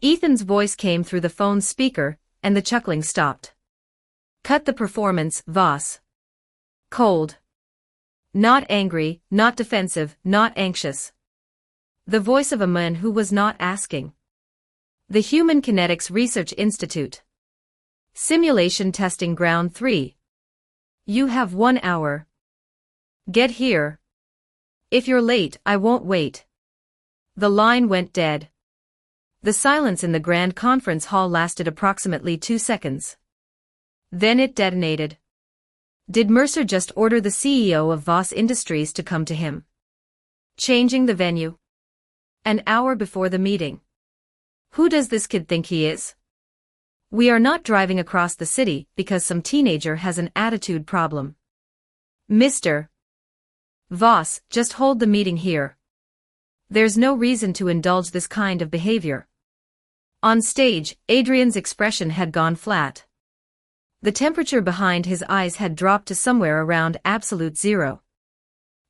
Ethan's voice came through the phone's speaker, and the chuckling stopped. Cut the performance, Voss. Cold. Not angry, not defensive, not anxious. The voice of a man who was not asking. The Human Kinetics Research Institute. Simulation Testing Ground 3. You have 1 hour. Get here. If you're late, I won't wait. The line went dead. The silence in the grand conference hall lasted approximately 2 seconds. Then it detonated. Did Mercer just order the CEO of Voss Industries to come to him? Changing the venue. An hour before the meeting. Who does this kid think he is? We are not driving across the city because some teenager has an attitude problem. Mr. Voss, just hold the meeting here. There's no reason to indulge this kind of behavior. On stage, Adrian's expression had gone flat. The temperature behind his eyes had dropped to somewhere around absolute zero.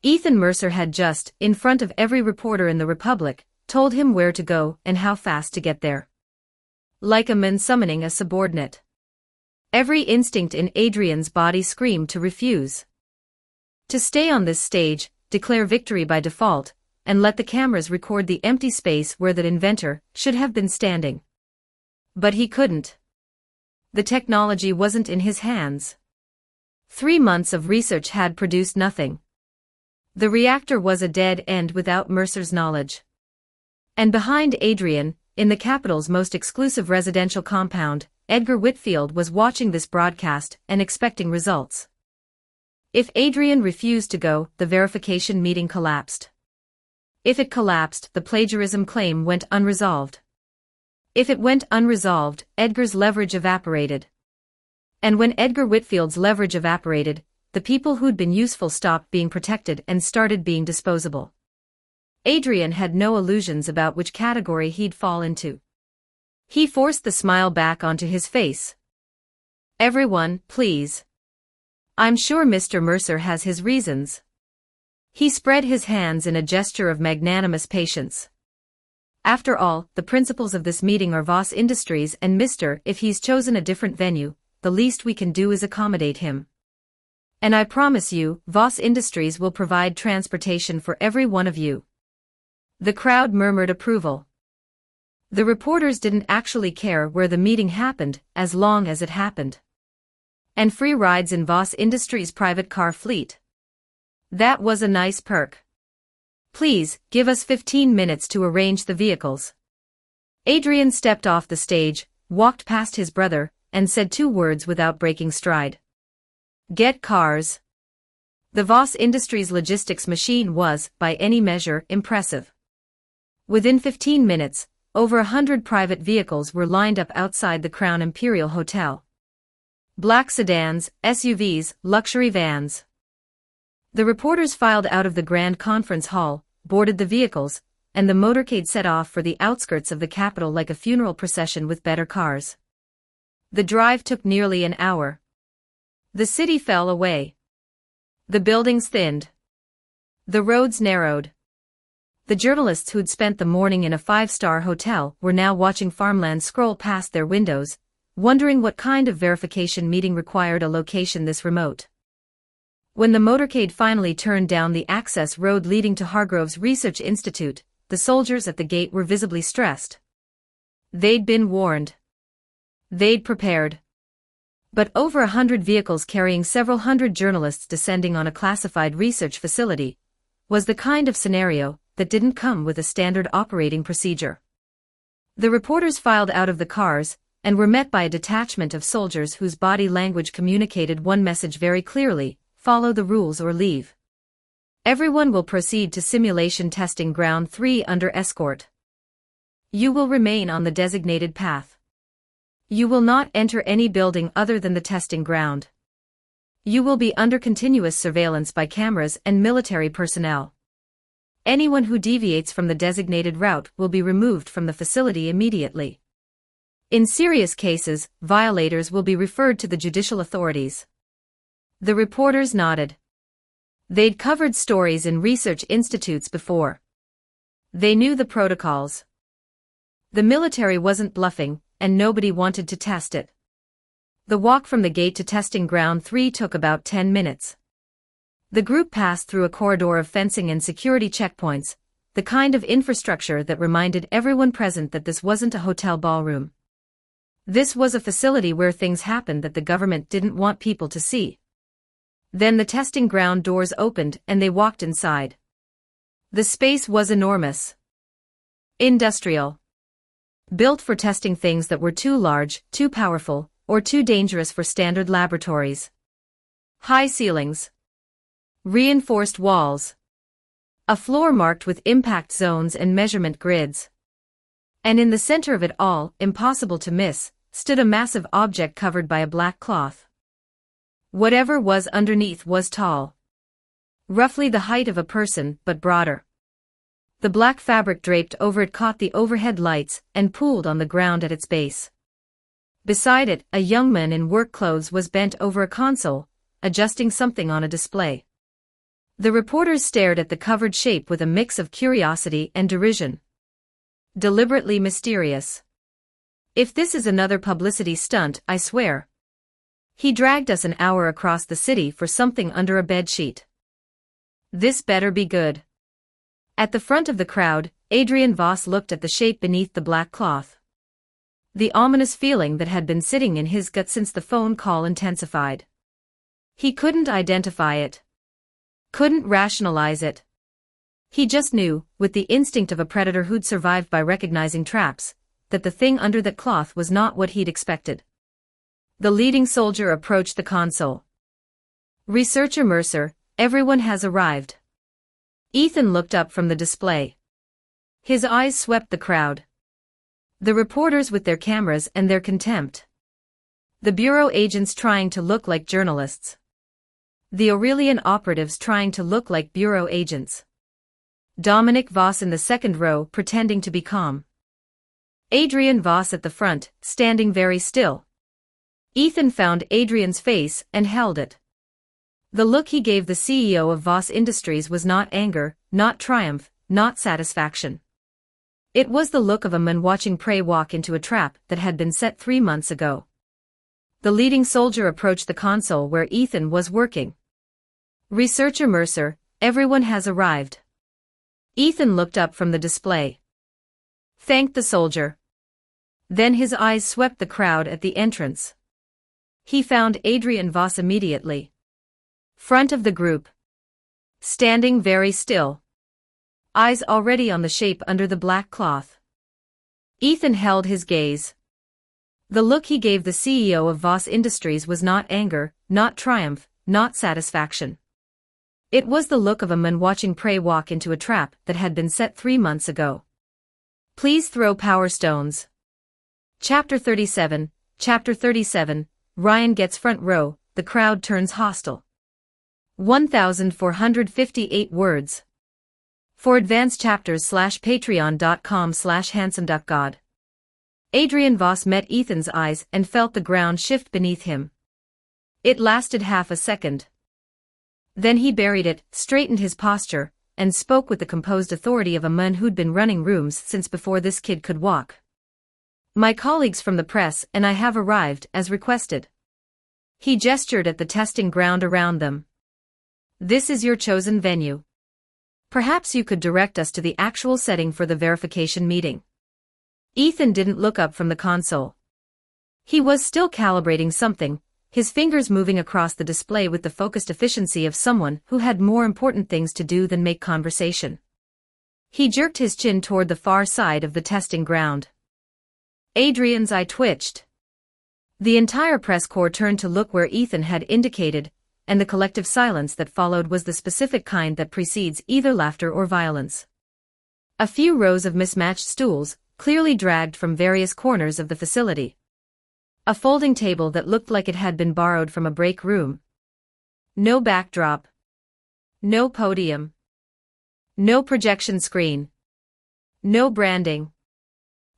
Ethan Mercer had just, in front of every reporter in the Republic, told him where to go and how fast to get there. Like a man summoning a subordinate. Every instinct in Adrian's body screamed to refuse. To stay on this stage, declare victory by default, and let the cameras record the empty space where the inventor should have been standing. But he couldn't. The technology wasn't in his hands. 3 months of research had produced nothing. The reactor was a dead end without Mercer's knowledge. And behind Adrian, in the capital's most exclusive residential compound, Edgar Whitfield was watching this broadcast and expecting results. If Adrian refused to go, the verification meeting collapsed. If it collapsed, the plagiarism claim went unresolved. If it went unresolved, Edgar's leverage evaporated. And when Edgar Whitfield's leverage evaporated, the people who'd been useful stopped being protected and started being disposable. Adrian had no illusions about which category he'd fall into. He forced the smile back onto his face. Everyone, please. I'm sure Mr. Mercer has his reasons. He spread his hands in a gesture of magnanimous patience. After all, the principals of this meeting are Voss Industries and if he's chosen a different venue, the least we can do is accommodate him. And I promise you, Voss Industries will provide transportation for every one of you. The crowd murmured approval. The reporters didn't actually care where the meeting happened, as long as it happened. And free rides in Voss Industries' private car fleet. That was a nice perk. Please, give us 15 minutes to arrange the vehicles. Adrian stepped off the stage, walked past his brother, and said 2 words without breaking stride. Get cars. The Voss Industries logistics machine was, by any measure, impressive. Within 15 minutes, over 100 private vehicles were lined up outside the Crown Imperial Hotel. Black sedans, SUVs, luxury vans. The reporters filed out of the grand conference hall, boarded the vehicles, and the motorcade set off for the outskirts of the capital like a funeral procession with better cars. The drive took nearly an hour. The city fell away. The buildings thinned. The roads narrowed. The journalists who'd spent the morning in a 5-star hotel were now watching farmland scroll past their windows, wondering what kind of verification meeting required a location this remote. When the motorcade finally turned down the access road leading to Hargrove's Research Institute, the soldiers at the gate were visibly stressed. They'd been warned. They'd prepared. But over 100 vehicles carrying several hundred journalists descending on a classified research facility was the kind of scenario that didn't come with a standard operating procedure. The reporters filed out of the cars and were met by a detachment of soldiers whose body language communicated one message very clearly: follow the rules or leave. Everyone will proceed to simulation testing ground 3 under escort. You will remain on the designated path. You will not enter any building other than the testing ground. You will be under continuous surveillance by cameras and military personnel. Anyone who deviates from the designated route will be removed from the facility immediately. In serious cases, violators will be referred to the judicial authorities. The reporters nodded. They'd covered stories in research institutes before. They knew the protocols. The military wasn't bluffing, and nobody wanted to test it. The walk from the gate to testing ground 3 took about 10 minutes. The group passed through a corridor of fencing and security checkpoints, the kind of infrastructure that reminded everyone present that this wasn't a hotel ballroom. This was a facility where things happened that the government didn't want people to see. Then the testing ground doors opened and they walked inside. The space was enormous. Industrial. Built for testing things that were too large, too powerful, or too dangerous for standard laboratories. High ceilings. Reinforced walls. A floor marked with impact zones and measurement grids. And in the center of it all, impossible to miss, stood a massive object covered by a black cloth. Whatever was underneath was tall. Roughly the height of a person, but broader. The black fabric draped over it caught the overhead lights and pooled on the ground at its base. Beside it, a young man in work clothes was bent over a console, adjusting something on a display. The reporters stared at the covered shape with a mix of curiosity and derision. Deliberately mysterious. If this is another publicity stunt, I swear. He dragged us an hour across the city for something under a bedsheet. This better be good. At the front of the crowd, Adrian Voss looked at the shape beneath the black cloth. The ominous feeling that had been sitting in his gut since the phone call intensified. He couldn't identify it. Couldn't rationalize it. He just knew, with the instinct of a predator who'd survived by recognizing traps, that the thing under that cloth was not what he'd expected. The leading soldier approached the console. Researcher Mercer, everyone has arrived. Ethan looked up from the display. His eyes swept the crowd. The reporters with their cameras and their contempt. The bureau agents trying to look like journalists. The Aurelian operatives trying to look like bureau agents. Dominic Voss in the second row pretending to be calm. Adrian Voss at the front, standing very still. Ethan found Adrian's face and held it. The look he gave the CEO of Voss Industries was not anger, not triumph, not satisfaction. It was the look of a man watching prey walk into a trap that had been set 3 months ago. The leading soldier approached the console where Ethan was working. Researcher Mercer, everyone has arrived. Ethan looked up from the display. Thanked the soldier. Then his eyes swept the crowd at the entrance. He found Adrian Voss immediately. Front of the group. Standing very still. Eyes already on the shape under the black cloth. Ethan held his gaze. The look he gave the CEO of Voss Industries was not anger, not triumph, not satisfaction. It was the look of a man watching prey walk into a trap that had been set 3 months ago. Please throw power stones. Chapter 37, Chapter 37, Ryan gets front row, the crowd turns hostile. 1,458 words. For advanced chapters /patreon.com/handsomeduckgod. Adrian Voss met Ethan's eyes and felt the ground shift beneath him. It lasted half a second. Then he buried it, straightened his posture, and spoke with the composed authority of a man who'd been running rooms since before this kid could walk. My colleagues from the press and I have arrived, as requested. He gestured at the testing ground around them. This is your chosen venue. Perhaps you could direct us to the actual setting for the verification meeting. Ethan didn't look up from the console. He was still calibrating something, his fingers moving across the display with the focused efficiency of someone who had more important things to do than make conversation. He jerked his chin toward the far side of the testing ground. Adrian's eye twitched. The entire press corps turned to look where Ethan had indicated, and the collective silence that followed was the specific kind that precedes either laughter or violence. A few rows of mismatched stools, clearly dragged from various corners of the facility. A folding table that looked like it had been borrowed from a break room. No backdrop. No podium. No projection screen. No branding.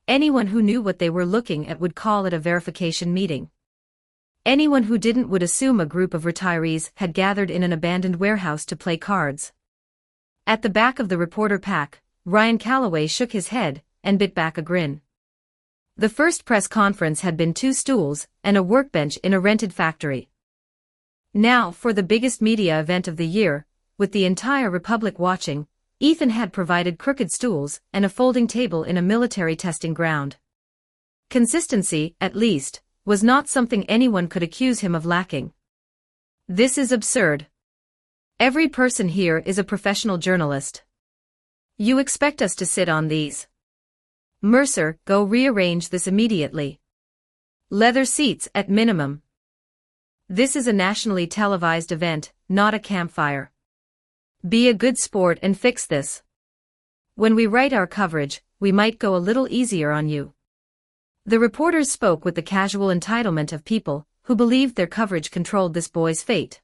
Anyone who knew what they were looking at would call it a verification meeting. Anyone who didn't would assume a group of retirees had gathered in an abandoned warehouse to play cards. At the back of the reporter pack, Ryan Calloway shook his head and bit back a grin. The first press conference had been 2 stools and a workbench in a rented factory. Now, for the biggest media event of the year, with the entire Republic watching, Ethan had provided crooked stools and a folding table in a military testing ground. Consistency, at least, was not something anyone could accuse him of lacking. This is absurd. Every person here is a professional journalist. You expect us to sit on these? Mercer, go rearrange this immediately. Leather seats at minimum. This is a nationally televised event, not a campfire. Be a good sport and fix this. When we write our coverage, we might go a little easier on you. The reporters spoke with the casual entitlement of people who believed their coverage controlled this boy's fate.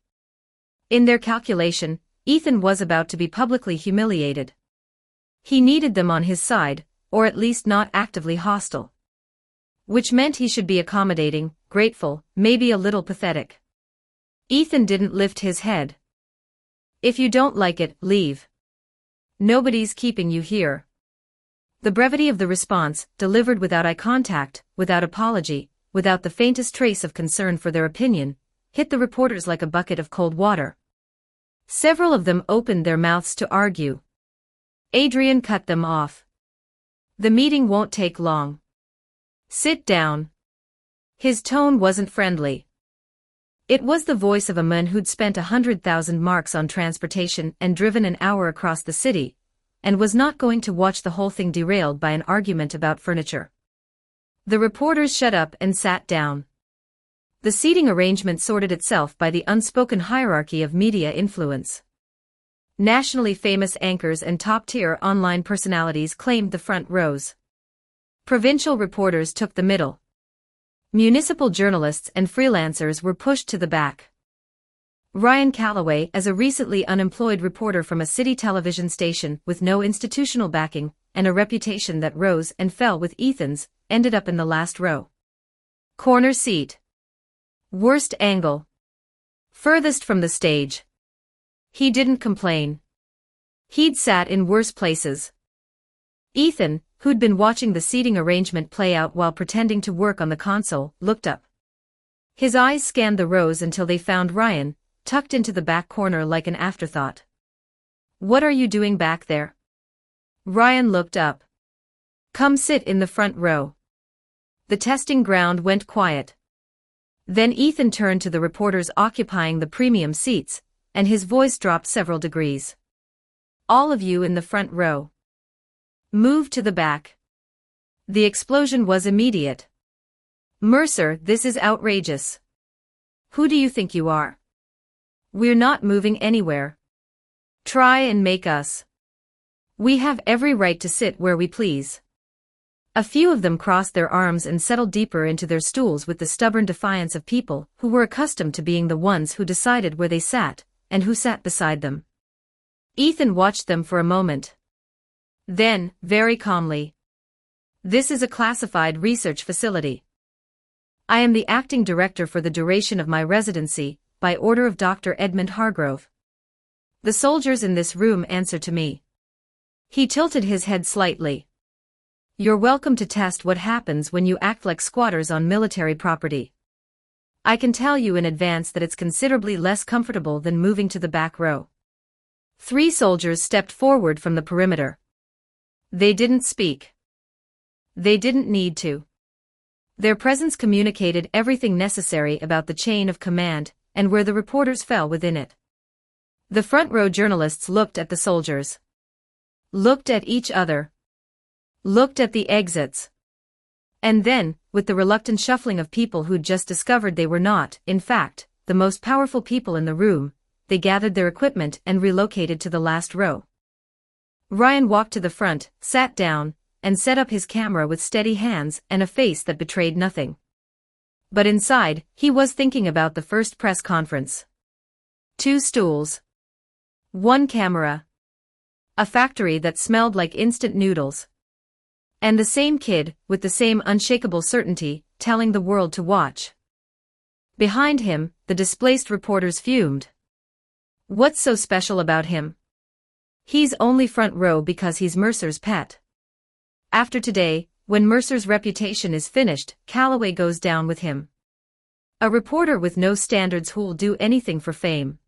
In their calculation, Ethan was about to be publicly humiliated. He needed them on his side, or at least not actively hostile. Which meant he should be accommodating, grateful, maybe a little pathetic. Ethan didn't lift his head. If you don't like it, leave. Nobody's keeping you here. The brevity of the response, delivered without eye contact, without apology, without the faintest trace of concern for their opinion, hit the reporters like a bucket of cold water. Several of them opened their mouths to argue. Adrian cut them off. The meeting won't take long. Sit down. His tone wasn't friendly. It was the voice of a man who'd spent 100,000 marks on transportation and driven an hour across the city, and was not going to watch the whole thing derailed by an argument about furniture. The reporters shut up and sat down. The seating arrangement sorted itself by the unspoken hierarchy of media influence. Nationally famous anchors and top-tier online personalities claimed the front rows. Provincial reporters took the middle. Municipal journalists and freelancers were pushed to the back. Ryan Calloway, as a recently unemployed reporter from a city television station with no institutional backing and a reputation that rose and fell with Ethan's, ended up in the last row. Corner seat. Worst angle. Furthest from the stage. He didn't complain. He'd sat in worse places. Ethan, who'd been watching the seating arrangement play out while pretending to work on the console, looked up. His eyes scanned the rows until they found Ryan, tucked into the back corner like an afterthought. What are you doing back there? Ryan looked up. Come sit in the front row. The testing ground went quiet. Then Ethan turned to the reporters occupying the premium seats, and his voice dropped several degrees. All of you in the front row. Move to the back. The explosion was immediate. Mercer, this is outrageous. Who do you think you are? We're not moving anywhere. Try and make us. We have every right to sit where we please. A few of them crossed their arms and settled deeper into their stools with the stubborn defiance of people who were accustomed to being the ones who decided where they sat, and who sat beside them. Ethan watched them for a moment. Then, very calmly. This is a classified research facility. I am the acting director for the duration of my residency, by order of Dr. Edmund Hargrove. The soldiers in this room answer to me. He tilted his head slightly. You're welcome to test what happens when you act like squatters on military property. I can tell you in advance that it's considerably less comfortable than moving to the back row. 3 soldiers stepped forward from the perimeter. They didn't speak. They didn't need to. Their presence communicated everything necessary about the chain of command, and where the reporters fell within it. The front row journalists looked at the soldiers. Looked at each other. Looked at the exits. And then, with the reluctant shuffling of people who'd just discovered they were not, in fact, the most powerful people in the room, they gathered their equipment and relocated to the last row. Ryan walked to the front, sat down, and set up his camera with steady hands and a face that betrayed nothing. But inside, he was thinking about the first press conference. 2 stools. 1 camera. A factory that smelled like instant noodles. And the same kid, with the same unshakable certainty, telling the world to watch. Behind him, the displaced reporters fumed. What's so special about him? He's only front row because he's Mercer's pet. After today, when Mercer's reputation is finished, Calloway goes down with him. A reporter with no standards who'll do anything for fame.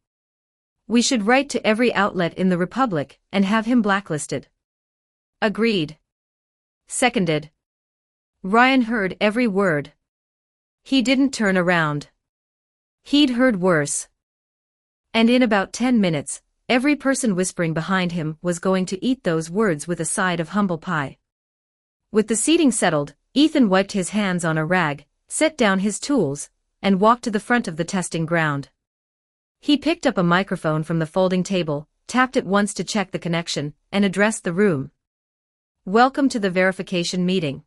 We should write to every outlet in the Republic and have him blacklisted. Agreed. Seconded. Ryan heard every word. He didn't turn around. He'd heard worse. And in about 10 minutes, every person whispering behind him was going to eat those words with a side of humble pie. With the seating settled, Ethan wiped his hands on a rag, set down his tools, and walked to the front of the testing ground. He picked up a microphone from the folding table, tapped it once to check the connection, and addressed the room. Welcome to the verification meeting.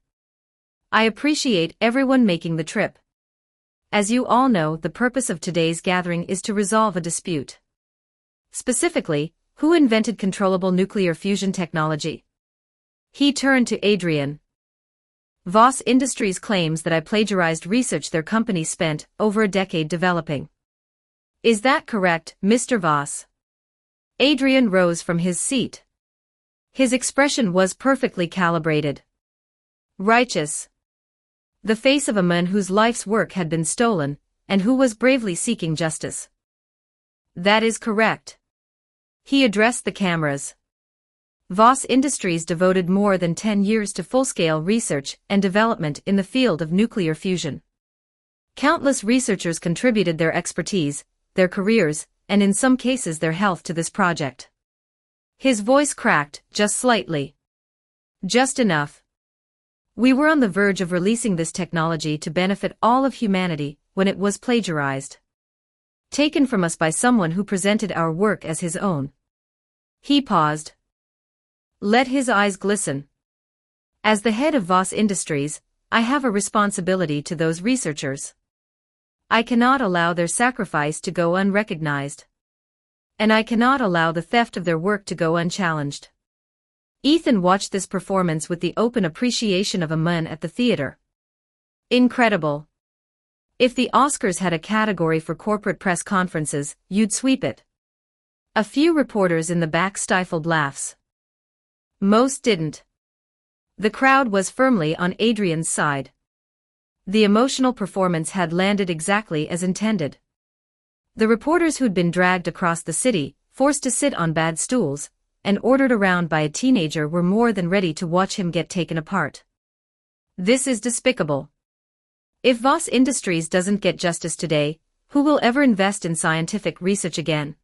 I appreciate everyone making the trip. As you all know, the purpose of today's gathering is to resolve a dispute. Specifically, who invented controllable nuclear fusion technology? He turned to Adrian. Voss Industries claims that I plagiarized research their company spent over a decade developing. Is that correct, Mr. Voss? Adrian rose from his seat. His expression was perfectly calibrated. Righteous. The face of a man whose life's work had been stolen, and who was bravely seeking justice. That is correct. He addressed the cameras. Voss Industries devoted more than 10 years to full-scale research and development in the field of nuclear fusion. Countless researchers contributed their expertise, their careers, and in some cases their health to this project. His voice cracked, just slightly. Just enough. We were on the verge of releasing this technology to benefit all of humanity when it was plagiarized. Taken from us by someone who presented our work as his own. He paused. Let his eyes glisten. As the head of Voss Industries, I have a responsibility to those researchers. I cannot allow their sacrifice to go unrecognized. And I cannot allow the theft of their work to go unchallenged. Ethan watched this performance with the open appreciation of a man at the theater. Incredible. If the Oscars had a category for corporate press conferences, you'd sweep it. A few reporters in the back stifled laughs. Most didn't. The crowd was firmly on Adrian's side. The emotional performance had landed exactly as intended. The reporters who'd been dragged across the city, forced to sit on bad stools, and ordered around by a teenager were more than ready to watch him get taken apart. This is despicable. If Voss Industries doesn't get justice today, who will ever invest in scientific research again?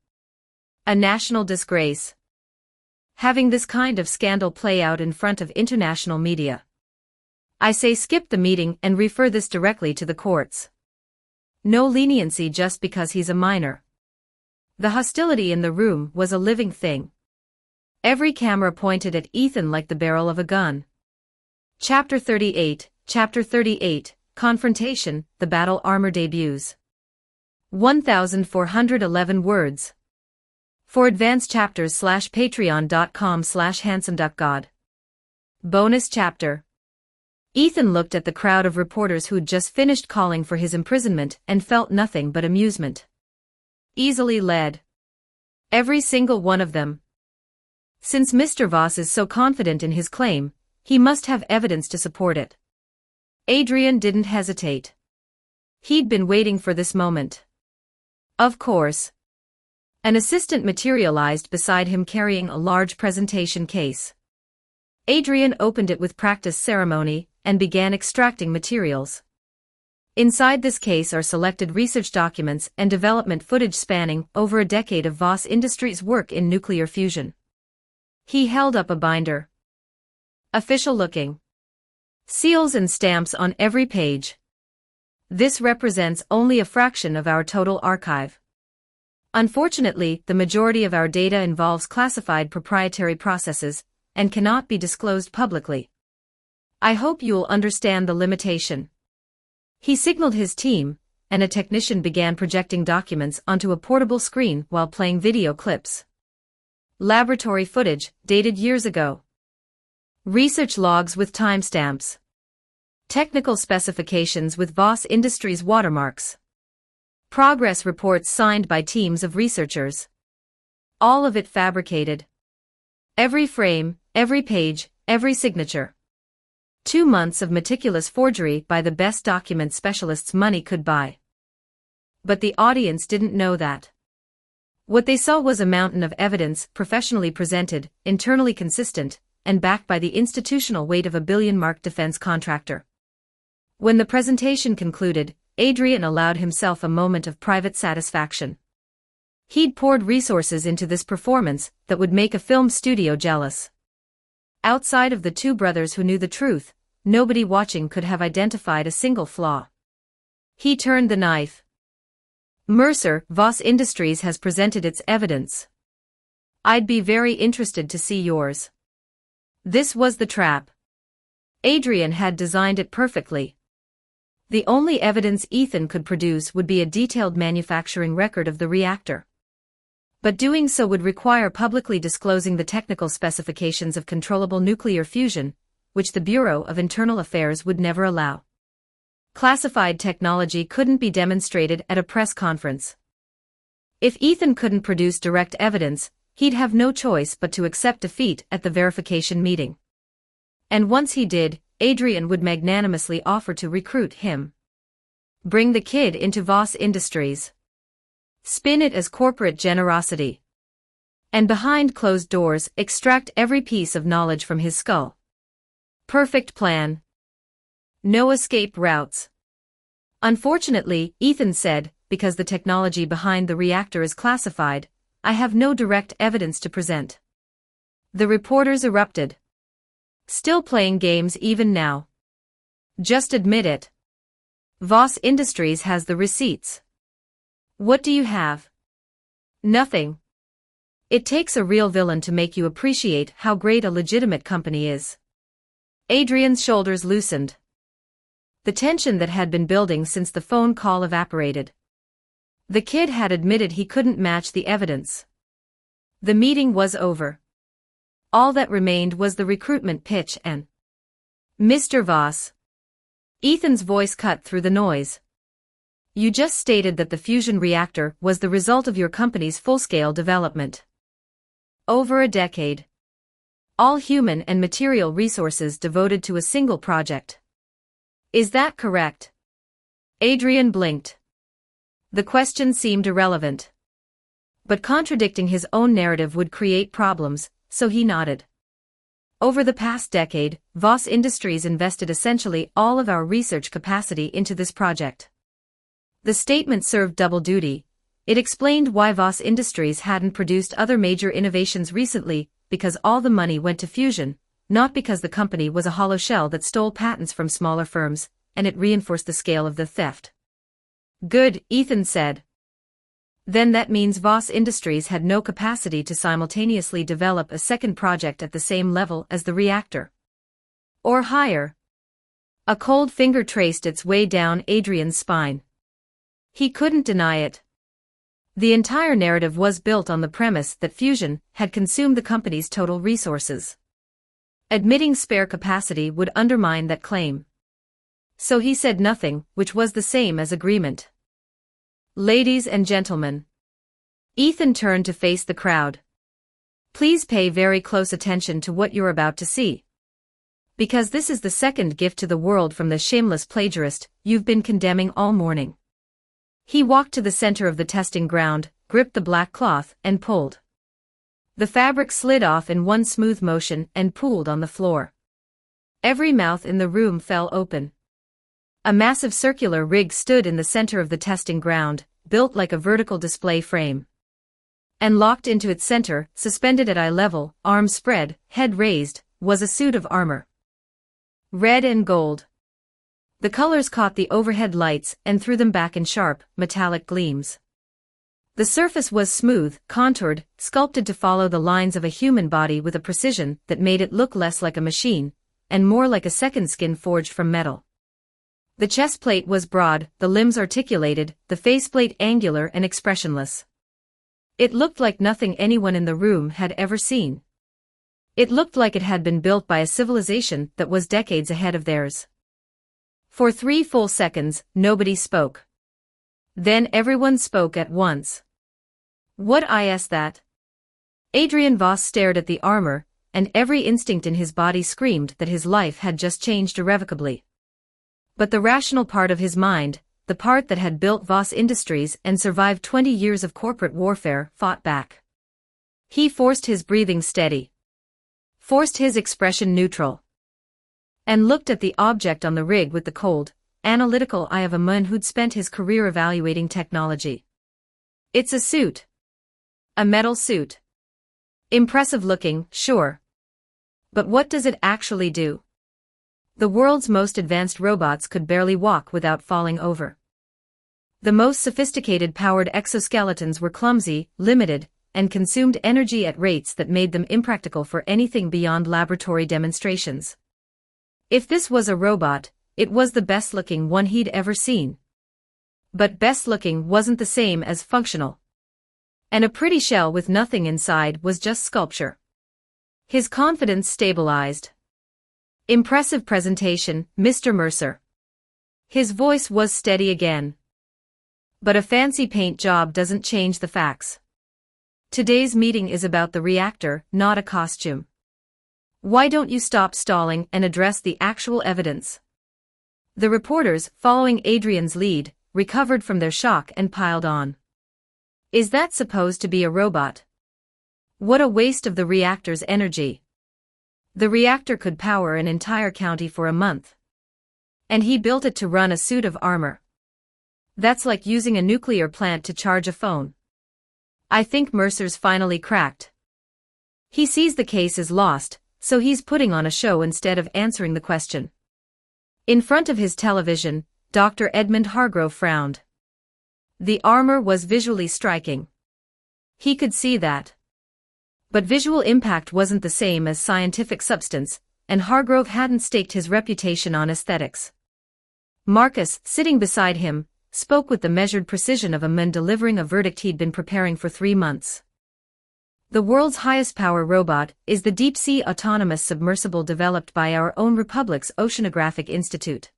A national disgrace. Having this kind of scandal play out in front of international media. I say skip the meeting and refer this directly to the courts. No leniency just because he's a minor. The hostility in the room was a living thing. Every camera pointed at Ethan like the barrel of a gun. Chapter 38, Confrontation, the Battle Armor debuts. 1,411 words. For advanced chapters /patreon.com/handsomeduckgod. Bonus chapter. Ethan looked at the crowd of reporters who'd just finished calling for his imprisonment and felt nothing but amusement. Easily led. Every single one of them. Since Mr. Voss is so confident in his claim, he must have evidence to support it. Adrian didn't hesitate. He'd been waiting for this moment. Of course. An assistant materialized beside him carrying a large presentation case. Adrian opened it with practice ceremony and began extracting materials. Inside this case are selected research documents and development footage spanning over a decade of Voss Industries' work in nuclear fusion. He held up a binder. Official looking. Seals and stamps on every page. This represents only a fraction of our total archive. Unfortunately, the majority of our data involves classified proprietary processes and cannot be disclosed publicly. I hope you'll understand the limitation. He signaled his team, and a technician began projecting documents onto a portable screen while playing video clips. Laboratory footage, dated years ago. Research logs with timestamps. Technical specifications with Voss Industries watermarks. Progress reports signed by teams of researchers. All of it fabricated. Every frame, every page, every signature. 2 months of meticulous forgery by the best document specialists money could buy. But the audience didn't know that. What they saw was a mountain of evidence, professionally presented, internally consistent, and backed by the institutional weight of a billion-mark defense contractor. When the presentation concluded, Adrian allowed himself a moment of private satisfaction. He'd poured resources into this performance that would make a film studio jealous. Outside of the two brothers who knew the truth, nobody watching could have identified a single flaw. He turned the knife. Mercer, Voss Industries has presented its evidence. I'd be very interested to see yours. This was the trap. Adrian had designed it perfectly. The only evidence Ethan could produce would be a detailed manufacturing record of the reactor. But doing so would require publicly disclosing the technical specifications of controllable nuclear fusion, which the Bureau of Internal Affairs would never allow. Classified technology couldn't be demonstrated at a press conference. If Ethan couldn't produce direct evidence, he'd have no choice but to accept defeat at the verification meeting. And once he did, Adrian would magnanimously offer to recruit him. Bring the kid into Voss Industries. Spin it as corporate generosity. And behind closed doors, extract every piece of knowledge from his skull. Perfect plan. No escape routes. Unfortunately, Ethan said, because the technology behind the reactor is classified, I have no direct evidence to present. The reporters erupted. Still playing games even now. Just admit it. Voss Industries has the receipts. What do you have? Nothing. It takes a real villain to make you appreciate how great a legitimate company is. Adrian's shoulders loosened. The tension that had been building since the phone call evaporated. The kid had admitted he couldn't match the evidence. The meeting was over. All that remained was the recruitment pitch and Mr. Voss. Ethan's voice cut through the noise. You just stated that the fusion reactor was the result of your company's full-scale development. Over a decade. All human and material resources devoted to a single project. Is that correct? Adrian blinked. The question seemed irrelevant. But contradicting his own narrative would create problems, so he nodded. Over the past decade, Voss Industries invested essentially all of our research capacity into this project. The statement served double duty. It explained why Voss Industries hadn't produced other major innovations recently, because all the money went to fusion, not because the company was a hollow shell that stole patents from smaller firms, and it reinforced the scale of the theft. Good, Ethan said. Then that means Voss Industries had no capacity to simultaneously develop a second project at the same level as the reactor. Or higher. A cold finger traced its way down Adrian's spine. He couldn't deny it. The entire narrative was built on the premise that fusion had consumed the company's total resources. Admitting spare capacity would undermine that claim. So he said nothing, which was the same as agreement. Ladies and gentlemen. Ethan turned to face the crowd. Please pay very close attention to what you're about to see. Because this is the second gift to the world from the shameless plagiarist you've been condemning all morning. He walked to the center of the testing ground, gripped the black cloth, and pulled. The fabric slid off in one smooth motion and pooled on the floor. Every mouth in the room fell open. A massive circular rig stood in the center of the testing ground, built like a vertical display frame. And locked into its center, suspended at eye level, arms spread, head raised, was a suit of armor. Red and gold. The colors caught the overhead lights and threw them back in sharp, metallic gleams. The surface was smooth, contoured, sculpted to follow the lines of a human body with a precision that made it look less like a machine, and more like a second skin forged from metal. The chest plate was broad, the limbs articulated, the faceplate angular and expressionless. It looked like nothing anyone in the room had ever seen. It looked like it had been built by a civilization that was decades ahead of theirs. For 3 full seconds, nobody spoke. Then everyone spoke at once. What is that? Adrian Voss stared at the armor, and every instinct in his body screamed that his life had just changed irrevocably. But the rational part of his mind, the part that had built Voss Industries and survived 20 years of corporate warfare, fought back. He forced his breathing steady, forced his expression neutral, and looked at the object on the rig with the cold, analytical eye of a man who'd spent his career evaluating technology. It's a suit. A metal suit. Impressive looking, sure. But what does it actually do? The world's most advanced robots could barely walk without falling over. The most sophisticated powered exoskeletons were clumsy, limited, and consumed energy at rates that made them impractical for anything beyond laboratory demonstrations. If this was a robot, it was the best-looking one he'd ever seen. But best-looking wasn't the same as functional. And a pretty shell with nothing inside was just sculpture. His confidence stabilized. Impressive presentation, Mr. Mercer. His voice was steady again. But a fancy paint job doesn't change the facts. Today's meeting is about the reactor, not a costume. Why don't you stop stalling and address the actual evidence? The reporters, following Adrian's lead, recovered from their shock and piled on. Is that supposed to be a robot? What a waste of the reactor's energy. The reactor could power an entire county for a month. And he built it to run a suit of armor. That's like using a nuclear plant to charge a phone. I think Mercer's finally cracked. He sees the case is lost, so he's putting on a show instead of answering the question. In front of his television, Dr. Edmund Hargrove frowned. The armor was visually striking. He could see that. But visual impact wasn't the same as scientific substance, and Hargrove hadn't staked his reputation on aesthetics. Marcus, sitting beside him, spoke with the measured precision of a man delivering a verdict he'd been preparing for 3 months. The world's highest power robot is the deep-sea autonomous submersible developed by our own republic's Oceanographic Institute.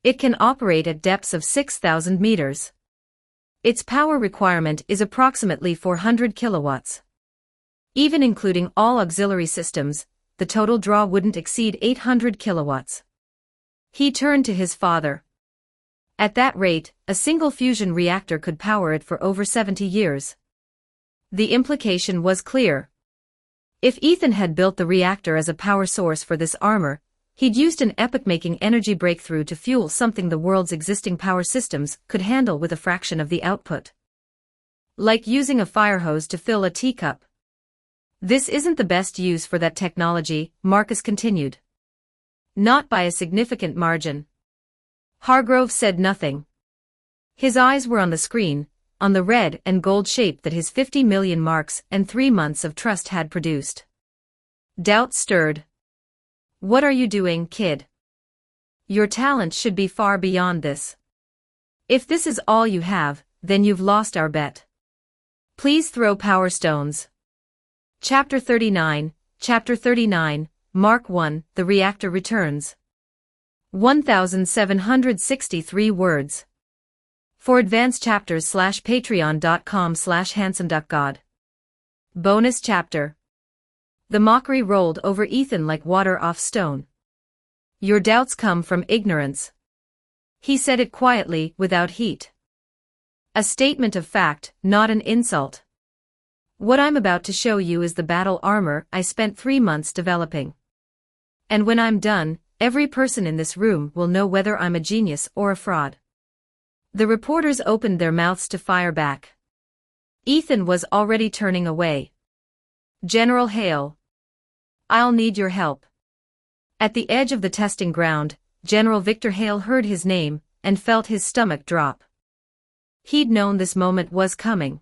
It can operate at depths of 6,000 meters. Its power requirement is approximately 400 kilowatts. Even including all auxiliary systems, the total draw wouldn't exceed 800 kilowatts. He turned to his father. At that rate, a single fusion reactor could power it for over 70 years. The implication was clear. If Ethan had built the reactor as a power source for this armor, he'd used an epoch-making energy breakthrough to fuel something the world's existing power systems could handle with a fraction of the output. Like using a fire hose to fill a teacup. This isn't the best use for that technology, Marcus continued. Not by a significant margin. Hargrove said nothing. His eyes were on the screen, on the red and gold shape that his 50 million marks and 3 months of trust had produced. Doubt stirred. What are you doing, kid? Your talent should be far beyond this. If this is all you have, then you've lost our bet. Please throw power stones. Chapter 39, Mark 1, The Reactor Returns. 1,763 words. For advanced chapters /patreon.com/handsomeduckgod. Bonus chapter. The mockery rolled over Ethan like water off stone. Your doubts come from ignorance. He said it quietly, without heat. A statement of fact, not an insult. What I'm about to show you is the battle armor I spent 3 months developing. And when I'm done, every person in this room will know whether I'm a genius or a fraud. The reporters opened their mouths to fire back. Ethan was already turning away. General Hale. I'll need your help. At the edge of the testing ground, General Victor Hale heard his name, and felt his stomach drop. He'd known this moment was coming.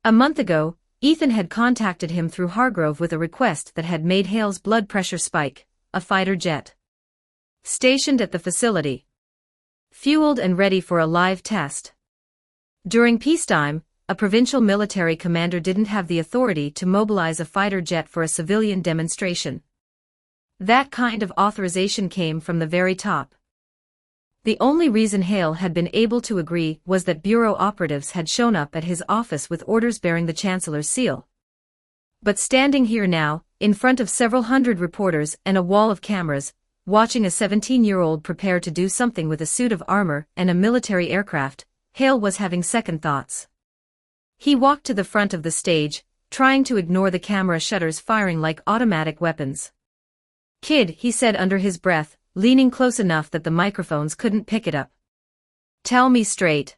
A month ago, Ethan had contacted him through Hargrove with a request that had made Hale's blood pressure spike, a fighter jet. Stationed at the facility. Fueled and ready for a live test. During peacetime, a provincial military commander didn't have the authority to mobilize a fighter jet for a civilian demonstration. That kind of authorization came from the very top. The only reason Hale had been able to agree was that bureau operatives had shown up at his office with orders bearing the Chancellor's seal. But standing here now, in front of several hundred reporters and a wall of cameras, watching a 17-year-old prepare to do something with a suit of armor and a military aircraft, Hale was having second thoughts. He walked to the front of the stage, trying to ignore the camera shutters firing like automatic weapons. "Kid," he said under his breath, leaning close enough that the microphones couldn't pick it up. "Tell me straight.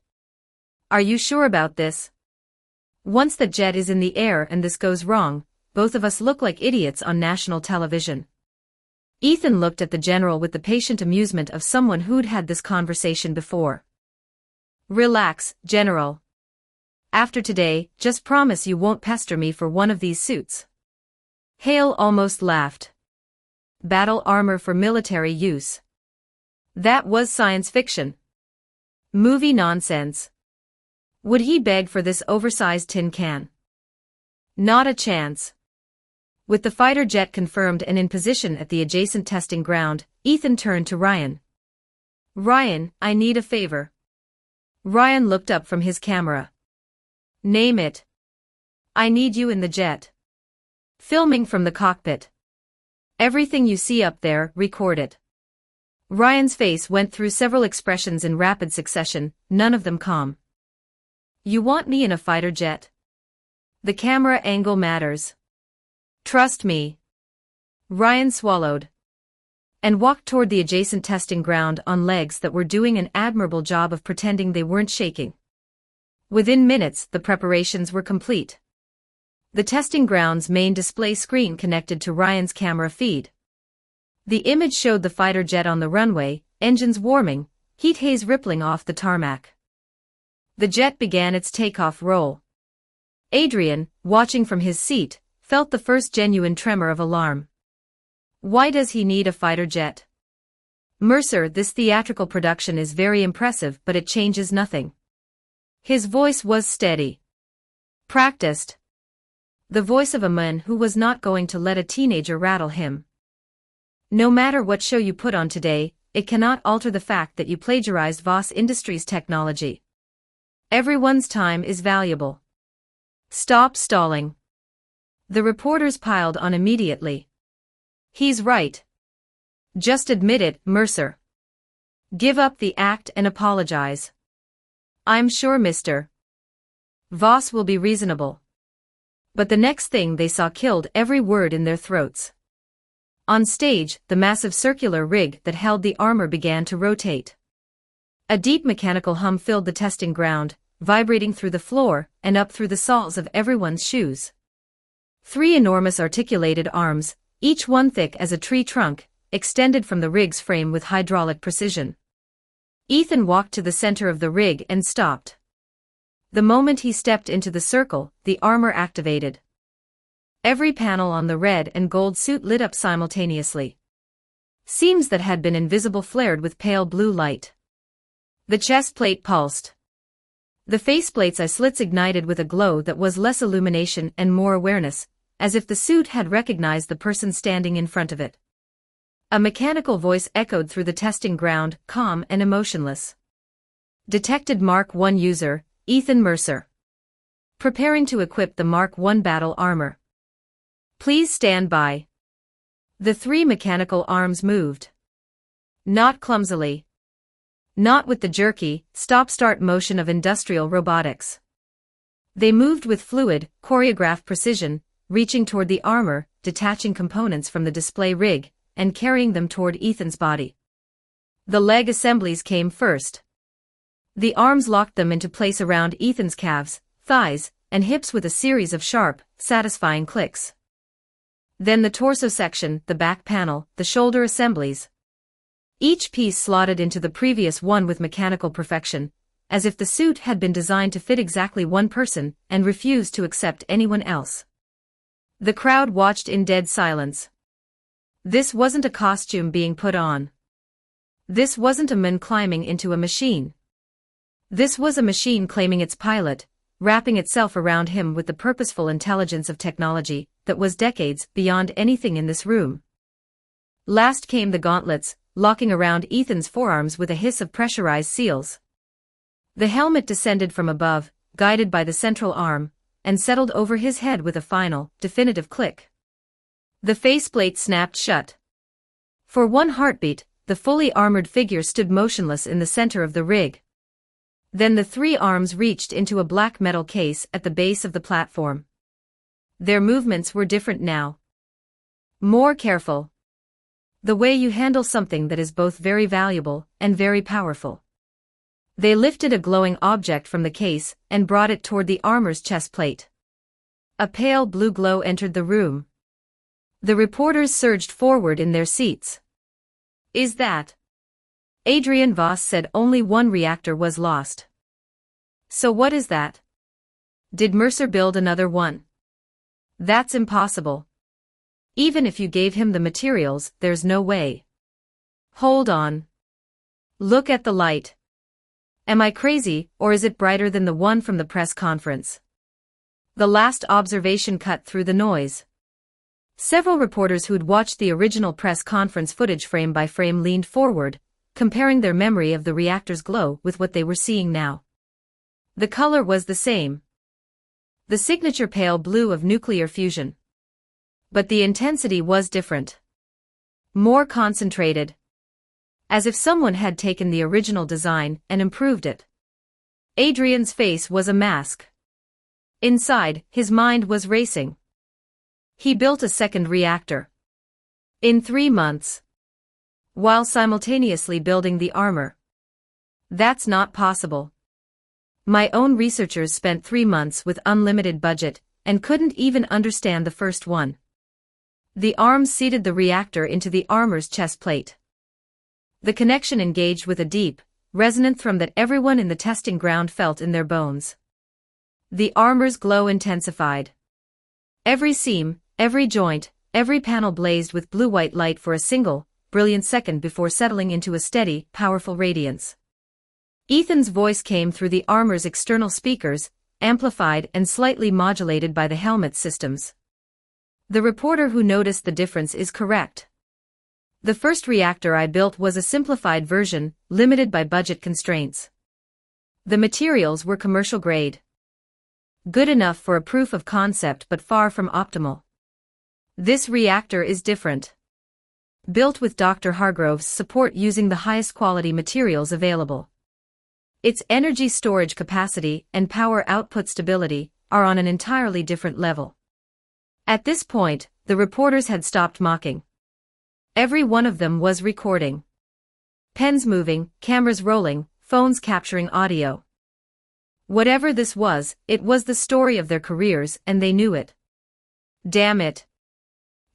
Are you sure about this? Once that jet is in the air and this goes wrong, both of us look like idiots on national television." Ethan looked at the general with the patient amusement of someone who'd had this conversation before. "Relax, General. After today, just promise you won't pester me for one of these suits." Hale almost laughed. Battle armor for military use. That was science fiction. Movie nonsense. Would he beg for this oversized tin can? Not a chance. With the fighter jet confirmed and in position at the adjacent testing ground, Ethan turned to Ryan. "Ryan, I need a favor." Ryan looked up from his camera. "Name it." "I need you in the jet. Filming from the cockpit. Everything you see up there, record it." Ryan's face went through several expressions in rapid succession, none of them calm. "You want me in a fighter jet? The camera angle matters. Trust me." Ryan swallowed and walked toward the adjacent testing ground on legs that were doing an admirable job of pretending they weren't shaking. Within minutes, the preparations were complete. The testing ground's main display screen connected to Ryan's camera feed. The image showed the fighter jet on the runway, engines warming, heat haze rippling off the tarmac. The jet began its takeoff roll. Adrian, watching from his seat, felt the first genuine tremor of alarm. Why does he need a fighter jet? "Mercer, this theatrical production is very impressive, but it changes nothing." His voice was steady. Practiced. The voice of a man who was not going to let a teenager rattle him. "No matter what show you put on today, it cannot alter the fact that you plagiarized Voss Industries technology. Everyone's time is valuable. Stop stalling." The reporters piled on immediately. "He's right. Just admit it, Mercer. Give up the act and apologize." "I'm sure Mr. Voss will be reasonable." But the next thing they saw killed every word in their throats. On stage, the massive circular rig that held the armor began to rotate. A deep mechanical hum filled the testing ground, vibrating through the floor and up through the soles of everyone's shoes. 3 enormous articulated arms, each one thick as a tree trunk, extended from the rig's frame with hydraulic precision. Ethan walked to the center of the rig and stopped. The moment he stepped into the circle, the armor activated. Every panel on the red and gold suit lit up simultaneously. Seams that had been invisible flared with pale blue light. The chest plate pulsed. The faceplate's eye slits ignited with a glow that was less illumination and more awareness, as if the suit had recognized the person standing in front of it. A mechanical voice echoed through the testing ground, calm and emotionless. "Detected Mark I user, Ethan Mercer. Preparing to equip the Mark I battle armor. Please stand by." The 3 mechanical arms moved. Not clumsily. Not with the jerky, stop-start motion of industrial robotics. They moved with fluid, choreographed precision, reaching toward the armor, detaching components from the display rig, and carrying them toward Ethan's body. The leg assemblies came first. The arms locked them into place around Ethan's calves, thighs, and hips with a series of sharp, satisfying clicks. Then the torso section, the back panel, the shoulder assemblies. Each piece slotted into the previous one with mechanical perfection, as if the suit had been designed to fit exactly one person and refused to accept anyone else. The crowd watched in dead silence. This wasn't a costume being put on. This wasn't a man climbing into a machine. This was a machine claiming its pilot, wrapping itself around him with the purposeful intelligence of technology that was decades beyond anything in this room. Last came the gauntlets, locking around Ethan's forearms with a hiss of pressurized seals. The helmet descended from above, guided by the central arm, and settled over his head with a final, definitive click. The faceplate snapped shut. For one heartbeat, the fully armored figure stood motionless in the center of the rig. Then the three arms reached into a black metal case at the base of the platform. Their movements were different now. More careful. The way you handle something that is both very valuable and very powerful. They lifted a glowing object from the case and brought it toward the armor's chest plate. A pale blue glow entered the room. The reporters surged forward in their seats. Is that? Adrian Voss said only one reactor was lost. So what is that? Did Mercer build another one? That's impossible. Even if you gave him the materials, there's no way. Hold on. Look at the light. Am I crazy, or is it brighter than the one from the press conference? The last observation cut through the noise. Several reporters who'd watched the original press conference footage frame by frame leaned forward, comparing their memory of the reactor's glow with what they were seeing now. The color was the same. The signature pale blue of nuclear fusion. But the intensity was different. More concentrated. As if someone had taken the original design and improved it. Adrian's face was a mask. Inside, his mind was racing. He built a second reactor. In 3 months. While simultaneously building the armor. That's not possible. My own researchers spent 3 months with unlimited budget and couldn't even understand the first one. The arms seated the reactor into the armor's chest plate. The connection engaged with a deep, resonant thrum that everyone in the testing ground felt in their bones. The armor's glow intensified. Every seam, every joint, every panel blazed with blue-white light for a single, brilliant second before settling into a steady, powerful radiance. Ethan's voice came through the armor's external speakers, amplified and slightly modulated by the helmet systems. The reporter who noticed the difference is correct. The first reactor I built was a simplified version, limited by budget constraints. The materials were commercial grade. Good enough for a proof of concept but far from optimal. This reactor is different. Built with Dr. Hargrove's support using the highest quality materials available. Its energy storage capacity and power output stability are on an entirely different level. At this point, the reporters had stopped mocking. Every one of them was recording. Pens moving, cameras rolling, phones capturing audio. Whatever this was, it was the story of their careers and they knew it. Damn it.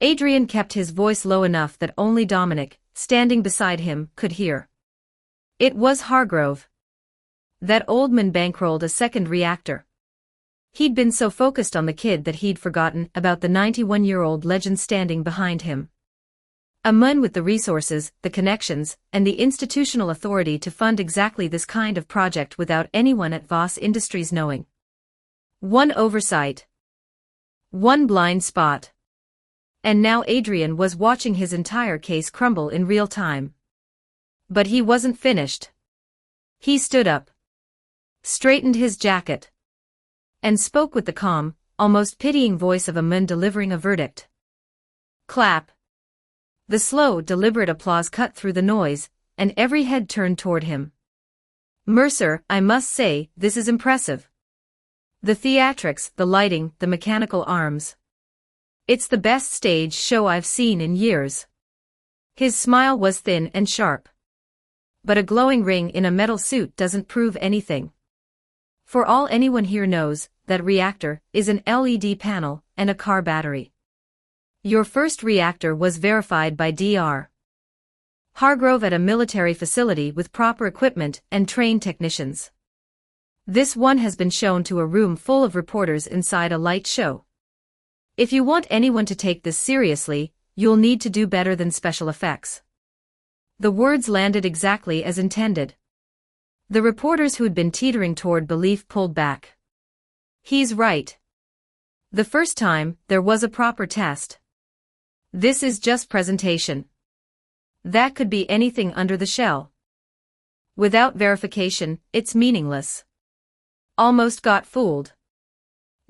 Adrian kept his voice low enough that only Dominic, standing beside him, could hear. It was Hargrove. That old man bankrolled a second reactor. He'd been so focused on the kid that he'd forgotten about the 91-year-old legend standing behind him. A man with the resources, the connections, and the institutional authority to fund exactly this kind of project without anyone at Voss Industries knowing. One oversight. One blind spot. And now Adrian was watching his entire case crumble in real time. But he wasn't finished. He stood up. Straightened his jacket. And spoke with the calm, almost pitying voice of a man delivering a verdict. Clap. The slow, deliberate applause cut through the noise, and every head turned toward him. Mercer, I must say, this is impressive. The theatrics, the lighting, the mechanical arms. It's the best stage show I've seen in years. His smile was thin and sharp. But a glowing ring in a metal suit doesn't prove anything. For all anyone here knows, that reactor is an LED panel and a car battery. Your first reactor was verified by Dr. Hargrove at a military facility with proper equipment and trained technicians. This one has been shown to a room full of reporters inside a light show. If you want anyone to take this seriously, you'll need to do better than special effects. The words landed exactly as intended. The reporters who'd been teetering toward belief pulled back. He's right. The first time, there was a proper test. This is just presentation. That could be anything under the shell. Without verification, it's meaningless. Almost got fooled.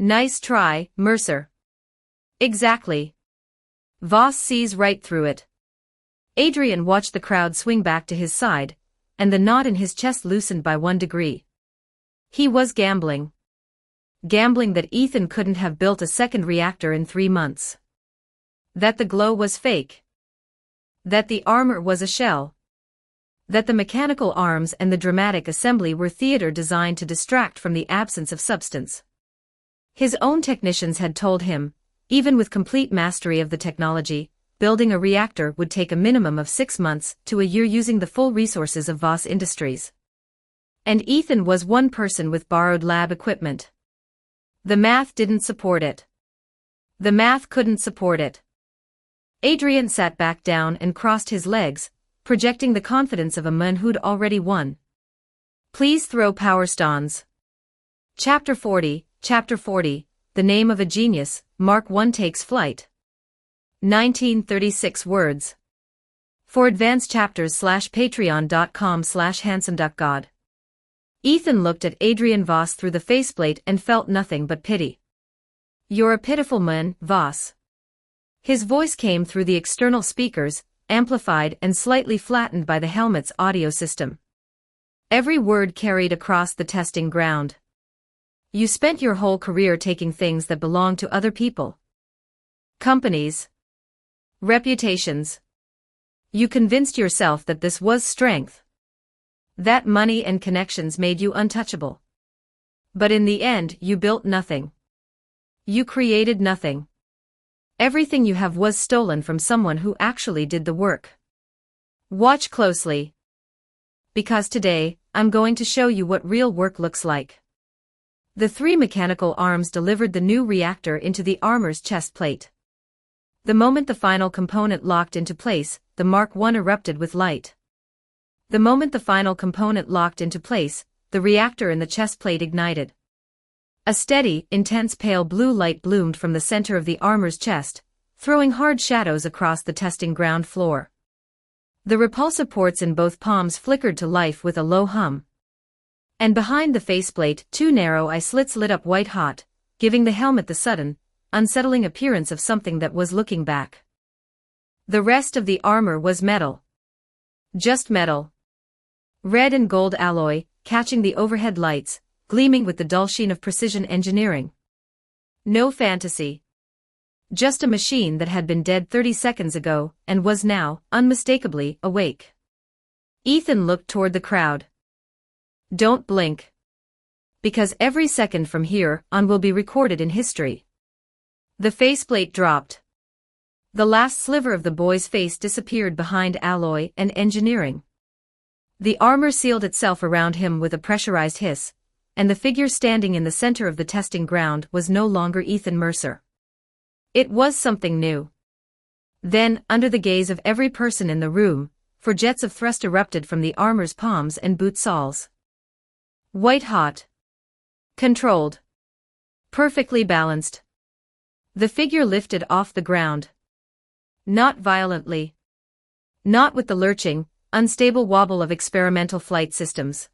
Nice try, Mercer. Exactly. Voss sees right through it. Adrian watched the crowd swing back to his side, and the knot in his chest loosened by 1 degree. He was gambling. Gambling that Ethan couldn't have built a second reactor in 3 months. That the glow was fake. That the armor was a shell. That the mechanical arms and the dramatic assembly were theater designed to distract from the absence of substance. His own technicians had told him, even with complete mastery of the technology, building a reactor would take a minimum of 6 months to a year using the full resources of Voss Industries. And Ethan was one person with borrowed lab equipment. The math didn't support it. The math couldn't support it. Adrian sat back down and crossed his legs, projecting the confidence of a man who'd already won. Please throw power stones. Chapter 40, The Name of a Genius, Mark I Takes Flight. 1936 words. For advanced chapters /patreon.com/handsomeduckgod. Ethan looked at Adrian Voss through the faceplate and felt nothing but pity. You're a pitiful man, Voss. His voice came through the external speakers, amplified and slightly flattened by the helmet's audio system. Every word carried across the testing ground. You spent your whole career taking things that belong to other people. Companies. Reputations. You convinced yourself that this was strength. That money and connections made you untouchable. But in the end, you built nothing. You created nothing. Everything you have was stolen from someone who actually did the work. Watch closely. Because today, I'm going to show you what real work looks like. The 3 mechanical arms delivered the new reactor into the armor's chest plate. The moment the final component locked into place, the Mark I erupted with light. The moment the final component locked into place, the reactor in the chest plate ignited. A steady, intense pale blue light bloomed from the center of the armor's chest, throwing hard shadows across the testing ground floor. The repulsor ports in both palms flickered to life with a low hum. And behind the faceplate, 2 narrow eye slits lit up white hot, giving the helmet the sudden, unsettling appearance of something that was looking back. The rest of the armor was metal. Just metal. Red and gold alloy, catching the overhead lights, gleaming with the dull sheen of precision engineering. No fantasy. Just a machine that had been dead 30 seconds ago, and was now, unmistakably, awake. Ethan looked toward the crowd. Don't blink. Because every second from here on will be recorded in history. The faceplate dropped. The last sliver of the boy's face disappeared behind alloy and engineering. The armor sealed itself around him with a pressurized hiss, and the figure standing in the center of the testing ground was no longer Ethan Mercer. It was something new. Then, under the gaze of every person in the room, 4 jets of thrust erupted from the armor's palms and boot soles. White hot. Controlled. Perfectly balanced. The figure lifted off the ground. Not violently. Not with the lurching, unstable wobble of experimental flight systems.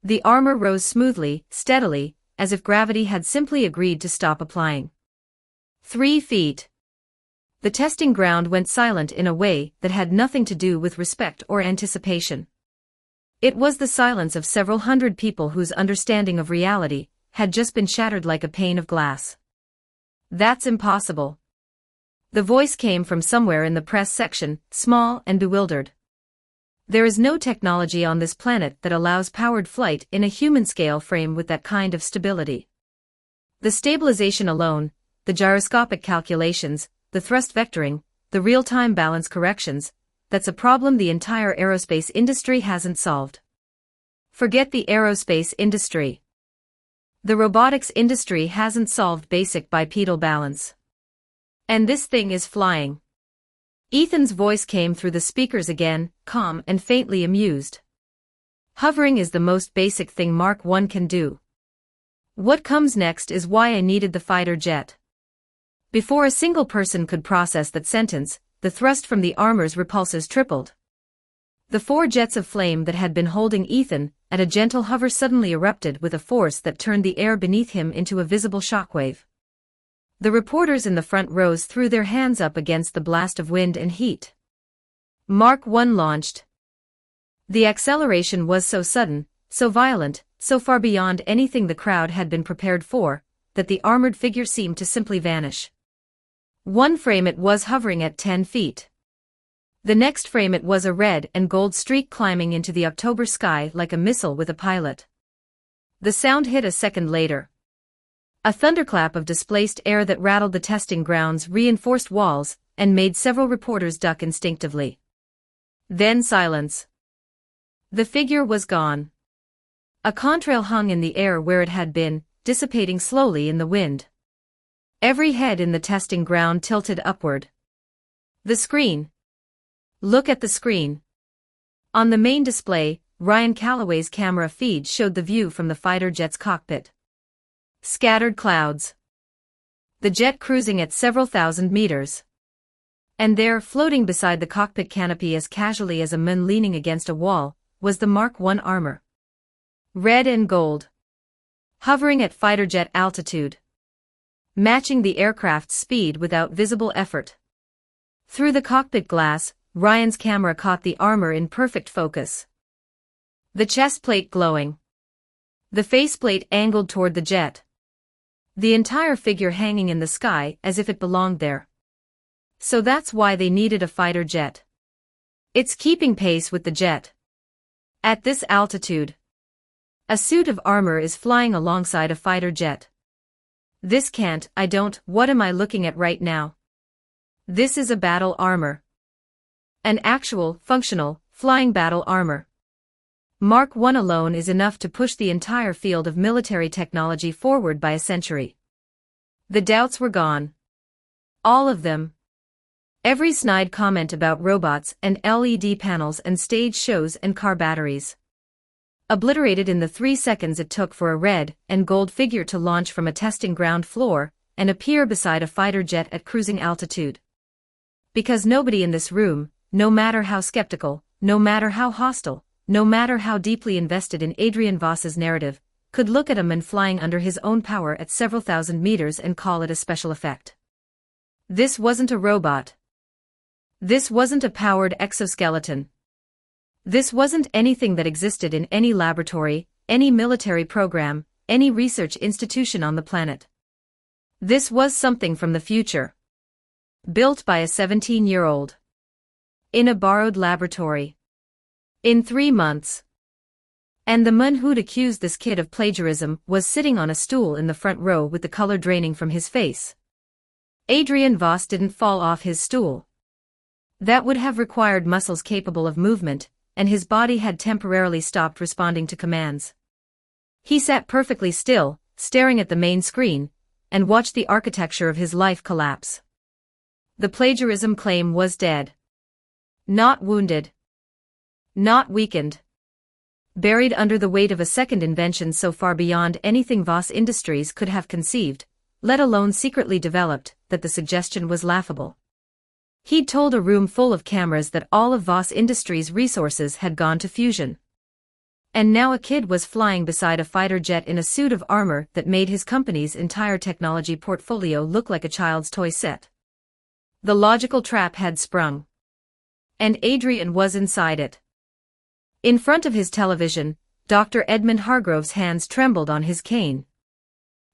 The armor rose smoothly, steadily, as if gravity had simply agreed to stop applying. 3 feet. The testing ground went silent in a way that had nothing to do with respect or anticipation. It was the silence of several hundred people whose understanding of reality had just been shattered like a pane of glass. That's impossible. The voice came from somewhere in the press section, small and bewildered. There is no technology on this planet that allows powered flight in a human-scale frame with that kind of stability. The stabilization alone, the gyroscopic calculations, the thrust vectoring, the real-time balance corrections, that's a problem the entire aerospace industry hasn't solved. Forget the aerospace industry. The robotics industry hasn't solved basic bipedal balance. And this thing is flying. Ethan's voice came through the speakers again, calm and faintly amused. Hovering is the most basic thing Mark I can do. What comes next is why I needed the fighter jet. Before a single person could process that sentence, the thrust from the armor's repulsors tripled. The 4 jets of flame that had been holding Ethan at a gentle hover suddenly erupted with a force that turned the air beneath him into a visible shockwave. The reporters in the front rows threw their hands up against the blast of wind and heat. Mark 1 launched. The acceleration was so sudden, so violent, so far beyond anything the crowd had been prepared for, that the armored figure seemed to simply vanish. One frame it was hovering at 10 feet. The next frame it was a red and gold streak climbing into the October sky like a missile with a pilot. The sound hit a second later. A thunderclap of displaced air that rattled the testing ground's reinforced walls and made several reporters duck instinctively. Then silence. The figure was gone. A contrail hung in the air where it had been, dissipating slowly in the wind. Every head in the testing ground tilted upward. The screen. Look at the screen. On the main display, Ryan Calloway's camera feed showed the view from the fighter jet's cockpit. Scattered clouds. The jet cruising at several thousand meters. And there, floating beside the cockpit canopy as casually as a man leaning against a wall, was the Mark 1 armor. Red and gold. Hovering at fighter jet altitude. Matching the aircraft's speed without visible effort. Through the cockpit glass, Ryan's camera caught the armor in perfect focus. The chest plate glowing. The faceplate angled toward the jet. The entire figure hanging in the sky as if it belonged there. So that's why they needed a fighter jet. It's keeping pace with the jet. At this altitude, a suit of armor is flying alongside a fighter jet. This can't, what am I looking at right now? This is a battle armor. An actual, functional, flying battle armor. Mark 1 alone is enough to push the entire field of military technology forward by a century. The doubts were gone. All of them. Every snide comment about robots and LED panels and stage shows and car batteries. Obliterated in the 3 seconds it took for a red and gold figure to launch from a testing ground floor and appear beside a fighter jet at cruising altitude. Because nobody in this room, no matter how skeptical, no matter how hostile, no matter how deeply invested in Adrian Voss's narrative, could look at a man flying under his own power at several thousand meters and call it a special effect. This wasn't a robot. This wasn't a powered exoskeleton. This wasn't anything that existed in any laboratory, any military program, any research institution on the planet. This was something from the future. Built by a 17-year-old. In a borrowed laboratory. In 3 months. And the man who'd accused this kid of plagiarism was sitting on a stool in the front row with the color draining from his face. Adrian Voss didn't fall off his stool. That would have required muscles capable of movement, and his body had temporarily stopped responding to commands. He sat perfectly still, staring at the main screen, and watched the architecture of his life collapse. The plagiarism claim was dead. Not wounded. Not weakened. Buried under the weight of a second invention so far beyond anything Voss Industries could have conceived, let alone secretly developed, that the suggestion was laughable. He'd told a room full of cameras that all of Voss Industries' resources had gone to fusion. And now a kid was flying beside a fighter jet in a suit of armor that made his company's entire technology portfolio look like a child's toy set. The logical trap had sprung. And Adrian was inside it. In front of his television, Dr. Edmund Hargrove's hands trembled on his cane.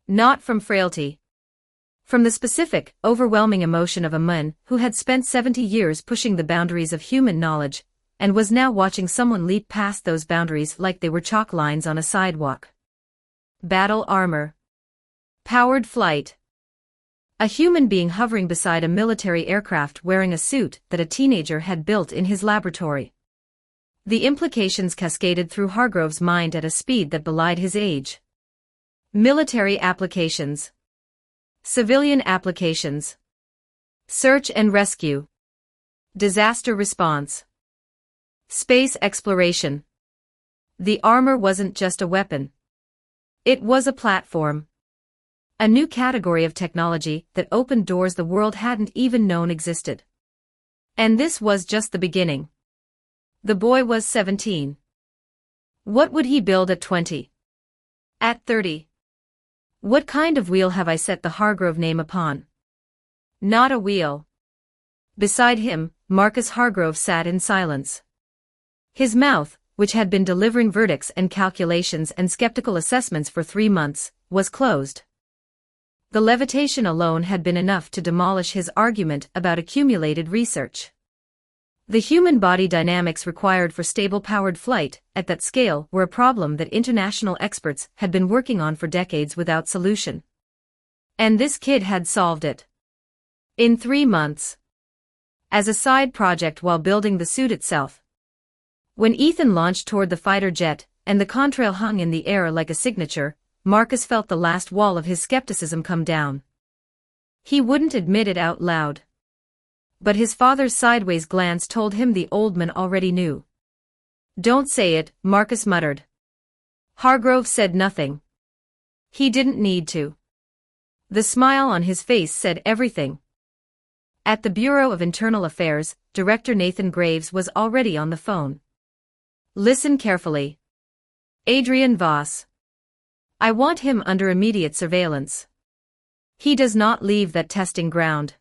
Not from frailty. From the specific, overwhelming emotion of a man who had spent 70 years pushing the boundaries of human knowledge, and was now watching someone leap past those boundaries like they were chalk lines on a sidewalk. Battle armor. Powered flight. A human being hovering beside a military aircraft wearing a suit that a teenager had built in his laboratory. The implications cascaded through Hargrove's mind at a speed that belied his age. Military applications. Civilian applications. Search and rescue. Disaster response. Space exploration. The armor wasn't just a weapon. It was a platform. A new category of technology that opened doors the world hadn't even known existed. And this was just the beginning. The boy was 17. What would he build at 20? At 30? What kind of wheel have I set the Hargrove name upon? Not a wheel. Beside him, Marcus Hargrove sat in silence. His mouth, which had been delivering verdicts and calculations and skeptical assessments for 3 months, was closed. The levitation alone had been enough to demolish his argument about accumulated research. The human body dynamics required for stable-powered flight, at that scale, were a problem that international experts had been working on for decades without solution. And this kid had solved it. In 3 months. As a side project while building the suit itself. When Ethan launched toward the fighter jet, and the contrail hung in the air like a signature, Marcus felt the last wall of his skepticism come down. He wouldn't admit it out loud. But his father's sideways glance told him the old man already knew. "Don't say it," Marcus muttered. Hargrove said nothing. He didn't need to. The smile on his face said everything. At the Bureau of Internal Affairs, Director Nathan Graves was already on the phone. "Listen carefully. Adrian Voss. I want him under immediate surveillance. He does not leave that testing ground.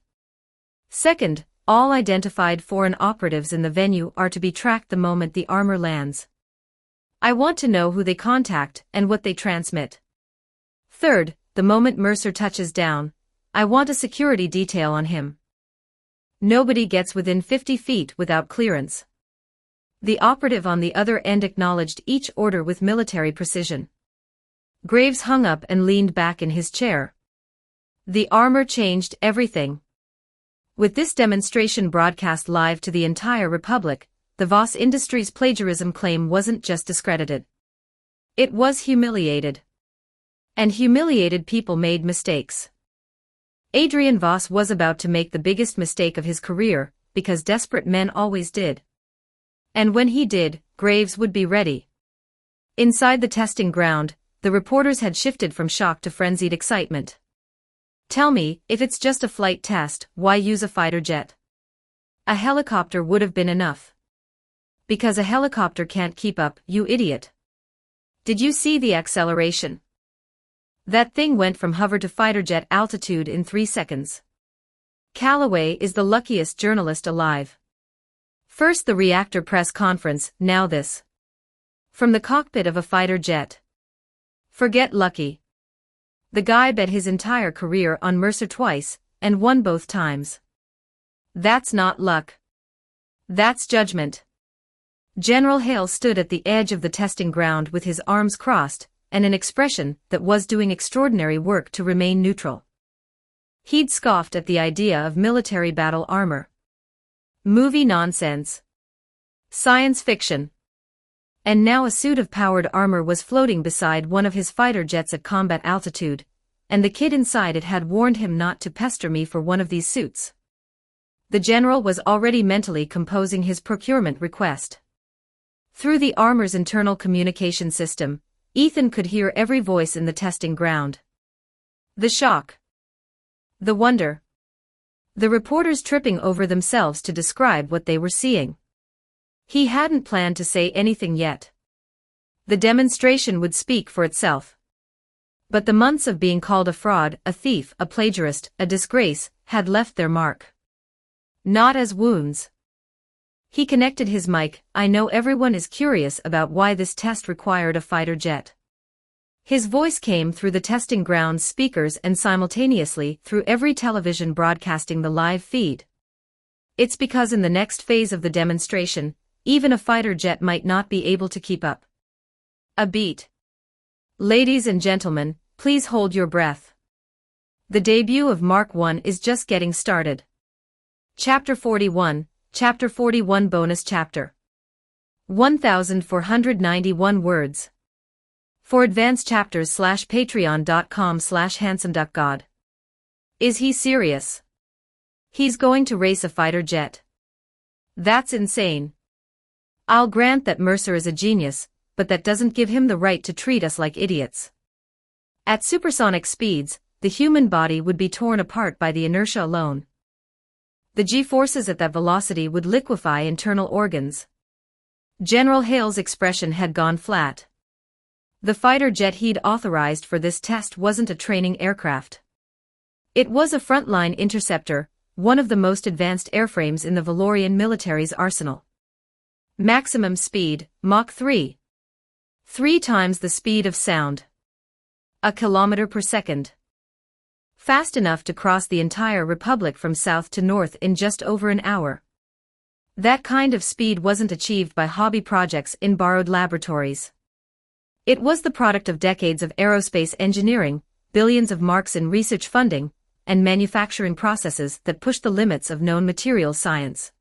Second, all identified foreign operatives in the venue are to be tracked the moment the armor lands. I want to know who they contact and what they transmit. Third, the moment Mercer touches down, I want a security detail on him. Nobody gets within 50 feet without clearance." The operative on the other end acknowledged each order with military precision. Graves hung up and leaned back in his chair. The armor changed everything. With this demonstration broadcast live to the entire Republic, the Voss Industries plagiarism claim wasn't just discredited. It was humiliated. And humiliated people made mistakes. Adrian Voss was about to make the biggest mistake of his career, because desperate men always did. And when he did, Graves would be ready. Inside the testing ground, the reporters had shifted from shock to frenzied excitement. "Tell me, if it's just a flight test, why use a fighter jet? A helicopter would have been enough." "Because a helicopter can't keep up, you idiot. Did you see the acceleration? That thing went from hover to fighter jet altitude in 3 seconds. Calloway is the luckiest journalist alive. First the reactor press conference, now this. From the cockpit of a fighter jet. Forget lucky. The guy bet his entire career on Mercer twice, and won both times. That's not luck. That's judgment." General Hale stood at the edge of the testing ground with his arms crossed, and an expression that was doing extraordinary work to remain neutral. He'd scoffed at the idea of military battle armor. Movie nonsense. Science fiction. And now a suit of powered armor was floating beside one of his fighter jets at combat altitude, and the kid inside it had warned him not to pester me for one of these suits. The general was already mentally composing his procurement request. Through the armor's internal communication system, Ethan could hear every voice in the testing ground. The shock. The wonder. The reporters tripping over themselves to describe what they were seeing. He hadn't planned to say anything yet. The demonstration would speak for itself. But the months of being called a fraud, a thief, a plagiarist, a disgrace, had left their mark. Not as wounds. He connected his mic. "I know everyone is curious about why this test required a fighter jet." His voice came through the testing ground's speakers and simultaneously through every television broadcasting the live feed. "It's because in the next phase of the demonstration, even a fighter jet might not be able to keep up a beat. Ladies and gentlemen, please hold your breath. The debut of Mark I is just getting started." Chapter 41, Chapter 41 Bonus Chapter. 1,491 words. For advanced chapters /patreon.com/handsomeduckgod. Is he serious? He's going to race a fighter jet. That's insane. I'll grant that Mercer is a genius, but that doesn't give him the right to treat us like idiots. At supersonic speeds, the human body would be torn apart by the inertia alone. The G-forces at that velocity would liquefy internal organs. General Hale's expression had gone flat. The fighter jet he'd authorized for this test wasn't a training aircraft. It was a frontline interceptor, one of the most advanced airframes in the Valorian military's arsenal. Maximum speed, Mach 3. 3 times the speed of sound. 1 kilometer per second. Fast enough to cross the entire republic from south to north in just over an hour. That kind of speed wasn't achieved by hobby projects in borrowed laboratories. It was the product of decades of aerospace engineering, billions of marks in research funding, and manufacturing processes that pushed the limits of known materials science.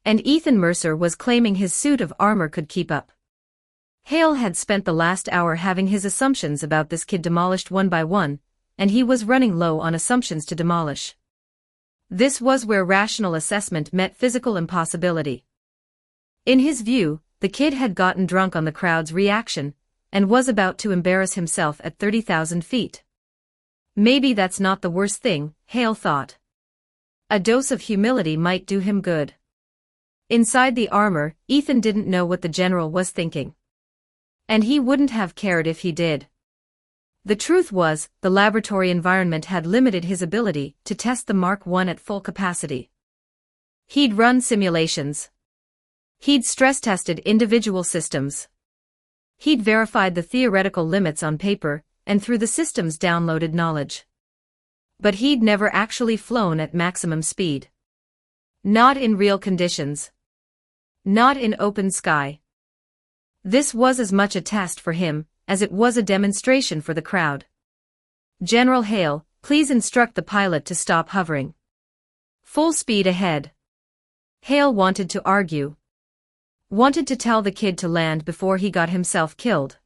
And Ethan Mercer was claiming his suit of armor could keep up. Hale had spent the last hour having his assumptions about this kid demolished one by one, and he was running low on assumptions to demolish. This was where rational assessment met physical impossibility. In his view, the kid had gotten drunk on the crowd's reaction, and was about to embarrass himself at 30,000 feet. Maybe that's not the worst thing, Hale thought. A dose of humility might do him good. Inside the armor, Ethan didn't know what the general was thinking. And he wouldn't have cared if he did. The truth was, the laboratory environment had limited his ability to test the Mark I at full capacity. He'd run simulations. He'd stress-tested individual systems. He'd verified the theoretical limits on paper, and through the system's downloaded knowledge. But he'd never actually flown at maximum speed. Not in real conditions. Not in open sky. This was as much a test for him, as it was a demonstration for the crowd. General Hale, please instruct the pilot to stop hovering. Full speed ahead. Hale wanted to argue. Wanted to tell the kid to land before he got himself killed.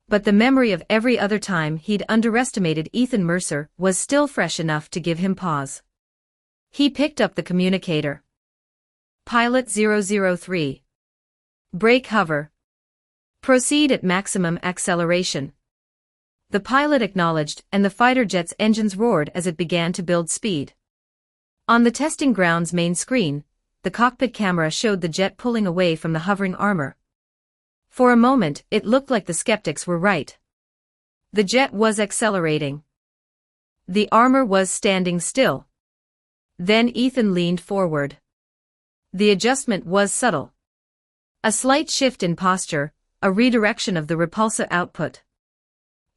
But the memory of every other time he'd underestimated Ethan Mercer was still fresh enough to give him pause. He picked up the communicator. Pilot 003. Brake hover. Proceed at maximum acceleration. The pilot acknowledged, and the fighter jet's engines roared as it began to build speed. On the testing ground's main screen, the cockpit camera showed the jet pulling away from the hovering armor. For a moment, it looked like the skeptics were right. The jet was accelerating. The armor was standing still. Then Ethan leaned forward. The adjustment was subtle. A slight shift in posture, a redirection of the repulsor output.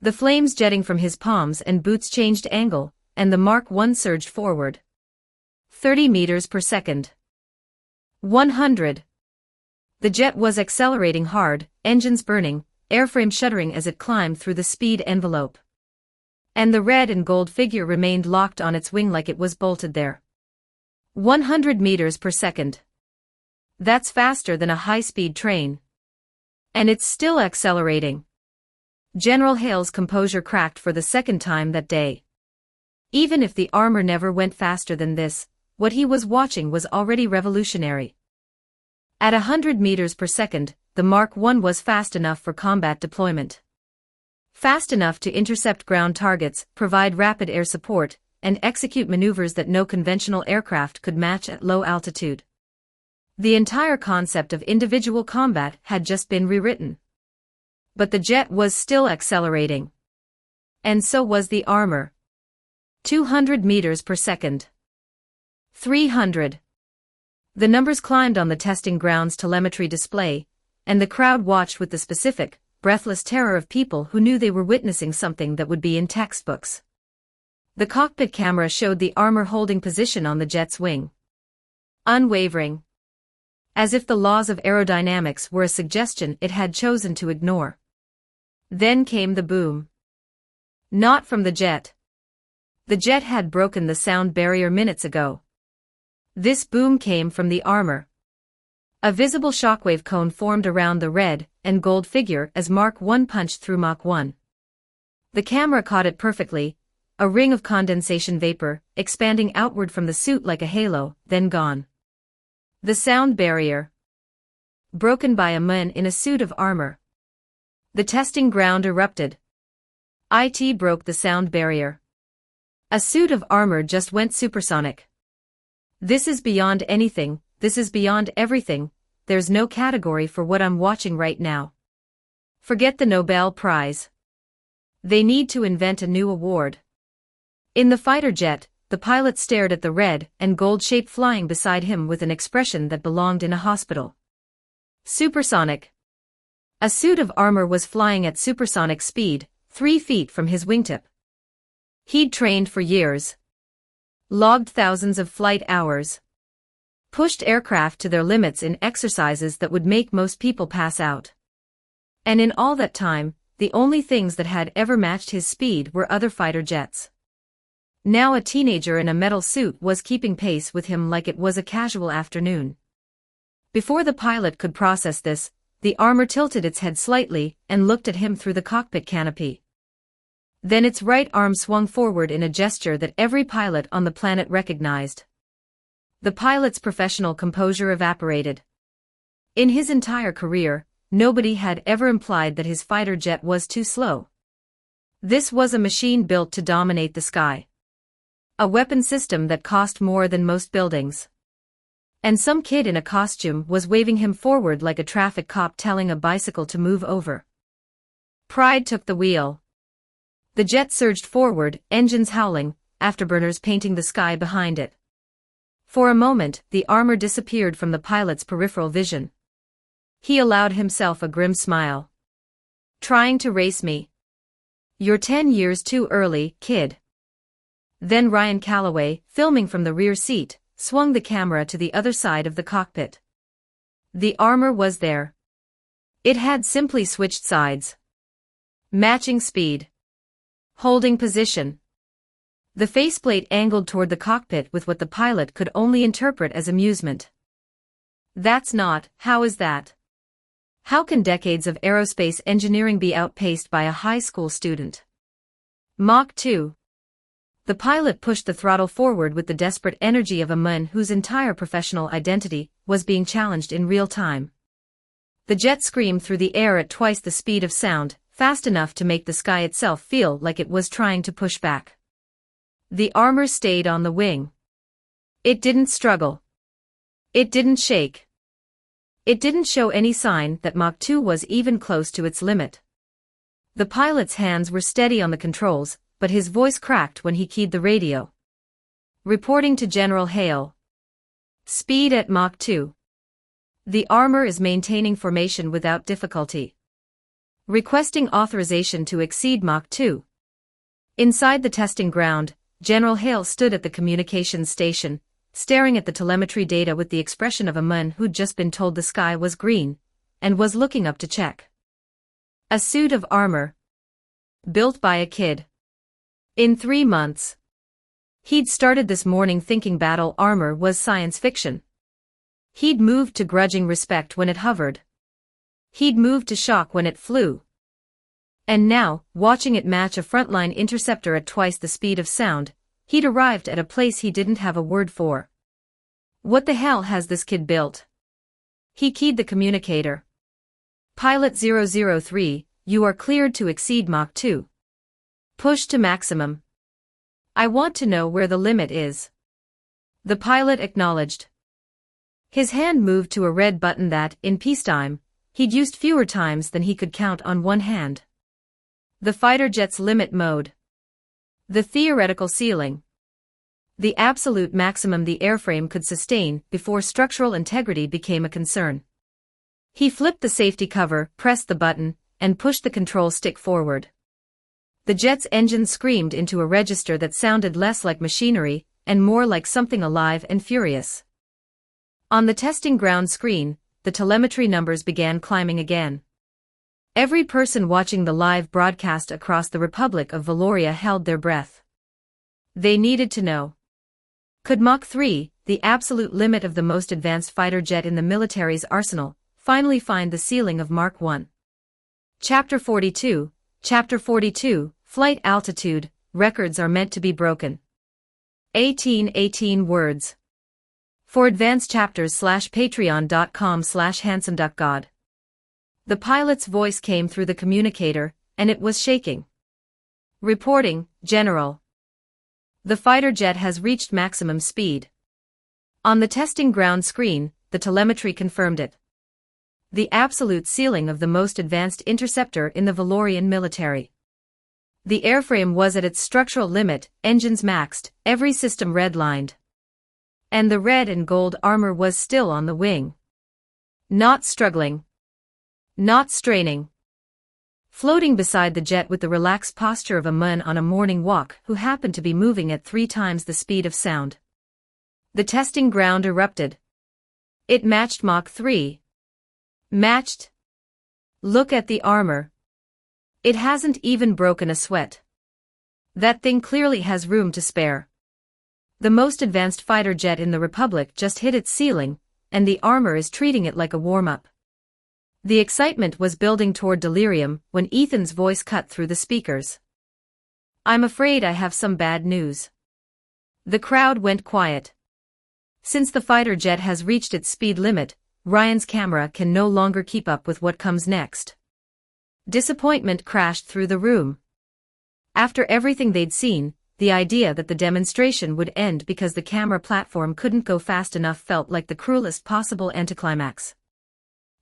The flames jetting from his palms and boots changed angle, and the Mark I surged forward. 30 meters per second. 100. The jet was accelerating hard, engines burning, airframe shuddering as it climbed through the speed envelope. And the red and gold figure remained locked on its wing like it was bolted there. 100 meters per second. That's faster than a high-speed train. And it's still accelerating. General Hale's composure cracked for the second time that day. Even if the armor never went faster than this, what he was watching was already revolutionary. At 100 meters per second, the Mark I was fast enough for combat deployment. Fast enough to intercept ground targets, provide rapid air support, and execute maneuvers that no conventional aircraft could match at low altitude. The entire concept of individual combat had just been rewritten. But the jet was still accelerating. And so was the armor. 200 meters per second. 300. The numbers climbed on the testing ground's telemetry display, and the crowd watched with the specific, breathless terror of people who knew they were witnessing something that would be in textbooks. The cockpit camera showed the armor holding position on the jet's wing. Unwavering. As if the laws of aerodynamics were a suggestion it had chosen to ignore. Then came the boom. Not from the jet. The jet had broken the sound barrier minutes ago. This boom came from the armor. A visible shockwave cone formed around the red and gold figure as Mark I punched through Mach 1. The camera caught it perfectly, a ring of condensation vapor, expanding outward from the suit like a halo, then gone. The sound barrier. Broken by a man in a suit of armor. The testing ground erupted. IT broke the sound barrier. A suit of armor just went supersonic. This is beyond anything, this is beyond everything, there's no category for what I'm watching right now. Forget the Nobel Prize. They need to invent a new award. In the fighter jet, the pilot stared at the red and gold shape flying beside him with an expression that belonged in a hospital. Supersonic. A suit of armor was flying at supersonic speed, 3 feet from his wingtip. He'd trained for years. Logged thousands of flight hours. Pushed aircraft to their limits in exercises that would make most people pass out. And in all that time, the only things that had ever matched his speed were other fighter jets. Now a teenager in a metal suit was keeping pace with him like it was a casual afternoon. Before the pilot could process this, the armor tilted its head slightly and looked at him through the cockpit canopy. Then its right arm swung forward in a gesture that every pilot on the planet recognized. The pilot's professional composure evaporated. In his entire career, nobody had ever implied that his fighter jet was too slow. This was a machine built to dominate the sky. A weapon system that cost more than most buildings. And some kid in a costume was waving him forward like a traffic cop telling a bicycle to move over. Pride took the wheel. The jet surged forward, engines howling, afterburners painting the sky behind it. For a moment, the armor disappeared from the pilot's peripheral vision. He allowed himself a grim smile. Trying to race me? You're 10 years too early, kid. Then Ryan Calloway, filming from the rear seat, swung the camera to the other side of the cockpit. The armor was there. It had simply switched sides. Matching speed. Holding position. The faceplate angled toward the cockpit with what the pilot could only interpret as amusement. That's not, how is that? How can decades of aerospace engineering be outpaced by a high school student? Mach 2. The pilot pushed the throttle forward with the desperate energy of a man whose entire professional identity was being challenged in real time. The jet screamed through the air at twice the speed of sound, fast enough to make the sky itself feel like it was trying to push back. The armor stayed on the wing. It didn't struggle. It didn't shake. It didn't show any sign that Mach 2 was even close to its limit. The pilot's hands were steady on the controls, but his voice cracked when he keyed the radio. Reporting to General Hale. Speed at Mach 2. The armor is maintaining formation without difficulty. Requesting authorization to exceed Mach 2. Inside the testing ground, General Hale stood at the communications station, staring at the telemetry data with the expression of a man who'd just been told the sky was green, and was looking up to check. A suit of armor. Built by a kid. In 3 months. He'd started this morning thinking battle armor was science fiction. He'd moved to grudging respect when it hovered. He'd moved to shock when it flew. And now, watching it match a frontline interceptor at twice the speed of sound, he'd arrived at a place he didn't have a word for. What the hell has this kid built? He keyed the communicator. Pilot 003, you are cleared to exceed Mach 2. Push to maximum. I want to know where the limit is. The pilot acknowledged. His hand moved to a red button that, in peacetime, he'd used fewer times than he could count on one hand. The fighter jet's limit mode. The theoretical ceiling. The absolute maximum the airframe could sustain before structural integrity became a concern. He flipped the safety cover, pressed the button, and pushed the control stick forward. The jet's engine screamed into a register that sounded less like machinery and more like something alive and furious. On the testing ground screen, the telemetry numbers began climbing again. Every person watching the live broadcast across the Republic of Valoria held their breath. They needed to know. Could Mach 3, the absolute limit of the most advanced fighter jet in the military's arsenal, finally find the ceiling of Mach 1? Chapter 42, Flight Altitude, Records are meant to be broken. 18 words. For advanced chapters patreon.com/handsomedduckgod. The pilot's voice came through the communicator, and it was shaking. Reporting, General. The fighter jet has reached maximum speed. On the testing ground screen, the telemetry confirmed it. The absolute ceiling of the most advanced interceptor in the Valorian military. The airframe was at its structural limit, engines maxed, every system redlined. And the red and gold armor was still on the wing. Not struggling. Not straining. Floating beside the jet with the relaxed posture of a man on a morning walk who happened to be moving at 3 times the speed of sound. The testing ground erupted. It matched Mach 3. Matched. Look at the armor. It hasn't even broken a sweat. That thing clearly has room to spare. The most advanced fighter jet in the Republic just hit its ceiling, and the armor is treating it like a warm-up. The excitement was building toward delirium when Ethan's voice cut through the speakers. I'm afraid I have some bad news. The crowd went quiet. Since the fighter jet has reached its speed limit, Ryan's camera can no longer keep up with what comes next. Disappointment crashed through the room. After everything they'd seen, the idea that the demonstration would end because the camera platform couldn't go fast enough felt like the cruelest possible anticlimax.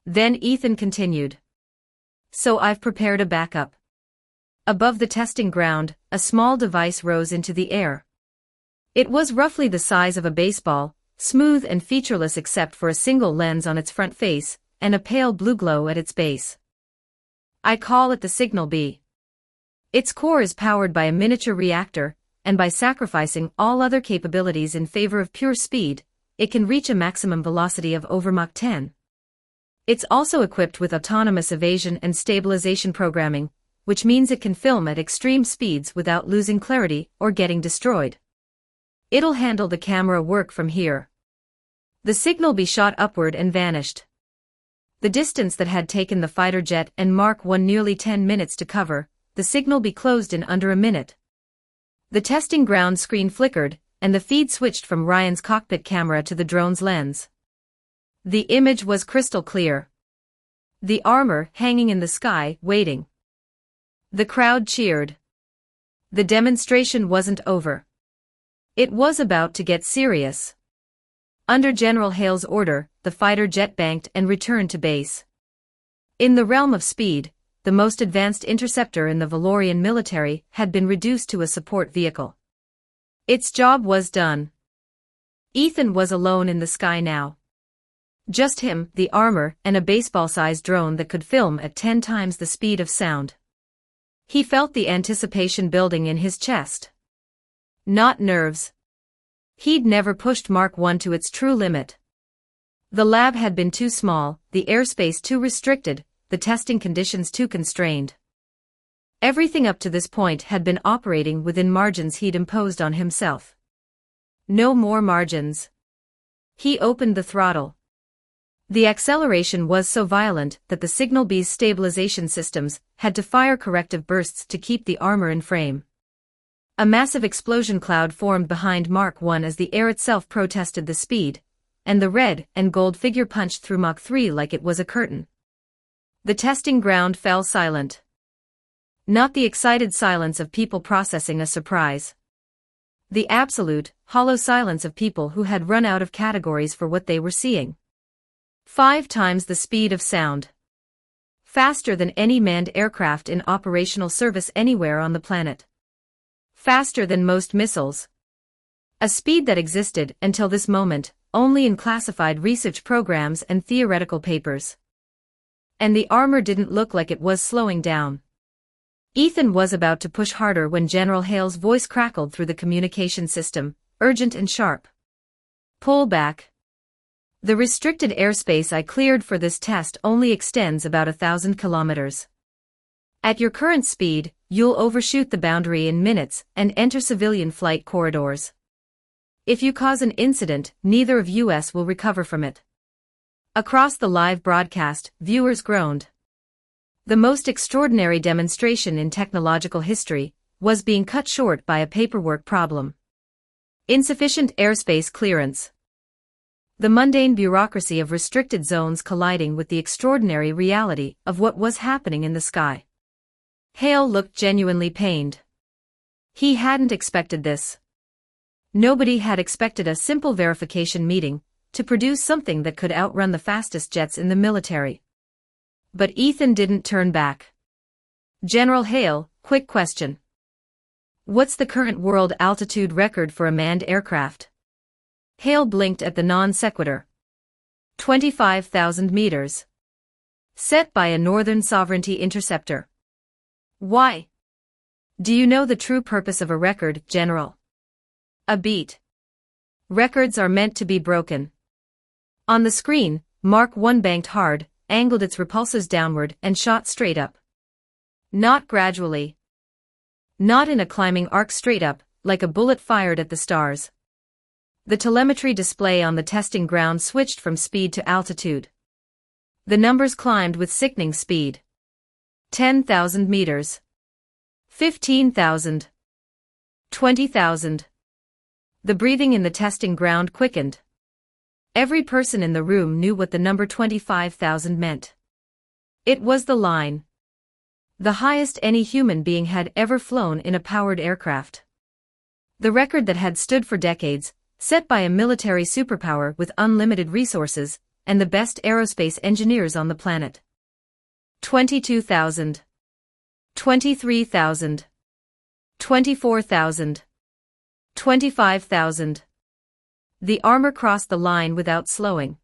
Then Ethan continued. So I've prepared a backup. Above the testing ground, a small device rose into the air. It was roughly the size of a baseball, smooth and featureless except for a single lens on its front face, and a pale blue glow at its base. I call it the Signal B. Its core is powered by a miniature reactor, and by sacrificing all other capabilities in favor of pure speed, it can reach a maximum velocity of over Mach 10. It's also equipped with autonomous evasion and stabilization programming, which means it can film at extreme speeds without losing clarity or getting destroyed. It'll handle the camera work from here. The Signal B shot upward and vanished. The distance that had taken the fighter jet and Mark 1 nearly 10 minutes to cover, the Signal B closed in under a minute. The testing ground screen flickered, and the feed switched from Ryan's cockpit camera to the drone's lens. The image was crystal clear. The armor hanging in the sky, waiting. The crowd cheered. The demonstration wasn't over. It was about to get serious. Under General Hale's order, the fighter jet banked and returned to base. In the realm of speed, the most advanced interceptor in the Valorian military had been reduced to a support vehicle. Its job was done. Ethan was alone in the sky now. Just him, the armor, and a baseball-sized drone that could film at 10 times the speed of sound. He felt the anticipation building in his chest. Not nerves. He'd never pushed Mark 1 to its true limit. The lab had been too small, the airspace too restricted, the testing conditions too constrained. Everything up to this point had been operating within margins he'd imposed on himself. No more margins. He opened the throttle. The acceleration was so violent that the Signal B's stabilization systems had to fire corrective bursts to keep the armor in frame. A massive explosion cloud formed behind Mark 1 as the air itself protested the speed, and the red and gold figure punched through Mach 3 like it was a curtain. The testing ground fell silent. Not the excited silence of people processing a surprise. The absolute, hollow silence of people who had run out of categories for what they were seeing. 5 times the speed of sound. Faster than any manned aircraft in operational service anywhere on the planet. Faster than most missiles. A speed that existed, until this moment, only in classified research programs and theoretical papers. And the armor didn't look like it was slowing down. Ethan was about to push harder when General Hale's voice crackled through the communication system, urgent and sharp. Pull back. The restricted airspace I cleared for this test only extends about 1,000 kilometers. At your current speed, you'll overshoot the boundary in minutes and enter civilian flight corridors. If you cause an incident, neither of us will recover from it. Across the live broadcast, viewers groaned. The most extraordinary demonstration in technological history was being cut short by a paperwork problem. Insufficient airspace clearance. The mundane bureaucracy of restricted zones colliding with the extraordinary reality of what was happening in the sky. Hale looked genuinely pained. He hadn't expected this. Nobody had expected a simple verification meeting to produce something that could outrun the fastest jets in the military. But Ethan didn't turn back. General Hale, quick question. What's the current world altitude record for a manned aircraft? Hale blinked at the non-sequitur. 25,000 meters. Set by a Northern Sovereignty interceptor. Why? Do you know the true purpose of a record, General? A beat. Records are meant to be broken. On the screen, Mark 1 banked hard, angled its repulsors downward and shot straight up. Not gradually. Not in a climbing arc straight up, like a bullet fired at the stars. The telemetry display on the testing ground switched from speed to altitude. The numbers climbed with sickening speed. 10,000 meters. 15,000. 20,000. The breathing in the testing ground quickened. Every person in the room knew what the number 25,000 meant. It was the line. The highest any human being had ever flown in a powered aircraft. The record that had stood for decades, set by a military superpower with unlimited resources, and the best aerospace engineers on the planet. 22,000. 23,000. 24,000. 25,000. The armor crossed the line without slowing.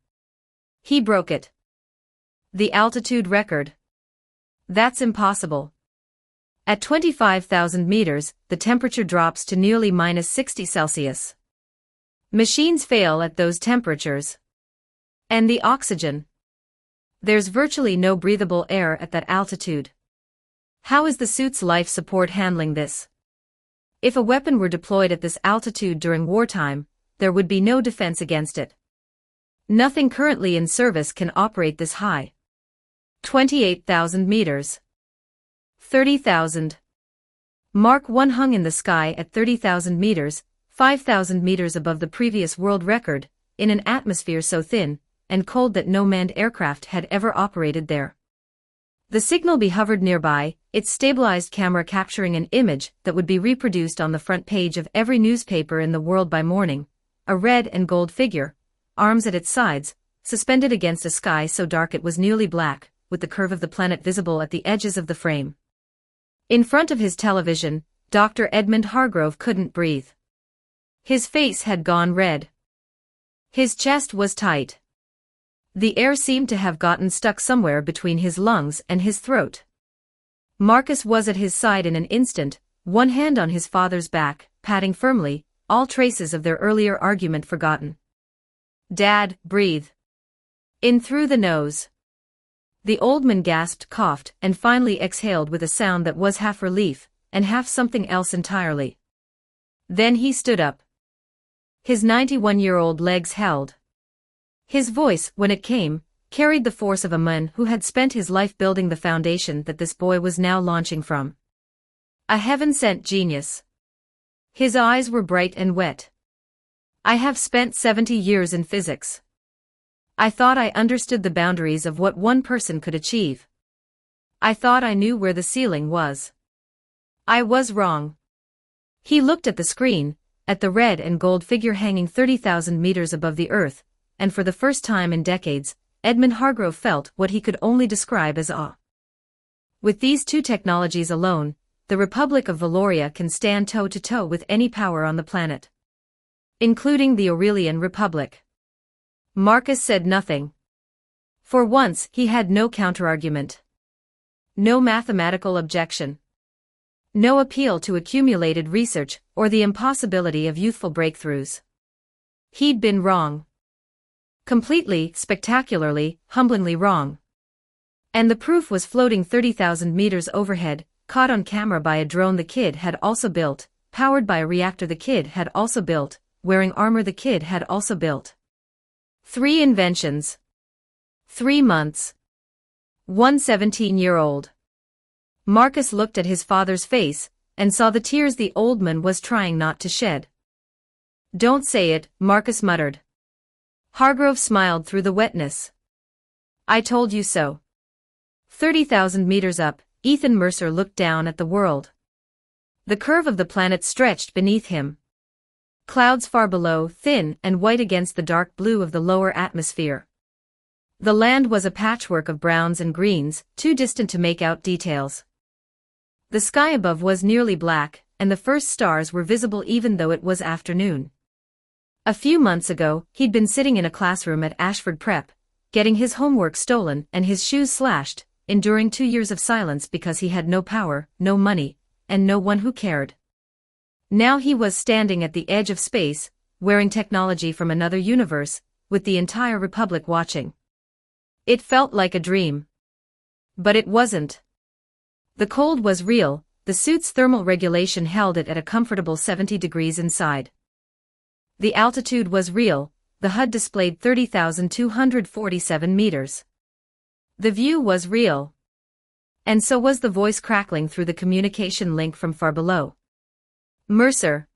He broke it. The altitude record. That's impossible. At 25,000 meters, the temperature drops to nearly minus 60 Celsius. Machines fail at those temperatures. And the oxygen. There's virtually no breathable air at that altitude. How is the suit's life support handling this? If a weapon were deployed at this altitude during wartime, there would be no defense against it. Nothing currently in service can operate this high. 28,000 meters. 30,000. Mark 1 hung in the sky at 30,000 meters, 5,000 meters above the previous world record, in an atmosphere so thin and cold that no manned aircraft had ever operated there. The signal be hovered nearby, its stabilized camera capturing an image that would be reproduced on the front page of every newspaper in the world by morning, a red and gold figure, arms at its sides, suspended against a sky so dark it was nearly black, with the curve of the planet visible at the edges of the frame. In front of his television, Dr. Edmund Hargrove couldn't breathe. His face had gone red. His chest was tight. The air seemed to have gotten stuck somewhere between his lungs and his throat. Marcus was at his side in an instant, one hand on his father's back, patting firmly, all traces of their earlier argument forgotten. "Dad, breathe. In through the nose." The old man gasped, coughed, and finally exhaled with a sound that was half relief, and half something else entirely. Then he stood up. His 91-year-old legs held. His voice, when it came, carried the force of a man who had spent his life building the foundation that this boy was now launching from. A heaven-sent genius. His eyes were bright and wet. "I have spent 70 years in physics. I thought I understood the boundaries of what one person could achieve. I thought I knew where the ceiling was. I was wrong." He looked at the screen, at the red and gold figure hanging 30,000 meters above the earth, and for the first time in decades, Edmund Hargrove felt what he could only describe as awe. With these two technologies alone, the Republic of Valoria can stand toe-to-toe with any power on the planet. Including the Aurelian Republic. Marcus said nothing. For once, he had no counterargument. No mathematical objection. No appeal to accumulated research or the impossibility of youthful breakthroughs. He'd been wrong. Completely, spectacularly, humblingly wrong. And the proof was floating 30,000 meters overhead, caught on camera by a drone the kid had also built, powered by a reactor the kid had also built, wearing armor the kid had also built. 3 inventions. 3 months. One 17-year-old. Marcus looked at his father's face, and saw the tears the old man was trying not to shed. "Don't say it," Marcus muttered. Hargrove smiled through the wetness. "I told you so." 30,000 meters up, Ethan Mercer looked down at the world. The curve of the planet stretched beneath him. Clouds far below, thin and white against the dark blue of the lower atmosphere. The land was a patchwork of browns and greens, too distant to make out details. The sky above was nearly black, and the first stars were visible even though it was afternoon. A few months ago, he'd been sitting in a classroom at Ashford Prep, getting his homework stolen and his shoes slashed, enduring 2 years of silence because he had no power, no money, and no one who cared. Now he was standing at the edge of space, wearing technology from another universe, with the entire Republic watching. It felt like a dream. But it wasn't. The cold was real, the suit's thermal regulation held it at a comfortable 70 degrees inside. The altitude was real, the HUD displayed 30,247 meters. The view was real. And so was the voice crackling through the communication link from far below. Mercer.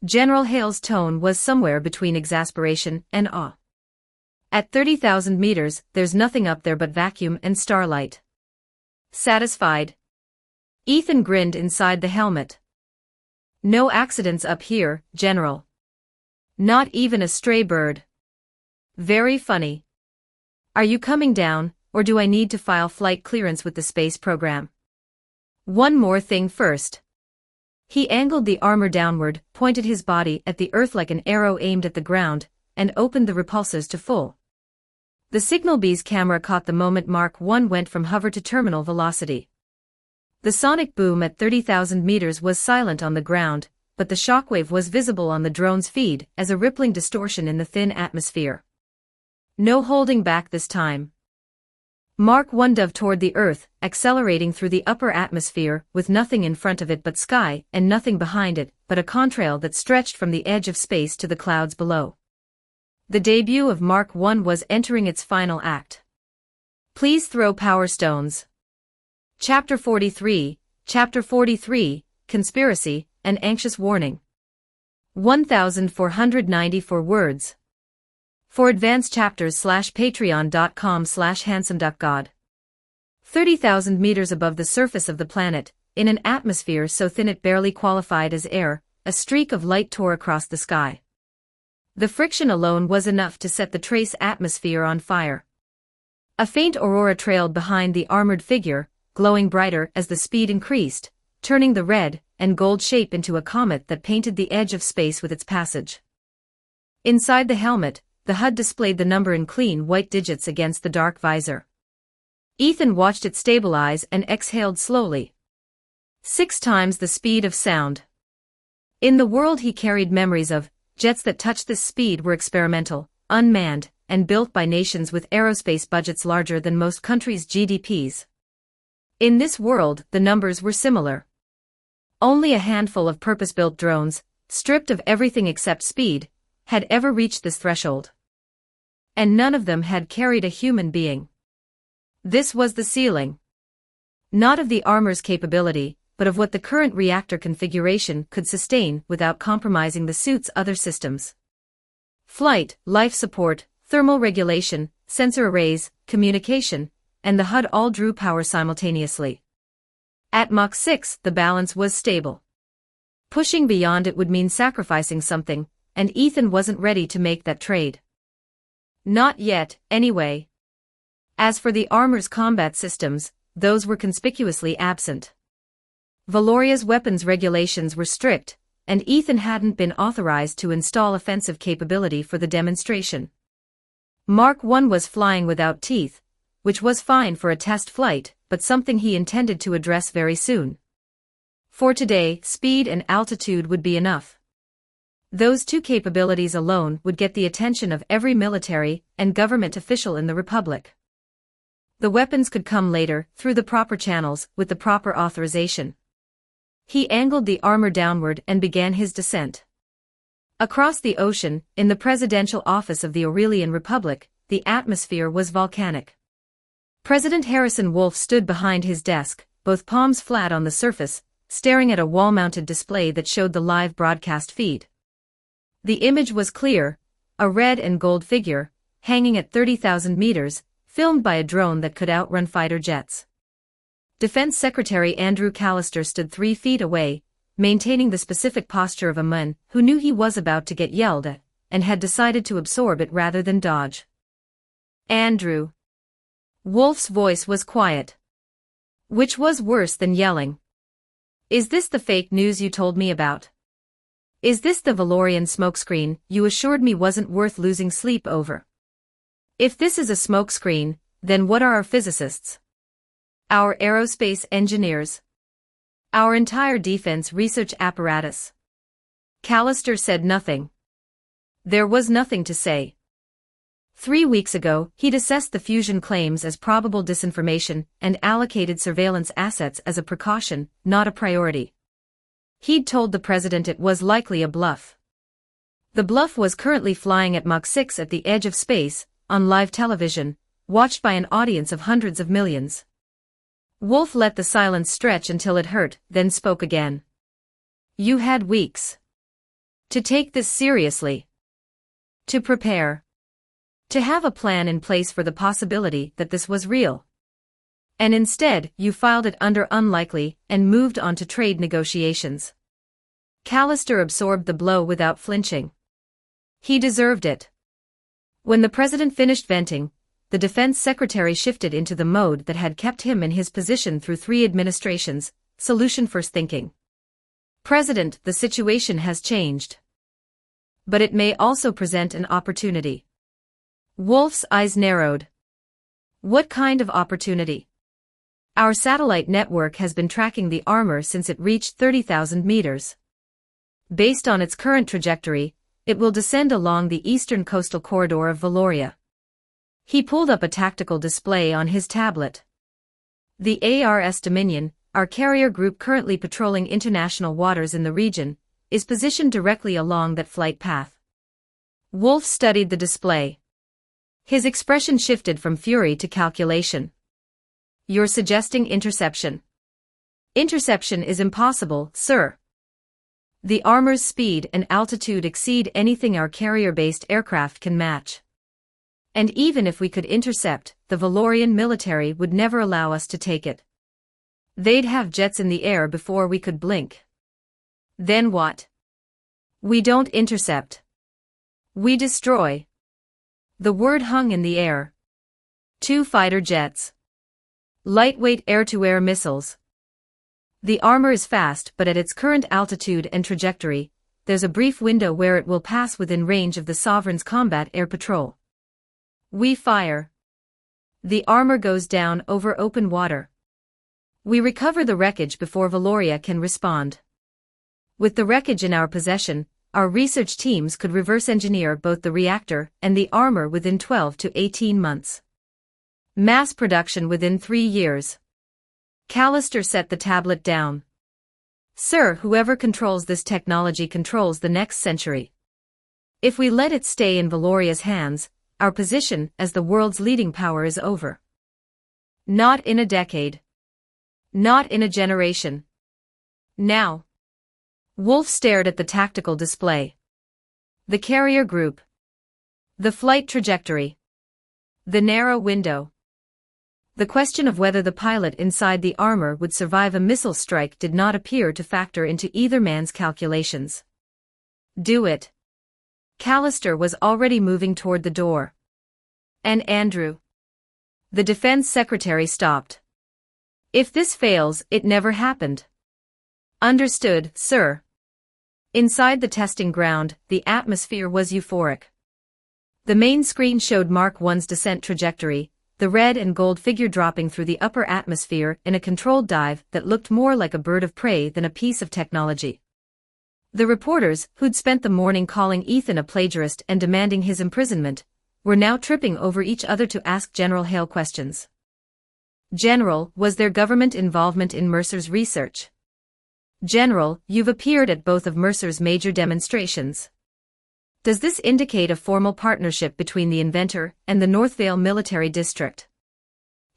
General Hale's tone was somewhere between exasperation and awe. At 30,000 meters, there's nothing up there but vacuum and starlight. Satisfied? Ethan grinned inside the helmet. No accidents up here, General. Not even a stray bird. Very funny. Are you coming down, or do I need to file flight clearance with the space program? One more thing first. He angled the armor downward, pointed his body at the earth like an arrow aimed at the ground, and opened the repulsors to full. The signal bee's camera caught the moment Mark 1 went from hover to terminal velocity. The sonic boom at 30,000 meters was silent on the ground, but the shockwave was visible on the drone's feed as a rippling distortion in the thin atmosphere. No holding back this time. Mark 1 dove toward the Earth, accelerating through the upper atmosphere with nothing in front of it but sky and nothing behind it but a contrail that stretched from the edge of space to the clouds below. The debut of Mark 1 was entering its final act. Please throw power stones. Chapter 43, Conspiracy, and Anxious Warning. 1,494 words. For advanced chapters /patreon.com/handsomeduckgod. 30,000 meters above the surface of the planet, in an atmosphere so thin it barely qualified as air, a streak of light tore across the sky. The friction alone was enough to set the trace atmosphere on fire. A faint aurora trailed behind the armored figure, glowing brighter as the speed increased, turning the red and gold shape into a comet that painted the edge of space with its passage. Inside the helmet, the HUD displayed the number in clean white digits against the dark visor. Ethan watched it stabilize and exhaled slowly. 6 times the speed of sound. In the world he carried memories of, jets that touched this speed were experimental, unmanned, and built by nations with aerospace budgets larger than most countries' GDPs. In this world, the numbers were similar. Only a handful of purpose-built drones, stripped of everything except speed, had ever reached this threshold. And none of them had carried a human being. This was the ceiling. Not of the armor's capability, but of what the current reactor configuration could sustain without compromising the suit's other systems. Flight, life support, thermal regulation, sensor arrays, communication, and the HUD all drew power simultaneously. At Mach 6, the balance was stable. Pushing beyond it would mean sacrificing something, and Ethan wasn't ready to make that trade. Not yet, anyway. As for the armor's combat systems, those were conspicuously absent. Valoria's weapons regulations were strict, and Ethan hadn't been authorized to install offensive capability for the demonstration. Mark 1 was flying without teeth, which was fine for a test flight, but something he intended to address very soon. For today, speed and altitude would be enough. Those 2 capabilities alone would get the attention of every military and government official in the Republic. The weapons could come later, through the proper channels, with the proper authorization. He angled the armor downward and began his descent. Across the ocean, in the presidential office of the Aurelian Republic, the atmosphere was volcanic. President Harrison Wolfe stood behind his desk, both palms flat on the surface, staring at a wall-mounted display that showed the live broadcast feed. The image was clear, a red and gold figure, hanging at 30,000 meters, filmed by a drone that could outrun fighter jets. Defense Secretary Andrew Callister stood 3 feet away, maintaining the specific posture of a man who knew he was about to get yelled at, and had decided to absorb it rather than dodge. Andrew. Wolf's voice was quiet. Which was worse than yelling. Is this the fake news you told me about? Is this the Valorian smokescreen you assured me wasn't worth losing sleep over? If this is a smokescreen, then what are our physicists? Our aerospace engineers? Our entire defense research apparatus? Callister said nothing. There was nothing to say. 3 weeks ago, he'd assessed the fusion claims as probable disinformation and allocated surveillance assets as a precaution, not a priority. He'd told the president it was likely a bluff. The bluff was currently flying at Mach 6 at the edge of space, on live television, watched by an audience of hundreds of millions. Wolf let the silence stretch until it hurt, then spoke again. You had weeks. To take this seriously. To prepare. To have a plan in place for the possibility that this was real. And instead, you filed it under unlikely and moved on to trade negotiations. Callister absorbed the blow without flinching. He deserved it. When the president finished venting, the defense secretary shifted into the mode that had kept him in his position through 3 administrations, solution-first thinking. President, the situation has changed. But it may also present an opportunity. Wolf's eyes narrowed. What kind of opportunity? Our satellite network has been tracking the armor since it reached 30,000 meters. Based on its current trajectory, it will descend along the eastern coastal corridor of Valoria. He pulled up a tactical display on his tablet. The ARS Dominion, our carrier group currently patrolling international waters in the region, is positioned directly along that flight path. Wolf studied the display. His expression shifted from fury to calculation. You're suggesting interception. Interception is impossible, sir. The armor's speed and altitude exceed anything our carrier-based aircraft can match. And even if we could intercept, the Valorian military would never allow us to take it. They'd have jets in the air before we could blink. Then what? We don't intercept. We destroy. The word hung in the air. 2 fighter jets. Lightweight air-to-air missiles. The armor is fast, but at its current altitude and trajectory, there's a brief window where it will pass within range of the Sovereign's combat air patrol. We fire. The armor goes down over open water. We recover the wreckage before Valoria can respond. With the wreckage in our possession, our research teams could reverse engineer both the reactor and the armor within 12 to 18 months. Mass production within 3 years. Callister set the tablet down. Sir, whoever controls this technology controls the next century. If we let it stay in Valoria's hands, our position as the world's leading power is over. Not in a decade. Not in a generation. Now. Wolf stared at the tactical display. The carrier group. The flight trajectory. The narrow window. The question of whether the pilot inside the armor would survive a missile strike did not appear to factor into either man's calculations. Do it. Callister was already moving toward the door. And Andrew. The defense secretary stopped. If this fails, it never happened. Understood, sir. Inside the testing ground, the atmosphere was euphoric. The main screen showed Mark 1's descent trajectory, the red and gold figure dropping through the upper atmosphere in a controlled dive that looked more like a bird of prey than a piece of technology. The reporters, who'd spent the morning calling Ethan a plagiarist and demanding his imprisonment, were now tripping over each other to ask General Hale questions. General, was there government involvement in Mercer's research? General, you've appeared at both of Mercer's major demonstrations. Does this indicate a formal partnership between the inventor and the Northvale Military District?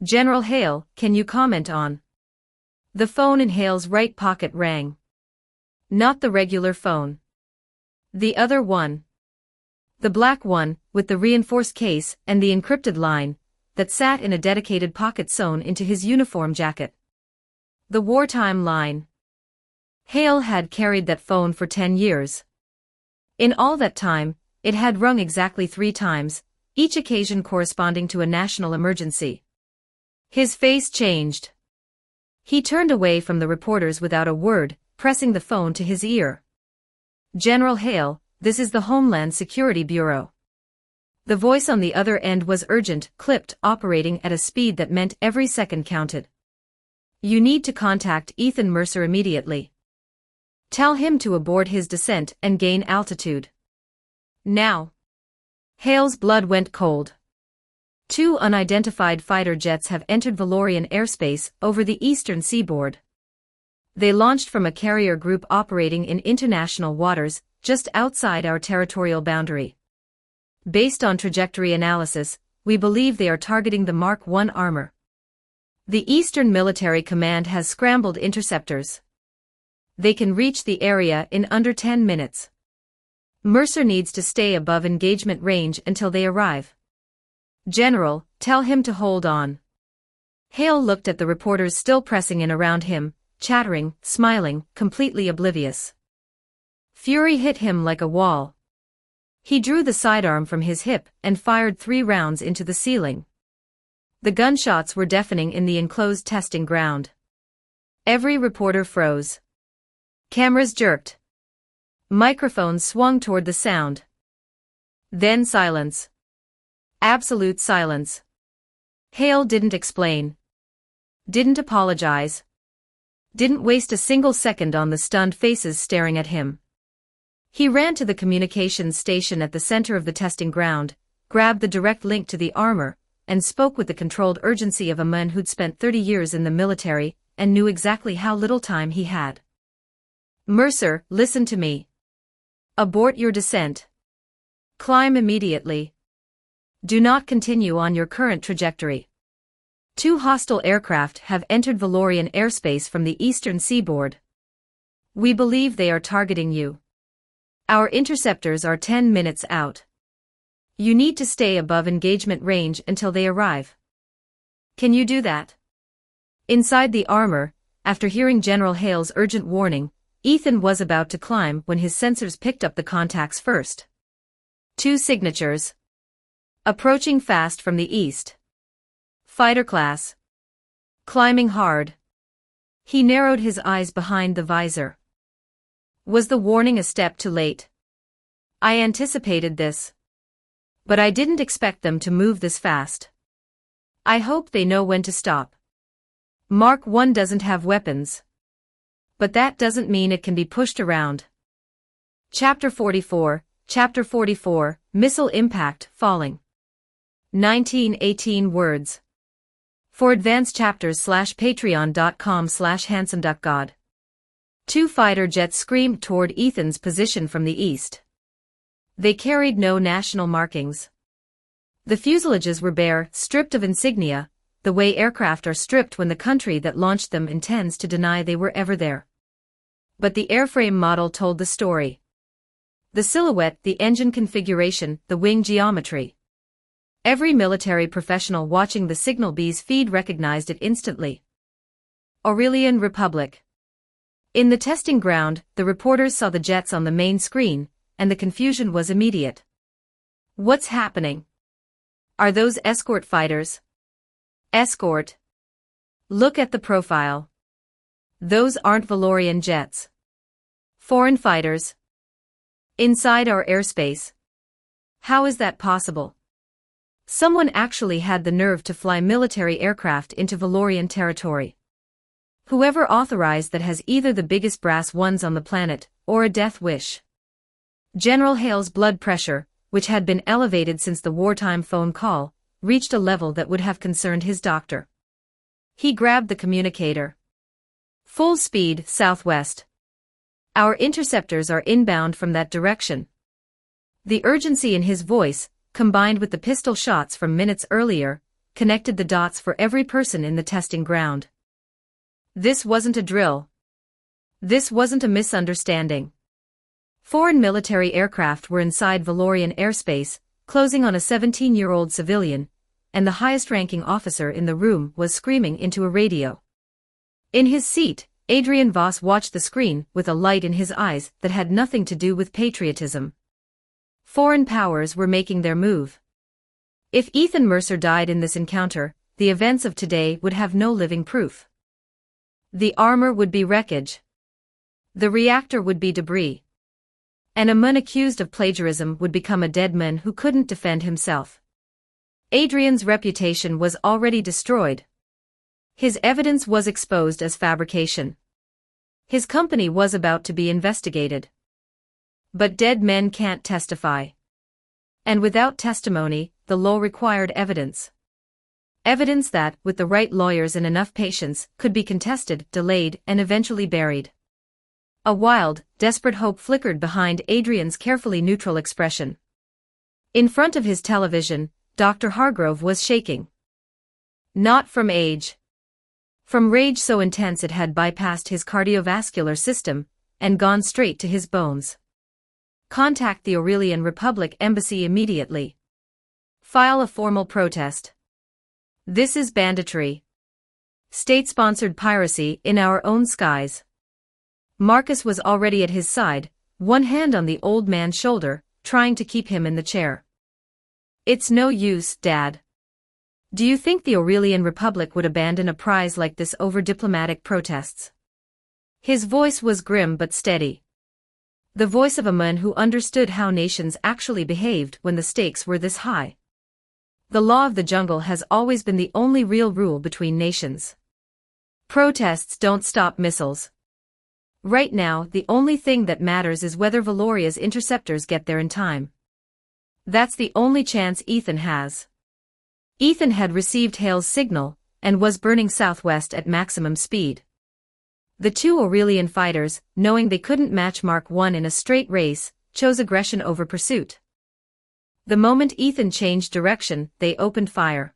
General Hale, can you comment on? The phone in Hale's right pocket rang. Not the regular phone. The other one. The black one, with the reinforced case and the encrypted line, that sat in a dedicated pocket sewn into his uniform jacket. The wartime line. Hale had carried that phone for 10 years. In all that time, it had rung exactly 3 times, each occasion corresponding to a national emergency. His face changed. He turned away from the reporters without a word, pressing the phone to his ear. "General Hale, this is the Homeland Security Bureau." The voice on the other end was urgent, clipped, operating at a speed that meant every second counted. "You need to contact Ethan Mercer immediately. Tell him to abort his descent and gain altitude. Now." Hale's blood went cold. 2 unidentified fighter jets have entered Valorian airspace over the eastern seaboard. They launched from a carrier group operating in international waters, just outside our territorial boundary. Based on trajectory analysis, we believe they are targeting the Mark I armor. The Eastern Military Command has scrambled interceptors. They can reach the area in under 10 minutes. Mercer needs to stay above engagement range until they arrive. "General, tell him to hold on." Hale looked at the reporters still pressing in around him, chattering, smiling, completely oblivious. Fury hit him like a wall. He drew the sidearm from his hip and fired 3 rounds into the ceiling. The gunshots were deafening in the enclosed testing ground. Every reporter froze. Cameras jerked. Microphones swung toward the sound. Then silence. Absolute silence. Hale didn't explain. Didn't apologize. Didn't waste a single second on the stunned faces staring at him. He ran to the communications station at the center of the testing ground, grabbed the direct link to the armor, and spoke with the controlled urgency of a man who'd spent 30 years in the military and knew exactly how little time he had. "Mercer, listen to me. Abort your descent. Climb immediately. Do not continue on your current trajectory. 2 hostile aircraft have entered Valorian airspace from the eastern seaboard. We believe they are targeting you. Our interceptors are 10 minutes out. You need to stay above engagement range until they arrive. Can you do that?" Inside the armor, after hearing General Hale's urgent warning, Ethan was about to climb when his sensors picked up the contacts first. 2 signatures. Approaching fast from the east. Fighter class. Climbing hard. He narrowed his eyes behind the visor. Was the warning a step too late? "I anticipated this. But I didn't expect them to move this fast. I hope they know when to stop. Mark I doesn't have weapons. But that doesn't mean it can be pushed around." Chapter 44, Missile Impact, Falling. 1918 words. For advanced chapters /patreon.com/handsomeduckgod. 2 fighter jets screamed toward Ethan's position from the east. They carried no national markings. The fuselages were bare, stripped of insignia, the way aircraft are stripped when the country that launched them intends to deny they were ever there. But the airframe model told the story. The silhouette, the engine configuration, the wing geometry. Every military professional watching the Signal Bees feed recognized it instantly. Aurelian Republic. In the testing ground, the reporters saw the jets on the main screen, and the confusion was immediate. What's happening? Are those escort fighters? Escort? Look at the profile. Those aren't Valorian jets. Foreign fighters. Inside our airspace. How is that possible? Someone actually had the nerve to fly military aircraft into Valorian territory. Whoever authorized that has either the biggest brass ones on the planet, or a death wish. General Hale's blood pressure, which had been elevated since the wartime phone call, reached a level that would have concerned his doctor. He grabbed the communicator. "Full speed, southwest. Our interceptors are inbound from that direction." The urgency in his voice, combined with the pistol shots from minutes earlier, connected the dots for every person in the testing ground. This wasn't a drill. This wasn't a misunderstanding. Foreign military aircraft were inside Valorian airspace, closing on a 17-year-old civilian, and the highest-ranking officer in the room was screaming into a radio. In his seat, Adrian Voss watched the screen with a light in his eyes that had nothing to do with patriotism. Foreign powers were making their move. If Ethan Mercer died in this encounter, the events of today would have no living proof. The armor would be wreckage. The reactor would be debris. And a man accused of plagiarism would become a dead man who couldn't defend himself. Adrian's reputation was already destroyed. His evidence was exposed as fabrication. His company was about to be investigated. But dead men can't testify. And without testimony, the law required evidence. Evidence that, with the right lawyers and enough patience, could be contested, delayed, and eventually buried. A wild, desperate hope flickered behind Adrian's carefully neutral expression. In front of his television, Dr. Hargrove was shaking. Not from age. From rage so intense it had bypassed his cardiovascular system and gone straight to his bones. Contact the Aurelian Republic Embassy immediately. File a formal protest. This is banditry. State-sponsored piracy in our own skies. Marcus was already at his side, one hand on the old man's shoulder, trying to keep him in the chair. It's no use, Dad. Do you think the Aurelian Republic would abandon a prize like this over diplomatic protests? His voice was grim but steady. The voice of a man who understood how nations actually behaved when the stakes were this high. The law of the jungle has always been the only real rule between nations. Protests don't stop missiles. Right now, the only thing that matters is whether Valoria's interceptors get there in time. That's the only chance Ethan has. Ethan had received Hale's signal and was burning southwest at maximum speed. The two Aurelian fighters, knowing they couldn't match Mark I in a straight race, chose aggression over pursuit. The moment Ethan changed direction, they opened fire.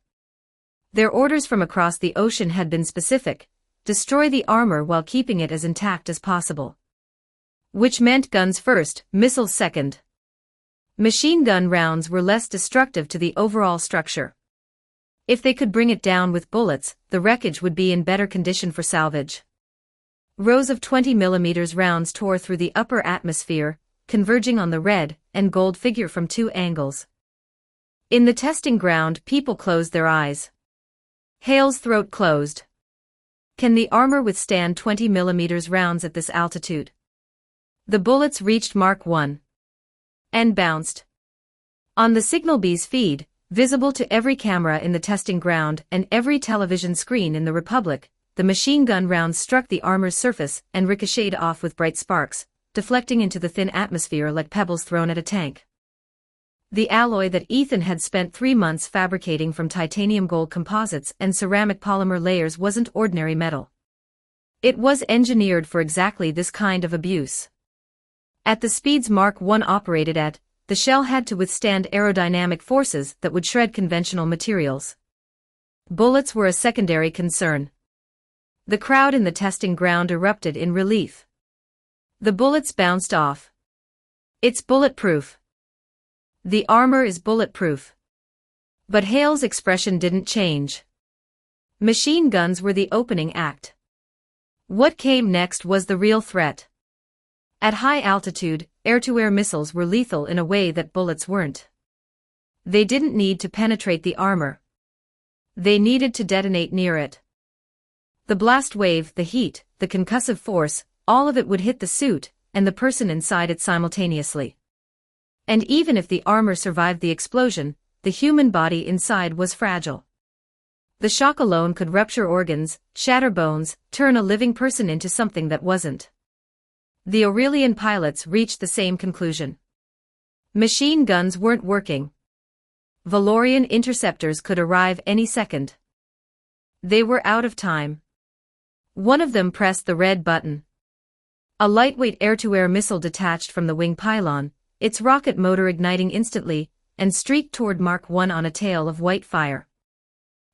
Their orders from across the ocean had been specific: destroy the armor while keeping it as intact as possible. Which meant guns first, missiles second. Machine gun rounds were less destructive to the overall structure. If they could bring it down with bullets, the wreckage would be in better condition for salvage. Rows of 20mm rounds tore through the upper atmosphere, converging on the red and gold figure from two angles. In the testing ground, people closed their eyes. Hale's throat closed. Can the armor withstand 20mm rounds at this altitude? The bullets reached Mark I. And bounced. On the Signal B's feed, visible to every camera in the testing ground and every television screen in the Republic, the machine gun rounds struck the armor's surface and ricocheted off with bright sparks, deflecting into the thin atmosphere like pebbles thrown at a tank. The alloy that Ethan had spent 3 months fabricating from titanium gold composites and ceramic polymer layers wasn't ordinary metal. It was engineered for exactly this kind of abuse. At the speeds Mark I operated at, the shell had to withstand aerodynamic forces that would shred conventional materials. Bullets were a secondary concern. The crowd in the testing ground erupted in relief. The bullets bounced off. It's bulletproof. The armor is bulletproof. But Hale's expression didn't change. Machine guns were the opening act. What came next was the real threat. At high altitude, air-to-air missiles were lethal in a way that bullets weren't. They didn't need to penetrate the armor. They needed to detonate near it. The blast wave, the heat, the concussive force, all of it would hit the suit and the person inside it simultaneously. And even if the armor survived the explosion, the human body inside was fragile. The shock alone could rupture organs, shatter bones, turn a living person into something that wasn't. The Aurelian pilots reached the same conclusion. Machine guns weren't working. Valorian interceptors could arrive any second. They were out of time. One of them pressed the red button. A lightweight air-to-air missile detached from the wing pylon, its rocket motor igniting instantly, and streaked toward Mark I on a tail of white fire.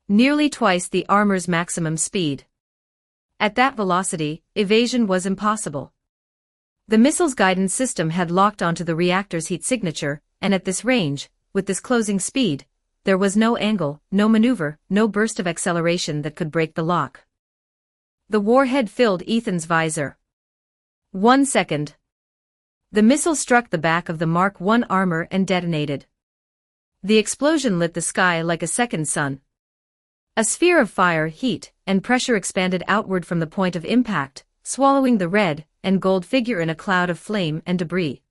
Nearly twice the armor's maximum speed. At that velocity, evasion was impossible. The missile's guidance system had locked onto the reactor's heat signature, and at this range, with this closing speed, there was no angle, no maneuver, no burst of acceleration that could break the lock. The warhead filled Ethan's visor. 1 second. The missile struck the back of the Mark I armor and detonated. The explosion lit the sky like a second sun. A sphere of fire, heat, and pressure expanded outward from the point of impact, swallowing the red and gold figure in a cloud of flame and debris.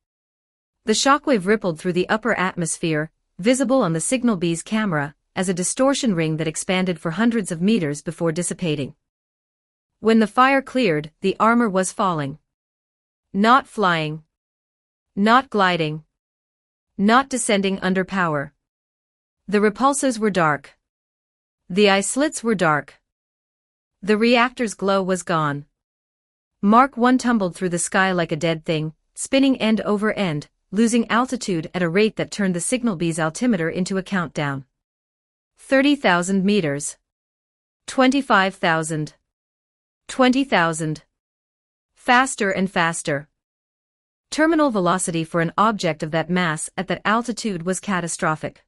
The shockwave rippled through the upper atmosphere, visible on the signal bee's camera, as a distortion ring that expanded for hundreds of meters before dissipating. When the fire cleared, the armor was falling. Not flying. Not gliding. Not descending under power. The repulsors were dark. The eye slits were dark. The reactor's glow was gone. Mark I tumbled through the sky like a dead thing, spinning end over end, losing altitude at a rate that turned the signal bee's altimeter into a countdown. 30,000 meters. 25,000. 20,000. Faster and faster. Terminal velocity for an object of that mass at that altitude was catastrophic.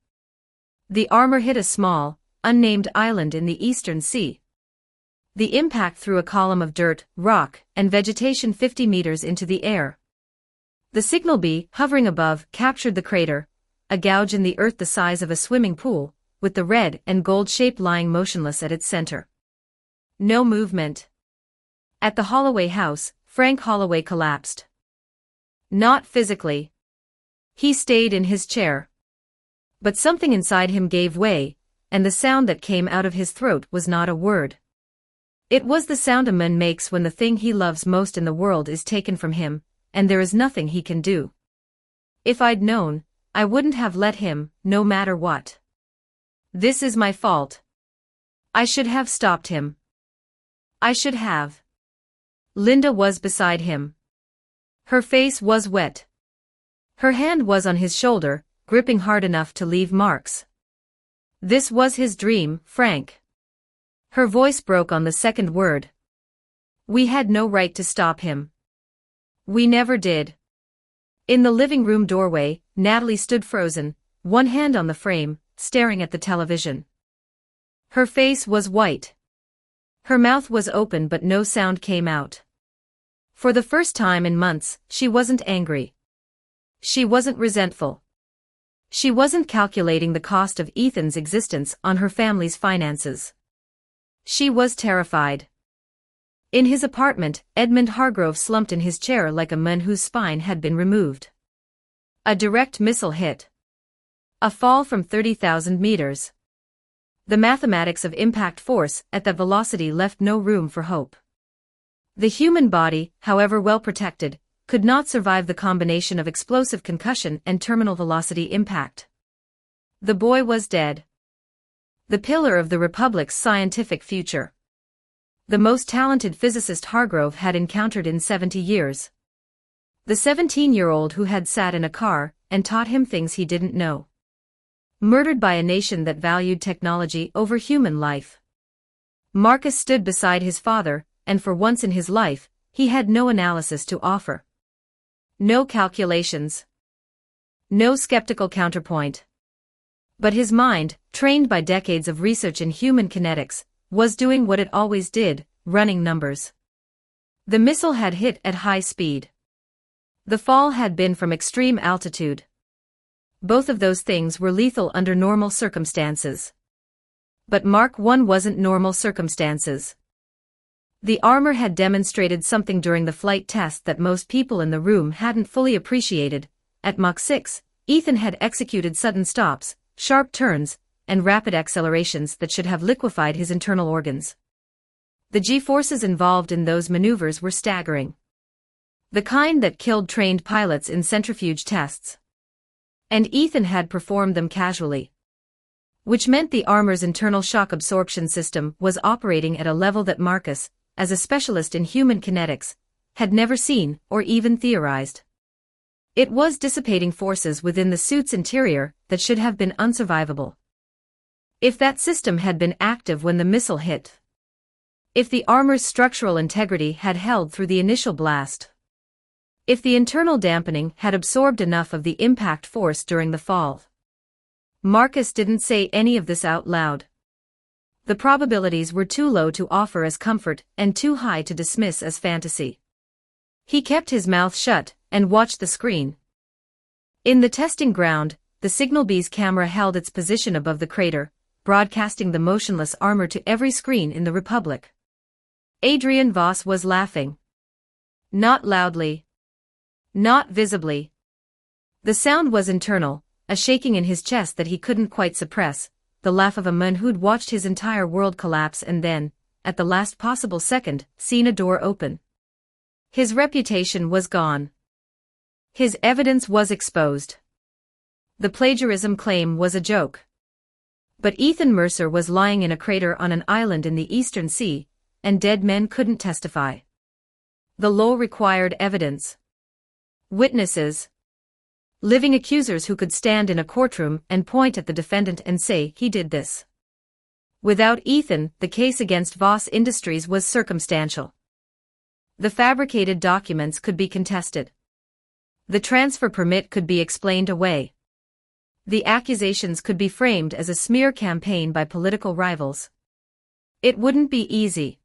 The armor hit a small, unnamed island in the eastern sea. The impact threw a column of dirt, rock, and vegetation 50 meters into the air. The signal bee, hovering above, captured the crater, a gouge in the earth the size of a swimming pool, with the red and gold shape lying motionless at its center. No movement. At the Holloway house, Frank Holloway collapsed. Not physically. He stayed in his chair. But something inside him gave way, and the sound that came out of his throat was not a word. It was the sound a man makes when the thing he loves most in the world is taken from him, and there is nothing he can do. If I'd known, I wouldn't have let him, no matter what. This is my fault. I should have stopped him. I should have. Linda was beside him. Her face was wet. Her hand was on his shoulder, gripping hard enough to leave marks. This was his dream, Frank. Her voice broke on the second word. We had no right to stop him. We never did. In the living room doorway, Natalie stood frozen, one hand on the frame, staring at the television. Her face was white. Her mouth was open but no sound came out. For the first time in months, she wasn't angry. She wasn't resentful. She wasn't calculating the cost of Ethan's existence on her family's finances. She was terrified. In his apartment, Edmund Hargrove slumped in his chair like a man whose spine had been removed. A direct missile hit. A fall from 30,000 meters. The mathematics of impact force at that velocity left no room for hope. The human body, however well protected, could not survive the combination of explosive concussion and terminal velocity impact. The boy was dead. The pillar of the Republic's scientific future. The most talented physicist Hargrove had encountered in 70 years. The 17-year-old who had sat in a car and taught him things he didn't know. Murdered by a nation that valued technology over human life. Marcus stood beside his father, and for once in his life, he had no analysis to offer. No calculations. No skeptical counterpoint. But his mind, trained by decades of research in human kinetics, was doing what it always did, running numbers. The missile had hit at high speed. The fall had been from extreme altitude. Both of those things were lethal under normal circumstances. But Mark I wasn't normal circumstances. The armor had demonstrated something during the flight test that most people in the room hadn't fully appreciated. At Mach 6, Ethan had executed sudden stops, sharp turns, and rapid accelerations that should have liquefied his internal organs. The G-forces involved in those maneuvers were staggering. The kind that killed trained pilots in centrifuge tests. And Ethan had performed them casually. Which meant the armor's internal shock absorption system was operating at a level that Marcus, as a specialist in human kinetics, had never seen or even theorized. It was dissipating forces within the suit's interior that should have been unsurvivable. If that system had been active when the missile hit. If the armor's structural integrity had held through the initial blast. If the internal dampening had absorbed enough of the impact force during the fall. Marcus didn't say any of this out loud. The probabilities were too low to offer as comfort and too high to dismiss as fantasy. He kept his mouth shut and watched the screen. In the testing ground, the Signal B's camera held its position above the crater, broadcasting the motionless armor to every screen in the Republic. Adrian Voss was laughing. Not loudly. Not visibly. The sound was internal, a shaking in his chest that he couldn't quite suppress, the laugh of a man who'd watched his entire world collapse and then, at the last possible second, seen a door open. His reputation was gone. His evidence was exposed. The plagiarism claim was a joke. But Ethan Mercer was lying in a crater on an island in the Eastern Sea, and dead men couldn't testify. The law required evidence. Witnesses. Living accusers who could stand in a courtroom and point at the defendant and say he did this. Without Ethan, the case against Voss Industries was circumstantial. The fabricated documents could be contested. The transfer permit could be explained away. The accusations could be framed as a smear campaign by political rivals. It wouldn't be easy.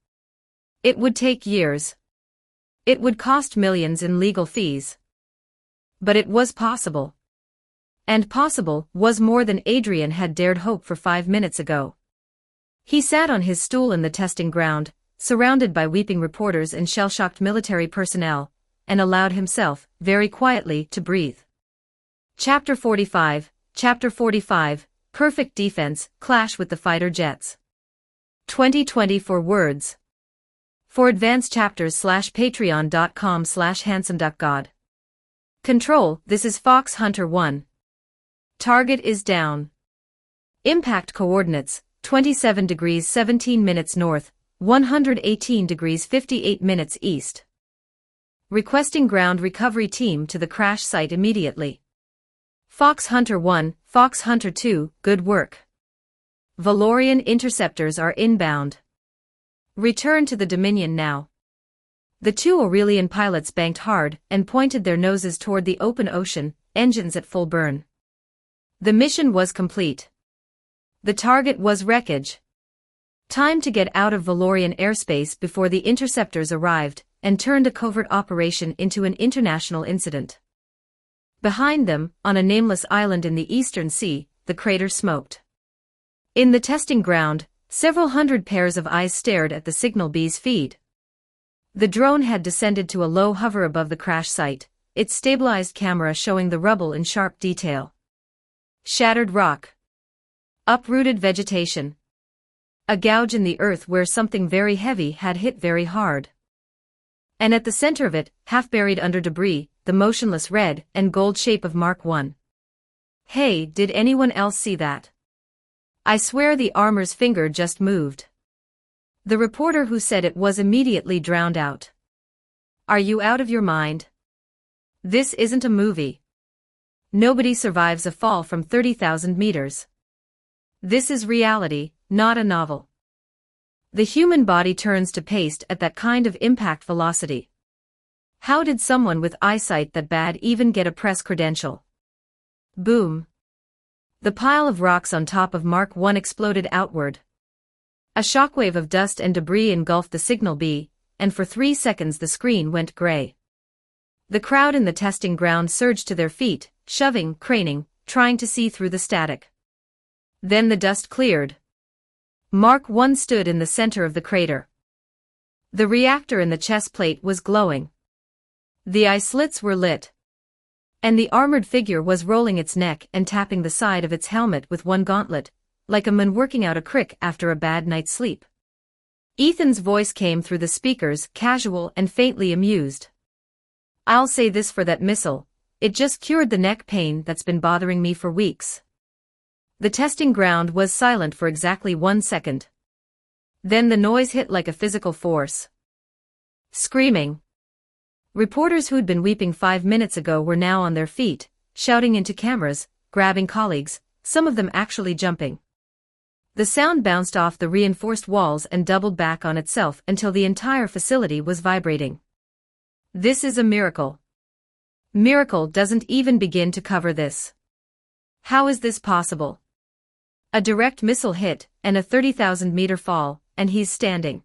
It would take years. It would cost millions in legal fees. But it was possible. And possible was more than Adrian had dared hope for 5 minutes ago. He sat on his stool in the testing ground, surrounded by weeping reporters and shell-shocked military personnel, and allowed himself, very quietly, to breathe. Chapter 45, Perfect Defense, Clash with the Fighter Jets. 2020 for words. For advanced chapters /patreon.com/handsomeduckgod. Control, this is Fox Hunter 1. Target is down. Impact coordinates, 27 degrees 17 minutes north, 118 degrees 58 minutes east. Requesting ground recovery team to the crash site immediately. Fox Hunter 1, Fox Hunter 2, good work. Valorian interceptors are inbound. Return to the Dominion now. The two Aurelian pilots banked hard and pointed their noses toward the open ocean, engines at full burn. The mission was complete. The target was wreckage. Time to get out of Valorian airspace before the interceptors arrived and turned a covert operation into an international incident. Behind them, on a nameless island in the Eastern Sea, the crater smoked. In the testing ground, several hundred pairs of eyes stared at the Signal B's feed. The drone had descended to a low hover above the crash site, its stabilized camera showing the rubble in sharp detail. Shattered rock. Uprooted vegetation. A gouge in the earth where something very heavy had hit very hard. And at the center of it, half buried under debris, the motionless red and gold shape of Mark I. Hey, did anyone else see that? I swear the armor's finger just moved. The reporter who said it was immediately drowned out. Are you out of your mind? This isn't a movie. Nobody survives a fall from 30,000 meters. This is reality, not a novel. The human body turns to paste at that kind of impact velocity. How did someone with eyesight that bad even get a press credential? Boom. The pile of rocks on top of Mark I exploded outward. A shockwave of dust and debris engulfed the Signal B, and for 3 seconds the screen went gray. The crowd in the testing ground surged to their feet, shoving, craning, trying to see through the static. Then the dust cleared. Mark I stood in the center of the crater. The reactor in the chest plate was glowing. The eye slits were lit. And the armored figure was rolling its neck and tapping the side of its helmet with one gauntlet, like a man working out a crick after a bad night's sleep. Ethan's voice came through the speakers, casual and faintly amused. I'll say this for that missile, it just cured the neck pain that's been bothering me for weeks. The testing ground was silent for exactly 1 second. Then the noise hit like a physical force. Screaming. Reporters who'd been weeping 5 minutes ago were now on their feet, shouting into cameras, grabbing colleagues, some of them actually jumping. The sound bounced off the reinforced walls and doubled back on itself until the entire facility was vibrating. This is a miracle. Miracle doesn't even begin to cover this. How is this possible? A direct missile hit, and a 30,000-meter fall, and he's standing.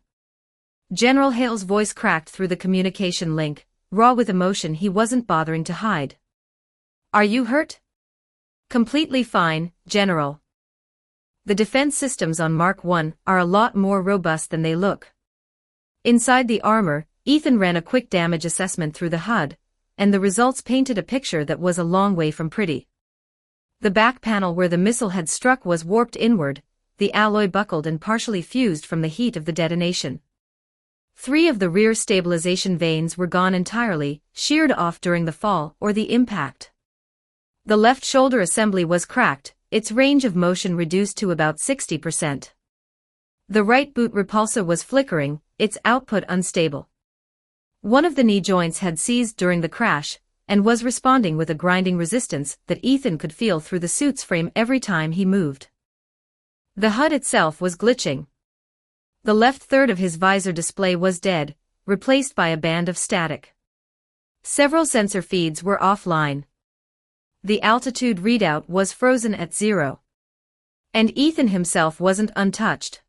General Hale's voice cracked through the communication link, raw with emotion he wasn't bothering to hide. Are you hurt? Completely fine, General. The defense systems on Mark I are a lot more robust than they look. Inside the armor, Ethan ran a quick damage assessment through the HUD, and the results painted a picture that was a long way from pretty. The back panel where the missile had struck was warped inward, the alloy buckled and partially fused from the heat of the detonation. 3 of the rear stabilization vanes were gone entirely, sheared off during the fall or the impact. The left shoulder assembly was cracked, its range of motion reduced to about 60%. The right boot repulsor was flickering, its output unstable. One of the knee joints had seized during the crash, and was responding with a grinding resistance that Ethan could feel through the suit's frame every time he moved. The HUD itself was glitching. The left third of his visor display was dead, replaced by a band of static. Several sensor feeds were offline. The altitude readout was frozen at 0. And Ethan himself wasn't untouched.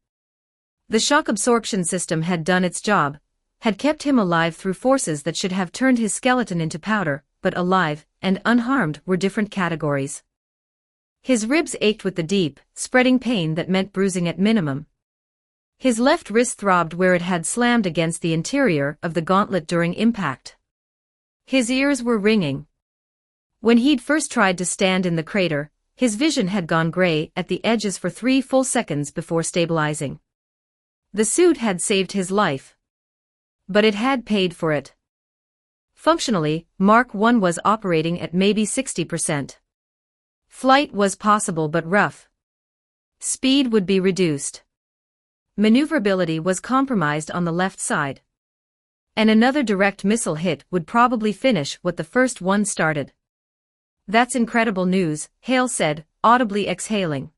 The shock absorption system had done its job, had kept him alive through forces that should have turned his skeleton into powder, but alive and unharmed were different categories. His ribs ached with the deep, spreading pain that meant bruising at minimum. His left wrist throbbed where it had slammed against the interior of the gauntlet during impact. His ears were ringing. When he'd first tried to stand in the crater, his vision had gone gray at the edges for 3 full seconds before stabilizing. The suit had saved his life. But it had paid for it. Functionally, Mark I was operating at maybe 60%. Flight was possible but rough. Speed would be reduced. Maneuverability was compromised on the left side. And another direct missile hit would probably finish what the first one started. "That's incredible news," Hale said, audibly exhaling.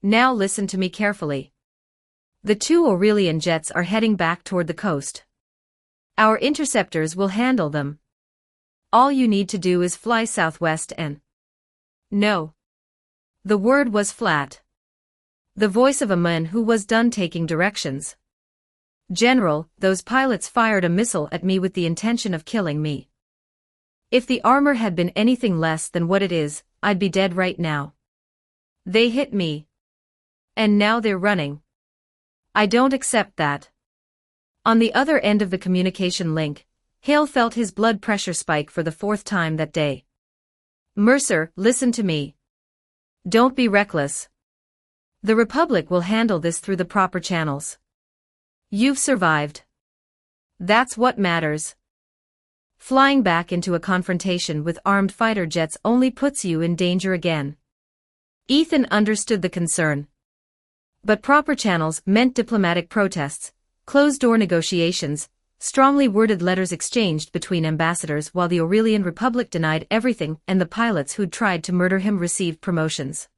"Now listen to me carefully. The 2 Aurelian jets are heading back toward the coast. Our interceptors will handle them. All you need to do is fly southwest and..." "No." The word was flat. The voice of a man who was done taking directions. "General, those pilots fired a missile at me with the intention of killing me. If the armor had been anything less than what it is, I'd be dead right now. They hit me. And now they're running. I don't accept that." On the other end of the communication link, Hale felt his blood pressure spike for the 4th time that day. "Mercer, listen to me. Don't be reckless. The Republic will handle this through the proper channels. You've survived. That's what matters. Flying back into a confrontation with armed fighter jets only puts you in danger again." Ethan understood the concern. But proper channels meant diplomatic protests, closed-door negotiations, strongly worded letters exchanged between ambassadors while the Aurelian Republic denied everything and the pilots who'd tried to murder him received promotions.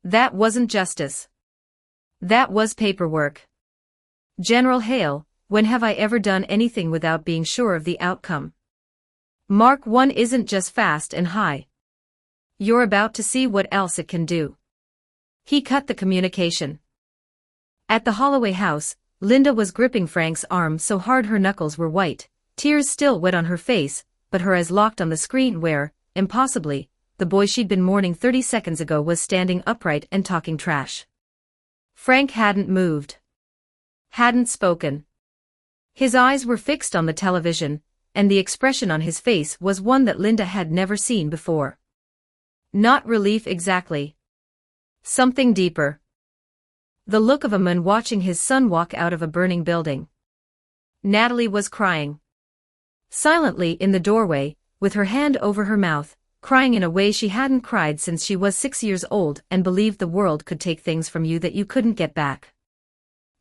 That wasn't justice. That was paperwork. "General Hale, when have I ever done anything without being sure of the outcome? Mark I isn't just fast and high. You're about to see what else it can do." He cut the communication. At the Holloway house, Linda was gripping Frank's arm so hard her knuckles were white, tears still wet on her face, but her eyes locked on the screen where, impossibly, the boy she'd been mourning 30 seconds ago was standing upright and talking trash. Frank hadn't moved. Hadn't spoken. His eyes were fixed on the television, and the expression on his face was one that Linda had never seen before. Not relief exactly. Something deeper. The look of a man watching his son walk out of a burning building. Natalie was crying. Silently in the doorway, with her hand over her mouth, crying in a way she hadn't cried since she was 6 years old and believed the world could take things from you that you couldn't get back.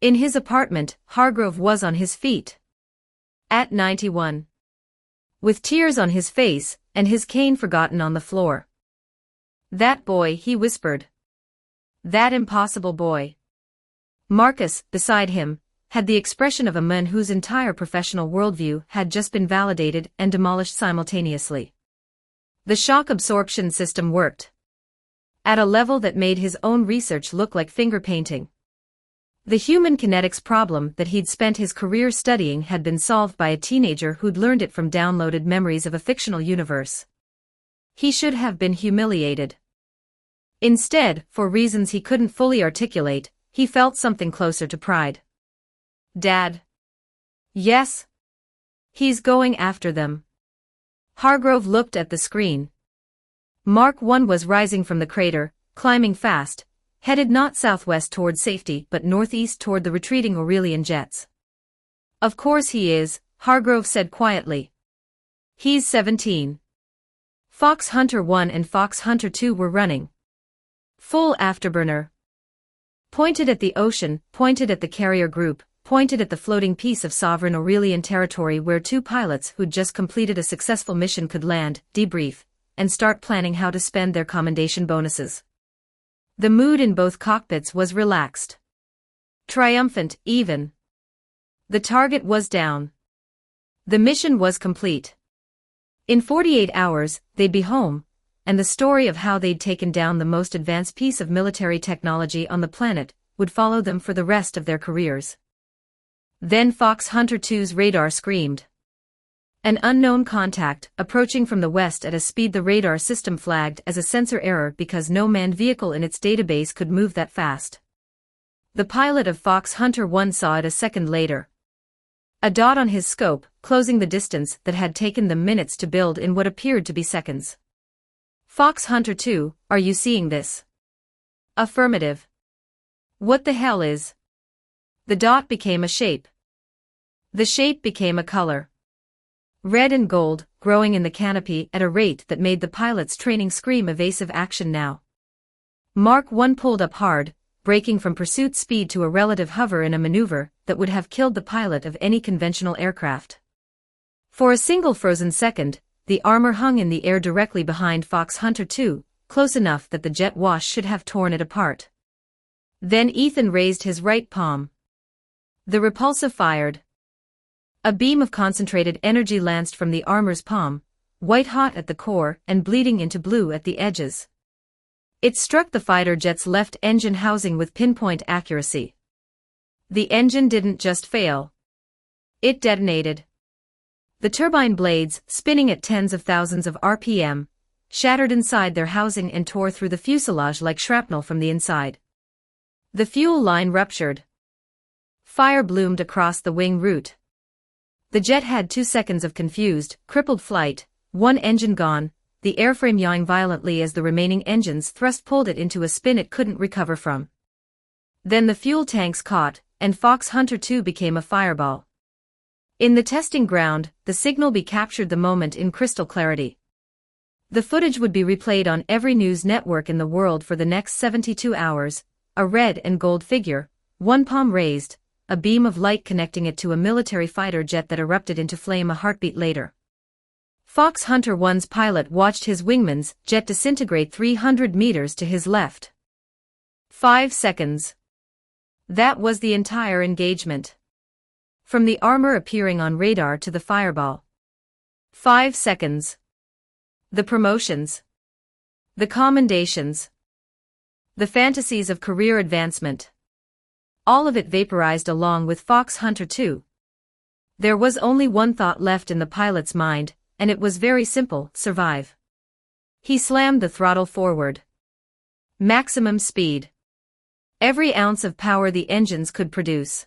In his apartment, Hargrove was on his feet. At 91. With tears on his face, and his cane forgotten on the floor. "That boy," he whispered. "That impossible boy." Marcus, beside him, had the expression of a man whose entire professional worldview had just been validated and demolished simultaneously. The shock absorption system worked. At a level that made his own research look like finger painting. The human kinetics problem that he'd spent his career studying had been solved by a teenager who'd learned it from downloaded memories of a fictional universe. He should have been humiliated. Instead, for reasons he couldn't fully articulate, he felt something closer to pride. Dad. Yes. He's going after them. Hargrove looked at the screen. Mark 1 was rising from the crater, climbing fast, headed not southwest toward safety but northeast toward the retreating Aurelian jets. Of course he is, Hargrove said quietly. He's 17. Fox Hunter 1 and Fox Hunter 2 were running. Full afterburner. Pointed at the ocean, pointed at the carrier group, pointed at the floating piece of sovereign Aurelian territory where two pilots who'd just completed a successful mission could land, debrief, and start planning how to spend their commendation bonuses. The mood in both cockpits was relaxed. Triumphant, even. The target was down. The mission was complete. In 48 hours, they'd be home, and the story of how they'd taken down the most advanced piece of military technology on the planet would follow them for the rest of their careers. Then Fox Hunter 2's radar screamed. An unknown contact, approaching from the west at a speed the radar system flagged as a sensor error because no manned vehicle in its database could move that fast. The pilot of Fox Hunter 1 saw it a second later. A dot on his scope, closing the distance that had taken them minutes to build in what appeared to be seconds. Fox Hunter 2, are you seeing this? Affirmative. What the hell is? The dot became a shape. The shape became a color. Red and gold, growing in the canopy at a rate that made the pilot's training scream evasive action now. Mark 1 pulled up hard, braking from pursuit speed to a relative hover in a maneuver that would have killed the pilot of any conventional aircraft. For a single frozen second, the armor hung in the air directly behind Fox Hunter 2, close enough that the jet wash should have torn it apart. Then Ethan raised his right palm. The repulsor fired. A beam of concentrated energy lanced from the armor's palm, white-hot at the core and bleeding into blue at the edges. It struck the fighter jet's left engine housing with pinpoint accuracy. The engine didn't just fail. It detonated. The turbine blades, spinning at tens of thousands of RPM, shattered inside their housing and tore through the fuselage like shrapnel from the inside. The fuel line ruptured. Fire bloomed across the wing root. The jet had 2 seconds of confused, crippled flight, one engine gone, the airframe yawing violently as the remaining engines thrust-pulled it into a spin it couldn't recover from. Then the fuel tanks caught, and Fox Hunter 2 became a fireball. In the testing ground, the signal be captured the moment in crystal clarity. The footage would be replayed on every news network in the world for the next 72 hours, a red and gold figure, one palm raised, a beam of light connecting it to a military fighter jet that erupted into flame a heartbeat later. Fox Hunter 1's pilot watched his wingman's jet disintegrate 300 meters to his left. 5 seconds. That was the entire engagement. From the armor appearing on radar to the fireball. 5 seconds. The promotions. The commendations. The fantasies of career advancement. All of it vaporized along with Fox Hunter 2. There was only one thought left in the pilot's mind, and it was very simple: survive. He slammed the throttle forward. Maximum speed. Every ounce of power the engines could produce.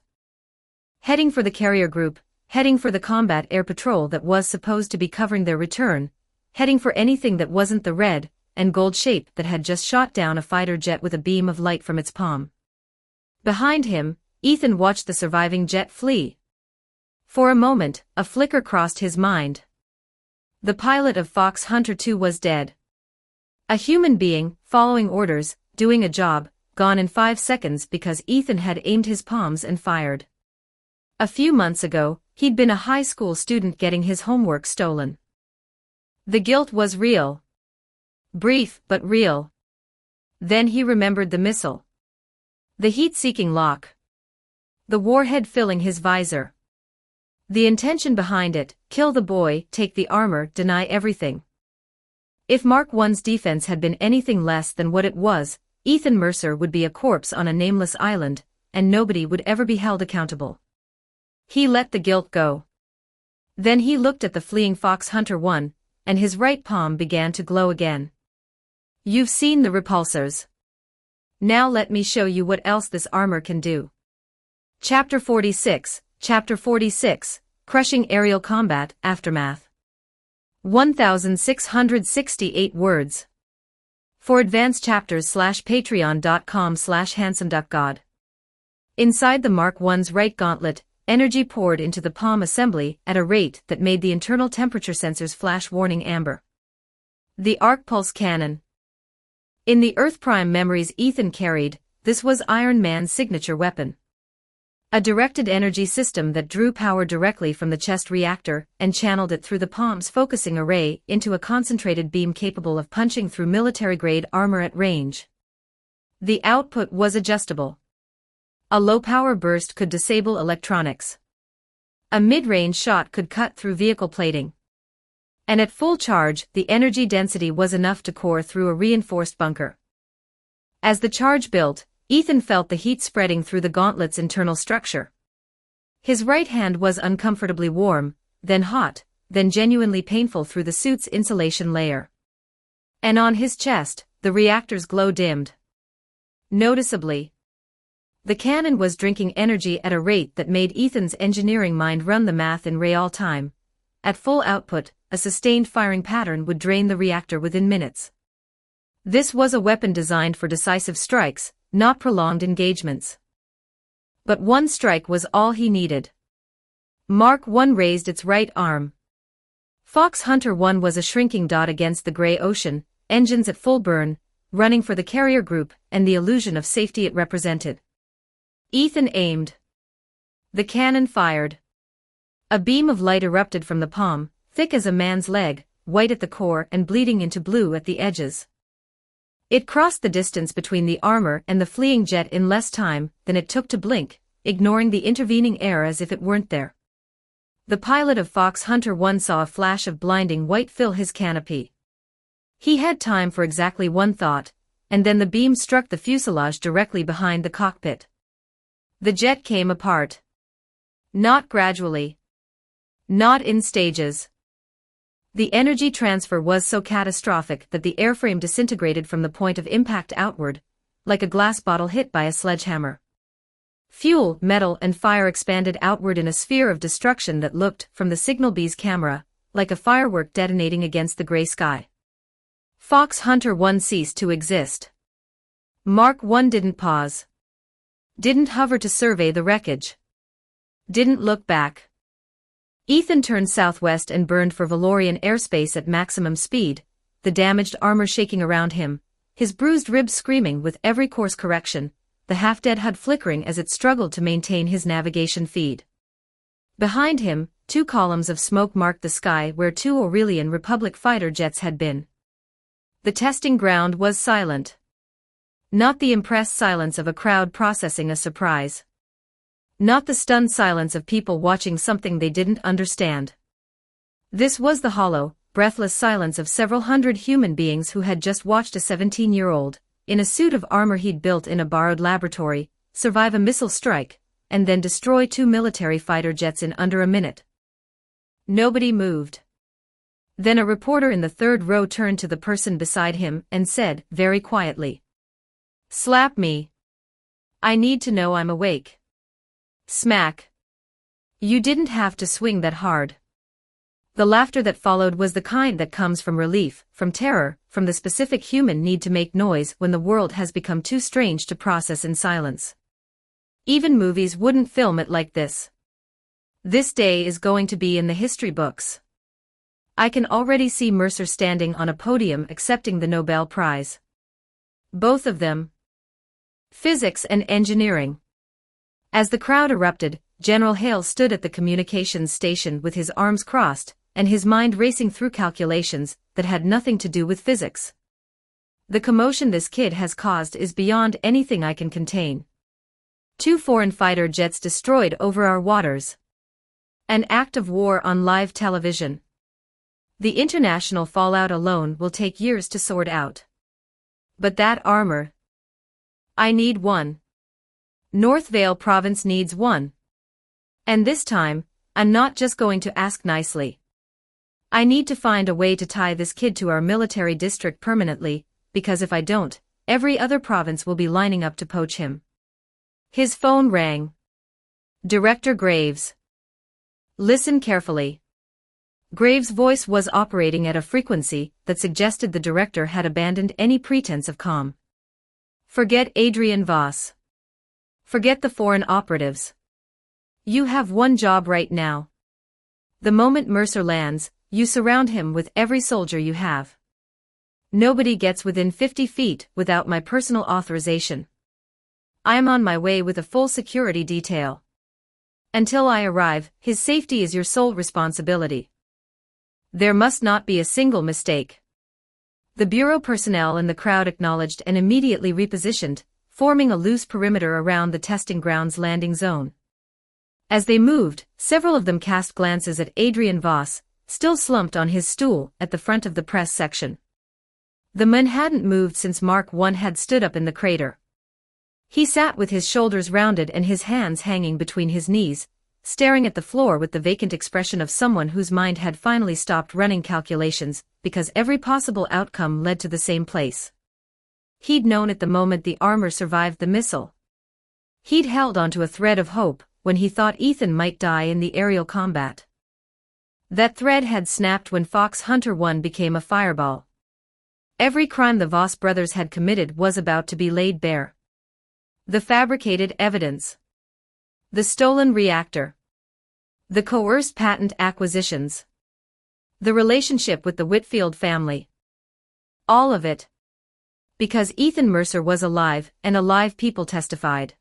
Heading for the carrier group, heading for the combat air patrol that was supposed to be covering their return, heading for anything that wasn't the red and gold shape that had just shot down a fighter jet with a beam of light from its palm. Behind him, Ethan watched the surviving jet flee. For a moment, a flicker crossed his mind. The pilot of Fox Hunter 2 was dead. A human being, following orders, doing a job, gone in 5 seconds because Ethan had aimed his palms and fired. A few months ago, he'd been a high school student getting his homework stolen. The guilt was real. Brief, but real. Then he remembered the missile. The heat-seeking lock. The warhead filling his visor. The intention behind it: kill the boy, take the armor, deny everything. If Mark 1's defense had been anything less than what it was, Ethan Mercer would be a corpse on a nameless island, and nobody would ever be held accountable. He let the guilt go. Then he looked at the fleeing Fox Hunter 1, and his right palm began to glow again. "You've seen the repulsors. Now let me show you what else this armor can do." Chapter 46, Crushing Aerial Combat, Aftermath. 1668 words. For advanced chapters patreon.com/handsomeduckgod. Inside the Mark I's right gauntlet, energy poured into the palm assembly at a rate that made the internal temperature sensors flash warning amber. The arc pulse cannon. In the Earth Prime memories Ethan carried, this was Iron Man's signature weapon. A directed energy system that drew power directly from the chest reactor and channeled it through the palm's focusing array into a concentrated beam capable of punching through military-grade armor at range. The output was adjustable. A low-power burst could disable electronics. A mid-range shot could cut through vehicle plating. And at full charge, the energy density was enough to core through a reinforced bunker. As the charge built, Ethan felt the heat spreading through the gauntlet's internal structure. His right hand was uncomfortably warm, then hot, then genuinely painful through the suit's insulation layer. And on his chest, the reactor's glow dimmed noticeably. The cannon was drinking energy at a rate that made Ethan's engineering mind run the math in real time. At full output, a sustained firing pattern would drain the reactor within minutes. This was a weapon designed for decisive strikes, not prolonged engagements. But one strike was all he needed. Mark I raised its right arm. Fox Hunter 1 was a shrinking dot against the gray ocean, engines at full burn, running for the carrier group and the illusion of safety it represented. Ethan aimed. The cannon fired. A beam of light erupted from the palm, thick as a man's leg, white at the core and bleeding into blue at the edges. It crossed the distance between the armor and the fleeing jet in less time than it took to blink, ignoring the intervening air as if it weren't there. The pilot of Fox Hunter 1 saw a flash of blinding white fill his canopy. He had time for exactly one thought, and then the beam struck the fuselage directly behind the cockpit. The jet came apart. Not gradually. Not in stages. The energy transfer was so catastrophic that the airframe disintegrated from the point of impact outward, like a glass bottle hit by a sledgehammer. Fuel, metal, and fire expanded outward in a sphere of destruction that looked, from the signal bee's camera, like a firework detonating against the gray sky. Fox Hunter 1 ceased to exist. Mark I didn't pause. Didn't hover to survey the wreckage. Didn't look back. Ethan turned southwest and burned for Valorian airspace at maximum speed, the damaged armor shaking around him, his bruised ribs screaming with every course correction, the half-dead HUD flickering as it struggled to maintain his navigation feed. Behind him, 2 columns of smoke marked the sky where 2 Aurelian Republic fighter jets had been. The testing ground was silent. Not the impressed silence of a crowd processing a surprise. Not the stunned silence of people watching something they didn't understand. This was the hollow, breathless silence of several hundred human beings who had just watched a 17-year-old, in a suit of armor he'd built in a borrowed laboratory, survive a missile strike, and then destroy 2 military fighter jets in under a minute. Nobody moved. Then a reporter in the third row turned to the person beside him and said, very quietly, "Slap me. I need to know I'm awake." Smack. You didn't have to swing that hard. The laughter that followed was the kind that comes from relief, from terror, from the specific human need to make noise when the world has become too strange to process in silence. Even movies wouldn't film it like this. This day is going to be in the history books. I can already see Mercer standing on a podium accepting the Nobel Prize. Both of them. Physics and engineering. As the crowd erupted, General Hale stood at the communications station with his arms crossed, and his mind racing through calculations that had nothing to do with physics. The commotion this kid has caused is beyond anything I can contain. 2 foreign fighter jets destroyed over our waters. An act of war on live television. The international fallout alone will take years to sort out. But that armor. I need one. North Vale Province needs one. And this time, I'm not just going to ask nicely. I need to find a way to tie this kid to our military district permanently, because if I don't, every other province will be lining up to poach him. His phone rang. Director Graves. Listen carefully. Graves' voice was operating at a frequency that suggested the director had abandoned any pretense of calm. Forget Adrian Voss. Forget the foreign operatives. You have one job right now. The moment Mercer lands, you surround him with every soldier you have. Nobody gets within 50 feet without my personal authorization. I am on my way with a full security detail. Until I arrive, his safety is your sole responsibility. There must not be a single mistake. The bureau personnel and the crowd acknowledged and immediately repositioned, forming a loose perimeter around the testing ground's landing zone. As they moved, several of them cast glances at Adrian Voss, still slumped on his stool at the front of the press section. The man hadn't moved since Mark I had stood up in the crater. He sat with his shoulders rounded and his hands hanging between his knees, staring at the floor with the vacant expression of someone whose mind had finally stopped running calculations, because every possible outcome led to the same place. He'd known at the moment the armor survived the missile. He'd held onto a thread of hope when he thought Ethan might die in the aerial combat. That thread had snapped when Fox Hunter 1 became a fireball. Every crime the Voss brothers had committed was about to be laid bare. The fabricated evidence. The stolen reactor. The coerced patent acquisitions. The relationship with the Whitfield family. All of it. Because Ethan Mercer was alive, and alive people testified.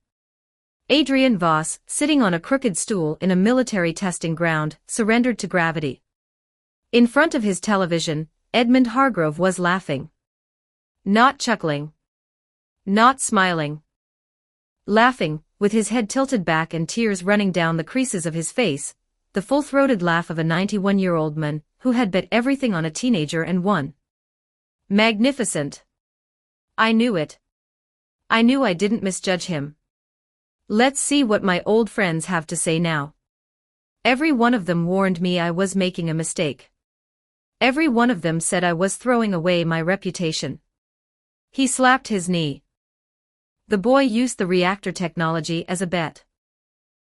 Adrian Voss, sitting on a crooked stool in a military testing ground, surrendered to gravity. In front of his television, Edmund Hargrove was laughing. Not chuckling. Not smiling. Laughing, with his head tilted back and tears running down the creases of his face, the full-throated laugh of a 91-year-old man who had bet everything on a teenager and won. Magnificent. I knew it. I knew I didn't misjudge him. Let's see what my old friends have to say now. Every one of them warned me I was making a mistake. Every one of them said I was throwing away my reputation. He slapped his knee. The boy used the reactor technology as a bet.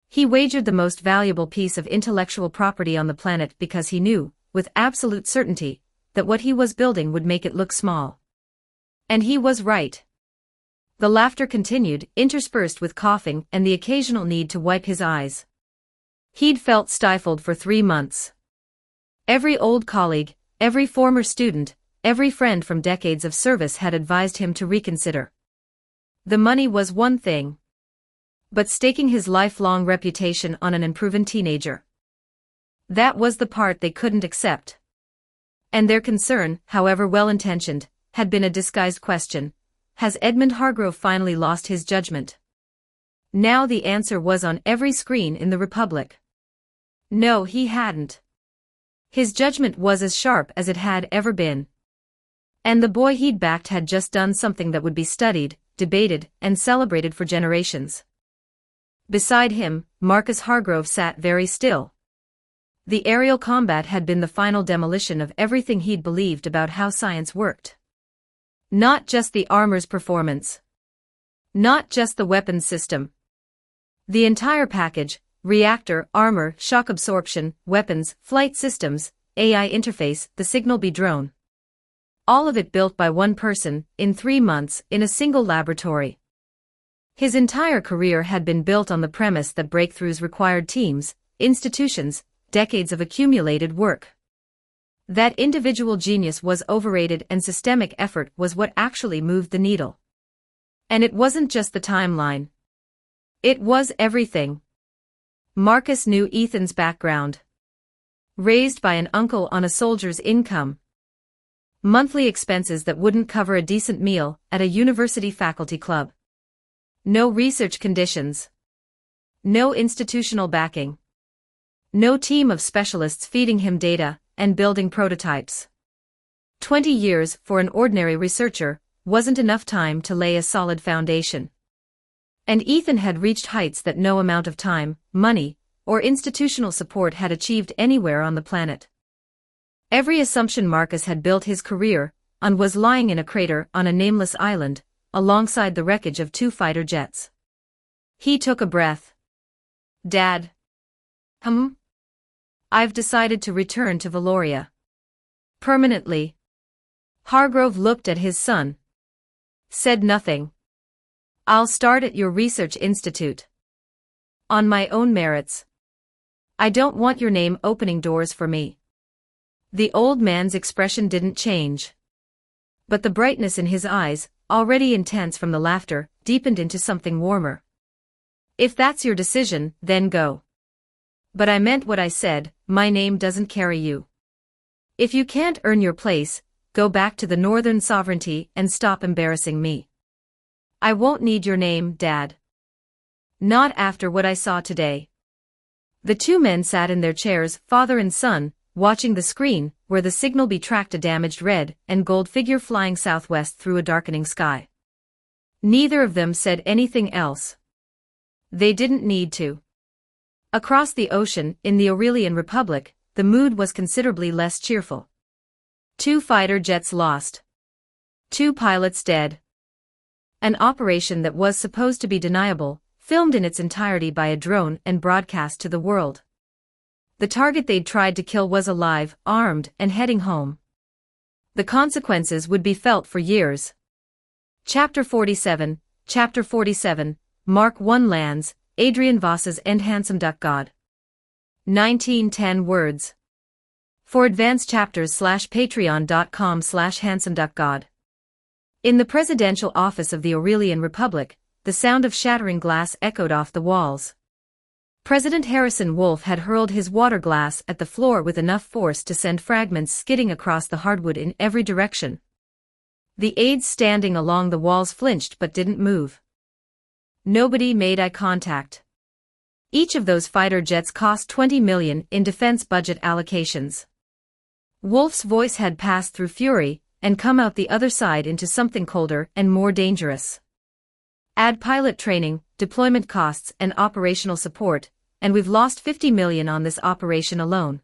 He wagered the most valuable piece of intellectual property on the planet because he knew, with absolute certainty, that what he was building would make it look small. And he was right. The laughter continued, interspersed with coughing and the occasional need to wipe his eyes. He'd felt stifled for 3 months. Every old colleague, every former student, every friend from decades of service had advised him to reconsider. The money was one thing. But staking his lifelong reputation on an unproven teenager. That was the part they couldn't accept. And their concern, however well-intentioned, had been a disguised question. Has Edmund Hargrove finally lost his judgment? Now the answer was on every screen in the Republic. No, he hadn't. His judgment was as sharp as it had ever been. And the boy he'd backed had just done something that would be studied, debated, and celebrated for generations. Beside him, Marcus Hargrove sat very still. The aerial combat had been the final demolition of everything he'd believed about how science worked. Not just the armor's performance. Not just the weapons system. The entire package: reactor, armor, shock absorption, weapons, flight systems, AI interface, the signal-B drone. All of it built by one person, in 3 months, in a single laboratory. His entire career had been built on the premise that breakthroughs required teams, institutions, decades of accumulated work. That individual genius was overrated and systemic effort was what actually moved the needle. And it wasn't just the timeline. It was everything. Marcus knew Ethan's background. Raised by an uncle on a soldier's income. Monthly expenses that wouldn't cover a decent meal at a university faculty club. No research conditions. No institutional backing. No team of specialists feeding him data and building prototypes. 20 years, for an ordinary researcher, wasn't enough time to lay a solid foundation. And Ethan had reached heights that no amount of time, money, or institutional support had achieved anywhere on the planet. Every assumption Marcus had built his career on was lying in a crater on a nameless island, alongside the wreckage of 2 fighter jets. He took a breath. Dad. I've decided to return to Valoria. Permanently. Hargrove looked at his son. Said nothing. I'll start at your research institute. On my own merits. I don't want your name opening doors for me. The old man's expression didn't change. But the brightness in his eyes, already intense from the laughter, deepened into something warmer. If that's your decision, then go. But I meant what I said, my name doesn't carry you. If you can't earn your place, go back to the Northern Sovereignty and stop embarrassing me. I won't need your name, Dad. Not after what I saw today. The 2 men sat in their chairs, father and son, watching the screen, where the signal tracked a damaged red and gold figure flying southwest through a darkening sky. Neither of them said anything else. They didn't need to. Across the ocean, in the Aurelian Republic, the mood was considerably less cheerful. 2 fighter jets lost. 2 pilots dead. An operation that was supposed to be deniable, filmed in its entirety by a drone and broadcast to the world. The target they'd tried to kill was alive, armed, and heading home. The consequences would be felt for years. Chapter 47, Mark 1 lands, Adrian Voss's End Handsome Duck God. 1910 words. For advanced chapters /patreon.com/handsomeduckgod. In the presidential office of the Aurelian Republic, the sound of shattering glass echoed off the walls. President Harrison Wolfe had hurled his water glass at the floor with enough force to send fragments skidding across the hardwood in every direction. The aides standing along the walls flinched but didn't move. Nobody made eye contact. Each of those fighter jets cost $20 million in defense budget allocations. Wolfe's voice had passed through fury and come out the other side into something colder and more dangerous. Add pilot training, deployment costs and operational support, and we've lost $50 million on this operation alone.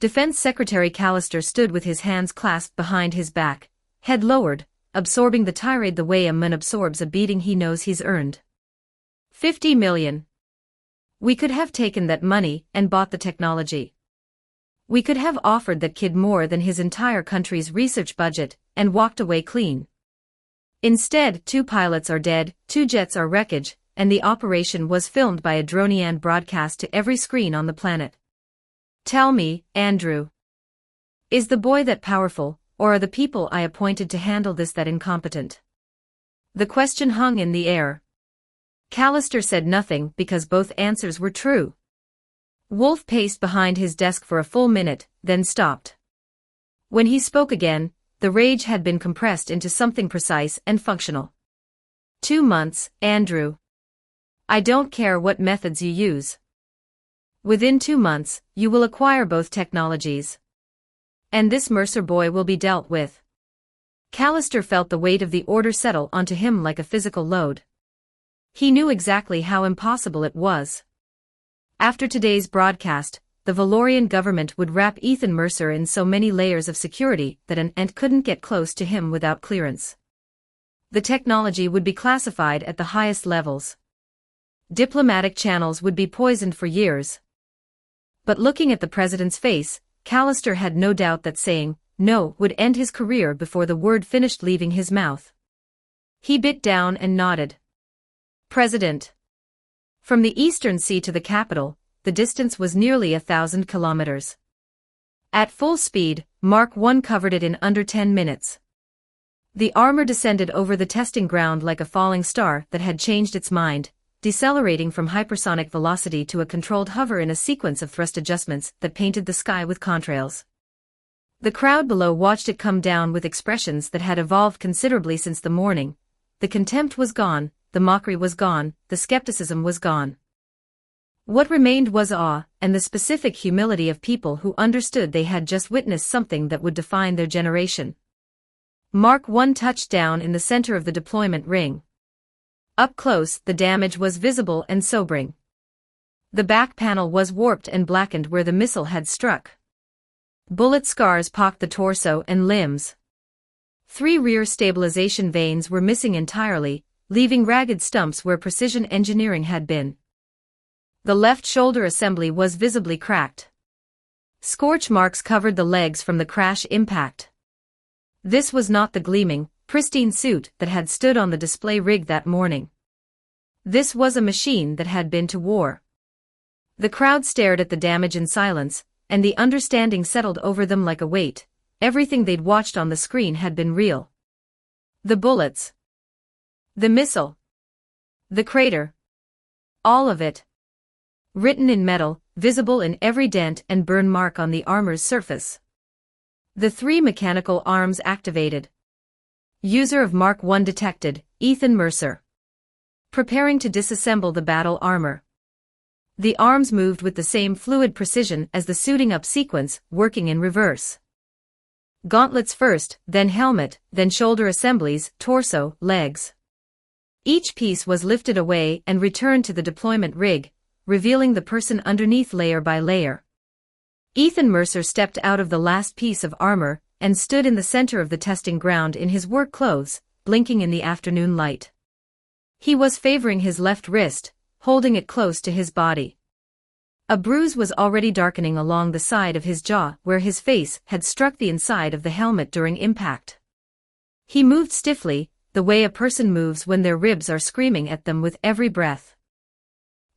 Defense Secretary Callister stood with his hands clasped behind his back, head lowered, absorbing the tirade the way a man absorbs a beating he knows he's earned. $50 million. We could have taken that money and bought the technology. We could have offered that kid more than his entire country's research budget and walked away clean. Instead, 2 pilots are dead, 2 jets are wreckage, and the operation was filmed by a drone and broadcast to every screen on the planet. Tell me, Andrew. Is the boy that powerful, or are the people I appointed to handle this that incompetent? The question hung in the air. Callister said nothing because both answers were true. Wolfe paced behind his desk for a full minute, then stopped. When he spoke again, the rage had been compressed into something precise and functional. 2 months, Andrew. I don't care what methods you use. Within 2 months, you will acquire both technologies. And this Mercer boy will be dealt with. Callister felt the weight of the order settle onto him like a physical load. He knew exactly how impossible it was. After today's broadcast, the Valorian government would wrap Ethan Mercer in so many layers of security that an ant couldn't get close to him without clearance. The technology would be classified at the highest levels. Diplomatic channels would be poisoned for years. But looking at the president's face, Callister had no doubt that saying no would end his career before the word finished leaving his mouth. He bit down and nodded. President. From the eastern sea to the capital, the distance was nearly 1,000 kilometers. At full speed, Mark 1 covered it in under 10 minutes. The armor descended over the testing ground like a falling star that had changed its mind, decelerating from hypersonic velocity to a controlled hover in a sequence of thrust adjustments that painted the sky with contrails. The crowd below watched it come down with expressions that had evolved considerably since the morning. The contempt was gone, the mockery was gone, the skepticism was gone. What remained was awe, and the specific humility of people who understood they had just witnessed something that would define their generation. Mark 1 touched down in the center of the deployment ring. Up close, the damage was visible and sobering. The back panel was warped and blackened where the missile had struck. Bullet scars pocked the torso and limbs. 3 rear stabilization vanes were missing entirely, leaving ragged stumps where precision engineering had been. The left shoulder assembly was visibly cracked. Scorch marks covered the legs from the crash impact. This was not the gleaming, pristine suit that had stood on the display rig that morning. This was a machine that had been to war. The crowd stared at the damage in silence, and the understanding settled over them like a weight. Everything they'd watched on the screen had been real. The bullets. The missile. The crater. All of it. Written in metal, visible in every dent and burn mark on the armor's surface. The 3 mechanical arms activated. User of Mark I detected, Ethan Mercer. Preparing to disassemble the battle armor. The arms moved with the same fluid precision as the suiting up sequence, working in reverse. Gauntlets first, then helmet, then shoulder assemblies, torso, legs. Each piece was lifted away and returned to the deployment rig, revealing the person underneath layer by layer. Ethan Mercer stepped out of the last piece of armor and stood in the center of the testing ground in his work clothes, blinking in the afternoon light. He was favoring his left wrist, holding it close to his body. A bruise was already darkening along the side of his jaw where his face had struck the inside of the helmet during impact. He moved stiffly, the way a person moves when their ribs are screaming at them with every breath.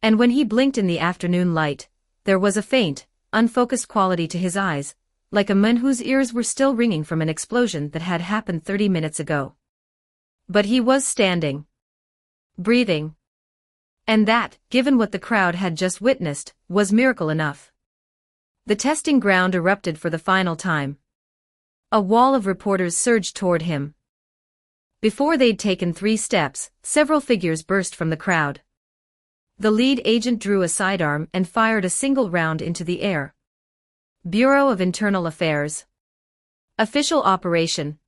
And when he blinked in the afternoon light, there was a faint, unfocused quality to his eyes, like a man whose ears were still ringing from an explosion that had happened 30 minutes ago. But he was standing. Breathing. And that, given what the crowd had just witnessed, was miracle enough. The testing ground erupted for the final time. A wall of reporters surged toward him. Before they'd taken 3 steps, several figures burst from the crowd. The lead agent drew a sidearm and fired a single round into the air. Bureau of Internal Affairs. Official operation.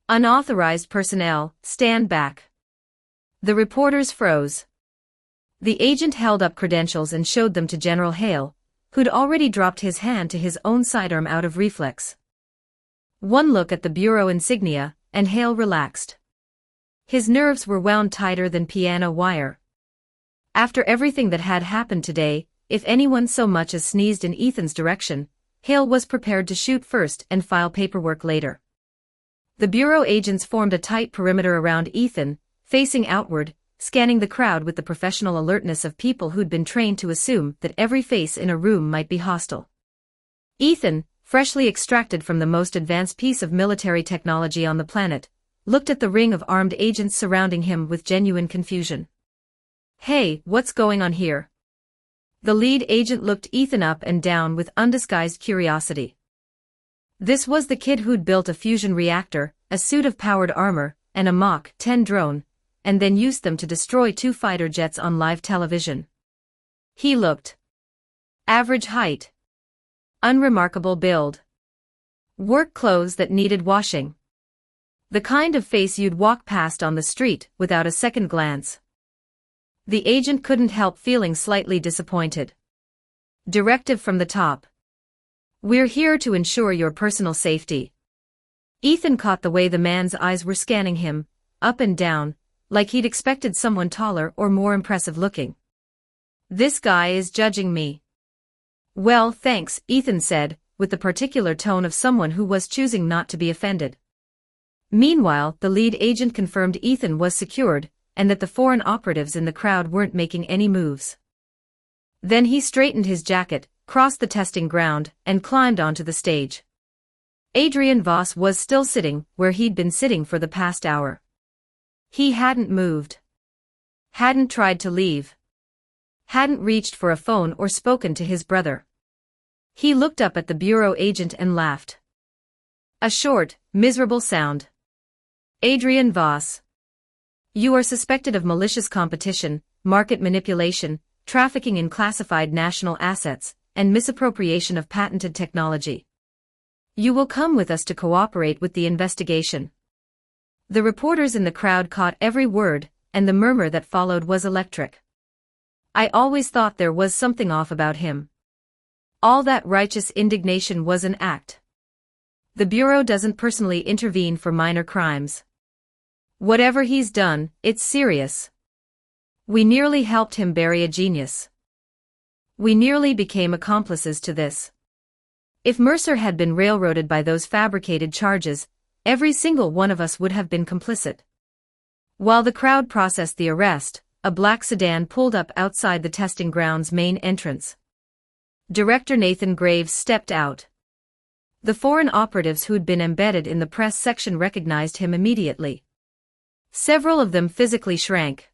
Unauthorized personnel, stand back. The reporters froze. The agent held up credentials and showed them to General Hale, who'd already dropped his hand to his own sidearm out of reflex. One look at the bureau insignia, and Hale relaxed. His nerves were wound tighter than piano wire. After everything that had happened today, if anyone so much as sneezed in Ethan's direction, Hale was prepared to shoot first and file paperwork later. The bureau agents formed a tight perimeter around Ethan, facing outward, scanning the crowd with the professional alertness of people who'd been trained to assume that every face in a room might be hostile. Ethan, freshly extracted from the most advanced piece of military technology on the planet, looked at the ring of armed agents surrounding him with genuine confusion. "Hey, what's going on here?" The lead agent looked Ethan up and down with undisguised curiosity. This was the kid who'd built a fusion reactor, a suit of powered armor, and a Mach 10 drone, and then used them to destroy 2 fighter jets on live television. He looked average height. Unremarkable build. Work clothes that needed washing. The kind of face you'd walk past on the street without a second glance. The agent couldn't help feeling slightly disappointed. Directive from the top. "We're here to ensure your personal safety." Ethan caught the way the man's eyes were scanning him, up and down, like he'd expected someone taller or more impressive looking. "This guy is judging me." "Well, thanks," Ethan said, with the particular tone of someone who was choosing not to be offended. Meanwhile, the lead agent confirmed Ethan was secured, and that the foreign operatives in the crowd weren't making any moves. Then he straightened his jacket, crossed the testing ground, and climbed onto the stage. Adrian Voss was still sitting where he'd been sitting for the past hour. He hadn't moved. Hadn't tried to leave. Hadn't reached for a phone or spoken to his brother. He looked up at the bureau agent and laughed. A short, miserable sound. "Adrian Voss. You are suspected of malicious competition, market manipulation, trafficking in classified national assets, and misappropriation of patented technology. You will come with us to cooperate with the investigation." The reporters in the crowd caught every word, and the murmur that followed was electric. "I always thought there was something off about him. All that righteous indignation was an act. The Bureau doesn't personally intervene for minor crimes. Whatever he's done, it's serious. We nearly helped him bury a genius. We nearly became accomplices to this. If Mercer had been railroaded by those fabricated charges, every single one of us would have been complicit. While the crowd processed the arrest, a black sedan pulled up outside the testing ground's main entrance. Director Nathan Graves stepped out. The foreign operatives who'd been embedded in the press section recognized him immediately. Several of them physically shrank.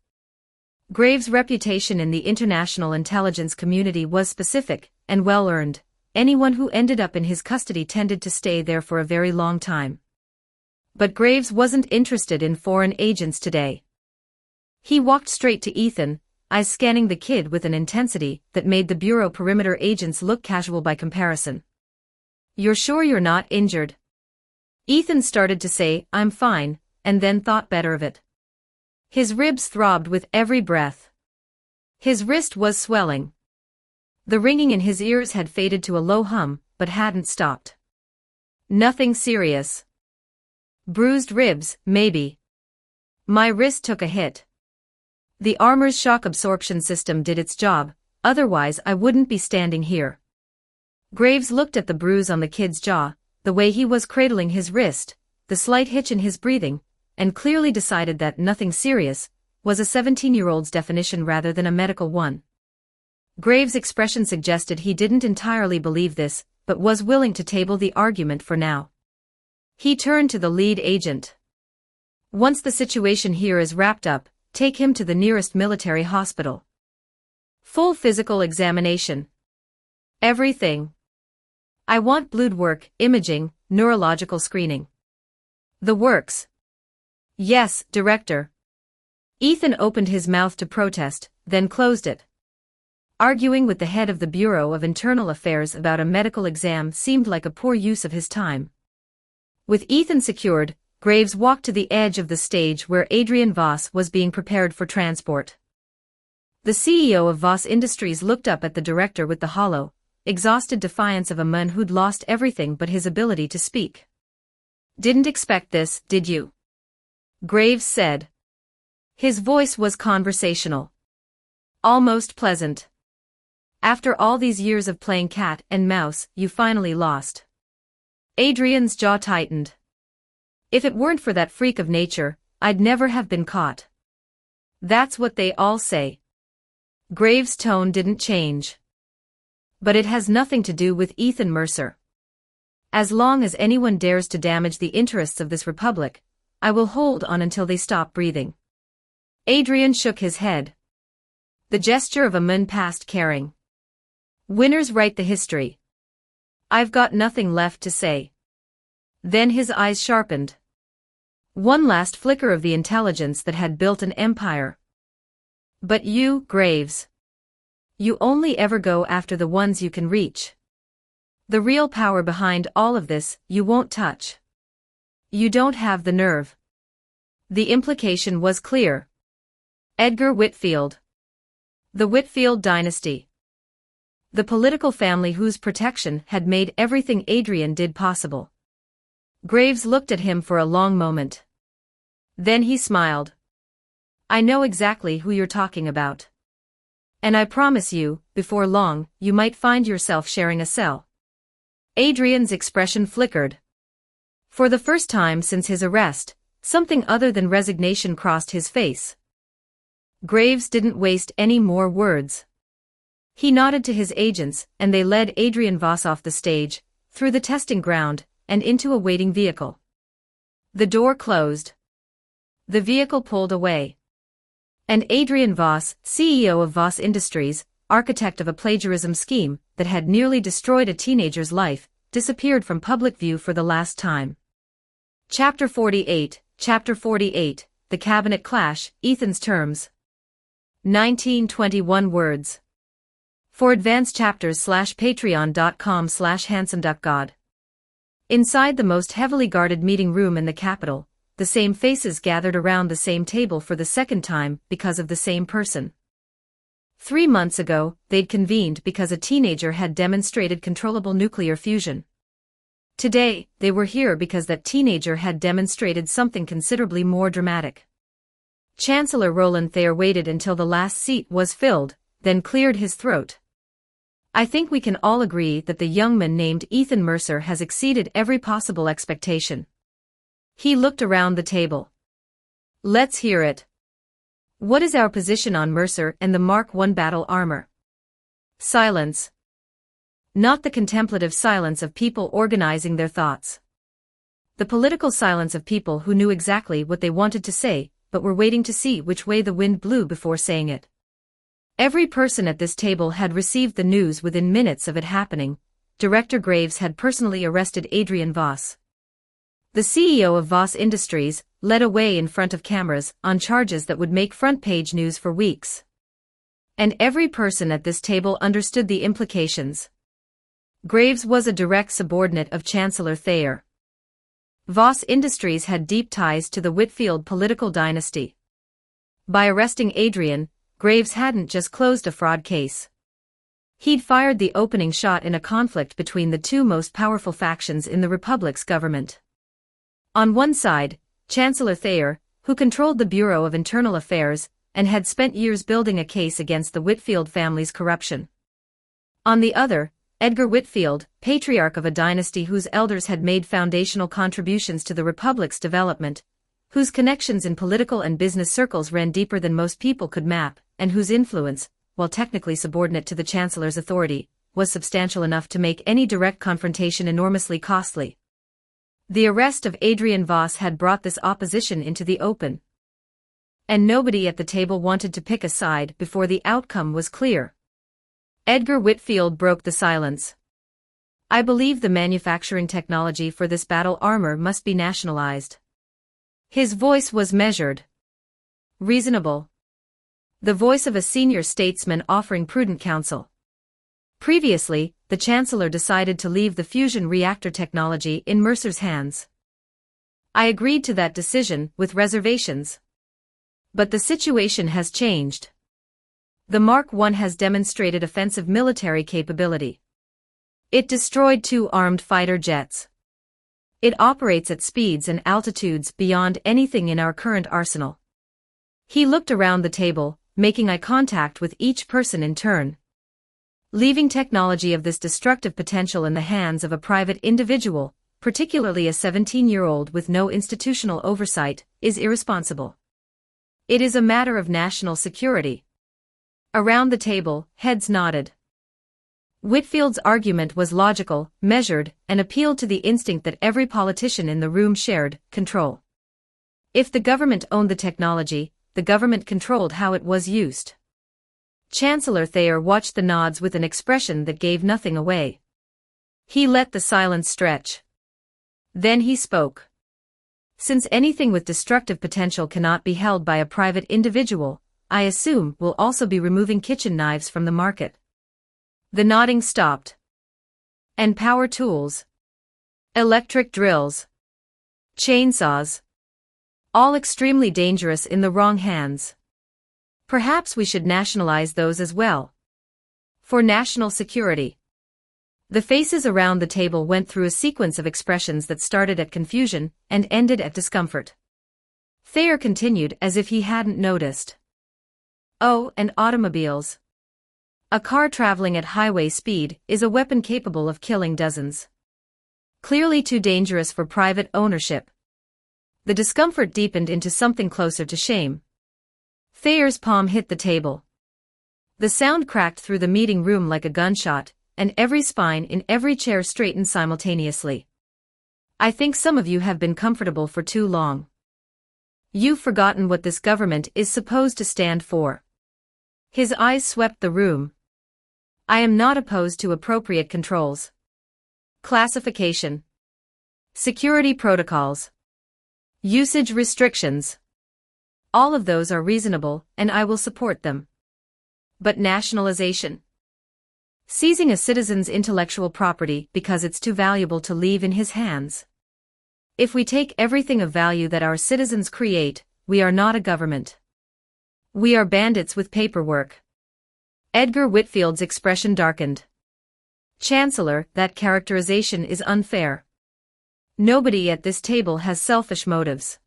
Graves' reputation in the international intelligence community was specific and well-earned. Anyone who ended up in his custody tended to stay there for a very long time. But Graves wasn't interested in foreign agents today. He walked straight to Ethan, eyes scanning the kid with an intensity that made the Bureau perimeter agents look casual by comparison. "You're sure you're not injured?" Ethan started to say, "I'm fine," and then thought better of it. His ribs throbbed with every breath. His wrist was swelling. The ringing in his ears had faded to a low hum, but hadn't stopped. "Nothing serious. Bruised ribs, maybe. My wrist took a hit. The armor's shock absorption system did its job, otherwise I wouldn't be standing here." Graves looked at the bruise on the kid's jaw, the way he was cradling his wrist, the slight hitch in his breathing, and clearly decided that "nothing serious" was a 17-year-old's definition rather than a medical one. Graves' expression suggested he didn't entirely believe this, but was willing to table the argument for now. He turned to the lead agent. "Once the situation here is wrapped up, take him to the nearest military hospital. Full physical examination. Everything. I want blood work, imaging, neurological screening. The works." "Yes, Director." Ethan opened his mouth to protest, then closed it. Arguing with the head of the Bureau of Internal Affairs about a medical exam seemed like a poor use of his time. With Ethan secured, Graves walked to the edge of the stage where Adrian Voss was being prepared for transport. The CEO of Voss Industries looked up at the director with the hollow, exhausted defiance of a man who'd lost everything but his ability to speak. "Didn't expect this, did you?" Graves said. His voice was conversational. Almost pleasant. "After all these years of playing cat and mouse, you finally lost." Adrian's jaw tightened. "If it weren't for that freak of nature, I'd never have been caught." "That's what they all say." Graves' tone didn't change. "But it has nothing to do with Ethan Mercer. As long as anyone dares to damage the interests of this republic, I will hold on until they stop breathing." Adrian shook his head. The gesture of a man past caring. "Winners write the history. I've got nothing left to say." Then his eyes sharpened. One last flicker of the intelligence that had built an empire. "But you, Graves. You only ever go after the ones you can reach. The real power behind all of this, you won't touch. You don't have the nerve." The implication was clear. Edgar Whitfield. The Whitfield dynasty. The political family whose protection had made everything Adrian did possible. Graves looked at him for a long moment. Then he smiled. "I know exactly who you're talking about. And I promise you, before long, you might find yourself sharing a cell." Adrian's expression flickered. For the first time since his arrest, something other than resignation crossed his face. Graves didn't waste any more words. He nodded to his agents, and they led Adrian Voss off the stage, through the testing ground, and into a waiting vehicle. The door closed. The vehicle pulled away. And Adrian Voss, CEO of Voss Industries, architect of a plagiarism scheme that had nearly destroyed a teenager's life, disappeared from public view for the last time. Chapter 48, The Cabinet Clash, Ethan's Terms. 1921 words. For advanced chapters /patreon.com/handsomeduckgod. Inside the most heavily guarded meeting room in the capital, the same faces gathered around the same table for the second time because of the same person. 3 months ago, they'd convened because a teenager had demonstrated controllable nuclear fusion. Today, they were here because that teenager had demonstrated something considerably more dramatic. Chancellor Roland Thayer waited until the last seat was filled, then cleared his throat. I think we can all agree that the young man named Ethan Mercer has exceeded every possible expectation. He looked around the table. Let's hear it. What is our position on Mercer and the Mark I battle armor? Silence. Not the contemplative silence of people organizing their thoughts. The political silence of people who knew exactly what they wanted to say, but were waiting to see which way the wind blew before saying it. Every person at this table had received the news within minutes of it happening. Director Graves had personally arrested Adrian Voss. The CEO of Voss Industries led away in front of cameras on charges that would make front-page news for weeks. And every person at this table understood the implications. Graves was a direct subordinate of Chancellor Thayer. Voss Industries had deep ties to the Whitfield political dynasty. By arresting Adrian, Graves hadn't just closed a fraud case. He'd fired the opening shot in a conflict between the two most powerful factions in the Republic's government. On one side, Chancellor Thayer, who controlled the Bureau of Internal Affairs, and had spent years building a case against the Whitfield family's corruption. On the other, Edgar Whitfield, patriarch of a dynasty whose elders had made foundational contributions to the Republic's development, whose connections in political and business circles ran deeper than most people could map, and whose influence, while technically subordinate to the Chancellor's authority, was substantial enough to make any direct confrontation enormously costly. The arrest of Adrian Voss had brought this opposition into the open. And nobody at the table wanted to pick a side before the outcome was clear. Edgar Whitfield broke the silence. I believe the manufacturing technology for this battle armor must be nationalized. His voice was measured. Reasonable. The voice of a senior statesman offering prudent counsel. Previously, the Chancellor decided to leave the fusion reactor technology in Mercer's hands. I agreed to that decision with reservations. But the situation has changed. The Mark I has demonstrated offensive military capability. It destroyed 2 armed fighter jets. It operates at speeds and altitudes beyond anything in our current arsenal. He looked around the table, making eye contact with each person in turn. Leaving technology of this destructive potential in the hands of a private individual, particularly a 17-year-old with no institutional oversight, is irresponsible. It is a matter of national security. Around the table, heads nodded. Whitfield's argument was logical, measured, and appealed to the instinct that every politician in the room shared: control. If the government owned the technology, the government controlled how it was used. Chancellor Thayer watched the nods with an expression that gave nothing away. He let the silence stretch. Then he spoke. Since anything with destructive potential cannot be held by a private individual, I assume we'll also be removing kitchen knives from the market. The nodding stopped. And power tools. Electric drills. Chainsaws. All extremely dangerous in the wrong hands. Perhaps we should nationalize those as well. For national security. The faces around the table went through a sequence of expressions that started at confusion and ended at discomfort. Thayer continued as if he hadn't noticed. Oh, and automobiles. A car traveling at highway speed is a weapon capable of killing dozens. Clearly too dangerous for private ownership. The discomfort deepened into something closer to shame. Thayer's palm hit the table. The sound cracked through the meeting room like a gunshot, and every spine in every chair straightened simultaneously. I think some of you have been comfortable for too long. You've forgotten what this government is supposed to stand for. His eyes swept the room. I am not opposed to appropriate controls. Classification. Security protocols. Usage restrictions. All of those are reasonable, and I will support them. But nationalization. Seizing a citizen's intellectual property because it's too valuable to leave in his hands. If we take everything of value that our citizens create, we are not a government. We are bandits with paperwork. Edgar Whitfield's expression darkened. Chancellor, that characterization is unfair. Nobody at this table has selfish motives.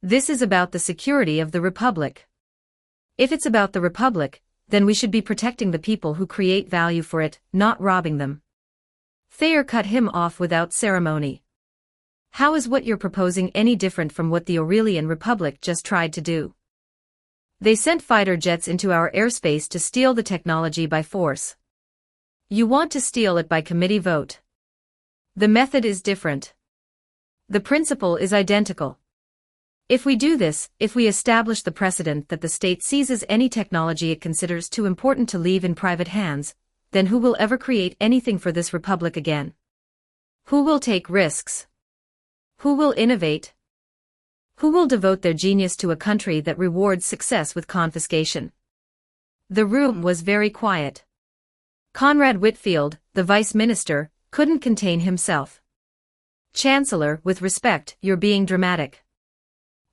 This is about the security of the Republic. If it's about the Republic, then we should be protecting the people who create value for it, not robbing them. Thayer cut him off without ceremony. How is what you're proposing any different from what the Aurelian Republic just tried to do? They sent fighter jets into our airspace to steal the technology by force. You want to steal it by committee vote. The method is different. The principle is identical. If we do this, if we establish the precedent that the state seizes any technology it considers too important to leave in private hands, then who will ever create anything for this republic again? Who will take risks? Who will innovate? Who will devote their genius to a country that rewards success with confiscation? The room was very quiet. Conrad Whitfield, the vice minister, couldn't contain himself. Chancellor, with respect, you're being dramatic.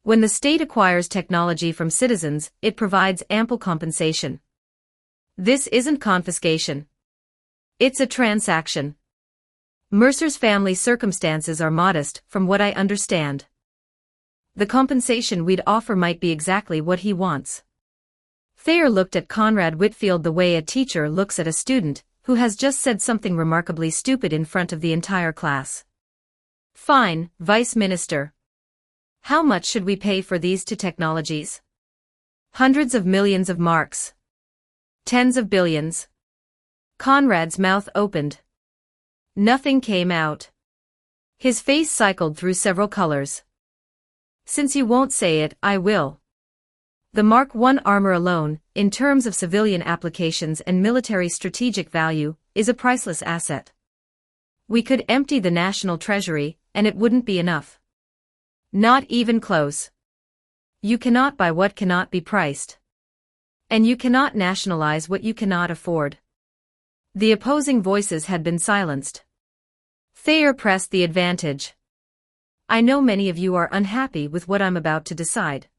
When the state acquires technology from citizens, it provides ample compensation. This isn't confiscation. It's a transaction. Mercer's family circumstances are modest, from what I understand. The compensation we'd offer might be exactly what he wants. Thayer looked at Conrad Whitfield the way a teacher looks at a student who has just said something remarkably stupid in front of the entire class. Fine, Vice Minister. How much should we pay for these two technologies? Hundreds of millions of marks. Tens of billions. Conrad's mouth opened. Nothing came out. His face cycled through several colors. Since you won't say it, I will. The Mark I armor alone, in terms of civilian applications and military strategic value, is a priceless asset. We could empty the national treasury, and it wouldn't be enough. Not even close. You cannot buy what cannot be priced. And you cannot nationalize what you cannot afford. The opposing voices had been silenced. Thayer pressed the advantage. I know many of you are unhappy with what I'm about to decide.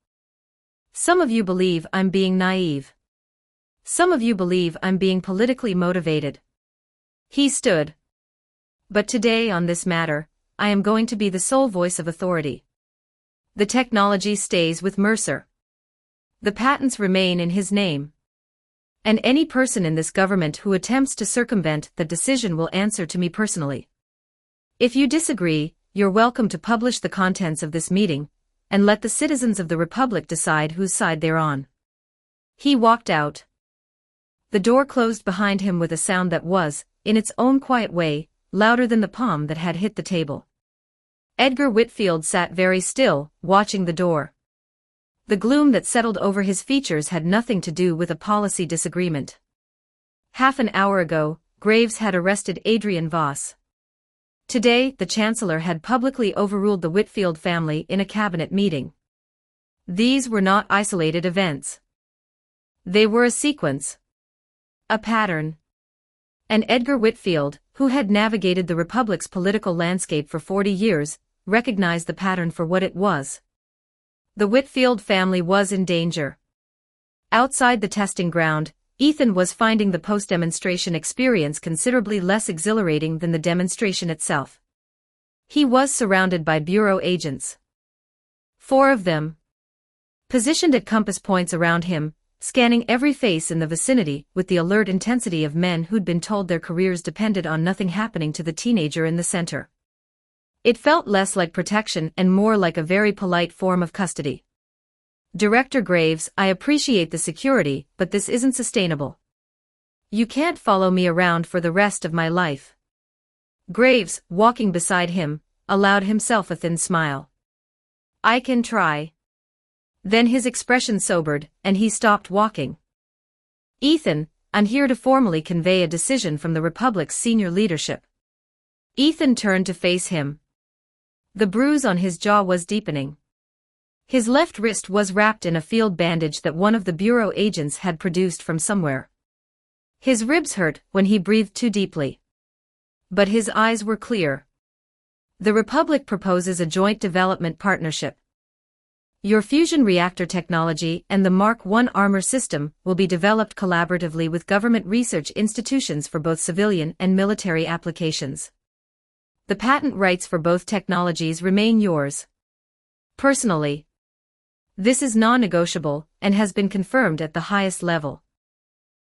Some of you believe I'm being naive. Some of you believe I'm being politically motivated. He stood. But today on this matter, I am going to be the sole voice of authority. The technology stays with Mercer. The patents remain in his name. And any person in this government who attempts to circumvent the decision will answer to me personally. If you disagree, you're welcome to publish the contents of this meeting, and let the citizens of the Republic decide whose side they're on. He walked out. The door closed behind him with a sound that was, in its own quiet way, louder than the palm that had hit the table. Edgar Whitfield sat very still, watching the door. The gloom that settled over his features had nothing to do with a policy disagreement. Half an hour ago, Graves had arrested Adrian Voss. Today, the Chancellor had publicly overruled the Whitfield family in a cabinet meeting. These were not isolated events. They were a sequence. A pattern. And Edgar Whitfield, who had navigated the Republic's political landscape for 40 years, recognized the pattern for what it was. The Whitfield family was in danger. Outside the testing ground, Ethan was finding the post-demonstration experience considerably less exhilarating than the demonstration itself. He was surrounded by Bureau agents. 4 of them. Positioned at compass points around him, scanning every face in the vicinity with the alert intensity of men who'd been told their careers depended on nothing happening to the teenager in the center. It felt less like protection and more like a very polite form of custody. Director Graves, I appreciate the security, but this isn't sustainable. You can't follow me around for the rest of my life. Graves, walking beside him, allowed himself a thin smile. I can try. Then his expression sobered, and he stopped walking. Ethan, I'm here to formally convey a decision from the Republic's senior leadership. Ethan turned to face him. The bruise on his jaw was deepening. His left wrist was wrapped in a field bandage that one of the Bureau agents had produced from somewhere. His ribs hurt when he breathed too deeply. But his eyes were clear. The Republic proposes a joint development partnership. Your fusion reactor technology and the Mark I armor system will be developed collaboratively with government research institutions for both civilian and military applications. The patent rights for both technologies remain yours. Personally, this is non-negotiable and has been confirmed at the highest level.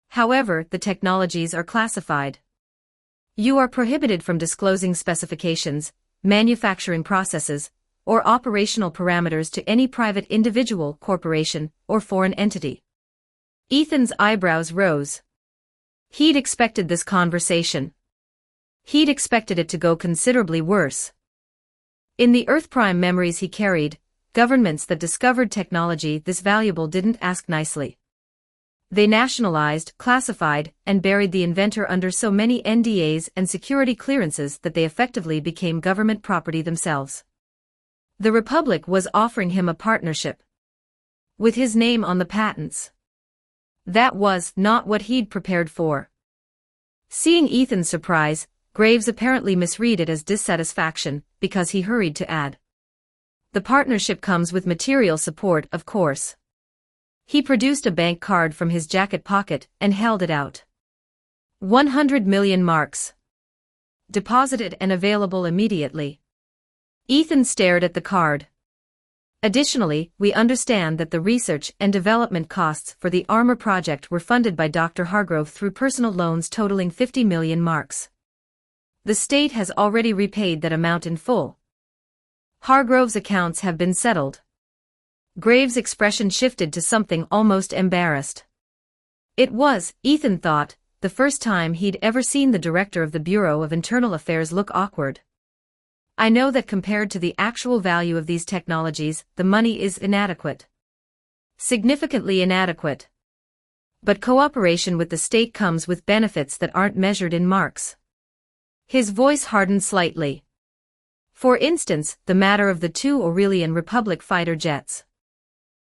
However, the technologies are classified. You are prohibited from disclosing specifications, manufacturing processes, or operational parameters to any private individual, corporation, or foreign entity. Ethan's eyebrows rose. He'd expected this conversation. He'd expected it to go considerably worse. In the Earth Prime memories he carried, governments that discovered technology this valuable didn't ask nicely. They nationalized, classified, and buried the inventor under so many NDAs and security clearances that they effectively became government property themselves. The Republic was offering him a partnership with his name on the patents. That was not what he'd prepared for. Seeing Ethan's surprise, Graves apparently misread it as dissatisfaction because he hurried to add, "The partnership comes with material support, of course." He produced a bank card from his jacket pocket and held it out. 100 million marks. Deposited and available immediately. Ethan stared at the card. Additionally, we understand that the research and development costs for the armor project were funded by Dr. Hargrove through personal loans totaling 50 million marks. The state has already repaid that amount in full. Hargrove's accounts have been settled. Graves' expression shifted to something almost embarrassed. It was, Ethan thought, the first time he'd ever seen the director of the Bureau of Internal Affairs look awkward. "I know that compared to the actual value of these technologies, the money is inadequate. Significantly inadequate. But cooperation with the state comes with benefits that aren't measured in marks." His voice hardened slightly. "For instance, the matter of the 2 Aurelian Republic fighter jets.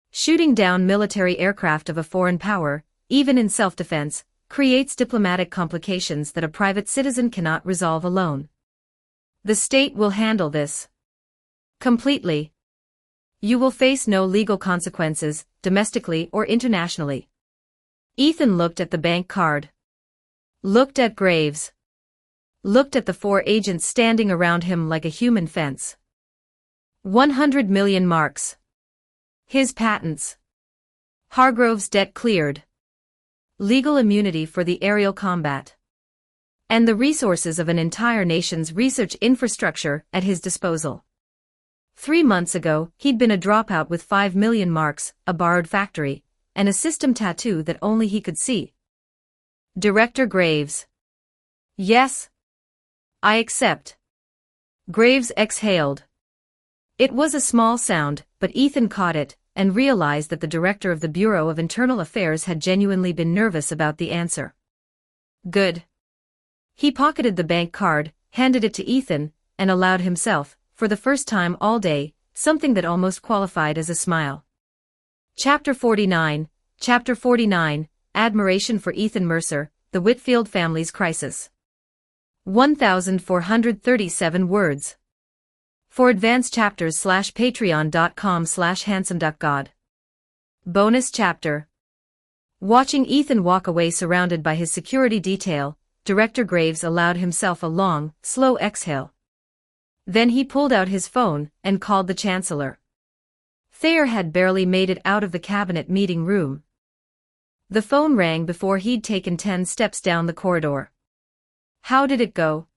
Shooting down military aircraft of a foreign power, even in self-defense, creates diplomatic complications that a private citizen cannot resolve alone. The state will handle this completely. You will face no legal consequences, domestically or internationally." Ethan looked at the bank card. Looked at Graves. Looked at the 4 agents standing around him like a human fence. 100 million marks. His patents. Hargrove's debt cleared. Legal immunity for the aerial combat. And the resources of an entire nation's research infrastructure at his disposal. 3 months ago, he'd been a dropout with 5 million marks, a borrowed factory, and a system tattoo that only he could see. Director Graves. "Yes. I accept." Graves exhaled. It was a small sound, but Ethan caught it, and realized that the director of the Bureau of Internal Affairs had genuinely been nervous about the answer. "Good." He pocketed the bank card, handed it to Ethan, and allowed himself, for the first time all day, something that almost qualified as a smile. Chapter 49, Admiration for Ethan Mercer, The Whitfield Family's Crisis. 1,437 words. For advanced chapters /patreon.com/handsomeduckgod. Bonus chapter. Watching Ethan walk away surrounded by his security detail, Director Graves allowed himself a long, slow exhale. Then he pulled out his phone and called the Chancellor. Thayer had barely made it out of the cabinet meeting room. The phone rang before he'd taken 10 steps down the corridor. "How did it go?"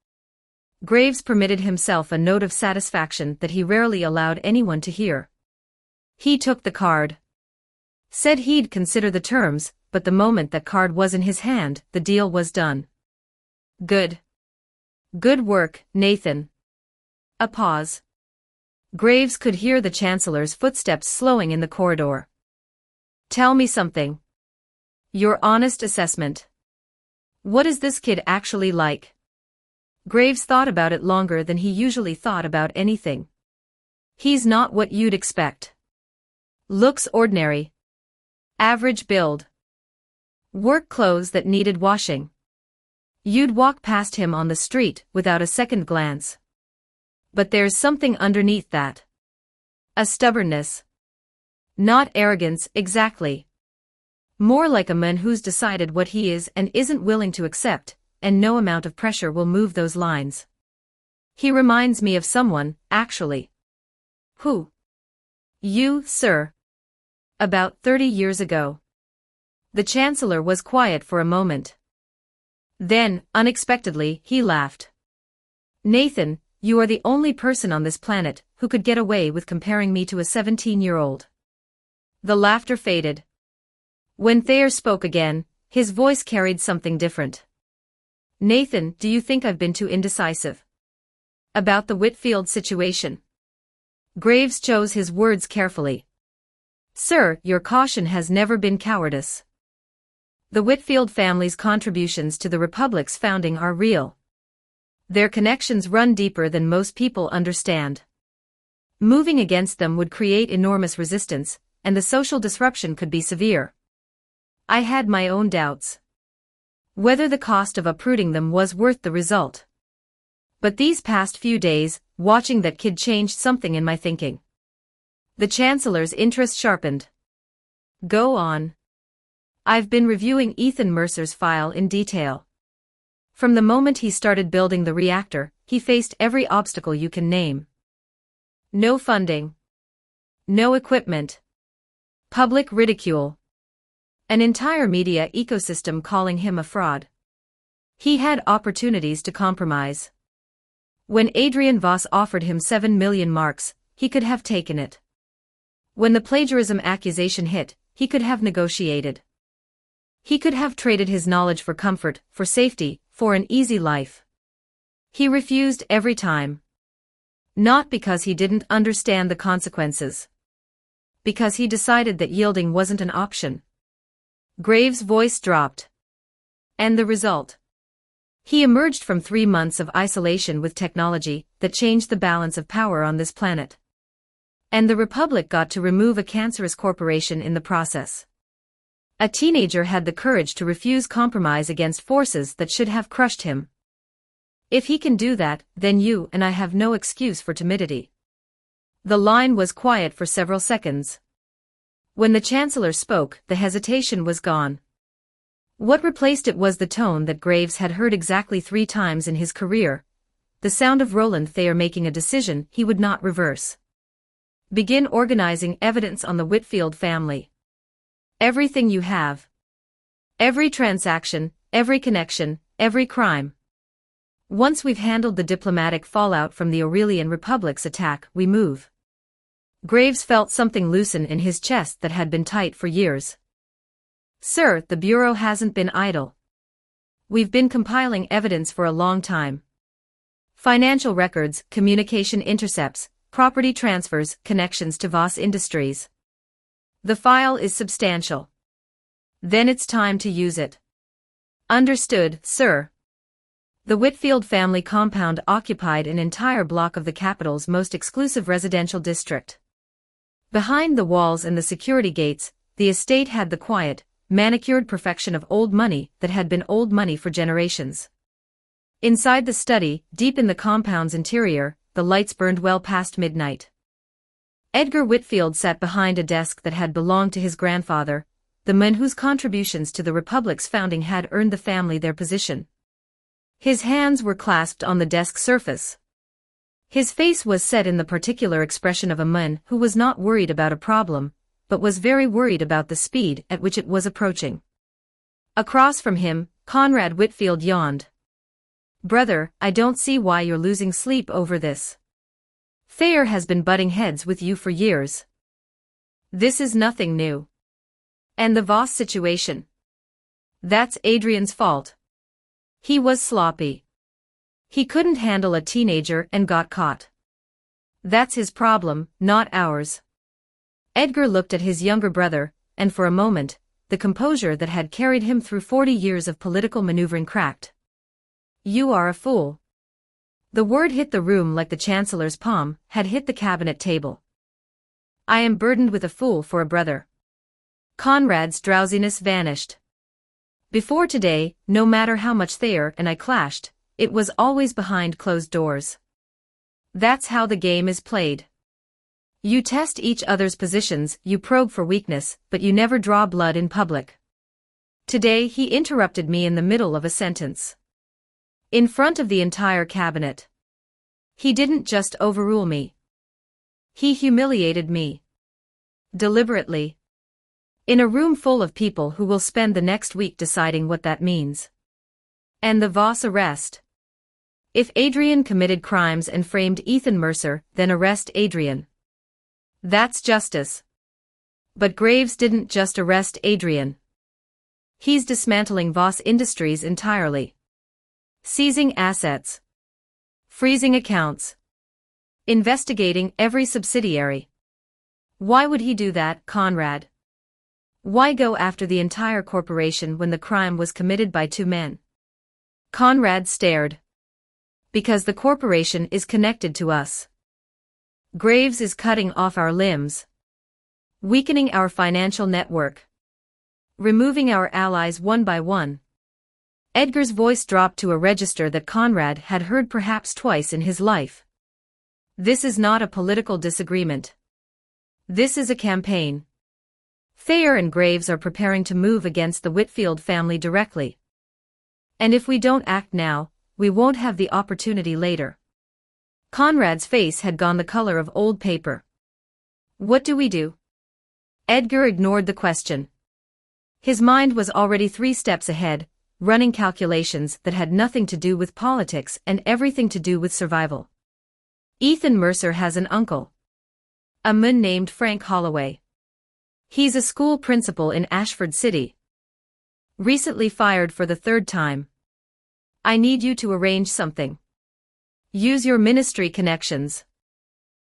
Graves permitted himself a note of satisfaction that he rarely allowed anyone to hear. He took the card. Said he'd consider the terms, but the moment that card was in his hand, the deal was done. "Good. Good work, Nathan." A pause. Graves could hear the Chancellor's footsteps slowing in the corridor. "Tell me something. Your honest assessment. What is this kid actually like?" Graves thought about it longer than he usually thought about anything. "He's not what you'd expect. Looks ordinary. Average build. Work clothes that needed washing. You'd walk past him on the street without a second glance. But there's something underneath that. A stubbornness. Not arrogance, exactly. More like a man who's decided what he is and isn't willing to accept, and no amount of pressure will move those lines. He reminds me of someone, actually. Who? You, sir. About 30 years ago. The Chancellor was quiet for a moment. Then, unexpectedly, he laughed. Nathan, you are the only person on this planet who could get away with comparing me to a 17-year-old. The laughter faded. When Thayer spoke again, his voice carried something different. Nathan, do you think I've been too indecisive? About the Whitfield situation. Graves chose his words carefully. Sir, your caution has never been cowardice. The Whitfield family's contributions to the Republic's founding are real. Their connections run deeper than most people understand. Moving against them would create enormous resistance, and the social disruption could be severe. I had my own doubts. Whether the cost of uprooting them was worth the result. But these past few days, watching that kid changed something in my thinking. The Chancellor's interest sharpened. Go on. I've been reviewing Ethan Mercer's file in detail. From the moment he started building the reactor, he faced every obstacle you can name. No funding. No equipment. Public ridicule. An entire media ecosystem calling him a fraud. He had opportunities to compromise. When Adrian Voss offered him 7 million marks, he could have taken it. When the plagiarism accusation hit, he could have negotiated. He could have traded his knowledge for comfort, for safety, for an easy life. He refused every time. Not because he didn't understand the consequences. Because he decided that yielding wasn't an option. Graves' voice dropped. And the result? He emerged from 3 months of isolation with technology that changed the balance of power on this planet. And the Republic got to remove a cancerous corporation in the process. A teenager had the courage to refuse compromise against forces that should have crushed him. If he can do that, then you and I have no excuse for timidity. The line was quiet for several seconds. When the Chancellor spoke, the hesitation was gone. What replaced it was the tone that Graves had heard exactly 3 times in his career, the sound of Roland Thayer making a decision he would not reverse. Begin organizing evidence on the Whitfield family. Everything you have. Every transaction, every connection, every crime. Once we've handled the diplomatic fallout from the Aurelian Republic's attack, we move. Graves felt something loosen in his chest that had been tight for years. Sir, the Bureau hasn't been idle. We've been compiling evidence for a long time. Financial records, communication intercepts, property transfers, connections to Voss Industries. The file is substantial. Then it's time to use it. Understood, sir. The Whitfield family compound occupied an entire block of the capital's most exclusive residential district. Behind the walls and the security gates, the estate had the quiet, manicured perfection of old money that had been old money for generations. Inside the study, deep in the compound's interior, the lights burned well past midnight. Edgar Whitfield sat behind a desk that had belonged to his grandfather, the man whose contributions to the Republic's founding had earned the family their position. His hands were clasped on the desk surface. His face was set in the particular expression of a man who was not worried about a problem, but was very worried about the speed at which it was approaching. Across from him, Conrad Whitfield yawned. Brother, I don't see why you're losing sleep over this. Thayer has been butting heads with you for years. This is nothing new. And the Voss situation? That's Adrian's fault. He was sloppy. He couldn't handle a teenager and got caught. That's his problem, not ours. Edgar looked at his younger brother, and for a moment, the composure that had carried him through 40 years of political maneuvering cracked. You are a fool. The word hit the room like the Chancellor's palm had hit the cabinet table. I am burdened with a fool for a brother. Conrad's drowsiness vanished. Before today, no matter how much Thayer and I clashed, it was always behind closed doors. That's how the game is played. You test each other's positions, you probe for weakness, but you never draw blood in public. Today he interrupted me in the middle of a sentence. In front of the entire cabinet. He didn't just overrule me. He humiliated me. Deliberately. In a room full of people who will spend the next week deciding what that means. And the Voss arrest. If Adrian committed crimes and framed Ethan Mercer, then arrest Adrian. That's justice. But Graves didn't just arrest Adrian. He's dismantling Voss Industries entirely. Seizing assets. Freezing accounts. Investigating every subsidiary. Why would he do that, Conrad? Why go after the entire corporation when the crime was committed by 2 men? Conrad stared. Because the corporation is connected to us. Graves is cutting off our limbs. Weakening our financial network. Removing our allies one by one. Edgar's voice dropped to a register that Conrad had heard perhaps twice in his life. This is not a political disagreement. This is a campaign. Thayer and Graves are preparing to move against the Whitfield family directly. And if we don't act now, we won't have the opportunity later. Conrad's face had gone the color of old paper. What do we do? Edgar ignored the question. His mind was already 3 steps ahead, running calculations that had nothing to do with politics and everything to do with survival. Ethan Mercer has an uncle. A man named Frank Holloway. He's a school principal in Ashford City. Recently fired for the 3rd time. I need you to arrange something. Use your ministry connections.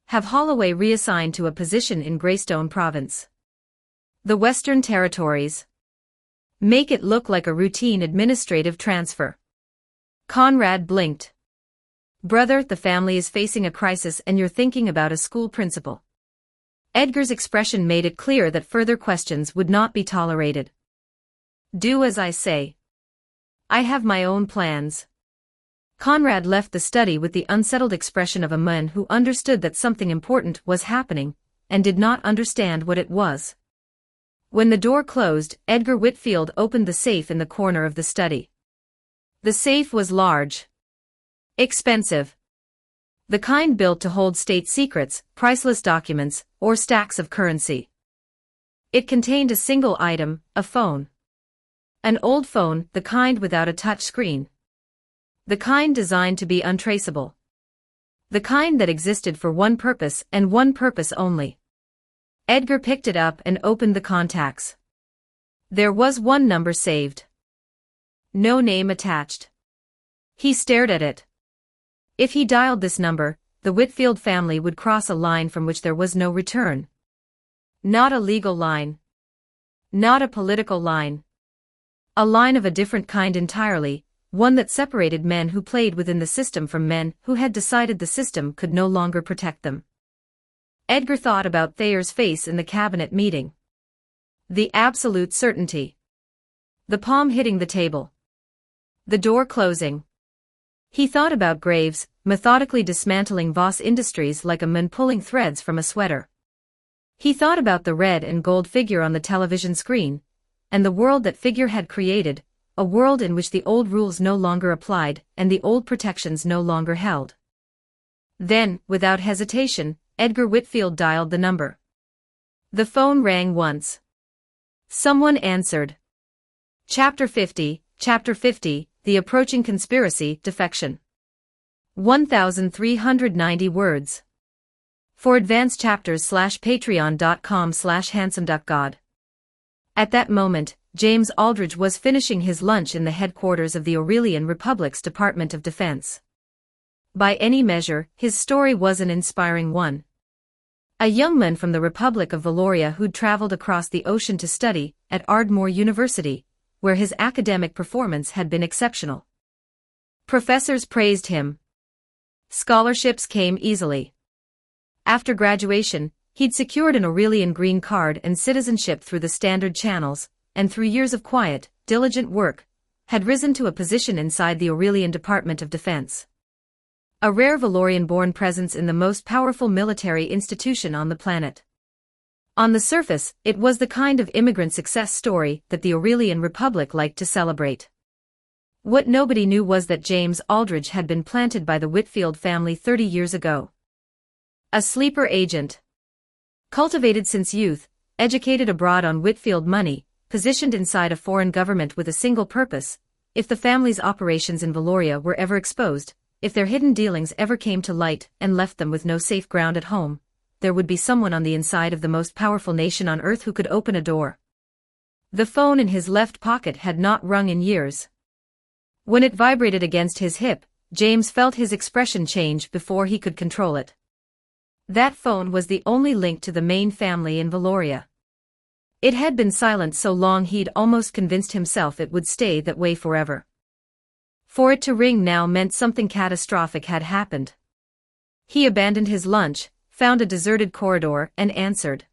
Have Holloway reassigned to a position in Greystone Province. The Western Territories. Make it look like a routine administrative transfer. Conrad blinked. Brother, the family is facing a crisis and you're thinking about a school principal. Edgar's expression made it clear that further questions would not be tolerated. Do as I say. I have my own plans. Conrad left the study with the unsettled expression of a man who understood that something important was happening, and did not understand what it was. When the door closed, Edgar Whitfield opened the safe in the corner of the study. The safe was large. Expensive. The kind built to hold state secrets, priceless documents, or stacks of currency. It contained a single item, a phone. An old phone, the kind without a touch screen. The kind designed to be untraceable. The kind that existed for one purpose and one purpose only. Edgar picked it up and opened the contacts. There was one number saved. No name attached. He stared at it. If he dialed this number, the Whitfield family would cross a line from which there was no return. Not a legal line. Not a political line. A line of a different kind entirely, one that separated men who played within the system from men who had decided the system could no longer protect them. Edgar thought about Thayer's face in the cabinet meeting. The absolute certainty. The palm hitting the table. The door closing. He thought about Graves, methodically dismantling Voss Industries like a man pulling threads from a sweater. He thought about the red and gold figure on the television screen, and the world that figure had created, a world in which the old rules no longer applied and the old protections no longer held. Then, without hesitation, Edgar Whitfield dialed the number. The phone rang once. Someone answered. Chapter 50, The Approaching Conspiracy, Defection. 1,390 words. For advanced chapters /patreon.com/handsomeduckgod. At that moment, James Aldridge was finishing his lunch in the headquarters of the Aurelian Republic's Department of Defense. By any measure, his story was an inspiring one. A young man from the Republic of Valoria who'd traveled across the ocean to study at Ardmore University, where his academic performance had been exceptional. Professors praised him. Scholarships came easily. After graduation, he'd secured an Aurelian green card and citizenship through the standard channels, and through years of quiet, diligent work, had risen to a position inside the Aurelian Department of Defense. A rare Valorian-born presence in the most powerful military institution on the planet. On the surface, it was the kind of immigrant success story that the Aurelian Republic liked to celebrate. What nobody knew was that James Aldridge had been planted by the Whitfield family 30 years ago. A sleeper agent. Cultivated since youth, educated abroad on Whitfield money, positioned inside a foreign government with a single purpose: if the family's operations in Valoria were ever exposed, if their hidden dealings ever came to light and left them with no safe ground at home, there would be someone on the inside of the most powerful nation on earth who could open a door. The phone in his left pocket had not rung in years. When it vibrated against his hip, James felt his expression change before he could control it. That phone was the only link to the main family in Valoria. It had been silent so long he'd almost convinced himself it would stay that way forever. For it to ring now meant something catastrophic had happened. He abandoned his lunch, found a deserted corridor, and answered.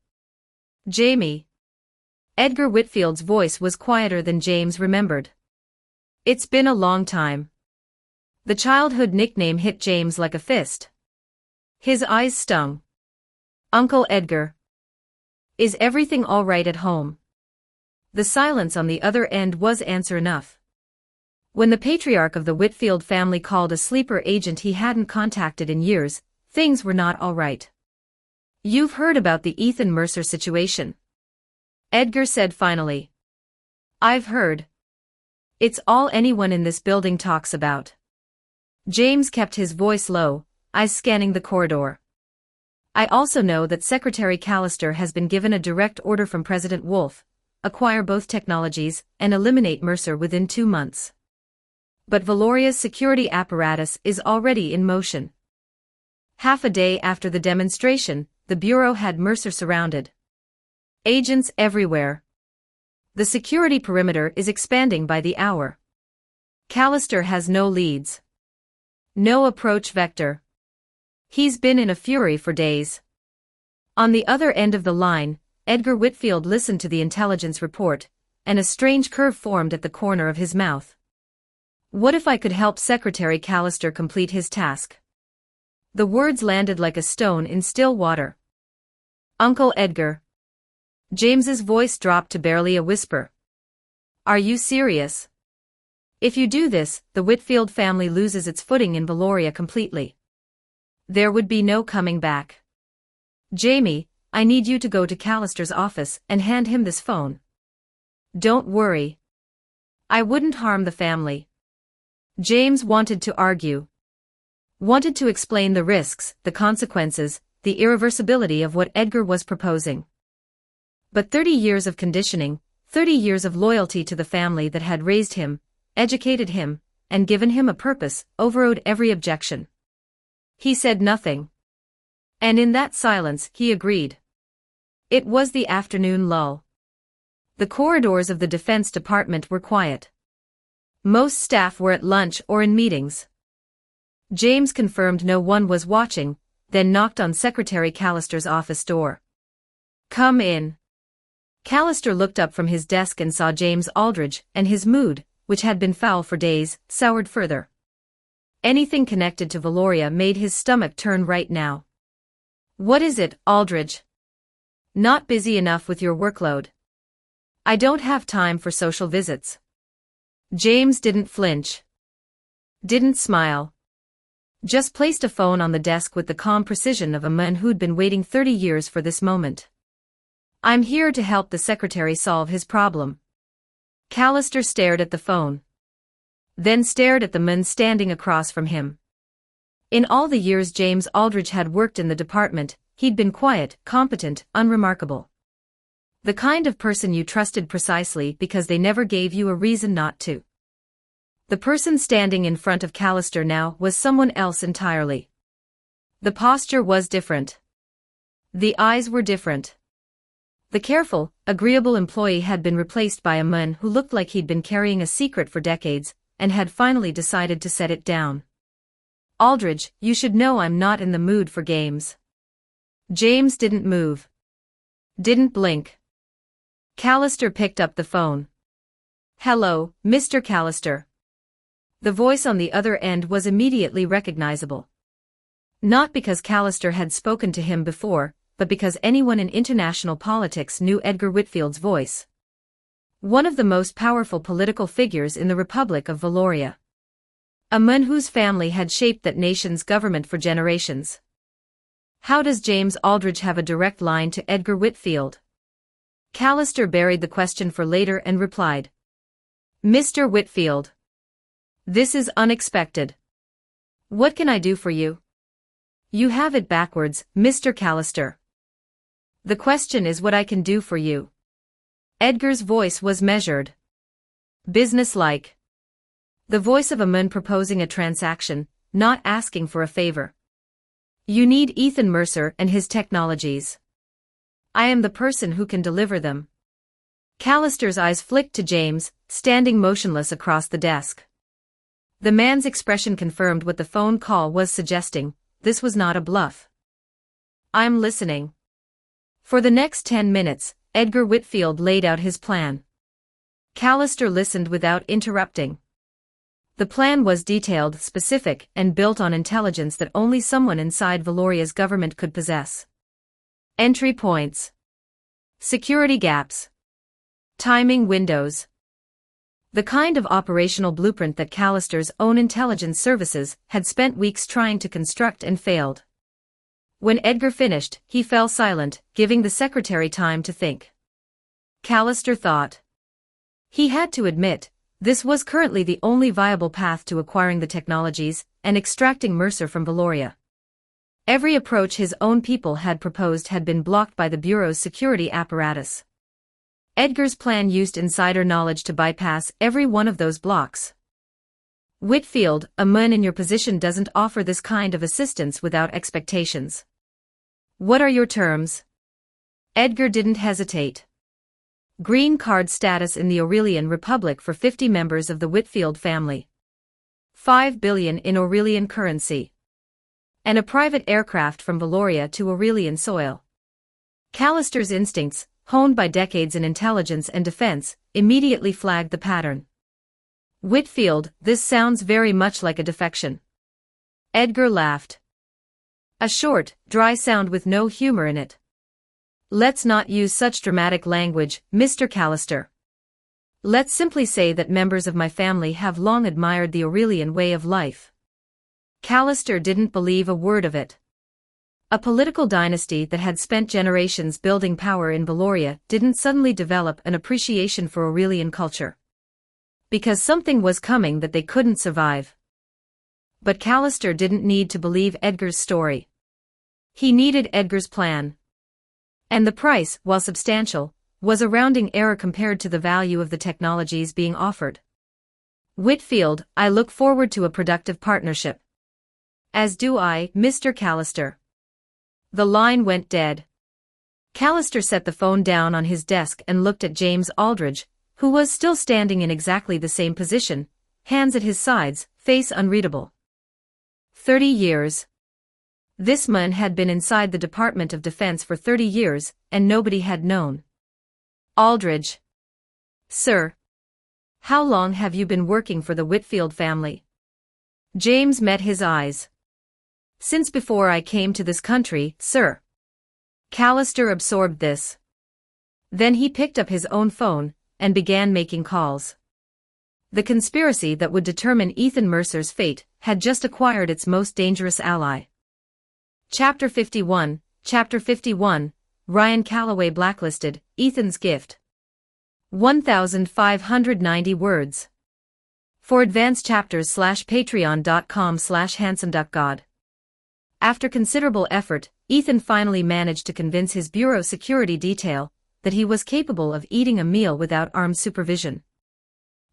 Jamie. Edgar Whitfield's voice was quieter than James remembered. It's been a long time. The childhood nickname hit James like a fist. His eyes stung. Uncle Edgar. Is everything all right at home? The silence on the other end was answer enough. When the patriarch of the Whitfield family called a sleeper agent he hadn't contacted in years, things were not all right. You've heard about the Ethan Mercer situation? Edgar said finally. I've heard. It's all anyone in this building talks about. James kept his voice low, eyes scanning the corridor. I also know that Secretary Callister has been given a direct order from President Wolfe: acquire both technologies and eliminate Mercer within 2 months. But Valoria's security apparatus is already in motion. Half a day after the demonstration, the Bureau had Mercer surrounded. Agents everywhere. The security perimeter is expanding by the hour. Callister has no leads. No approach vector. He's been in a fury for days. On the other end of the line, Edgar Whitfield listened to the intelligence report, and a strange curve formed at the corner of his mouth. What if I could help Secretary Callister complete his task? The words landed like a stone in still water. Uncle Edgar. James's voice dropped to barely a whisper. Are you serious? If you do this, the Whitfield family loses its footing in Valoria completely. There would be no coming back. Jamie, I need you to go to Callister's office and hand him this phone. Don't worry. I wouldn't harm the family. James wanted to argue. Wanted to explain the risks, the consequences, the irreversibility of what Edgar was proposing. But 30 years of conditioning, 30 years of loyalty to the family that had raised him, educated him, and given him a purpose, overrode every objection. He said nothing. And in that silence, he agreed. It was the afternoon lull. The corridors of the Defense Department were quiet. Most staff were at lunch or in meetings. James confirmed no one was watching, then knocked on Secretary Callister's office door. Come in. Callister looked up from his desk and saw James Aldridge, and his mood, which had been foul for days, soured further. Anything connected to Valoria made his stomach turn right now. What is it, Aldridge? Not busy enough with your workload? I don't have time for social visits. James didn't flinch. Didn't smile. Just placed a phone on the desk with the calm precision of a man who'd been waiting 30 years for this moment. I'm here to help the secretary solve his problem. Callister stared at the phone. Then stared at the man standing across from him. In all the years James Aldridge had worked in the department, he'd been quiet, competent, unremarkable. The kind of person you trusted precisely because they never gave you a reason not to. The person standing in front of Callister now was someone else entirely. The posture was different. The eyes were different. The careful, agreeable employee had been replaced by a man who looked like he'd been carrying a secret for decades, and had finally decided to set it down. Aldridge, you should know I'm not in the mood for games. James didn't move. Didn't blink. Callister picked up the phone. Hello, Mr. Callister. The voice on the other end was immediately recognizable. Not because Callister had spoken to him before, but because anyone in international politics knew Edgar Whitfield's voice. One of the most powerful political figures in the Republic of Valoria. A man whose family had shaped that nation's government for generations. How does James Aldridge have a direct line to Edgar Whitfield? Callister buried the question for later and replied. Mr. Whitfield. This is unexpected. What can I do for you? You have it backwards, Mr. Callister. The question is what I can do for you. Edgar's voice was measured. Businesslike. The voice of a man proposing a transaction, not asking for a favor. You need Ethan Mercer and his technologies. I am the person who can deliver them. Callister's eyes flicked to James, standing motionless across the desk. The man's expression confirmed what the phone call was suggesting. This was not a bluff. I'm listening. For the next 10 minutes, Edgar Whitfield laid out his plan. Callister listened without interrupting. The plan was detailed, specific, and built on intelligence that only someone inside Valoria's government could possess. Entry points. Security gaps. Timing windows. The kind of operational blueprint that Callister's own intelligence services had spent weeks trying to construct and failed. When Edgar finished, he fell silent, giving the secretary time to think. Callister thought. He had to admit, this was currently the only viable path to acquiring the technologies and extracting Mercer from Valoria. Every approach his own people had proposed had been blocked by the Bureau's security apparatus. Edgar's plan used insider knowledge to bypass every one of those blocks. Whitfield, a man in your position doesn't offer this kind of assistance without expectations. What are your terms? Edgar didn't hesitate. Green card status in the Aurelian Republic for 50 members of the Whitfield family. 5 billion in Aurelian currency. And a private aircraft from Valoria to Aurelian soil. Callister's instincts, honed by decades in intelligence and defense, immediately flagged the pattern. Whitfield, this sounds very much like a defection. Edgar laughed. A short, dry sound with no humor in it. Let's not use such dramatic language, Mr. Callister. Let's simply say that members of my family have long admired the Aurelian way of life. Callister didn't believe a word of it. A political dynasty that had spent generations building power in Valoria didn't suddenly develop an appreciation for Aurelian culture. Because something was coming that they couldn't survive. But Callister didn't need to believe Edgar's story. He needed Edgar's plan. And the price, while substantial, was a rounding error compared to the value of the technologies being offered. Whitfield, I look forward to a productive partnership. As do I, Mr. Callister. The line went dead. Callister set the phone down on his desk and looked at James Aldridge, who was still standing in exactly the same position, hands at his sides, face unreadable. 30 years. This man had been inside the Department of Defense for 30 years, and nobody had known. Aldridge. Sir. How long have you been working for the Whitfield family? James met his eyes. Since before I came to this country, sir. Callister absorbed this. Then he picked up his own phone, and began making calls. The conspiracy that would determine Ethan Mercer's fate had just acquired its most dangerous ally. Chapter 51, Ryan Calloway blacklisted, Ethan's gift. 1,590 words. For advanced chapters /patreon.com/handsomeduckgod. After considerable effort, Ethan finally managed to convince his bureau security detail that he was capable of eating a meal without armed supervision.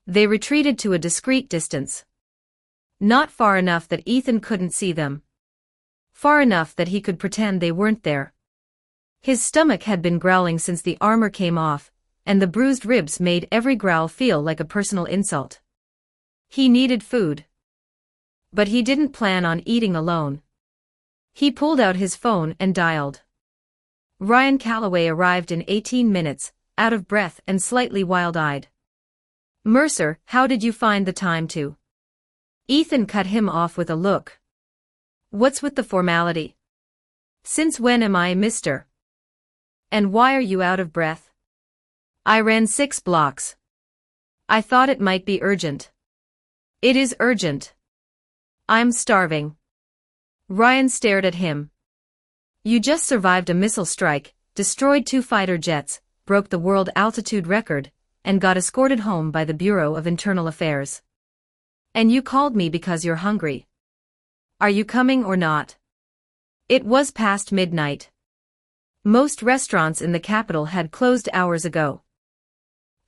They retreated to a discreet distance. Not far enough that Ethan couldn't see them. Far enough that he could pretend they weren't there. His stomach had been growling since the armor came off, and the bruised ribs made every growl feel like a personal insult. He needed food. But he didn't plan on eating alone. He pulled out his phone and dialed. Ryan Calloway arrived in 18 minutes, out of breath and slightly wild-eyed. Mercer, how did you find the time to? Ethan cut him off with a look. What's with the formality? Since when am I Mr.? And why are you out of breath? I ran 6 blocks. I thought it might be urgent. It is urgent. I'm starving. Ryan stared at him. You just survived a missile strike, destroyed 2 fighter jets, broke the world altitude record, and got escorted home by the Bureau of Internal Affairs. And you called me because you're hungry. Are you coming or not? It was past midnight. Most restaurants in the capital had closed hours ago.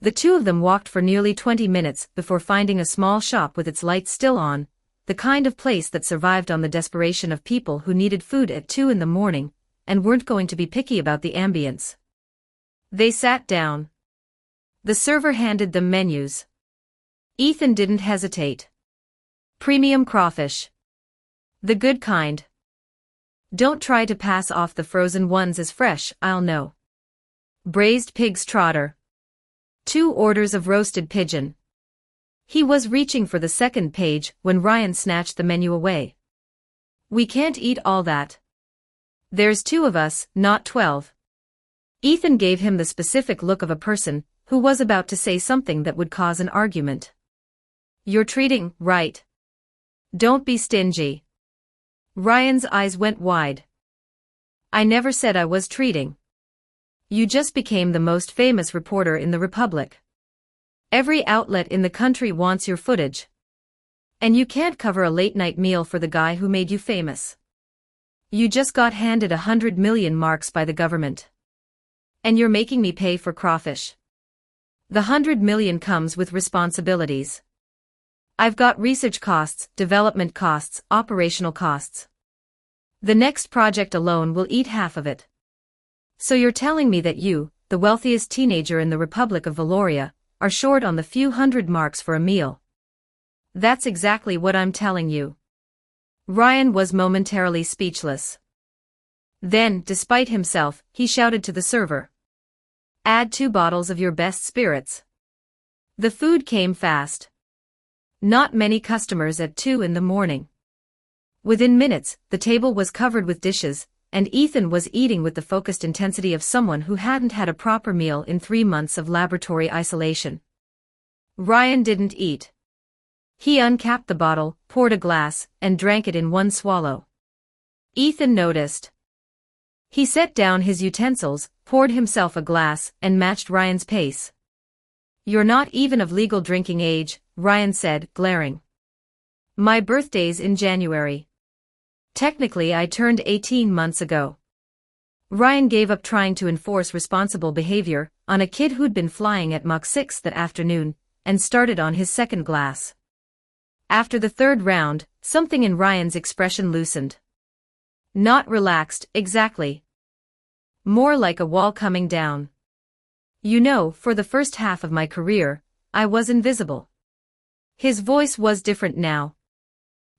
The two of them walked for nearly 20 minutes before finding a small shop with its lights still on, the kind of place that survived on the desperation of people who needed food at 2 in the morning, and weren't going to be picky about the ambience. They sat down. The server handed them menus. Ethan didn't hesitate. Premium crawfish. The good kind. Don't try to pass off the frozen ones as fresh, I'll know. Braised pig's trotter. 2 orders of roasted pigeon. He was reaching for the second page when Ryan snatched the menu away. We can't eat all that. There's 2 of us, not 12. Ethan gave him the specific look of a person who was about to say something that would cause an argument. You're treating, right? Don't be stingy. Ryan's eyes went wide. I never said I was treating. You just became the most famous reporter in the Republic. Every outlet in the country wants your footage. And you can't cover a late-night meal for the guy who made you famous. You just got handed 100 million marks by the government. And you're making me pay for crawfish. The 100 million comes with responsibilities. I've got research costs, development costs, operational costs. The next project alone will eat half of it. So you're telling me that you, the wealthiest teenager in the Republic of Valoria, are short on the few hundred marks for a meal. That's exactly what I'm telling you. Ryan was momentarily speechless. Then, despite himself, he shouted to the server. Add 2 bottles of your best spirits. The food came fast. Not many customers at 2 in the morning. Within minutes, the table was covered with dishes, and Ethan was eating with the focused intensity of someone who hadn't had a proper meal in 3 months of laboratory isolation. Ryan didn't eat. He uncapped the bottle, poured a glass, and drank it in one swallow. Ethan noticed. He set down his utensils, poured himself a glass, and matched Ryan's pace. You're not even of legal drinking age, Ryan said, glaring. My birthday's in January. Technically I turned 18 months ago. Ryan gave up trying to enforce responsible behavior on a kid who'd been flying at Mach 6 that afternoon, and started on his second glass. After the 3rd round, something in Ryan's expression loosened. Not relaxed, exactly. More like a wall coming down. You know, for the first half of my career, I was invisible. His voice was different now.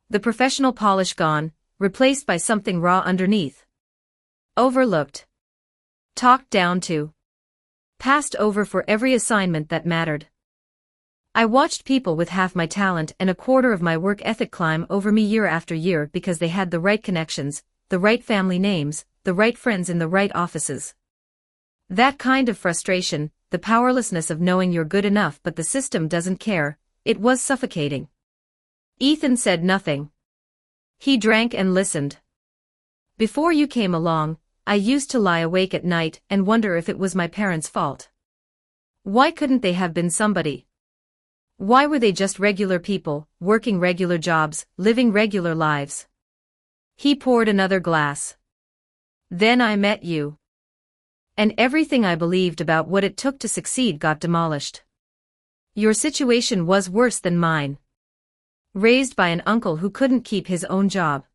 The professional polish gone, replaced by something raw underneath. Overlooked. Talked down to. Passed over for every assignment that mattered. I watched people with half my talent and a quarter of my work ethic climb over me year after year because they had the right connections, the right family names, the right friends in the right offices. That kind of frustration, the powerlessness of knowing you're good enough but the system doesn't care, it was suffocating. Ethan said nothing. He drank and listened. Before you came along, I used to lie awake at night and wonder if it was my parents' fault. Why couldn't they have been somebody? Why were they just regular people, working regular jobs, living regular lives? He poured another glass. Then I met you. And everything I believed about what it took to succeed got demolished. Your situation was worse than mine. Raised by an uncle who couldn't keep his own job.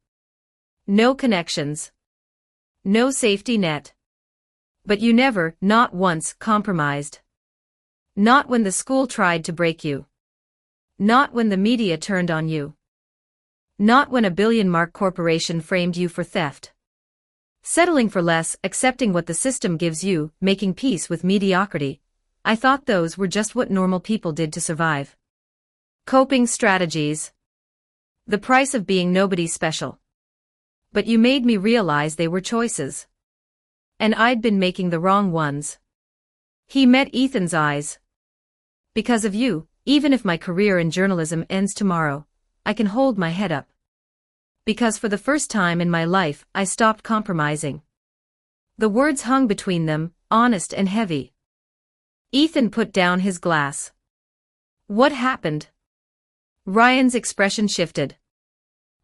No connections. No safety net. But you never, not once, compromised. Not when the school tried to break you. Not when the media turned on you. Not when a billion-mark corporation framed you for theft. Settling for less, accepting what the system gives you, making peace with mediocrity. I thought those were just what normal people did to survive. Coping strategies. The price of being nobody special. But you made me realize they were choices. And I'd been making the wrong ones. He met Ethan's eyes. Because of you, even if my career in journalism ends tomorrow, I can hold my head up. Because for the first time in my life, I stopped compromising. The words hung between them, honest and heavy. Ethan put down his glass. What happened? Ryan's expression shifted.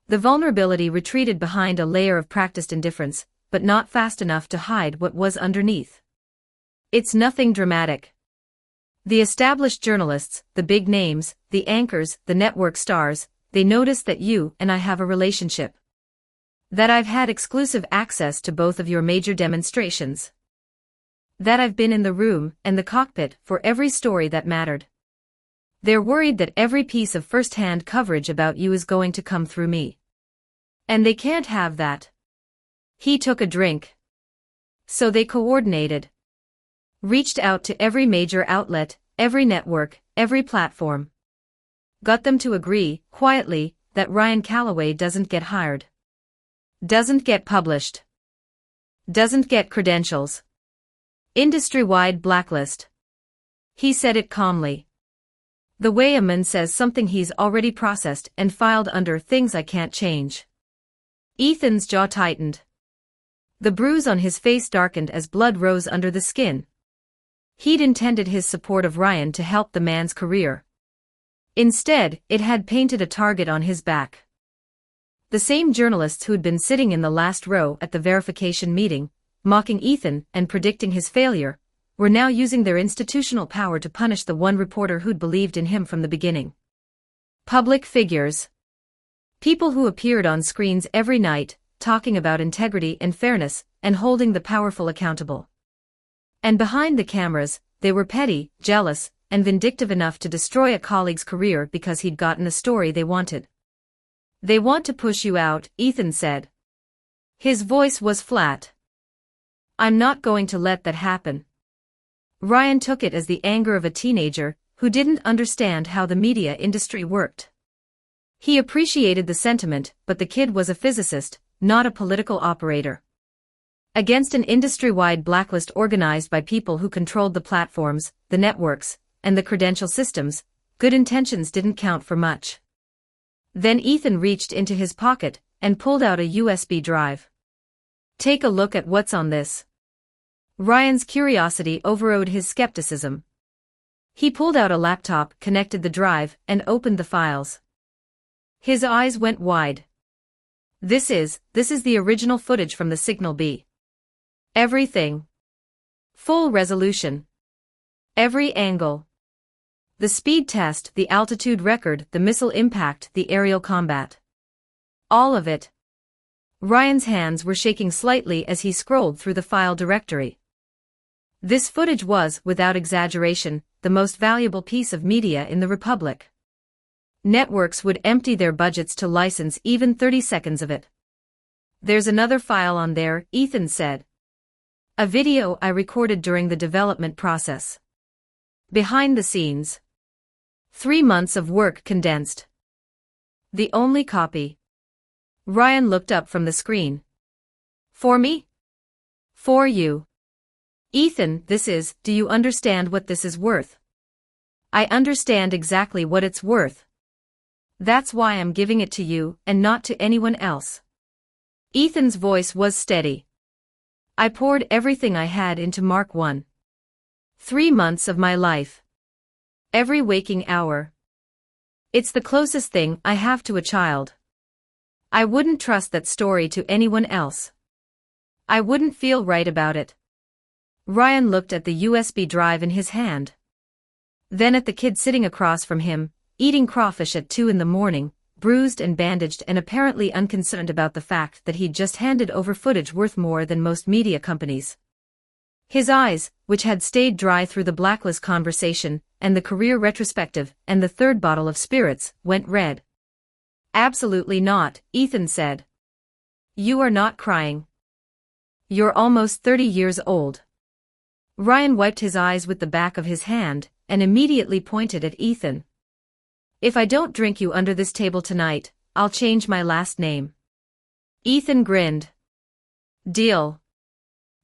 The vulnerability retreated behind a layer of practiced indifference, but not fast enough to hide what was underneath. It's nothing dramatic. The established journalists, the big names, the anchors, the network stars, they notice that you and I have a relationship. That I've had exclusive access to both of your major demonstrations. That I've been in the room and the cockpit for every story that mattered. They're worried that every piece of first-hand coverage about you is going to come through me. And they can't have that. He took a drink. So they coordinated. Reached out to every major outlet, every network, every platform. Got them to agree, quietly, that Ryan Calloway doesn't get hired. Doesn't get published. Doesn't get credentials. Industry-wide blacklist. He said it calmly. The way a man says something he's already processed and filed under things I can't change. Ethan's jaw tightened. The bruise on his face darkened as blood rose under the skin. He'd intended his support of Ryan to help the man's career. Instead, it had painted a target on his back. The same journalists who'd been sitting in the last row at the verification meeting, mocking Ethan and predicting his failure, were now using their institutional power to punish the one reporter who'd believed in him from the beginning. Public figures. People who appeared on screens every night, talking about integrity and fairness, and holding the powerful accountable. And behind the cameras, they were petty, jealous, and vindictive enough to destroy a colleague's career because he'd gotten the story they wanted. They want to push you out, Ethan said. His voice was flat. I'm not going to let that happen. Ryan took it as the anger of a teenager who didn't understand how the media industry worked. He appreciated the sentiment, but the kid was a physicist, not a political operator. Against an industry-wide blacklist organized by people who controlled the platforms, the networks, and the credential systems, good intentions didn't count for much. Then Ethan reached into his pocket and pulled out a USB drive. Take a look at what's on this. Ryan's curiosity overrode his skepticism. He pulled out a laptop, connected the drive, and opened the files. His eyes went wide. This is the original footage from the Signal B. Everything. Full resolution. Every angle. The speed test, the altitude record, the missile impact, the aerial combat. All of it. Ryan's hands were shaking slightly as he scrolled through the file directory. This footage was, without exaggeration, the most valuable piece of media in the Republic. Networks would empty their budgets to license even 30 seconds of it. There's another file on there, Ethan said. A video I recorded during the development process. Behind the scenes. 3 months of work condensed. The only copy. Ryan looked up from the screen. For me? For you. Ethan, do you understand what this is worth? I understand exactly what it's worth. That's why I'm giving it to you and not to anyone else. Ethan's voice was steady. I poured everything I had into Mark 1. 3 months of my life. Every waking hour. It's the closest thing I have to a child. I wouldn't trust that story to anyone else. I wouldn't feel right about it. Ryan looked at the USB drive in his hand. Then at the kid sitting across from him, eating crawfish at 2 a.m, bruised and bandaged and apparently unconcerned about the fact that he'd just handed over footage worth more than most media companies. His eyes, which had stayed dry through the blacklist conversation, and the career retrospective, and the third bottle of spirits, went red. Absolutely not, Ethan said. You are not crying. You're almost 30 years old. Ryan wiped his eyes with the back of his hand, and immediately pointed at Ethan. If I don't drink you under this table tonight, I'll change my last name. Ethan grinned. Deal.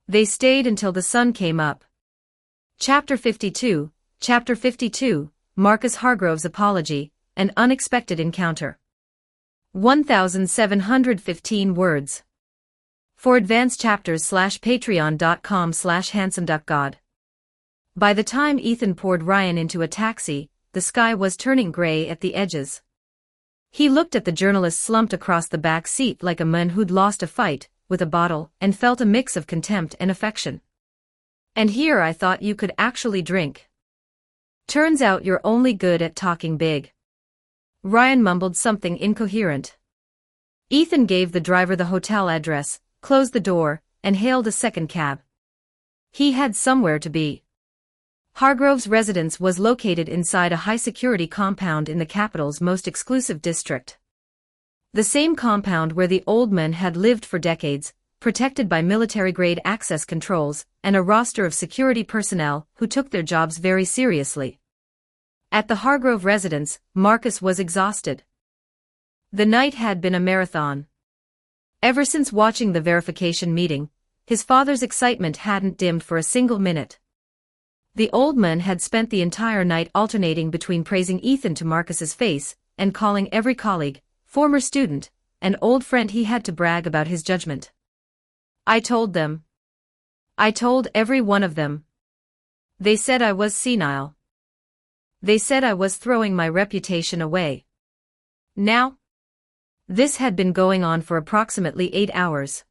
They stayed until the sun came up. Chapter 52, Marcus Hargrove's Apology, An Unexpected Encounter. 1,715 words. For advanced chapters /patreon.com/handsomeduckgod. By the time Ethan poured Ryan into a taxi, the sky was turning gray at the edges. He looked at the journalist slumped across the back seat like a man who'd lost a fight with a bottle and felt a mix of contempt and affection. And here I thought you could actually drink. Turns out you're only good at talking big. Ryan mumbled something incoherent. Ethan gave the driver the hotel address, closed the door, and hailed a second cab. He had somewhere to be. Hargrove's residence was located inside a high-security compound in the capital's most exclusive district. The same compound where the old man had lived for decades, protected by military-grade access controls and a roster of security personnel who took their jobs very seriously. At the Hargrove residence, Marcus was exhausted. The night had been a marathon. Ever since watching the verification meeting, his father's excitement hadn't dimmed for a single minute. The old man had spent the entire night alternating between praising Ethan to Marcus's face and calling every colleague, former student, and old friend he had to brag about his judgment. I told them. I told every one of them. They said I was senile. They said I was throwing my reputation away. Now? This had been going on for approximately 8 hours.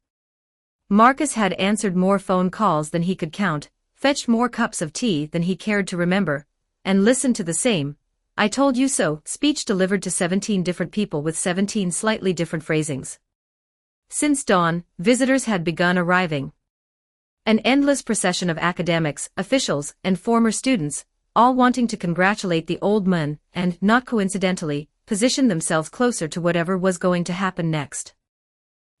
Marcus had answered more phone calls than he could count, fetched more cups of tea than he cared to remember, and listened to the same "I told you so" speech delivered to 17 different people with 17 slightly different phrasings. Since dawn, visitors had begun arriving. An endless procession of academics, officials, and former students, all wanting to congratulate the old man and, not coincidentally, position themselves closer to whatever was going to happen next.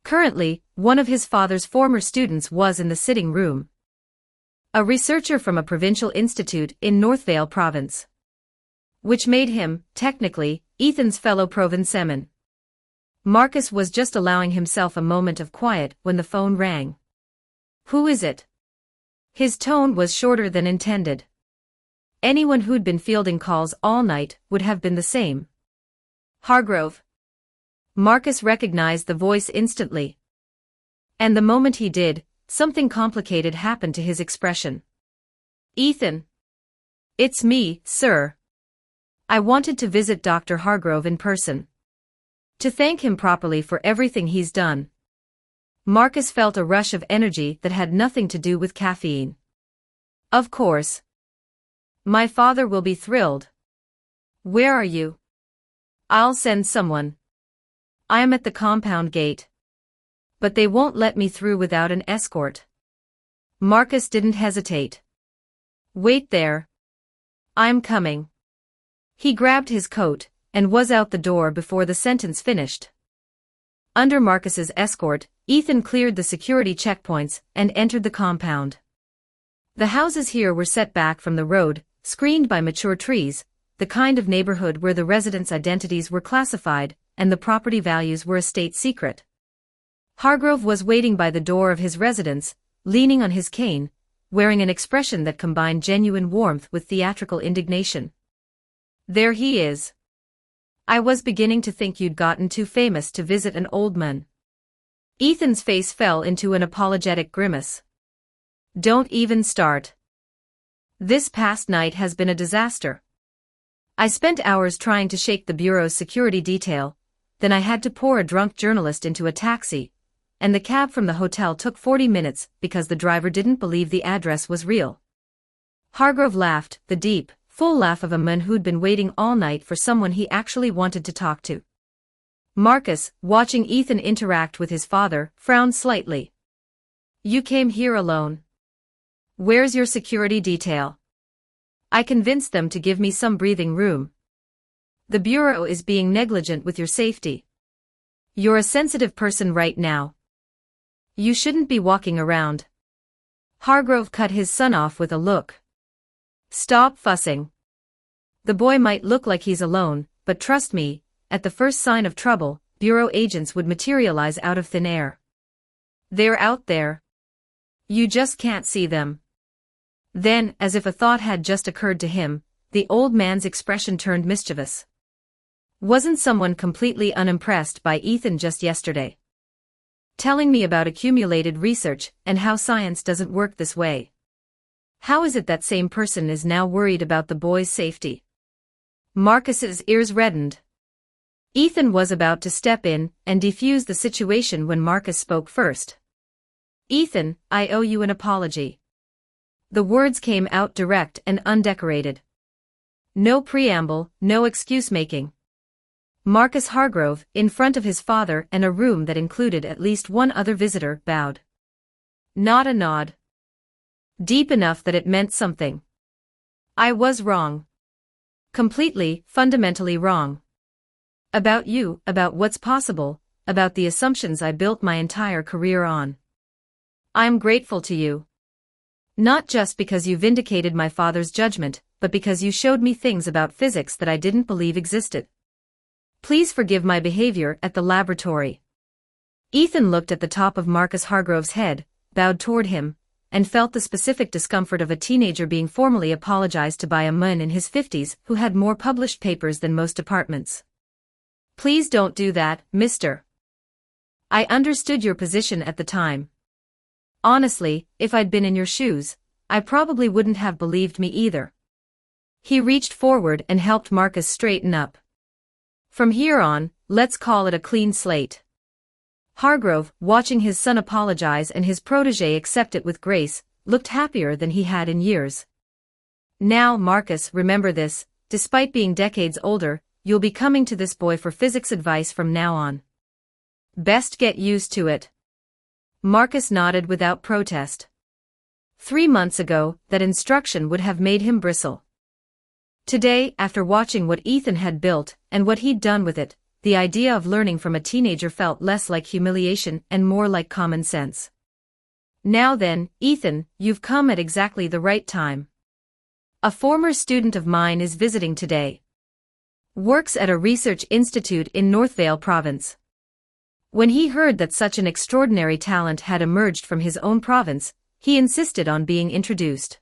Currently, one of his father's former students was in the sitting room. A researcher from a provincial institute in North Vale province. Which made him, technically, Ethan's fellow provinceman. Marcus was just allowing himself a moment of quiet when the phone rang. Who is it? His tone was shorter than intended. Anyone who'd been fielding calls all night would have been the same. Hargrove. Marcus recognized the voice instantly. And the moment he did, something complicated happened to his expression. Ethan. It's me, sir. I wanted to visit Dr. Hargrove in person. To thank him properly for everything he's done. Marcus felt a rush of energy that had nothing to do with caffeine. Of course. My father will be thrilled. Where are you? I'll send someone. I am at the compound gate. But they won't let me through without an escort. Marcus didn't hesitate. Wait there. I'm coming. He grabbed his coat and was out the door before the sentence finished. Under Marcus's escort, Ethan cleared the security checkpoints and entered the compound. The houses here were set back from the road, screened by mature trees, the kind of neighborhood where the residents' identities were classified and the property values were a state secret. Hargrove was waiting by the door of his residence, leaning on his cane, wearing an expression that combined genuine warmth with theatrical indignation. There he is. I was beginning to think you'd gotten too famous to visit an old man. Ethan's face fell into an apologetic grimace. Don't even start. This past night has been a disaster. I spent hours trying to shake the bureau's security detail, then I had to pour a drunk journalist into a taxi, and the cab from the hotel took 40 minutes because the driver didn't believe the address was real. Hargrove laughed, the deep, full laugh of a man who'd been waiting all night for someone he actually wanted to talk to. Marcus, watching Ethan interact with his father, frowned slightly. You came here alone. Where's your security detail? I convinced them to give me some breathing room. The bureau is being negligent with your safety. You're a sensitive person right now. You shouldn't be walking around. Hargrove cut his son off with a look. Stop fussing. The boy might look like he's alone, but trust me, at the first sign of trouble, bureau agents would materialize out of thin air. They're out there. You just can't see them. Then, as if a thought had just occurred to him, the old man's expression turned mischievous. Wasn't someone completely unimpressed by Ethan just yesterday? Telling me about accumulated research and how science doesn't work this way. How is it that same person is now worried about the boy's safety? Marcus's ears reddened. Ethan was about to step in and defuse the situation when Marcus spoke first. Ethan, I owe you an apology. The words came out direct and undecorated. No preamble, no excuse-making. Marcus Hargrove, in front of his father and a room that included at least one other visitor, bowed. Not a nod. Deep enough that it meant something. I was wrong. Completely, fundamentally wrong. About you, about what's possible, about the assumptions I built my entire career on. I'm grateful to you. Not just because you vindicated my father's judgment, but because you showed me things about physics that I didn't believe existed. Please forgive my behavior at the laboratory. Ethan looked at the top of Marcus Hargrove's head, bowed toward him, and felt the specific discomfort of a teenager being formally apologized to by a man in his 50s who had more published papers than most departments. Please don't do that, mister. I understood your position at the time. Honestly, if I'd been in your shoes, I probably wouldn't have believed me either. He reached forward and helped Marcus straighten up. From here on, let's call it a clean slate. Hargrove, watching his son apologize and his protégé accept it with grace, looked happier than he had in years. Now, Marcus, remember this, despite being decades older, you'll be coming to this boy for physics advice from now on. Best get used to it. Marcus nodded without protest. 3 months ago, that instruction would have made him bristle. Today, after watching what Ethan had built and what he'd done with it, the idea of learning from a teenager felt less like humiliation and more like common sense. Now then, Ethan, you've come at exactly the right time. A former student of mine is visiting today. Works at a research institute in North Vale province. When he heard that such an extraordinary talent had emerged from his own province, he insisted on being introduced.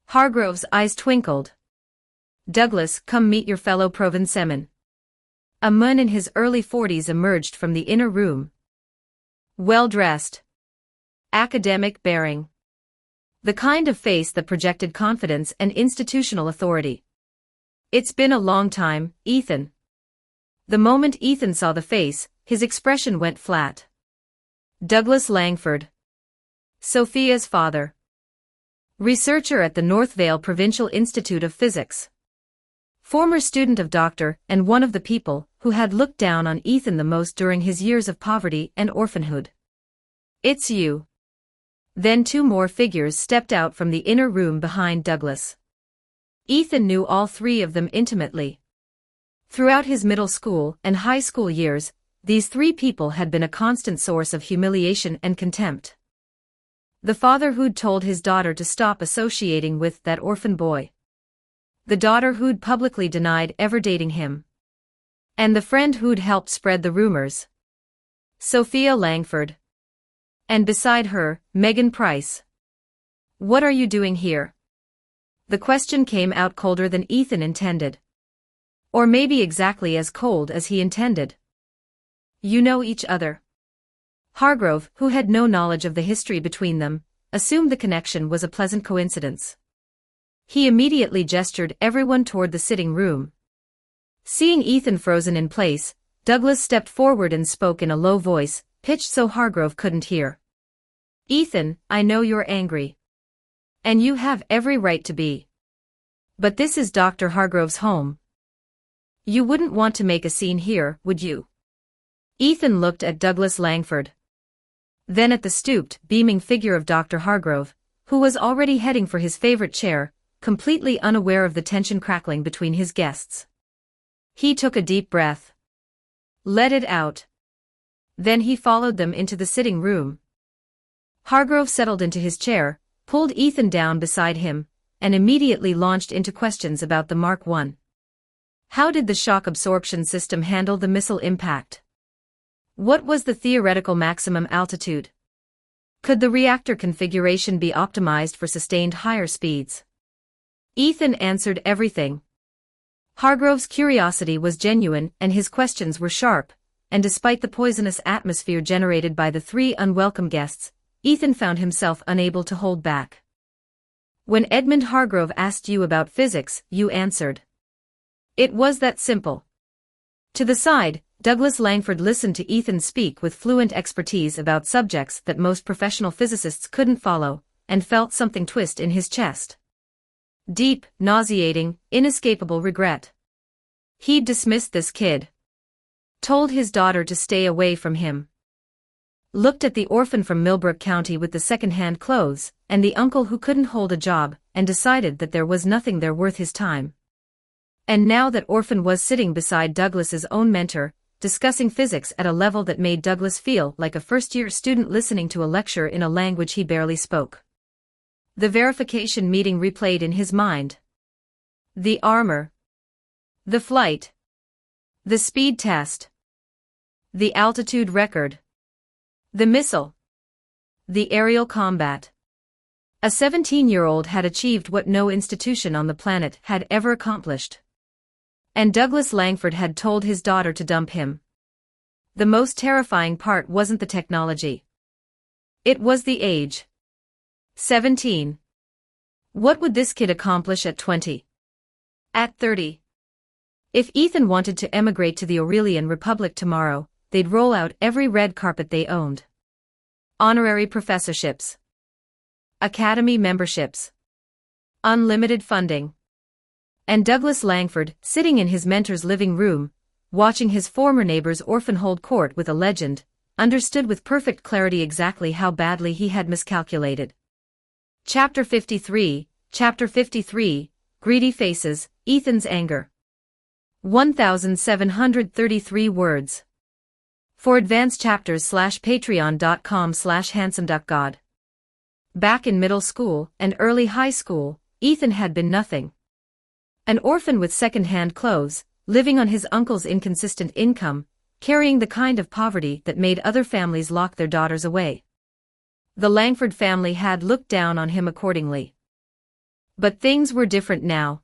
Hargrove's eyes twinkled. Douglas, come meet your fellow provenceman. A man in his early 40s emerged from the inner room. Well-dressed. Academic bearing. The kind of face that projected confidence and institutional authority. It's been a long time, Ethan. The moment Ethan saw the face, his expression went flat. Douglas Langford. Sophia's father. Researcher at the North Vale Provincial Institute of Physics. Former student of Dr. and one of the people who had looked down on Ethan the most during his years of poverty and orphanhood. It's you. Then 2 more figures stepped out from the inner room behind Douglas. Ethan knew all 3 of them intimately. Throughout his middle school and high school years, these 3 people had been a constant source of humiliation and contempt. The father who'd told his daughter to stop associating with that orphan boy. The daughter who'd publicly denied ever dating him. And the friend who'd helped spread the rumors. Sophia Langford. And beside her, Megan Price. What are you doing here? The question came out colder than Ethan intended. Or maybe exactly as cold as he intended. You know each other. Hargrove, who had no knowledge of the history between them, assumed the connection was a pleasant coincidence. He immediately gestured everyone toward the sitting room. Seeing Ethan frozen in place, Douglas stepped forward and spoke in a low voice, pitched so Hargrove couldn't hear. Ethan, I know you're angry. And you have every right to be. But this is Dr. Hargrove's home. You wouldn't want to make a scene here, would you? Ethan looked at Douglas Langford. Then at the stooped, beaming figure of Dr. Hargrove, who was already heading for his favorite chair, completely unaware of the tension crackling between his guests. He took a deep breath. Let it out. Then he followed them into the sitting room. Hargrove settled into his chair, pulled Ethan down beside him, and immediately launched into questions about the Mark I. How did the shock absorption system handle the missile impact? What was the theoretical maximum altitude? Could the reactor configuration be optimized for sustained higher speeds? Ethan answered everything. Hargrove's curiosity was genuine and his questions were sharp, and despite the poisonous atmosphere generated by the three unwelcome guests, Ethan found himself unable to hold back. When Edmund Hargrove asked you about physics, you answered. It was that simple. To the side, Douglas Langford listened to Ethan speak with fluent expertise about subjects that most professional physicists couldn't follow, and felt something twist in his chest. Deep, nauseating, inescapable regret. He'd dismissed this kid. Told his daughter to stay away from him. Looked at the orphan from Millbrook County with the second-hand clothes, and the uncle who couldn't hold a job, and decided that there was nothing there worth his time. And now that orphan was sitting beside Douglas's own mentor, discussing physics at a level that made Douglas feel like a first-year student listening to a lecture in a language he barely spoke. The verification meeting replayed in his mind. The armor. The flight. The speed test. The altitude record. The missile. The aerial combat. A 17-year-old had achieved what no institution on the planet had ever accomplished. And Douglas Langford had told his daughter to dump him. The most terrifying part wasn't the technology. It was the age. 17. What would this kid accomplish at 20? At 30? If Ethan wanted to emigrate to the Aurelian Republic tomorrow, they'd roll out every red carpet they owned. Honorary professorships. Academy memberships. Unlimited funding. And Douglas Langford, sitting in his mentor's living room, watching his former neighbor's orphan hold court with a legend, understood with perfect clarity exactly how badly he had miscalculated. Chapter 53, Greedy Faces, Ethan's Anger. 1,733 words. For advanced chapters patreon.com/handsomeduckgod. Back in middle school and early high school, Ethan had been nothing. An orphan with second-hand clothes, living on his uncle's inconsistent income, carrying the kind of poverty that made other families lock their daughters away. The Langford family had looked down on him accordingly. But things were different now.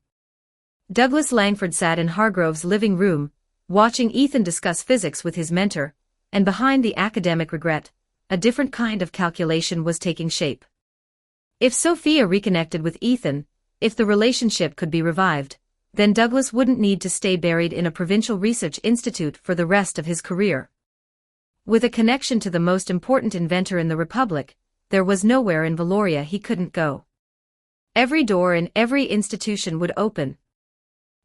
Douglas Langford sat in Hargrove's living room, watching Ethan discuss physics with his mentor, and behind the academic regret, a different kind of calculation was taking shape. If Sophia reconnected with Ethan, if the relationship could be revived, then Douglas wouldn't need to stay buried in a provincial research institute for the rest of his career. With a connection to the most important inventor in the Republic, there was nowhere in Valoria he couldn't go. Every door in every institution would open.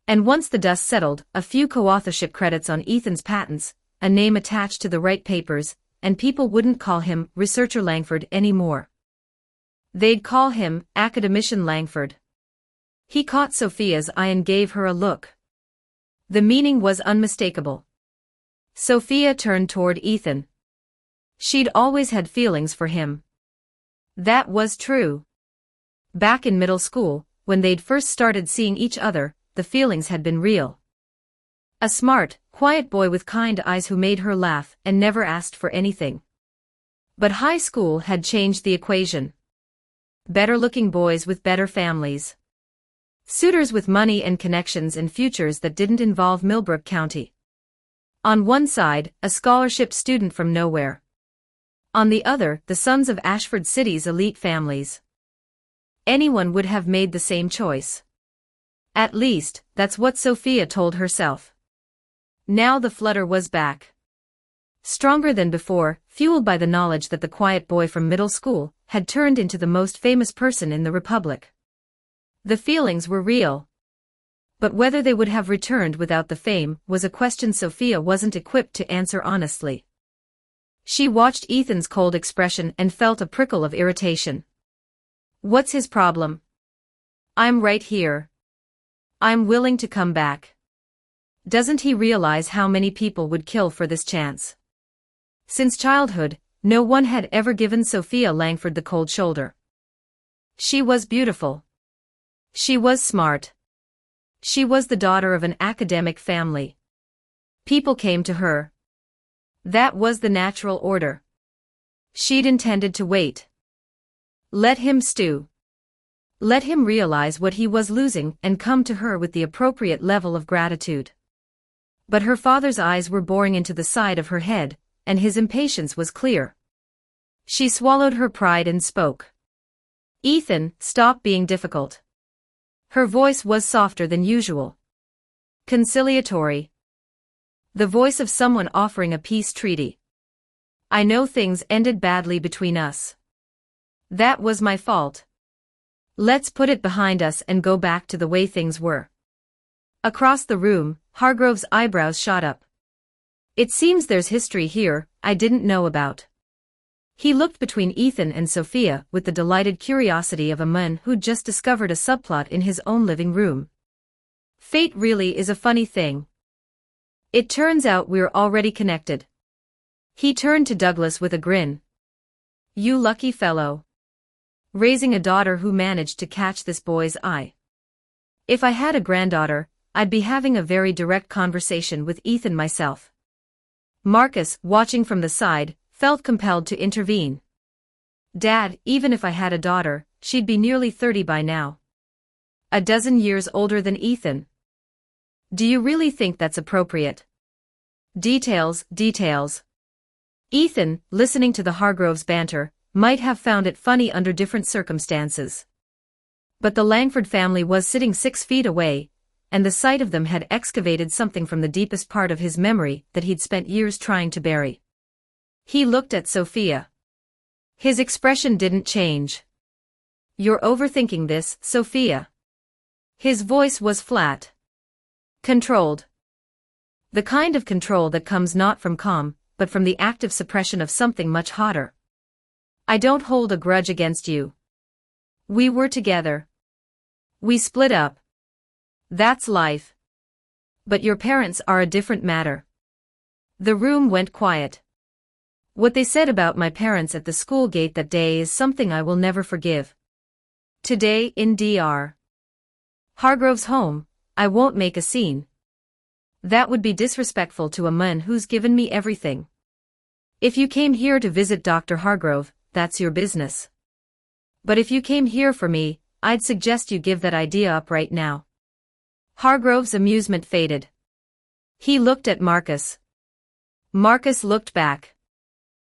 And once the dust settled, a few co-authorship credits on Ethan's patents, a name attached to the right papers, and people wouldn't call him Researcher Langford anymore. They'd call him Academician Langford. He caught Sophia's eye and gave her a look. The meaning was unmistakable. Sophia turned toward Ethan. She'd always had feelings for him. That was true. Back in middle school, when they'd first started seeing each other, the feelings had been real. A smart, quiet boy with kind eyes who made her laugh and never asked for anything. But high school had changed the equation. Better-looking boys with better families. Suitors with money and connections and futures that didn't involve Millbrook County. On one side, a scholarship student from nowhere. On the other, the sons of Ashford City's elite families. Anyone would have made the same choice. At least, that's what Sophia told herself. Now the flutter was back. Stronger than before, fueled by the knowledge that the quiet boy from middle school had turned into the most famous person in the Republic. The feelings were real. But whether they would have returned without the fame was a question Sophia wasn't equipped to answer honestly. She watched Ethan's cold expression and felt a prickle of irritation. What's his problem? I'm right here. I'm willing to come back. Doesn't he realize how many people would kill for this chance? Since childhood, no one had ever given Sophia Langford the cold shoulder. She was beautiful. She was smart. She was the daughter of an academic family. People came to her. That was the natural order. She'd intended to wait. Let him stew. Let him realize what he was losing and come to her with the appropriate level of gratitude. But her father's eyes were boring into the side of her head, and his impatience was clear. She swallowed her pride and spoke. Ethan, stop being difficult. Her voice was softer than usual. Conciliatory. The voice of someone offering a peace treaty. I know things ended badly between us. That was my fault. Let's put it behind us and go back to the way things were. Across the room, Hargrove's eyebrows shot up. It seems there's history here I didn't know about. He looked between Ethan and Sophia with the delighted curiosity of a man who'd just discovered a subplot in his own living room. Fate really is a funny thing. It turns out we're already connected. He turned to Douglas with a grin. You lucky fellow. Raising a daughter who managed to catch this boy's eye. If I had a granddaughter, I'd be having a very direct conversation with Ethan myself. Marcus, watching from the side, felt compelled to intervene. Dad, even if I had a daughter, she'd be nearly 30 by now. A dozen years older than Ethan. Do you really think that's appropriate? Details. Ethan, listening to the Hargroves' banter, might have found it funny under different circumstances. But the Langford family was sitting 6 feet away, and the sight of them had excavated something from the deepest part of his memory that he'd spent years trying to bury. He looked at Sophia. His expression didn't change. You're overthinking this, Sophia. His voice was flat. Controlled. The kind of control that comes not from calm, but from the active suppression of something much hotter. I don't hold a grudge against you. We were together. We split up. That's life. But your parents are a different matter. The room went quiet. What they said about my parents at the school gate that day is something I will never forgive. Today, in Dr. Hargrove's home, I won't make a scene. That would be disrespectful to a man who's given me everything. If you came here to visit Dr. Hargrove, that's your business. But if you came here for me, I'd suggest you give that idea up right now. Hargrove's amusement faded. He looked at Marcus. Marcus looked back.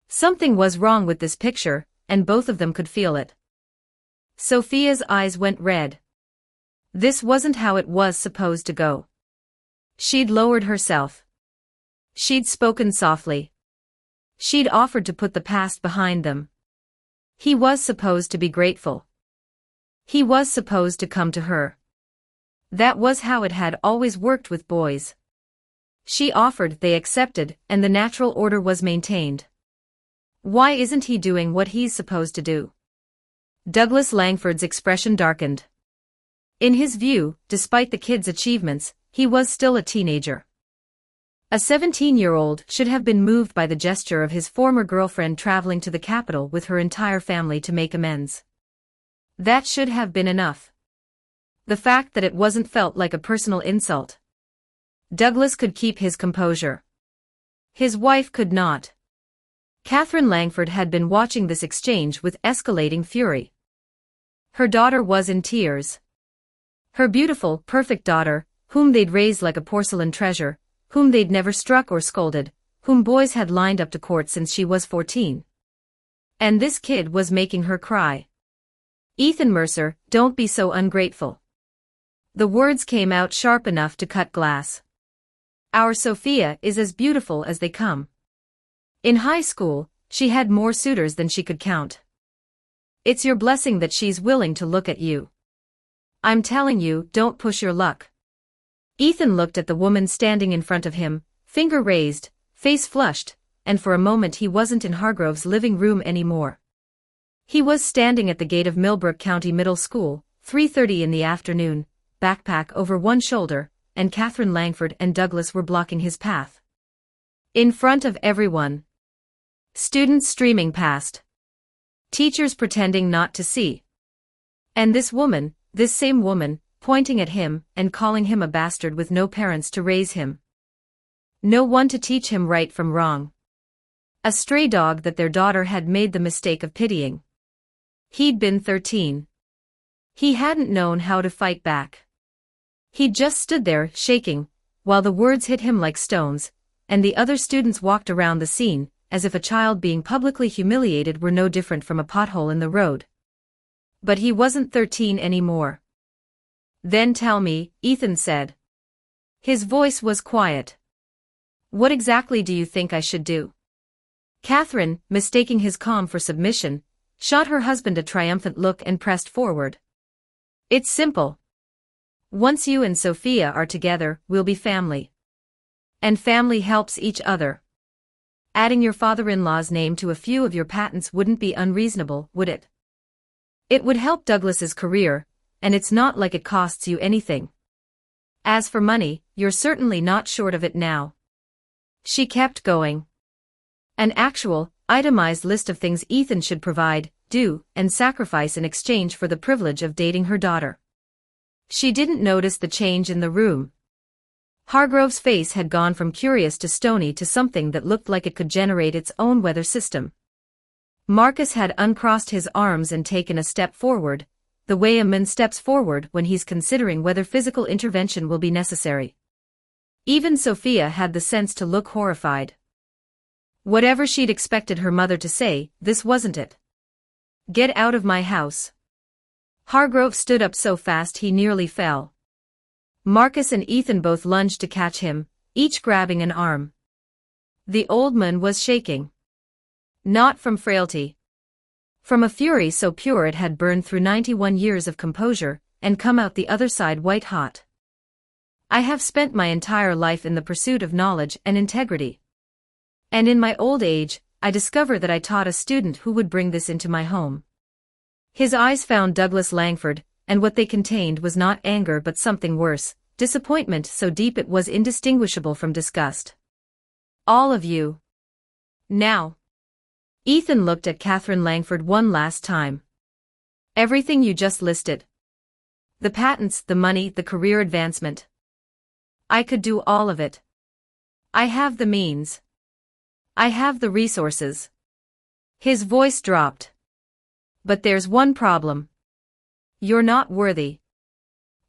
Something was wrong with this picture, and both of them could feel it. Sophia's eyes went red. This wasn't how it was supposed to go. She'd lowered herself. She'd spoken softly. She'd offered to put the past behind them. He was supposed to be grateful. He was supposed to come to her. That was how it had always worked with boys. She offered, they accepted, and the natural order was maintained. Why isn't he doing what he's supposed to do? Douglas Langford's expression darkened. In his view, despite the kid's achievements, he was still a teenager. A 17-year-old should have been moved by the gesture of his former girlfriend traveling to the capital with her entire family to make amends. That should have been enough. The fact that it wasn't felt like a personal insult. Douglas could keep his composure. His wife could not. Catherine Langford had been watching this exchange with escalating fury. Her daughter was in tears. Her beautiful, perfect daughter, whom they'd raised like a porcelain treasure, whom they'd never struck or scolded, whom boys had lined up to court since she was 14. And this kid was making her cry. Ethan Mercer, don't be so ungrateful. The words came out sharp enough to cut glass. Our Sophia is as beautiful as they come. In high school, she had more suitors than she could count. It's your blessing that she's willing to look at you. I'm telling you, don't push your luck. Ethan looked at the woman standing in front of him, finger raised, face flushed, and for a moment he wasn't in Hargrove's living room anymore. He was standing at the gate of Millbrook County Middle School, 3:30 in the afternoon, backpack over one shoulder, and Catherine Langford and Douglas were blocking his path. In front of everyone. Students streaming past. Teachers pretending not to see. And this woman, this same woman, pointing at him and calling him a bastard with no parents to raise him. No one to teach him right from wrong. A stray dog that their daughter had made the mistake of pitying. He'd been 13. He hadn't known how to fight back. He'd just stood there, shaking, while the words hit him like stones, and the other students walked around the scene, as if a child being publicly humiliated were no different from a pothole in the road. But he wasn't 13 anymore. "Then tell me," Ethan said. His voice was quiet. "What exactly do you think I should do?" Catherine, mistaking his calm for submission, shot her husband a triumphant look and pressed forward. "It's simple. Once you and Sophia are together, we'll be family. And family helps each other. Adding your father-in-law's name to a few of your patents wouldn't be unreasonable, would it? It would help Douglas's career, and it's not like it costs you anything. As for money, you're certainly not short of it now." She kept going. An actual, itemized list of things Ethan should provide, do, and sacrifice in exchange for the privilege of dating her daughter. She didn't notice the change in the room. Hargrove's face had gone from curious to stony to something that looked like it could generate its own weather system. Marcus had uncrossed his arms and taken a step forward, the way a man steps forward when he's considering whether physical intervention will be necessary. Even Sophia had the sense to look horrified. Whatever she'd expected her mother to say, this wasn't it. "Get out of my house." Hargrove stood up so fast he nearly fell. Marcus and Ethan both lunged to catch him, each grabbing an arm. The old man was shaking. Not from frailty. From a fury so pure it had burned through 91 years of composure, and come out the other side white hot. "I have spent my entire life in the pursuit of knowledge and integrity. And in my old age, I discover that I taught a student who would bring this into my home." His eyes found Douglas Langford, and what they contained was not anger but something worse, disappointment so deep it was indistinguishable from disgust. "All of you. Now." Ethan looked at Catherine Langford one last time. "Everything you just listed. The patents, the money, the career advancement. I could do all of it. I have the means. I have the resources." His voice dropped. "But there's one problem. You're not worthy."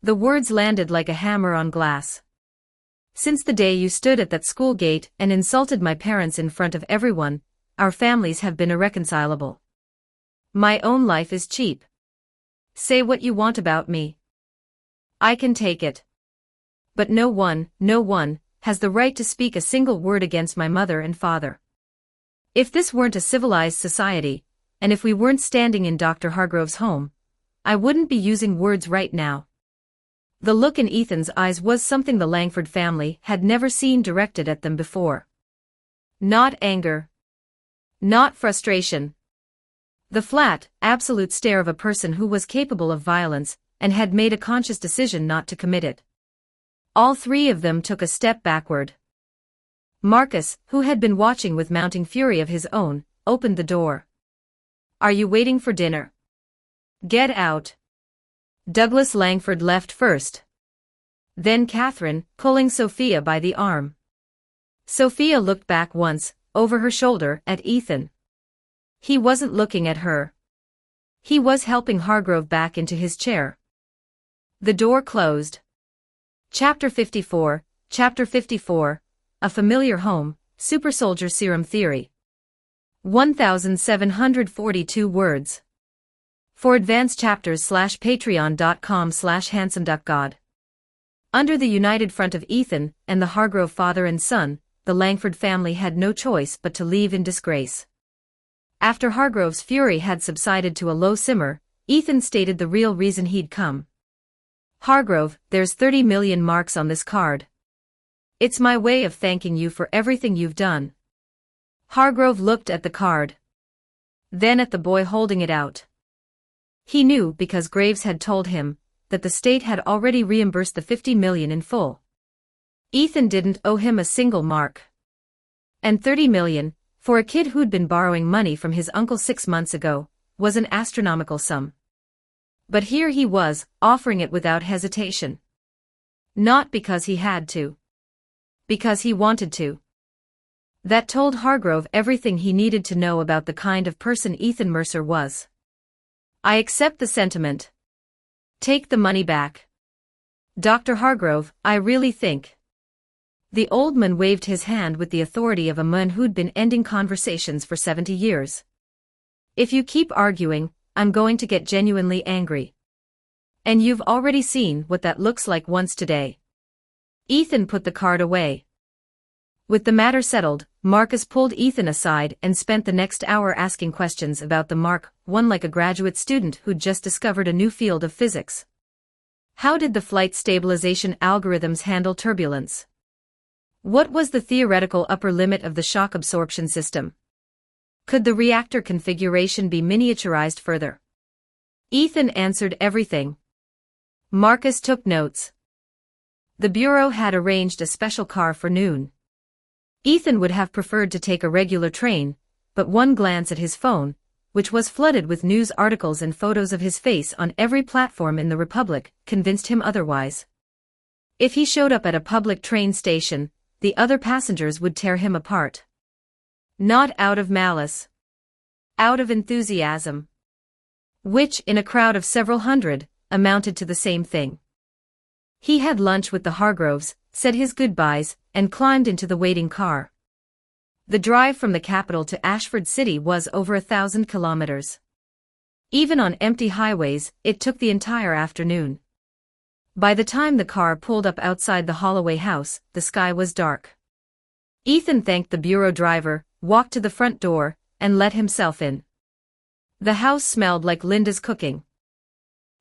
The words landed like a hammer on glass. "Since the day you stood at that school gate and insulted my parents in front of everyone, our families have been irreconcilable. My own life is cheap. Say what you want about me. I can take it. But no one, has the right to speak a single word against my mother and father. If this weren't a civilized society, and if we weren't standing in Dr. Hargrove's home, I wouldn't be using words right now." The look in Ethan's eyes was something the Langford family had never seen directed at them before. Not anger. Not frustration. The flat, absolute stare of a person who was capable of violence, and had made a conscious decision not to commit it. All three of them took a step backward. Marcus, who had been watching with mounting fury of his own, opened the door. "Are you waiting for dinner? Get out." Douglas Langford left first. Then Catherine, pulling Sophia by the arm. Sophia looked back once, over her shoulder, at Ethan. He wasn't looking at her. He was helping Hargrove back into his chair. The door closed. Chapter 54, A Familiar Home, Supersoldier Serum Theory. 1,742 words. For advanced chapters /patreon.com/handsomeduckgod. Under the united front of Ethan and the Hargrove father and son, the Langford family had no choice but to leave in disgrace. After Hargrove's fury had subsided to a low simmer, Ethan stated the real reason he'd come. "Hargrove, there's 30 million marks on this card. It's my way of thanking you for everything you've done." Hargrove looked at the card. Then at the boy holding it out. He knew, because Graves had told him, that the state had already reimbursed the 50 million in full. Ethan didn't owe him a single mark. And 30 million, for a kid who'd been borrowing money from his uncle 6 months ago, was an astronomical sum. But here he was, offering it without hesitation. Not because he had to. Because he wanted to. That told Hargrove everything he needed to know about the kind of person Ethan Mercer was. I accept the sentiment. Take the money back. Dr. Hargrove, I really think. The old man waved his hand with the authority of a man who'd been ending conversations for 70 years. If you keep arguing, I'm going to get genuinely angry. And you've already seen what that looks like once today. Ethan put the card away. With the matter settled, Marcus pulled Ethan aside and spent the next hour asking questions about the Mark I like a graduate student who'd just discovered a new field of physics. How did the flight stabilization algorithms handle turbulence? What was the theoretical upper limit of the shock absorption system? Could the reactor configuration be miniaturized further? Ethan answered everything. Marcus took notes. The Bureau had arranged a special car for noon. Ethan would have preferred to take a regular train, but one glance at his phone, which was flooded with news articles and photos of his face on every platform in the Republic, convinced him otherwise. If he showed up at a public train station, the other passengers would tear him apart. Not out of malice. Out of enthusiasm. Which, in a crowd of several hundred, amounted to the same thing. He had lunch with the Hargroves, said his goodbyes, and climbed into the waiting car. The drive from the capital to Ashford City was over 1,000 kilometers. Even on empty highways, it took the entire afternoon. By the time the car pulled up outside the Holloway house, the sky was dark. Ethan thanked the bureau driver, walked to the front door, and let himself in. The house smelled like Linda's cooking.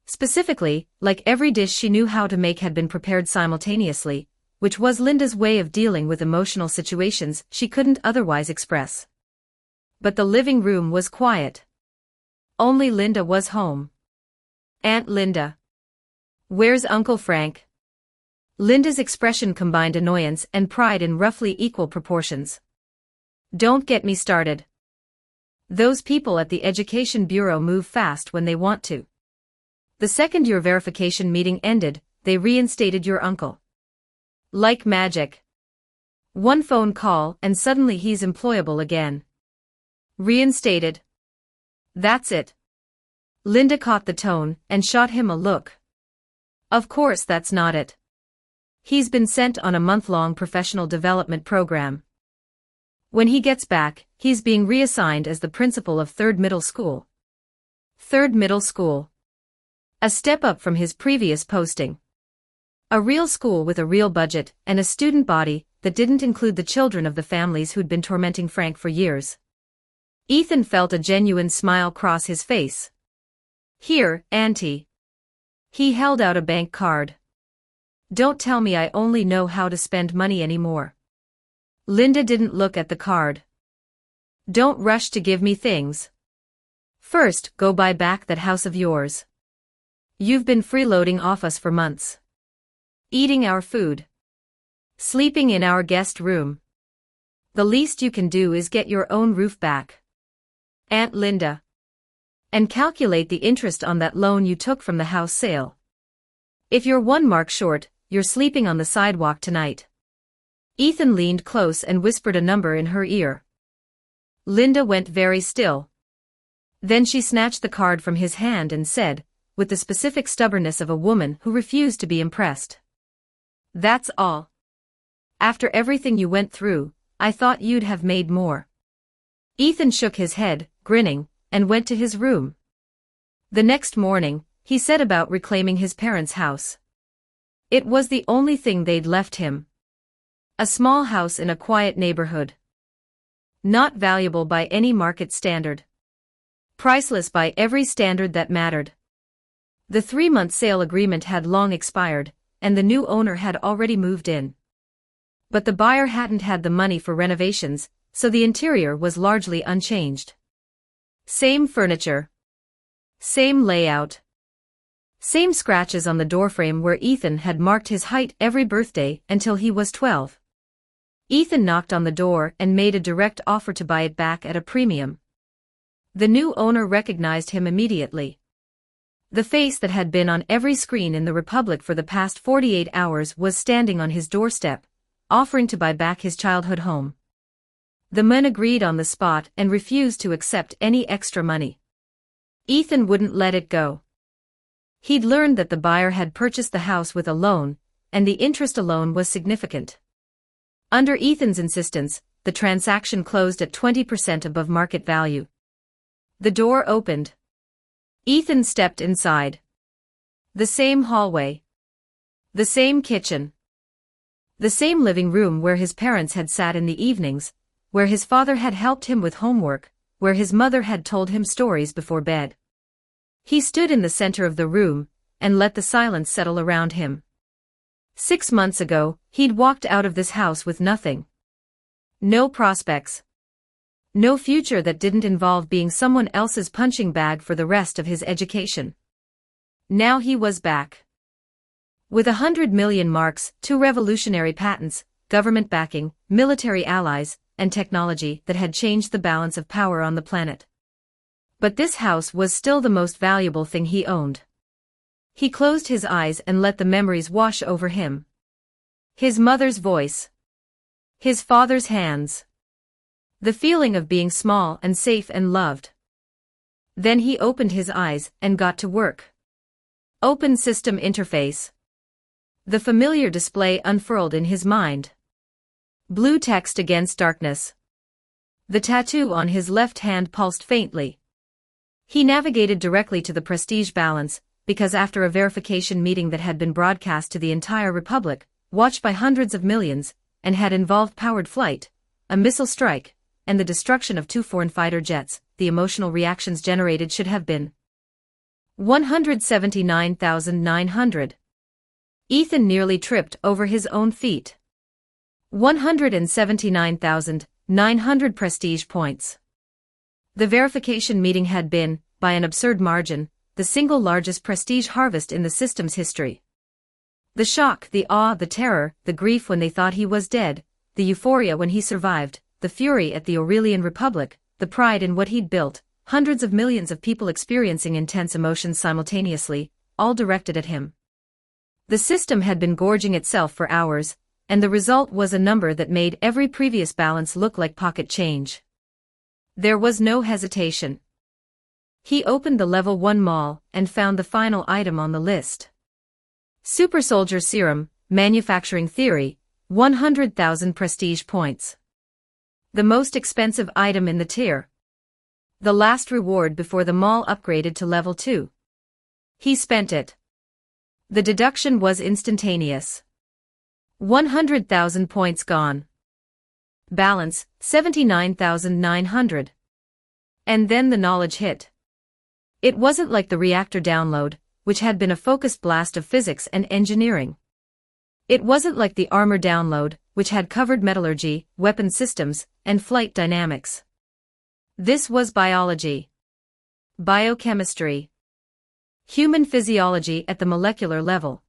Specifically, like every dish she knew how to make had been prepared simultaneously, which was Linda's way of dealing with emotional situations she couldn't otherwise express. But the living room was quiet. Only Linda was home. Aunt Linda. Where's Uncle Frank? Linda's expression combined annoyance and pride in roughly equal proportions. Don't get me started. Those people at the Education Bureau move fast when they want to. The second your verification meeting ended, they reinstated your uncle. Like magic. One phone call and suddenly he's employable again. Reinstated. That's it. Linda caught the tone and shot him a look. Of course that's not it. He's been sent on a month-long professional development program. When he gets back, he's being reassigned as the principal of Third Middle School. Third Middle School. A step up from his previous posting. A real school with a real budget and a student body that didn't include the children of the families who'd been tormenting Frank for years. Ethan felt a genuine smile cross his face. Here, Auntie. He held out a bank card. Don't tell me I only know how to spend money anymore. Linda didn't look at the card. Don't rush to give me things. First, go buy back that house of yours. You've been freeloading off us for months. Eating our food. Sleeping in our guest room. The least you can do is get your own roof back. Aunt Linda. And calculate the interest on that loan you took from the house sale. If you're 1 mark short, you're sleeping on the sidewalk tonight. Ethan leaned close and whispered a number in her ear. Linda went very still. Then she snatched the card from his hand and said, with the specific stubbornness of a woman who refused to be impressed. That's all. After everything you went through, I thought you'd have made more. Ethan shook his head, grinning, and went to his room. The next morning, he set about reclaiming his parents' house. It was the only thing they'd left him. A small house in a quiet neighborhood. Not valuable by any market standard. Priceless by every standard that mattered. The 3-month sale agreement had long expired, and the new owner had already moved in. But the buyer hadn't had the money for renovations, so the interior was largely unchanged. Same furniture. Same layout. Same scratches on the doorframe where Ethan had marked his height every birthday until he was 12. Ethan knocked on the door and made a direct offer to buy it back at a premium. The new owner recognized him immediately. The face that had been on every screen in the Republic for the past 48 hours was standing on his doorstep, offering to buy back his childhood home. The men agreed on the spot and refused to accept any extra money. Ethan wouldn't let it go. He'd learned that the buyer had purchased the house with a loan, and the interest alone was significant. Under Ethan's insistence, the transaction closed at 20% above market value. The door opened. Ethan stepped inside. The same hallway. The same kitchen. The same living room where his parents had sat in the evenings, where his father had helped him with homework, where his mother had told him stories before bed. He stood in the center of the room, and let the silence settle around him. 6 months ago, he'd walked out of this house with nothing. No prospects. No future that didn't involve being someone else's punching bag for the rest of his education. Now he was back. With 100 million marks, 2 revolutionary patents, government backing, military allies, and technology that had changed the balance of power on the planet. But this house was still the most valuable thing he owned. He closed his eyes and let the memories wash over him. His mother's voice. His father's hands. The feeling of being small and safe and loved. Then he opened his eyes and got to work. Open system interface. The familiar display unfurled in his mind. Blue text against darkness. The tattoo on his left hand pulsed faintly. He navigated directly to the prestige balance, because after a verification meeting that had been broadcast to the entire Republic, watched by hundreds of millions, and had involved powered flight, a missile strike, and the destruction of 2 foreign fighter jets, the emotional reactions generated should have been 179,900. Ethan nearly tripped over his own feet. 179,900 prestige points. The verification meeting had been, by an absurd margin, the single largest prestige harvest in the system's history. The shock, the awe, the terror, the grief when they thought he was dead, the euphoria when he survived, the fury at the Aurelian Republic, the pride in what he'd built, hundreds of millions of people experiencing intense emotions simultaneously, all directed at him. The system had been gorging itself for hours, and the result was a number that made every previous balance look like pocket change. There was no hesitation. He opened the Level 1 mall and found the final item on the list. Super Soldier Serum, Manufacturing Theory, 100,000 prestige points. The most expensive item in the tier. The last reward before the mall upgraded to Level 2. He spent it. The deduction was instantaneous. 100,000 points gone. Balance, 79,900. And then the knowledge hit. It wasn't like the reactor download, which had been a focused blast of physics and engineering. It wasn't like the armor download, which had covered metallurgy, weapon systems, and flight dynamics. This was biology. Biochemistry. Human physiology at the molecular level.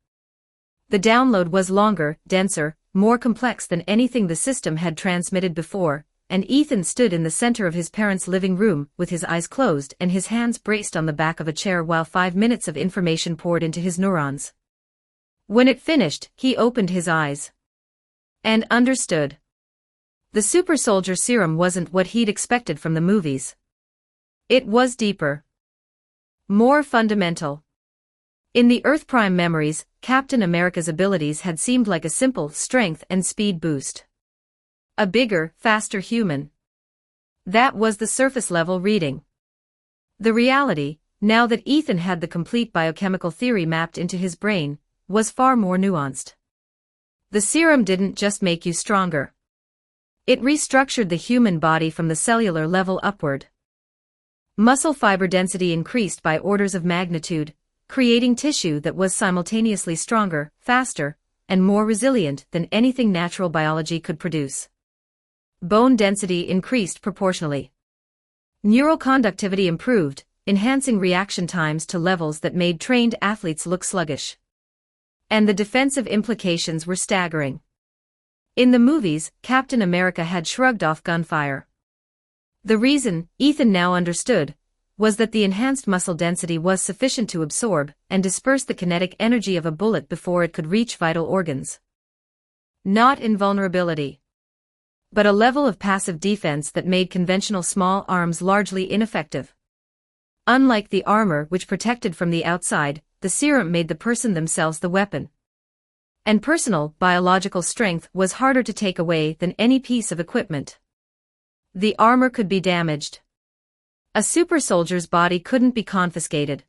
The download was longer, denser, more complex than anything the system had transmitted before, and Ethan stood in the center of his parents' living room with his eyes closed and his hands braced on the back of a chair while 5 minutes of information poured into his neurons. When it finished, he opened his eyes. And understood. The Super Soldier Serum wasn't what he'd expected from the movies. It was deeper. More fundamental. In the Earth Prime memories, Captain America's abilities had seemed like a simple strength and speed boost. A bigger, faster human. That was the surface-level reading. The reality, now that Ethan had the complete biochemical theory mapped into his brain, was far more nuanced. The serum didn't just make you stronger. It restructured the human body from the cellular level upward. Muscle fiber density increased by orders of magnitude, creating tissue that was simultaneously stronger, faster, and more resilient than anything natural biology could produce. Bone density increased proportionally. Neural conductivity improved, enhancing reaction times to levels that made trained athletes look sluggish. And the defensive implications were staggering. In the movies, Captain America had shrugged off gunfire. The reason, Ethan now understood, was that the enhanced muscle density was sufficient to absorb and disperse the kinetic energy of a bullet before it could reach vital organs. Not invulnerability. but a level of passive defense that made conventional small arms largely ineffective. Unlike the armor which protected from the outside, the serum made the person themselves the weapon. And personal, biological strength was harder to take away than any piece of equipment. The armor could be damaged. A super soldier's body couldn't be confiscated.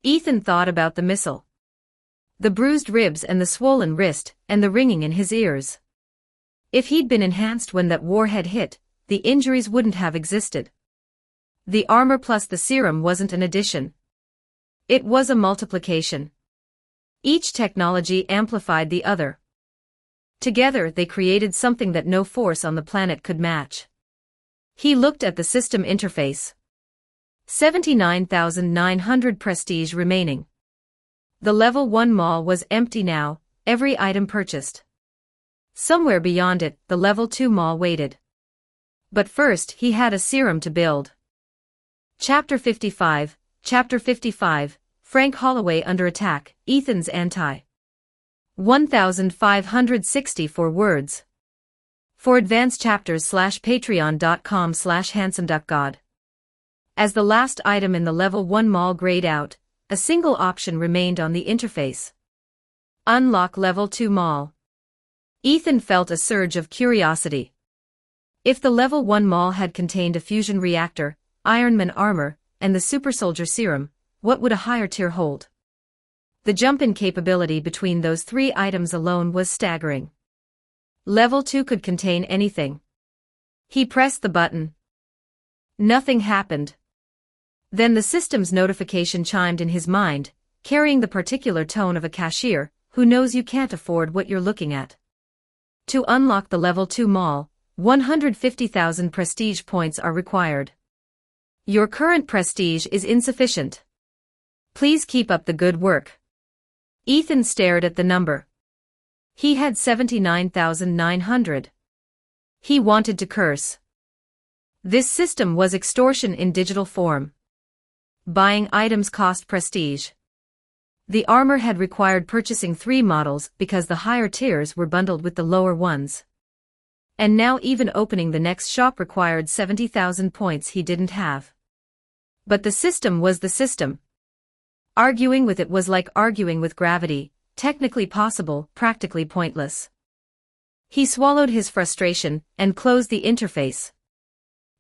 Ethan thought about the missile. The bruised ribs and the swollen wrist, and the ringing in his ears. If he'd been enhanced when that warhead hit, the injuries wouldn't have existed. The armor plus the serum wasn't an addition. It was a multiplication. Each technology amplified the other. Together they created something that no force on the planet could match. He looked at the system interface. 79,900 prestige remaining. The level 1 mall was empty now, every item purchased. Somewhere beyond it, the level 2 mall waited. But first he had a serum to build. Chapter 55, Frank Holloway under attack, Ethan's anti. 1,564 words. For advanced chapters /patreon.com/handsomeduckgod. As the last item in the level 1 mall grayed out, a single option remained on the interface. Unlock level 2 mall. Ethan felt a surge of curiosity. If the level 1 mall had contained a fusion reactor, Iron Man armor, and the super soldier serum, what would a higher tier hold? The jump in capability between those 3 items alone was staggering. Level 2 could contain anything. He pressed the button. Nothing happened. Then the system's notification chimed in his mind, carrying the particular tone of a cashier who knows you can't afford what you're looking at. To unlock the level 2 mall, 150,000 prestige points are required. Your current prestige is insufficient. Please keep up the good work. Ethan stared at the number. He had 79,900. He wanted to curse. This system was extortion in digital form. Buying items cost prestige. The armor had required purchasing 3 models because the higher tiers were bundled with the lower ones. And now even opening the next shop required 70,000 points he didn't have. But the system was the system. Arguing with it was like arguing with gravity, technically possible, practically pointless. He swallowed his frustration and closed the interface.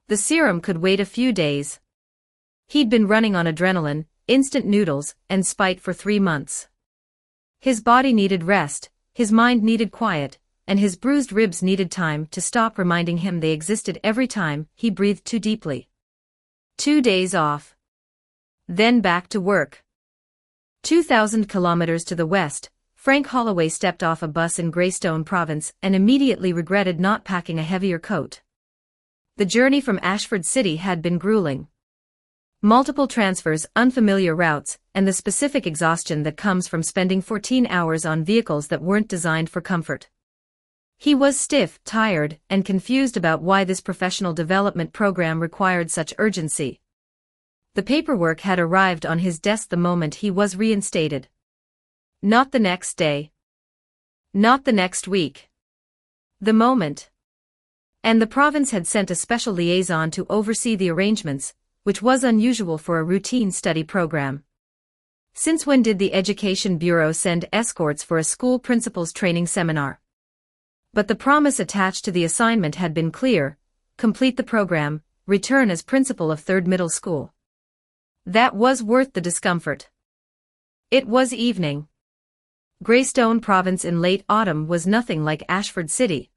The serum could wait a few days. He'd been running on adrenaline, instant noodles, and spite for 3 months. His body needed rest, his mind needed quiet, and his bruised ribs needed time to stop reminding him they existed every time he breathed too deeply. 2 days off. Then back to work. 2,000 kilometers to the west, Frank Holloway stepped off a bus in Greystone Province and immediately regretted not packing a heavier coat. The journey from Ashford City had been grueling. Multiple transfers, unfamiliar routes, and the specific exhaustion that comes from spending 14 hours on vehicles that weren't designed for comfort. He was stiff, tired, and confused about why this professional development program required such urgency. The paperwork had arrived on his desk the moment he was reinstated. Not the next day. Not the next week. The moment. And the province had sent a special liaison to oversee the arrangements, which was unusual for a routine study program. Since when did the Education Bureau send escorts for a school principal's training seminar? But the promise attached to the assignment had been clear: complete the program, return as principal of 3rd Middle School. That was worth the discomfort. It was evening. Greystone Province in late autumn was nothing like Ashford City.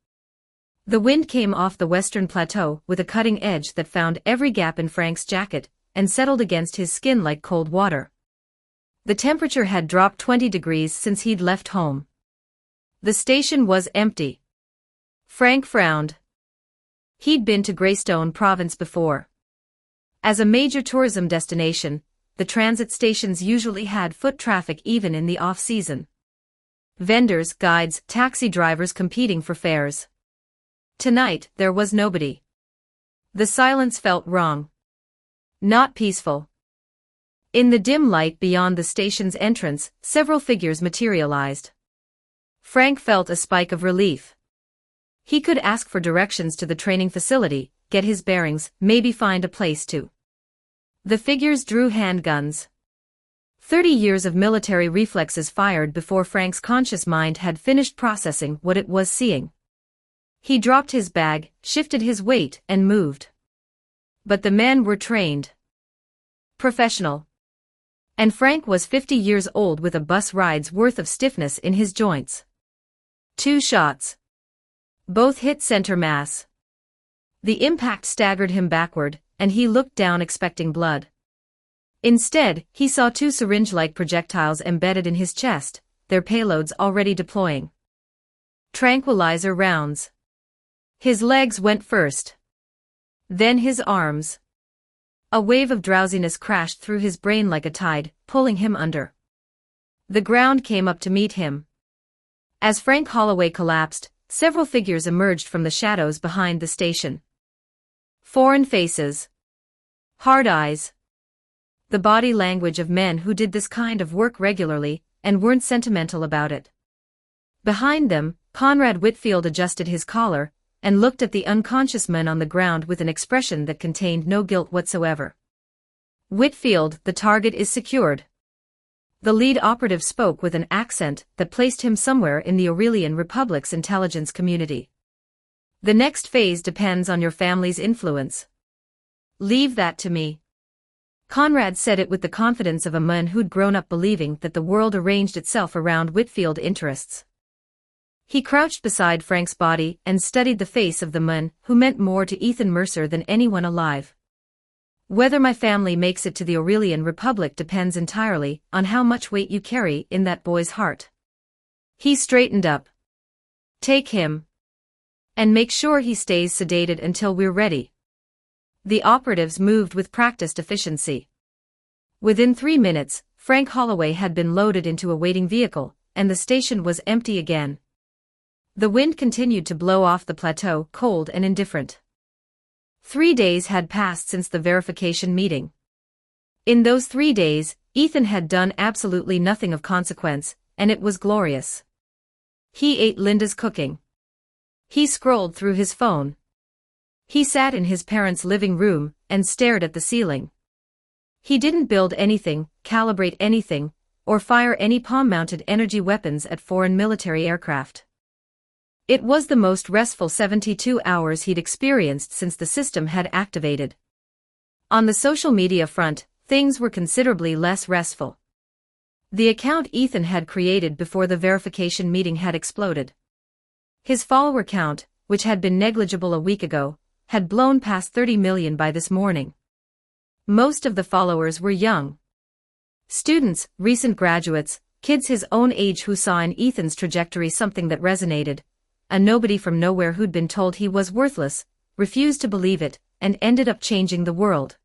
The wind came off the western plateau with a cutting edge that found every gap in Frank's jacket and settled against his skin like cold water. The temperature had dropped 20 degrees since he'd left home. The station was empty. Frank frowned. He'd been to Greystone Province before. As a major tourism destination, the transit stations usually had foot traffic even in the off-season. Vendors, guides, taxi drivers competing for fares. Tonight, there was nobody. The silence felt wrong. Not peaceful. In the dim light beyond the station's entrance, several figures materialized. Frank felt a spike of relief. He could ask for directions to the training facility, get his bearings, maybe find a place to. The figures drew handguns. 30 years of military reflexes fired before Frank's conscious mind had finished processing what it was seeing. He dropped his bag, shifted his weight, and moved. But the men were trained. Professional. And Frank was 50 years old with a bus ride's worth of stiffness in his joints. 2 shots. Both hit center mass. The impact staggered him backward, and he looked down expecting blood. Instead, he saw 2 syringe-like projectiles embedded in his chest, their payloads already deploying. Tranquilizer rounds. His legs went first. Then his arms. A wave of drowsiness crashed through his brain like a tide, pulling him under. The ground came up to meet him. As Frank Holloway collapsed, several figures emerged from the shadows behind the station. Foreign faces. Hard eyes. The body language of men who did this kind of work regularly, and weren't sentimental about it. Behind them, Conrad Whitfield adjusted his collar, and looked at the unconscious men on the ground with an expression that contained no guilt whatsoever. Whitfield, the target is secured. The lead operative spoke with an accent that placed him somewhere in the Aurelian Republic's intelligence community. The next phase depends on your family's influence. Leave that to me. Conrad said it with the confidence of a man who'd grown up believing that the world arranged itself around Whitfield interests. He crouched beside Frank's body and studied the face of the man who meant more to Ethan Mercer than anyone alive. Whether my family makes it to the Aurelian Republic depends entirely on how much weight you carry in that boy's heart. He straightened up. Take him. And make sure he stays sedated until we're ready. The operatives moved with practiced efficiency. Within 3 minutes, Frank Holloway had been loaded into a waiting vehicle, and the station was empty again. The wind continued to blow off the plateau, cold and indifferent. 3 days had passed since the verification meeting. In those 3 days, Ethan had done absolutely nothing of consequence, and it was glorious. He ate Linda's cooking. He scrolled through his phone. He sat in his parents' living room and stared at the ceiling. He didn't build anything, calibrate anything, or fire any palm-mounted energy weapons at foreign military aircraft. It was the most restful 72 hours he'd experienced since the system had activated. On the social media front, things were considerably less restful. The account Ethan had created before the verification meeting had exploded. His follower count, which had been negligible a week ago, had blown past 30 million by this morning. Most of the followers were young. Students, recent graduates, kids his own age who saw in Ethan's trajectory something that resonated. A nobody from nowhere who'd been told he was worthless, refused to believe it, and ended up changing the world.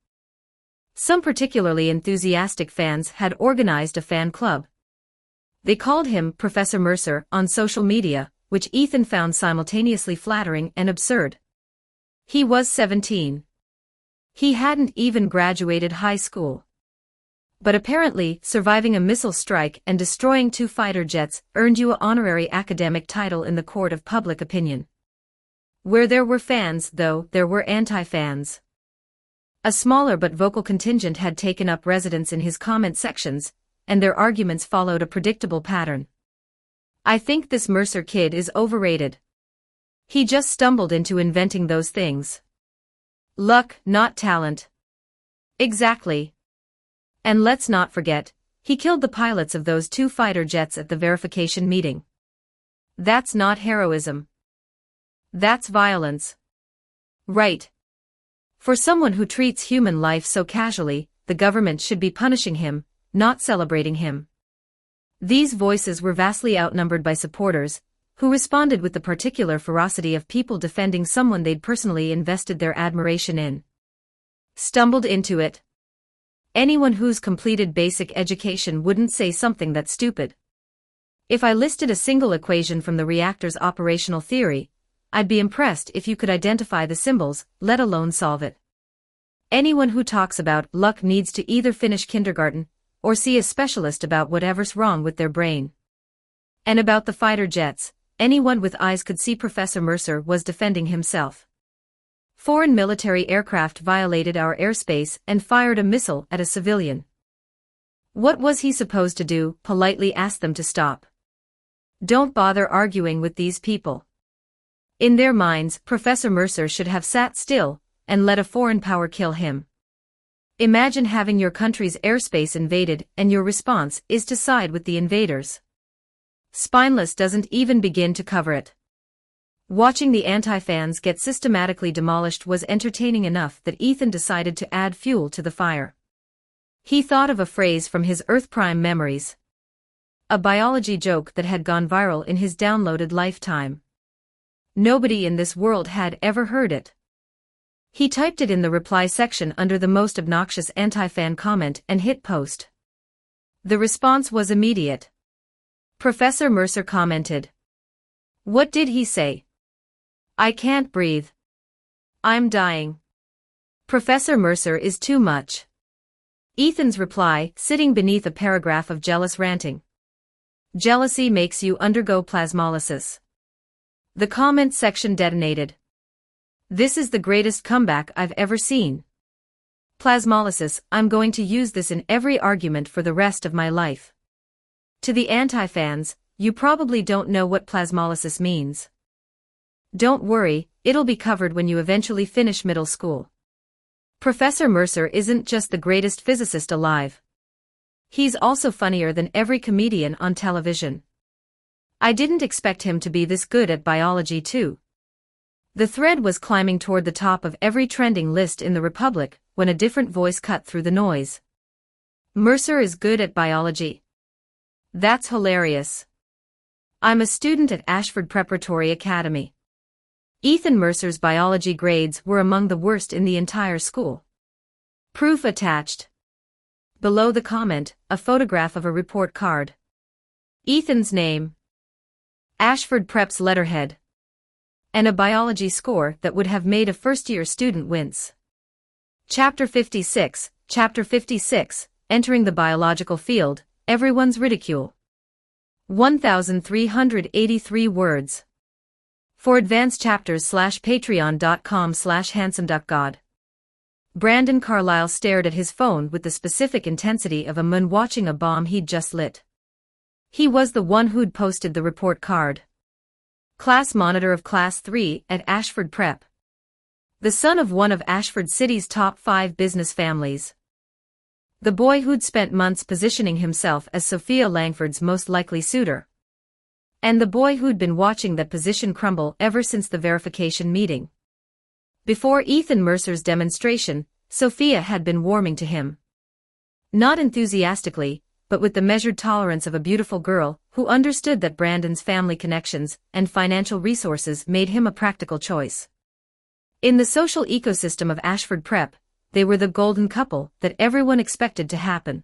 Some particularly enthusiastic fans had organized a fan club. They called him Professor Mercer on social media, which Ethan found simultaneously flattering and absurd. He was 17. He hadn't even graduated high school. But apparently, surviving a missile strike and destroying 2 fighter jets earned you an honorary academic title in the court of public opinion. Where there were fans, though, there were anti-fans. A smaller but vocal contingent had taken up residence in his comment sections, and their arguments followed a predictable pattern. I think this Mercer kid is overrated. He just stumbled into inventing those things. Luck, not talent. Exactly. And let's not forget, he killed the pilots of those 2 fighter jets at the verification meeting. That's not heroism. That's violence. Right. For someone who treats human life so casually, the government should be punishing him, not celebrating him. These voices were vastly outnumbered by supporters, who responded with the particular ferocity of people defending someone they'd personally invested their admiration in. Stumbled into it. Anyone who's completed basic education wouldn't say something that stupid. If I listed a single equation from the reactor's operational theory, I'd be impressed if you could identify the symbols, let alone solve it. Anyone who talks about luck needs to either finish kindergarten, or see a specialist about whatever's wrong with their brain. And about the fighter jets, anyone with eyes could see Professor Mercer was defending himself. Foreign military aircraft violated our airspace and fired a missile at a civilian. What was he supposed to do? Politely ask them to stop. Don't bother arguing with these people. In their minds, Professor Mercer should have sat still and let a foreign power kill him. Imagine having your country's airspace invaded and your response is to side with the invaders. Spineless doesn't even begin to cover it. Watching the anti-fans get systematically demolished was entertaining enough that Ethan decided to add fuel to the fire. He thought of a phrase from his Earth Prime memories. A biology joke that had gone viral in his downloaded lifetime. Nobody in this world had ever heard it. He typed it in the reply section under the most obnoxious anti-fan comment and hit post. The response was immediate. Professor Mercer commented. What did he say? I can't breathe. I'm dying. Professor Mercer is too much. Ethan's reply, sitting beneath a paragraph of jealous ranting. Jealousy makes you undergo plasmolysis. The comment section detonated. This is the greatest comeback I've ever seen. Plasmolysis, I'm going to use this in every argument for the rest of my life. To the anti-fans, you probably don't know what plasmolysis means. Don't worry, it'll be covered when you eventually finish middle school. Professor Mercer isn't just the greatest physicist alive. He's also funnier than every comedian on television. I didn't expect him to be this good at biology too. The thread was climbing toward the top of every trending list in the Republic when a different voice cut through the noise. Mercer is good at biology. That's hilarious. I'm a student at Ashford Preparatory Academy. Ethan Mercer's biology grades were among the worst in the entire school. Proof attached. Below the comment, a photograph of a report card. Ethan's name. Ashford Prep's letterhead. And a biology score that would have made a first-year student wince. Chapter 56, Entering the Biological Field, Everyone's Ridicule. 1,383 words. For advanced chapters /patreon.com/handsomeduckgod. Brandon Carlyle stared at his phone with the specific intensity of a man watching a bomb he'd just lit. He was the one who'd posted the report card. Class monitor of Class 3 at Ashford Prep. The son of one of Ashford City's top 5 business families. The boy who'd spent months positioning himself as Sophia Langford's most likely suitor. And the boy who'd been watching that position crumble ever since the verification meeting. Before Ethan Mercer's demonstration, Sophia had been warming to him. Not enthusiastically, but with the measured tolerance of a beautiful girl who understood that Brandon's family connections and financial resources made him a practical choice. In the social ecosystem of Ashford Prep, they were the golden couple that everyone expected to happen.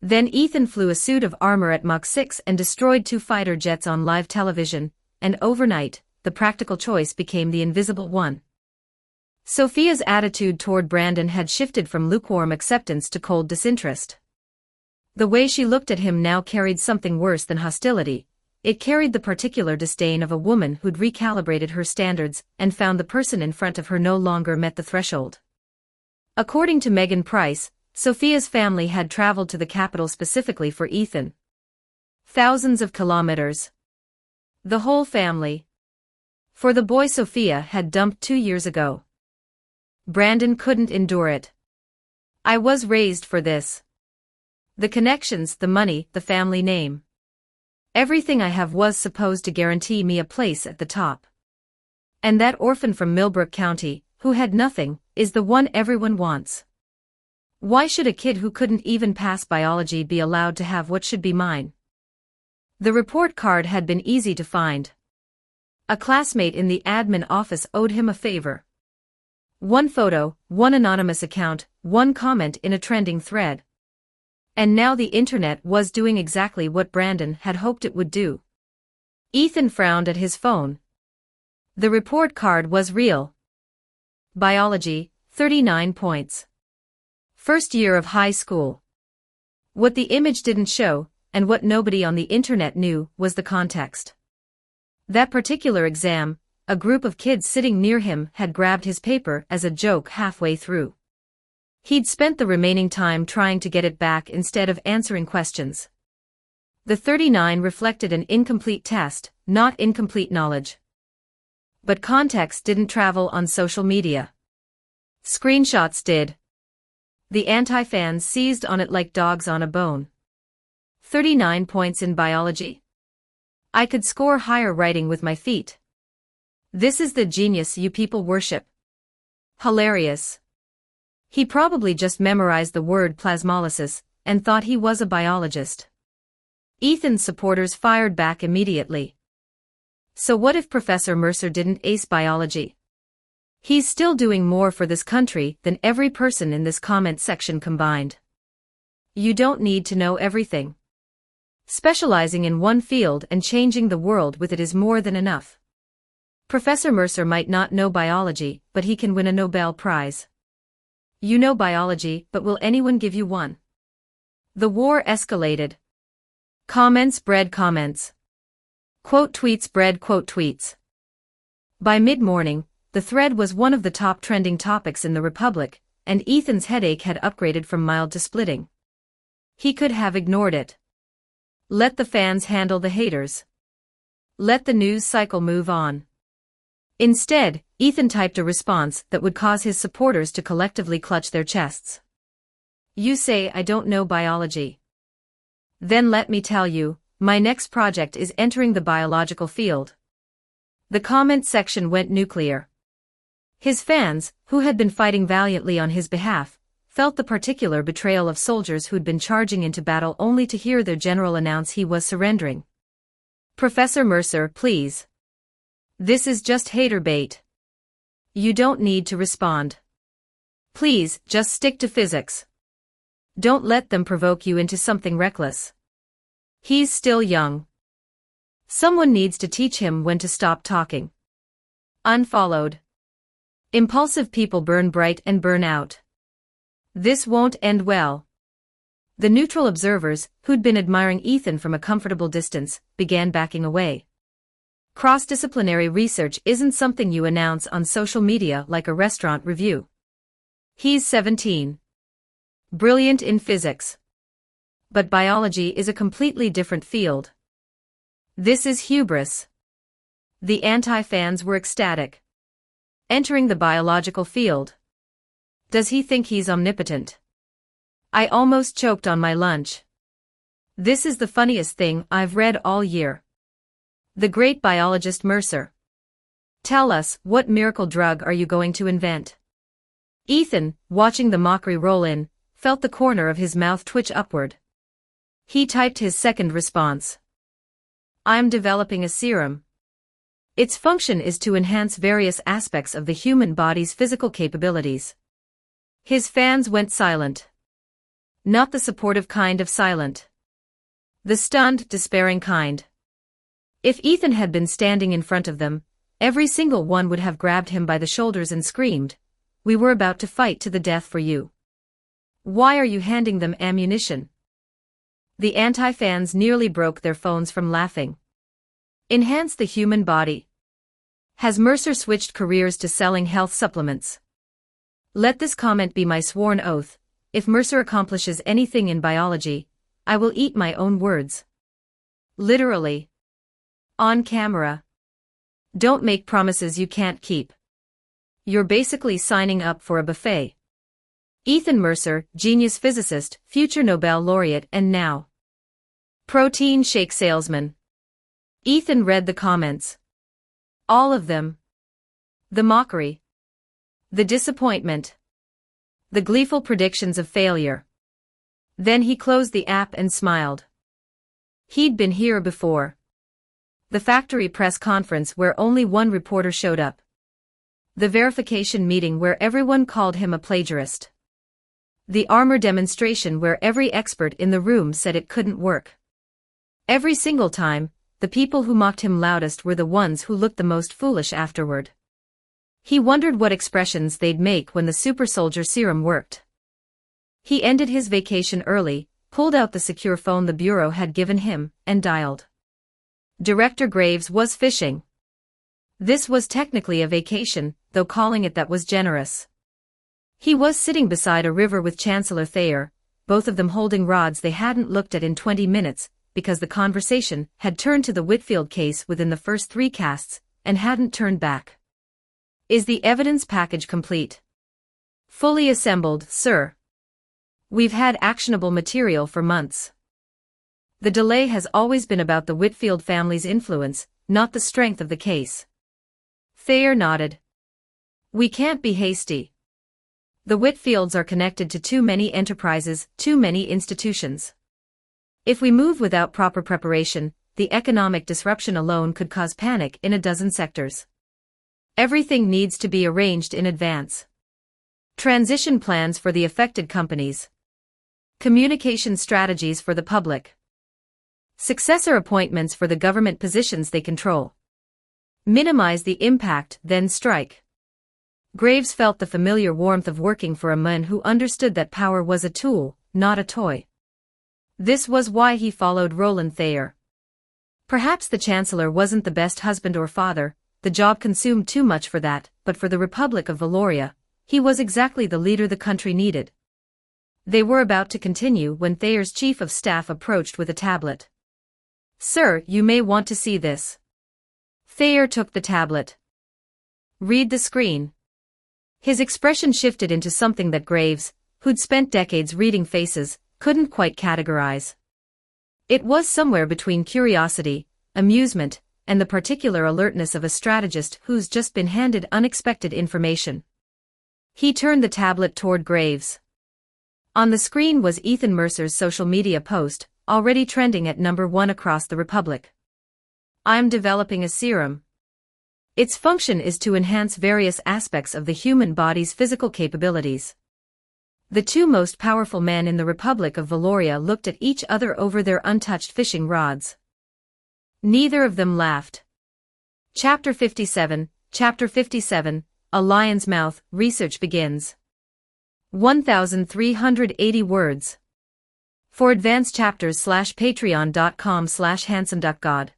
Then Ethan flew a suit of armor at Mach 6 and destroyed 2 fighter jets on live television, and overnight, the practical choice became the invisible one. Sophia's attitude toward Brandon had shifted from lukewarm acceptance to cold disinterest. The way she looked at him now carried something worse than hostility. It carried the particular disdain of a woman who'd recalibrated her standards and found the person in front of her no longer met the threshold. According to Megan Price, Sophia's family had traveled to the capital specifically for Ethan. Thousands of kilometers. The whole family. For the boy Sophia had dumped 2 years ago. Brandon couldn't endure it. I was raised for this. The connections, the money, the family name. Everything I have was supposed to guarantee me a place at the top. And that orphan from Millbrook County, who had nothing, is the one everyone wants. Why should a kid who couldn't even pass biology be allowed to have what should be mine? The report card had been easy to find. A classmate in the admin office owed him a favor. 1 photo, 1 anonymous account, 1 comment in a trending thread. And now the internet was doing exactly what Brandon had hoped it would do. Ethan frowned at his phone. The report card was real. Biology, 39 points. First year of high school. What the image didn't show, and what nobody on the internet knew, was the context. That particular exam, a group of kids sitting near him had grabbed his paper as a joke halfway through. He'd spent the remaining time trying to get it back instead of answering questions. The 39 reflected an incomplete test, not incomplete knowledge. But context didn't travel on social media. Screenshots did. The anti-fans seized on it like dogs on a bone. 39 points in biology. I could score higher writing with my feet. This is the genius you people worship. Hilarious. He probably just memorized the word plasmolysis and thought he was a biologist. Ethan's supporters fired back immediately. So what if Professor Mercer didn't ace biology? He's still doing more for this country than every person in this comment section combined. You don't need to know everything. Specializing in one field and changing the world with it is more than enough. Professor Mercer might not know biology, but he can win a Nobel Prize. You know biology, but will anyone give you one? The war escalated. Comments bred comments. Quote tweets bred quote tweets. By mid-morning, the thread was one of the top trending topics in the Republic, and Ethan's headache had upgraded from mild to splitting. He could have ignored it. Let the fans handle the haters. Let the news cycle move on. Instead, Ethan typed a response that would cause his supporters to collectively clutch their chests. You say I don't know biology. Then let me tell you, my next project is entering the biological field. The comment section went nuclear. His fans, who had been fighting valiantly on his behalf, felt the particular betrayal of soldiers who'd been charging into battle only to hear their general announce he was surrendering. Professor Mercer, please. This is just hater bait. You don't need to respond. Please, just stick to physics. Don't let them provoke you into something reckless. He's still young. Someone needs to teach him when to stop talking. Unfollowed. Impulsive people burn bright and burn out. This won't end well. The neutral observers, who'd been admiring Ethan from a comfortable distance, began backing away. Cross-disciplinary research isn't something you announce on social media like a restaurant review. He's 17. Brilliant in physics. But biology is a completely different field. This is hubris. The anti-fans were ecstatic. Entering the biological field. Does he think he's omnipotent? I almost choked on my lunch. This is the funniest thing I've read all year. The great biologist Mercer. Tell us, what miracle drug are you going to invent? Ethan, watching the mockery roll in, felt the corner of his mouth twitch upward. He typed his second response. I'm developing a serum. Its function is to enhance various aspects of the human body's physical capabilities. His fans went silent. Not the supportive kind of silent. The stunned, despairing kind. If Ethan had been standing in front of them, every single one would have grabbed him by the shoulders and screamed, "We were about to fight to the death for you. Why are you handing them ammunition?" The anti-fans nearly broke their phones from laughing. Enhance the human body. Has Mercer switched careers to selling health supplements? Let this comment be my sworn oath. If Mercer accomplishes anything in biology, I will eat my own words. Literally. On camera. Don't make promises you can't keep. You're basically signing up for a buffet. Ethan Mercer, genius physicist, future Nobel laureate and now protein shake salesman. Ethan read the comments. All of them. The mockery. The disappointment. The gleeful predictions of failure. Then he closed the app and smiled. He'd been here before. The factory press conference where only one reporter showed up. The verification meeting where everyone called him a plagiarist. The armor demonstration where every expert in the room said it couldn't work. Every single time, the people who mocked him loudest were the ones who looked the most foolish afterward. He wondered what expressions they'd make when the super soldier serum worked. He ended his vacation early, pulled out the secure phone the bureau had given him, and dialed. Director Graves was fishing. This was technically a vacation, though calling it that was generous. He was sitting beside a river with Chancellor Thayer, both of them holding rods they hadn't looked at in 20 minutes, because the conversation had turned to the Whitfield case within the first 3 casts, and hadn't turned back. Is the evidence package complete? Fully assembled, sir. We've had actionable material for months. The delay has always been about the Whitfield family's influence, not the strength of the case. Thayer nodded. We can't be hasty. The Whitfields are connected to too many enterprises, too many institutions. If we move without proper preparation, the economic disruption alone could cause panic in a dozen sectors. Everything needs to be arranged in advance. Transition plans for the affected companies. Communication strategies for the public. Successor appointments for the government positions they control. Minimize the impact, then strike. Graves felt the familiar warmth of working for a man who understood that power was a tool, not a toy. This was why he followed Roland Thayer. Perhaps the Chancellor wasn't the best husband or father, the job consumed too much for that, but for the Republic of Valoria, he was exactly the leader the country needed. They were about to continue when Thayer's chief of staff approached with a tablet. Sir, you may want to see this. Thayer took the tablet. Read the screen. His expression shifted into something that Graves, who'd spent decades reading faces, couldn't quite categorize. It was somewhere between curiosity, amusement, and the particular alertness of a strategist who's just been handed unexpected information. He turned the tablet toward Graves. On the screen was Ethan Mercer's social media post, already trending at #1 across the Republic. I'm developing a serum. Its function is to enhance various aspects of the human body's physical capabilities. The 2 most powerful men in the Republic of Valoria looked at each other over their untouched fishing rods. Neither of them laughed. Chapter 57, A Lion's Mouth, Research begins. 1,380 words. For advanced chapters /patreon.com/handsomeduckgod.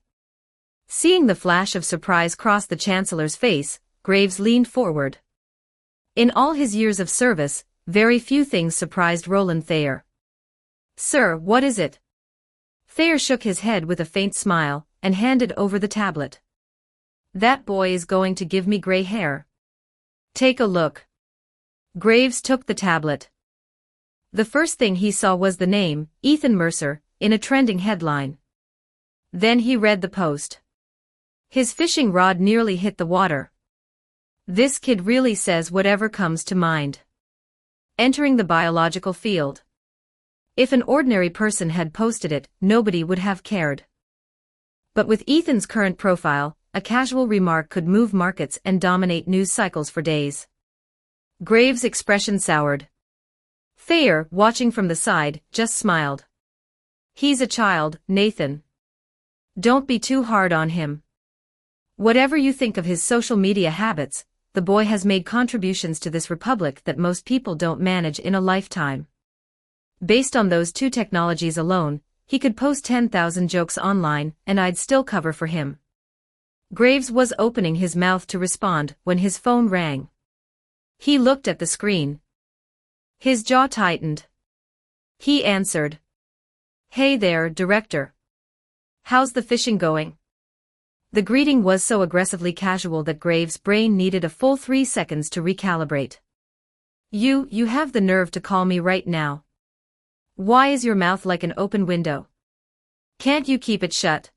Seeing the flash of surprise cross the Chancellor's face, Graves leaned forward. In all his years of service, very few things surprised Roland Thayer. Sir, what is it? Thayer shook his head with a faint smile, and handed over the tablet. That boy is going to give me gray hair. Take a look. Graves took the tablet. The first thing he saw was the name, Ethan Mercer, in a trending headline. Then he read the post. His fishing rod nearly hit the water. This kid really says whatever comes to mind. Entering the biological field. If an ordinary person had posted it, nobody would have cared. But with Ethan's current profile, a casual remark could move markets and dominate news cycles for days. Graves' expression soured. Thayer, watching from the side, just smiled. He's a child, Nathan. Don't be too hard on him. Whatever you think of his social media habits, the boy has made contributions to this republic that most people don't manage in a lifetime. Based on those 2 technologies alone, he could post 10,000 jokes online, and I'd still cover for him. Graves was opening his mouth to respond when his phone rang. He looked at the screen. His jaw tightened. He answered. Hey there, Director. How's the fishing going? The greeting was so aggressively casual that Graves' brain needed a full 3 seconds to recalibrate. You have the nerve to call me right now. Why is your mouth like an open window? Can't you keep it shut?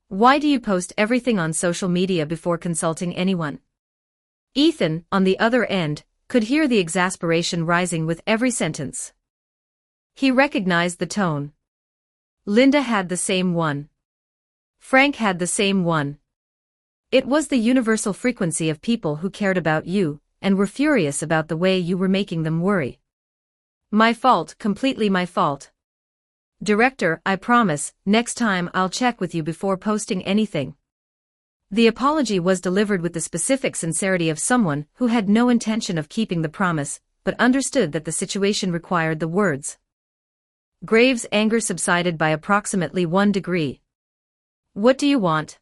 Why do you post everything on social media before consulting anyone? Ethan, on the other end, could hear the exasperation rising with every sentence. He recognized the tone. Linda had the same one. Frank had the same one. It was the universal frequency of people who cared about you, and were furious about the way you were making them worry. My fault, completely my fault. Director, I promise, next time I'll check with you before posting anything. The apology was delivered with the specific sincerity of someone who had no intention of keeping the promise, but understood that the situation required the words. Graves' anger subsided by approximately 1 degree. What do you want?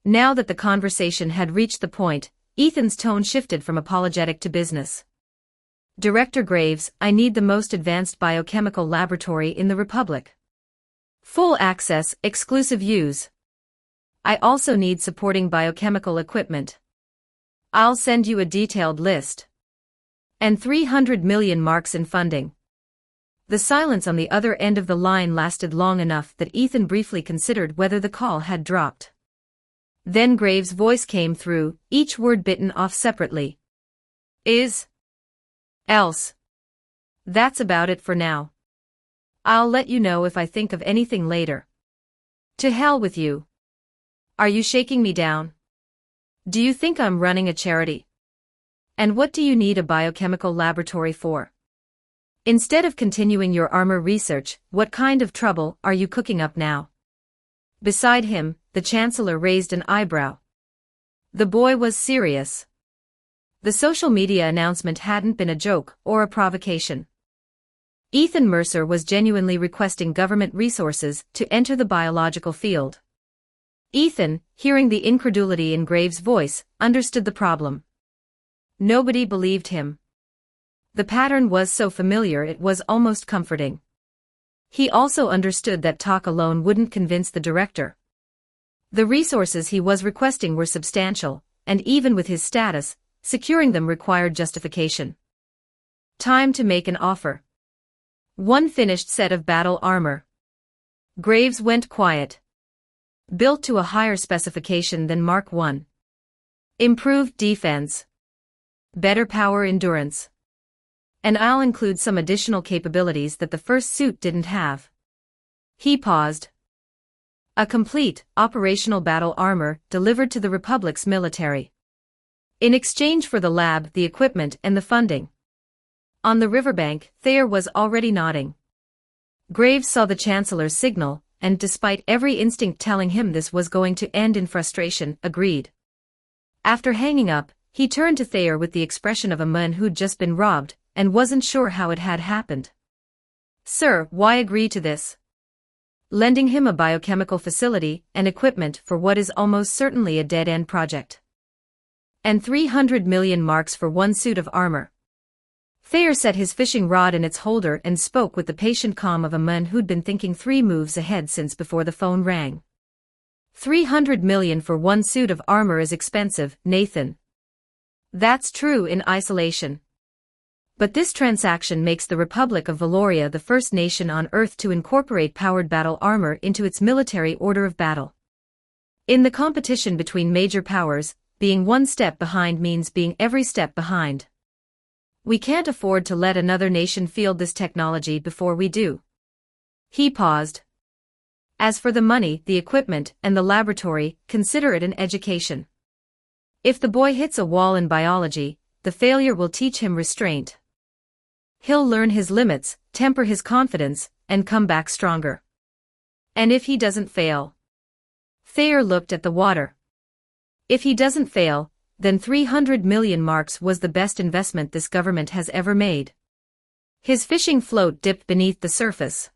Now that the conversation had reached the point, Ethan's tone shifted from apologetic to business. Director Graves, I need the most advanced biochemical laboratory in the Republic. Full access, exclusive use. I also need supporting biochemical equipment. I'll send you a detailed list. And 300 million marks in funding. The silence on the other end of the line lasted long enough that Ethan briefly considered whether the call had dropped. Then Graves' voice came through, each word bitten off separately. Else. That's about it for now. I'll let you know if I think of anything later. To hell with you. Are you shaking me down? Do you think I'm running a charity? And what do you need a biochemical laboratory for? Instead of continuing your armor research, what kind of trouble are you cooking up now? Beside him, the Chancellor raised an eyebrow. The boy was serious. The social media announcement hadn't been a joke or a provocation. Ethan Mercer was genuinely requesting government resources to enter the biological field. Ethan, hearing the incredulity in Graves' voice, understood the problem. Nobody believed him. The pattern was so familiar it was almost comforting. He also understood that talk alone wouldn't convince the director. The resources he was requesting were substantial, and even with his status, securing them required justification. Time to make an offer. One finished set of battle armor. Graves went quiet. Built to a higher specification than Mark I. Improved defense. Better power endurance. And I'll include some additional capabilities that the first suit didn't have. He paused. A complete, operational battle armor delivered to the Republic's military. In exchange for the lab, the equipment, and the funding. On the riverbank, Thayer was already nodding. Graves saw the Chancellor's signal, and despite every instinct telling him this was going to end in frustration, agreed. After hanging up, he turned to Thayer with the expression of a man who'd just been robbed, and wasn't sure how it had happened. Sir, why agree to this? Lending him a biochemical facility and equipment for what is almost certainly a dead-end project. And 300 million marks for one suit of armor. Thayer set his fishing rod in its holder and spoke with the patient calm of a man who'd been thinking 3 moves ahead since before the phone rang. 300 million for one suit of armor is expensive, Nathan. That's true in isolation. But this transaction makes the Republic of Valoria the first nation on Earth to incorporate powered battle armor into its military order of battle. In the competition between major powers, being one step behind means being every step behind. We can't afford to let another nation field this technology before we do. He paused. As for the money, the equipment, and the laboratory, consider it an education. If the boy hits a wall in biology, the failure will teach him restraint. He'll learn his limits, temper his confidence, and come back stronger. And if he doesn't fail? Thayer looked at the water. If he doesn't fail, then 300 million marks was the best investment this government has ever made. His fishing float dipped beneath the surface.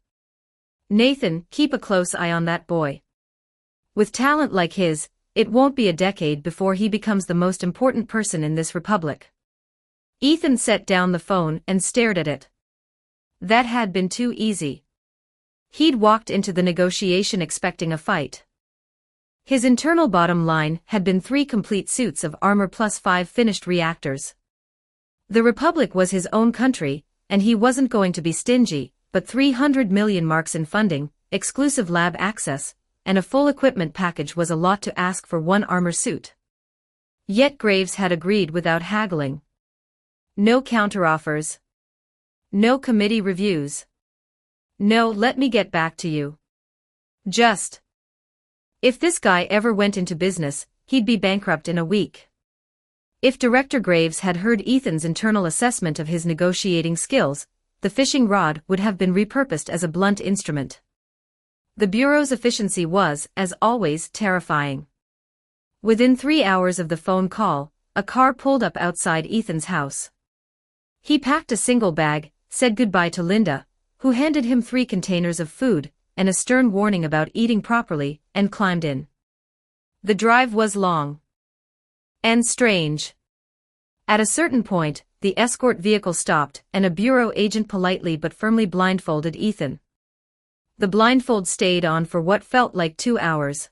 Nathan, keep a close eye on that boy. With talent like his, it won't be a decade before he becomes the most important person in this republic. Ethan set down the phone and stared at it. That had been too easy. He'd walked into the negotiation expecting a fight. His internal bottom line had been 3 complete suits of armor plus 5 finished reactors. The Republic was his own country, and he wasn't going to be stingy, but 300 million marks in funding, exclusive lab access, and a full equipment package was a lot to ask for one armor suit. Yet Graves had agreed without haggling. No counteroffers. No committee reviews. No, let me get back to you. Just. If this guy ever went into business, he'd be bankrupt in a week. If Director Graves had heard Ethan's internal assessment of his negotiating skills, the fishing rod would have been repurposed as a blunt instrument. The Bureau's efficiency was, as always, terrifying. Within 3 hours of the phone call, a car pulled up outside Ethan's house. He packed a single bag, said goodbye to Linda, who handed him 3 containers of food, and a stern warning about eating properly, and climbed in. The drive was long and strange. At a certain point, the escort vehicle stopped, and a bureau agent politely but firmly blindfolded Ethan. The blindfold stayed on for what felt like 2 hours.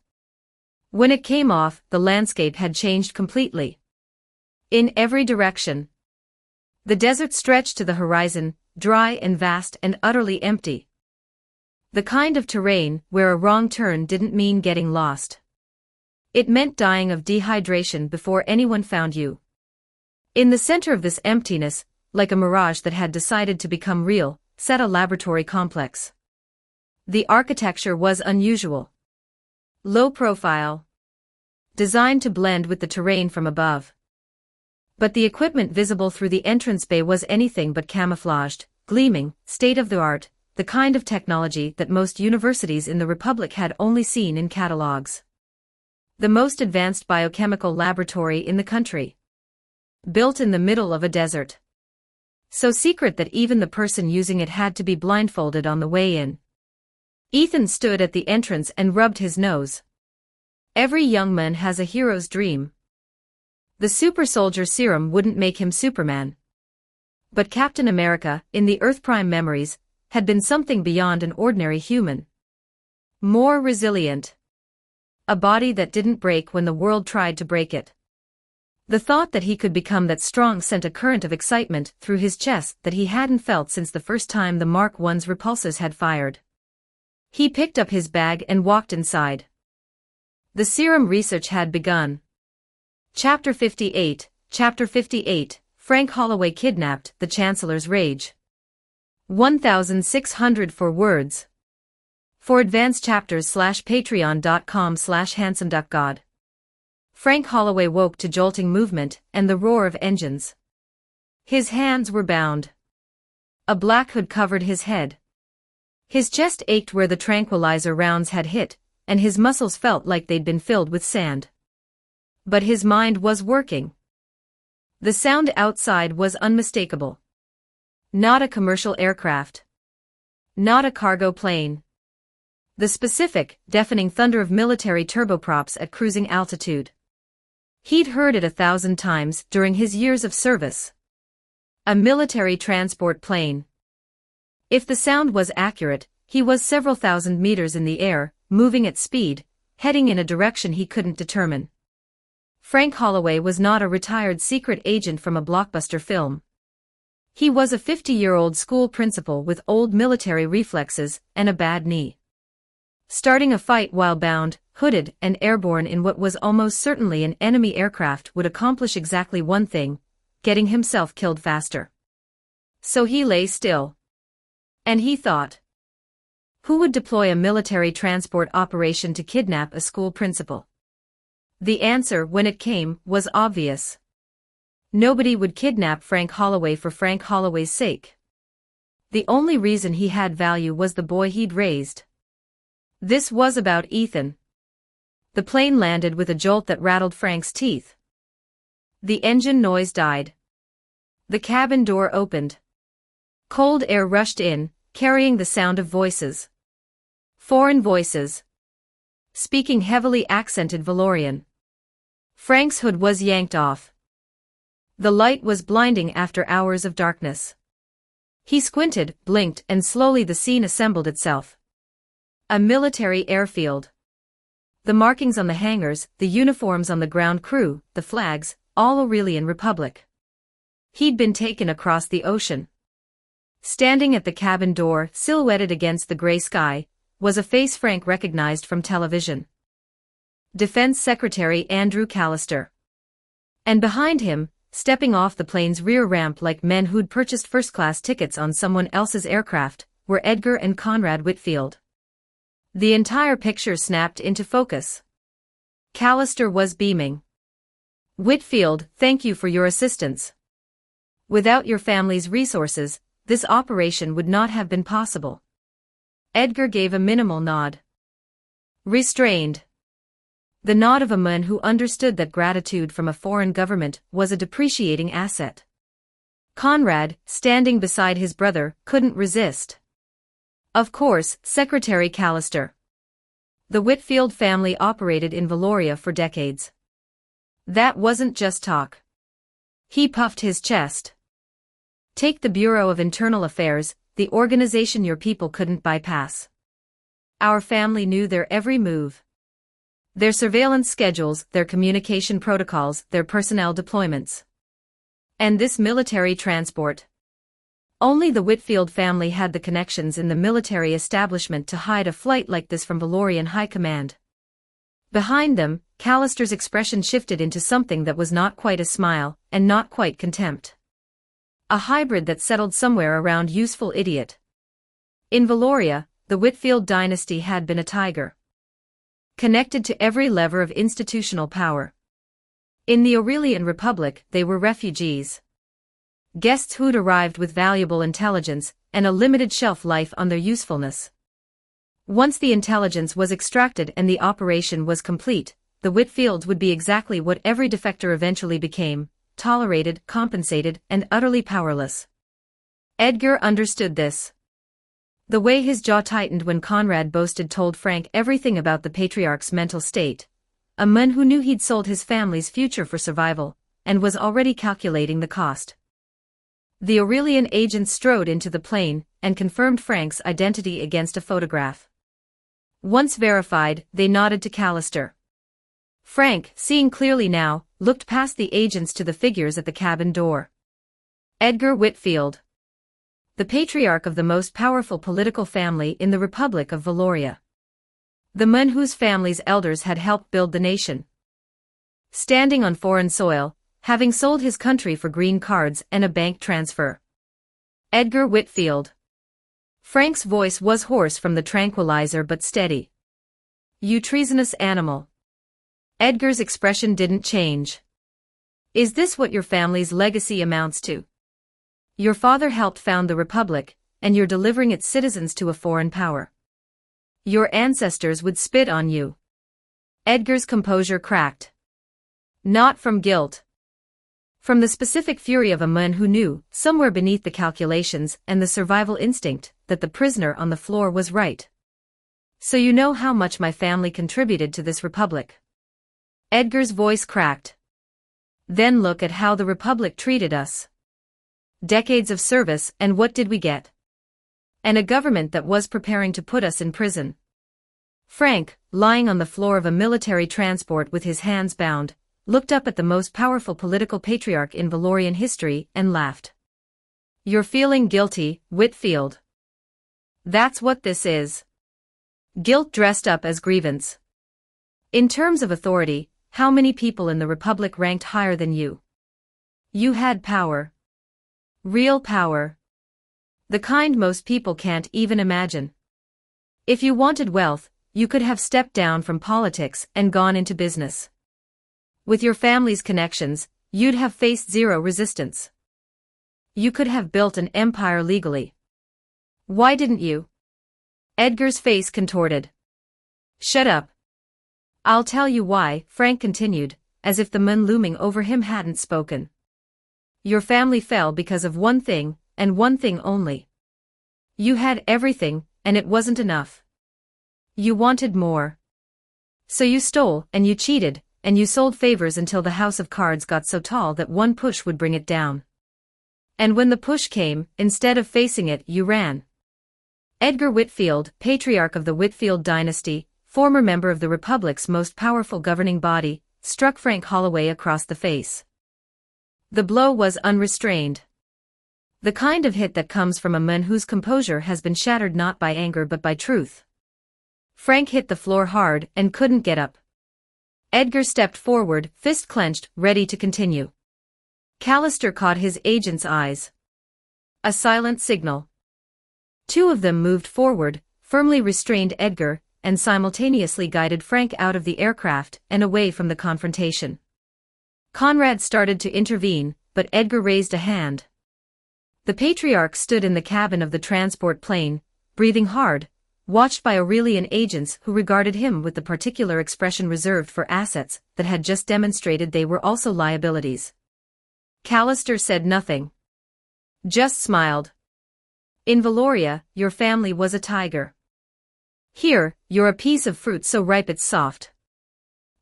When it came off, the landscape had changed completely. In every direction. The desert stretched to the horizon, dry and vast and utterly empty. The kind of terrain where a wrong turn didn't mean getting lost. It meant dying of dehydration before anyone found you. In the center of this emptiness, like a mirage that had decided to become real, sat a laboratory complex. The architecture was unusual. Low profile. Designed to blend with the terrain from above. But the equipment visible through the entrance bay was anything but camouflaged, gleaming, state-of-the-art, the kind of technology that most universities in the Republic had only seen in catalogs. The most advanced biochemical laboratory in the country. Built in the middle of a desert. So secret that even the person using it had to be blindfolded on the way in. Ethan stood at the entrance and rubbed his nose. Every young man has a hero's dream. The super soldier serum wouldn't make him Superman. But Captain America, in the Earth Prime memories, had been something beyond an ordinary human. More resilient. A body that didn't break when the world tried to break it. The thought that he could become that strong sent a current of excitement through his chest that he hadn't felt since the first time the Mark I's repulsors had fired. He picked up his bag and walked inside. The serum research had begun. Chapter 58, Frank Holloway kidnapped, the Chancellor's Rage. 1,604 words. For advanced chapters /patreon.com/handsomeduckgod. Frank Holloway woke to jolting movement and the roar of engines. His hands were bound. A black hood covered his head. His chest ached where the tranquilizer rounds had hit, and his muscles felt like they'd been filled with sand. But his mind was working. The sound outside was unmistakable. Not a commercial aircraft. Not a cargo plane. The specific, deafening thunder of military turboprops at cruising altitude. He'd heard it 1,000 times during his years of service. A military transport plane. If the sound was accurate, he was several thousand meters in the air, moving at speed, heading in a direction he couldn't determine. Frank Holloway was not a retired secret agent from a blockbuster film. He was a 50-year-old school principal with old military reflexes and a bad knee. Starting a fight while bound, hooded, and airborne in what was almost certainly an enemy aircraft would accomplish exactly one thing: getting himself killed faster. So he lay still. And he thought. Who would deploy a military transport operation to kidnap a school principal? The answer, when it came, was obvious. Nobody would kidnap Frank Holloway for Frank Holloway's sake. The only reason he had value was the boy he'd raised. This was about Ethan. The plane landed with a jolt that rattled Frank's teeth. The engine noise died. The cabin door opened. Cold air rushed in, carrying the sound of voices. Foreign voices. Speaking heavily accented Valorian. Frank's hood was yanked off. The light was blinding after hours of darkness. He squinted, blinked, and slowly the scene assembled itself. A military airfield. The markings on the hangars, the uniforms on the ground crew, the flags, all Aurelian Republic. He'd been taken across the ocean. Standing at the cabin door, silhouetted against the gray sky, was a face Frank recognized from television. Defense Secretary Andrew Callister. And behind him, stepping off the plane's rear ramp like men who'd purchased first-class tickets on someone else's aircraft, were Edgar and Conrad Whitfield. The entire picture snapped into focus. Callister was beaming. Whitfield, thank you for your assistance. Without your family's resources, this operation would not have been possible. Edgar gave a minimal nod. Restrained. The nod of a man who understood that gratitude from a foreign government was a depreciating asset. Conrad, standing beside his brother, couldn't resist. Of course, Secretary Callister. The Whitfield family operated in Valoria for decades. That wasn't just talk. He puffed his chest. Take the Bureau of Internal Affairs, the organization your people couldn't bypass. Our family knew their every move. Their surveillance schedules, their communication protocols, their personnel deployments. And this military transport. Only the Whitfield family had the connections in the military establishment to hide a flight like this from Valorian High Command. Behind them, Callister's expression shifted into something that was not quite a smile, and not quite contempt. A hybrid that settled somewhere around useful idiot. In Valoria, the Whitfield dynasty had been a tiger. Connected to every lever of institutional power. In the Aurelian Republic, they were refugees. Guests who'd arrived with valuable intelligence, and a limited shelf life on their usefulness. Once the intelligence was extracted and the operation was complete, the Whitfields would be exactly what every defector eventually became, tolerated, compensated, and utterly powerless. Edgar understood this. The way his jaw tightened when Conrad boasted told Frank everything about the patriarch's mental state. A man who knew he'd sold his family's future for survival, and was already calculating the cost. The Aurelian agent strode into the plane, and confirmed Frank's identity against a photograph. Once verified, they nodded to Callister. Frank, seeing clearly now, looked past the agents to the figures at the cabin door. Edgar Whitfield. The patriarch of the most powerful political family in the Republic of Valoria. The man whose family's elders had helped build the nation. Standing on foreign soil, having sold his country for green cards and a bank transfer. Edgar Whitfield. Frank's voice was hoarse from the tranquilizer but steady. You treasonous animal. Edgar's expression didn't change. Is this what your family's legacy amounts to? Your father helped found the Republic, and you're delivering its citizens to a foreign power. Your ancestors would spit on you. Edgar's composure cracked. Not from guilt. From the specific fury of a man who knew, somewhere beneath the calculations and the survival instinct, that the prisoner on the floor was right. So you know how much my family contributed to this republic. Edgar's voice cracked. Then look at how the republic treated us. Decades of service, and what did we get? And a government that was preparing to put us in prison. Frank, lying on the floor of a military transport with his hands bound, looked up at the most powerful political patriarch in Valorian history and laughed. You're feeling guilty, Whitfield. That's what this is. Guilt dressed up as grievance. In terms of authority, how many people in the Republic ranked higher than you? You had power. Real power. The kind most people can't even imagine. If you wanted wealth, you could have stepped down from politics and gone into business. With your family's connections, you'd have faced zero resistance. You could have built an empire legally. Why didn't you? Edgar's face contorted. Shut up. I'll tell you why, Frank continued, as if the man looming over him hadn't spoken. Your family fell because of one thing, and one thing only. You had everything, and it wasn't enough. You wanted more. So you stole, and you cheated, and you sold favors until the house of cards got so tall that one push would bring it down. And when the push came, instead of facing it, you ran. Edgar Whitfield, patriarch of the Whitfield dynasty, former member of the Republic's most powerful governing body, struck Frank Holloway across the face. The blow was unrestrained. The kind of hit that comes from a man whose composure has been shattered not by anger but by truth. Frank hit the floor hard and couldn't get up. Edgar stepped forward, fist clenched, ready to continue. Callister caught his agent's eyes. A silent signal. Two of them moved forward, firmly restrained Edgar, and simultaneously guided Frank out of the aircraft and away from the confrontation. Conrad started to intervene, but Edgar raised a hand. The patriarch stood in the cabin of the transport plane, breathing hard, watched by Aurelian agents who regarded him with the particular expression reserved for assets that had just demonstrated they were also liabilities. Callister said nothing. Just smiled. In Valoria, your family was a tiger. Here, you're a piece of fruit so ripe it's soft.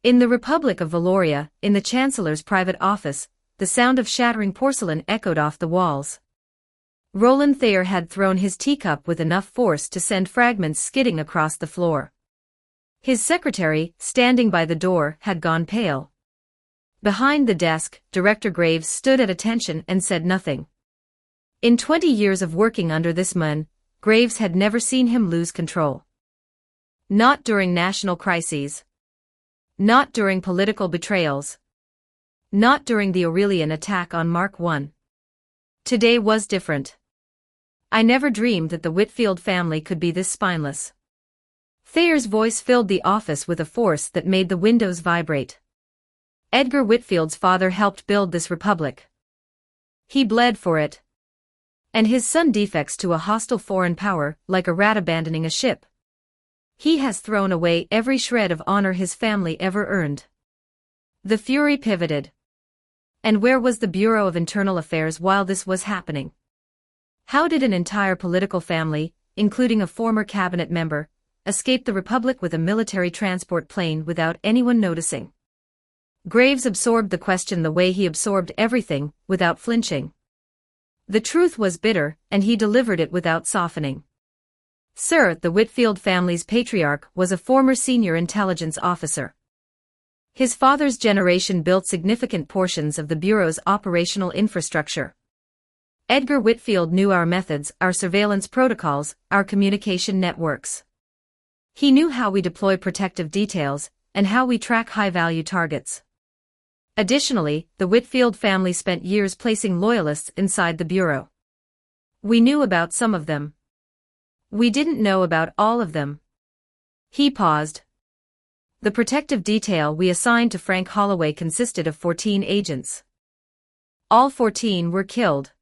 In the Republic of Valoria, in the Chancellor's private office, the sound of shattering porcelain echoed off the walls. Roland Thayer had thrown his teacup with enough force to send fragments skidding across the floor. His secretary, standing by the door, had gone pale. Behind the desk, Director Graves stood at attention and said nothing. In 20 years of working under this man, Graves had never seen him lose control. Not during national crises. Not during political betrayals. Not during the Aurelian attack on Mark I. Today was different. I never dreamed that the Whitfield family could be this spineless. Thayer's voice filled the office with a force that made the windows vibrate. Edgar Whitfield's father helped build this republic. He bled for it. And his son defects to a hostile foreign power, like a rat abandoning a ship. He has thrown away every shred of honor his family ever earned. The fury pivoted. And where was the Bureau of Internal Affairs while this was happening? How did an entire political family, including a former cabinet member, escape the Republic with a military transport plane without anyone noticing? Graves absorbed the question the way he absorbed everything, without flinching. The truth was bitter, and he delivered it without softening. Sir, the Whitfield family's patriarch was a former senior intelligence officer. His father's generation built significant portions of the Bureau's operational infrastructure. Edgar Whitfield knew our methods, our surveillance protocols, our communication networks. He knew how we deploy protective details, and how we track high-value targets. Additionally, the Whitfield family spent years placing loyalists inside the Bureau. We knew about some of them. We didn't know about all of them. He paused. The protective detail we assigned to Frank Holloway consisted of 14 agents. All 14 were killed.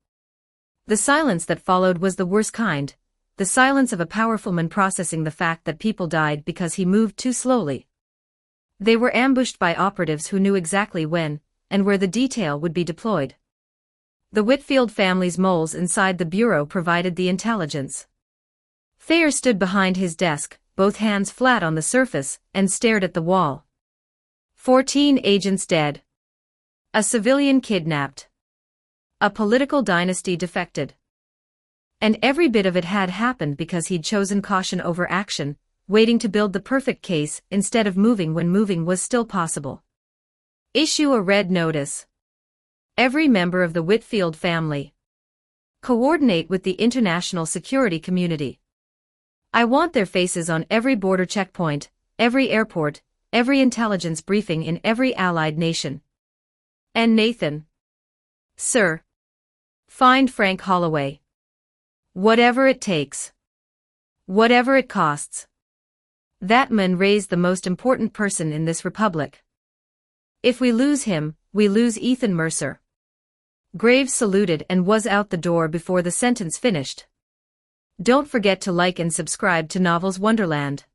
The silence that followed was the worst kind, the silence of a powerful man processing the fact that people died because he moved too slowly. They were ambushed by operatives who knew exactly when, and where the detail would be deployed. The Whitfield family's moles inside the Bureau provided the intelligence. Thayer stood behind his desk, both hands flat on the surface, and stared at the wall. 14 agents dead. A civilian kidnapped. A political dynasty defected. And every bit of it had happened because he'd chosen caution over action, waiting to build the perfect case instead of moving when moving was still possible. Issue a red notice. Every member of the Whitfield family. Coordinate with the international security community. I want their faces on every border checkpoint, every airport, every intelligence briefing in every allied nation. And Nathan. Sir. Find Frank Holloway. Whatever it takes. Whatever it costs. That man raised the most important person in this republic. If we lose him, we lose Ethan Mercer. Graves saluted and was out the door before the sentence finished. Don't forget to like and subscribe to Novels Wonderland.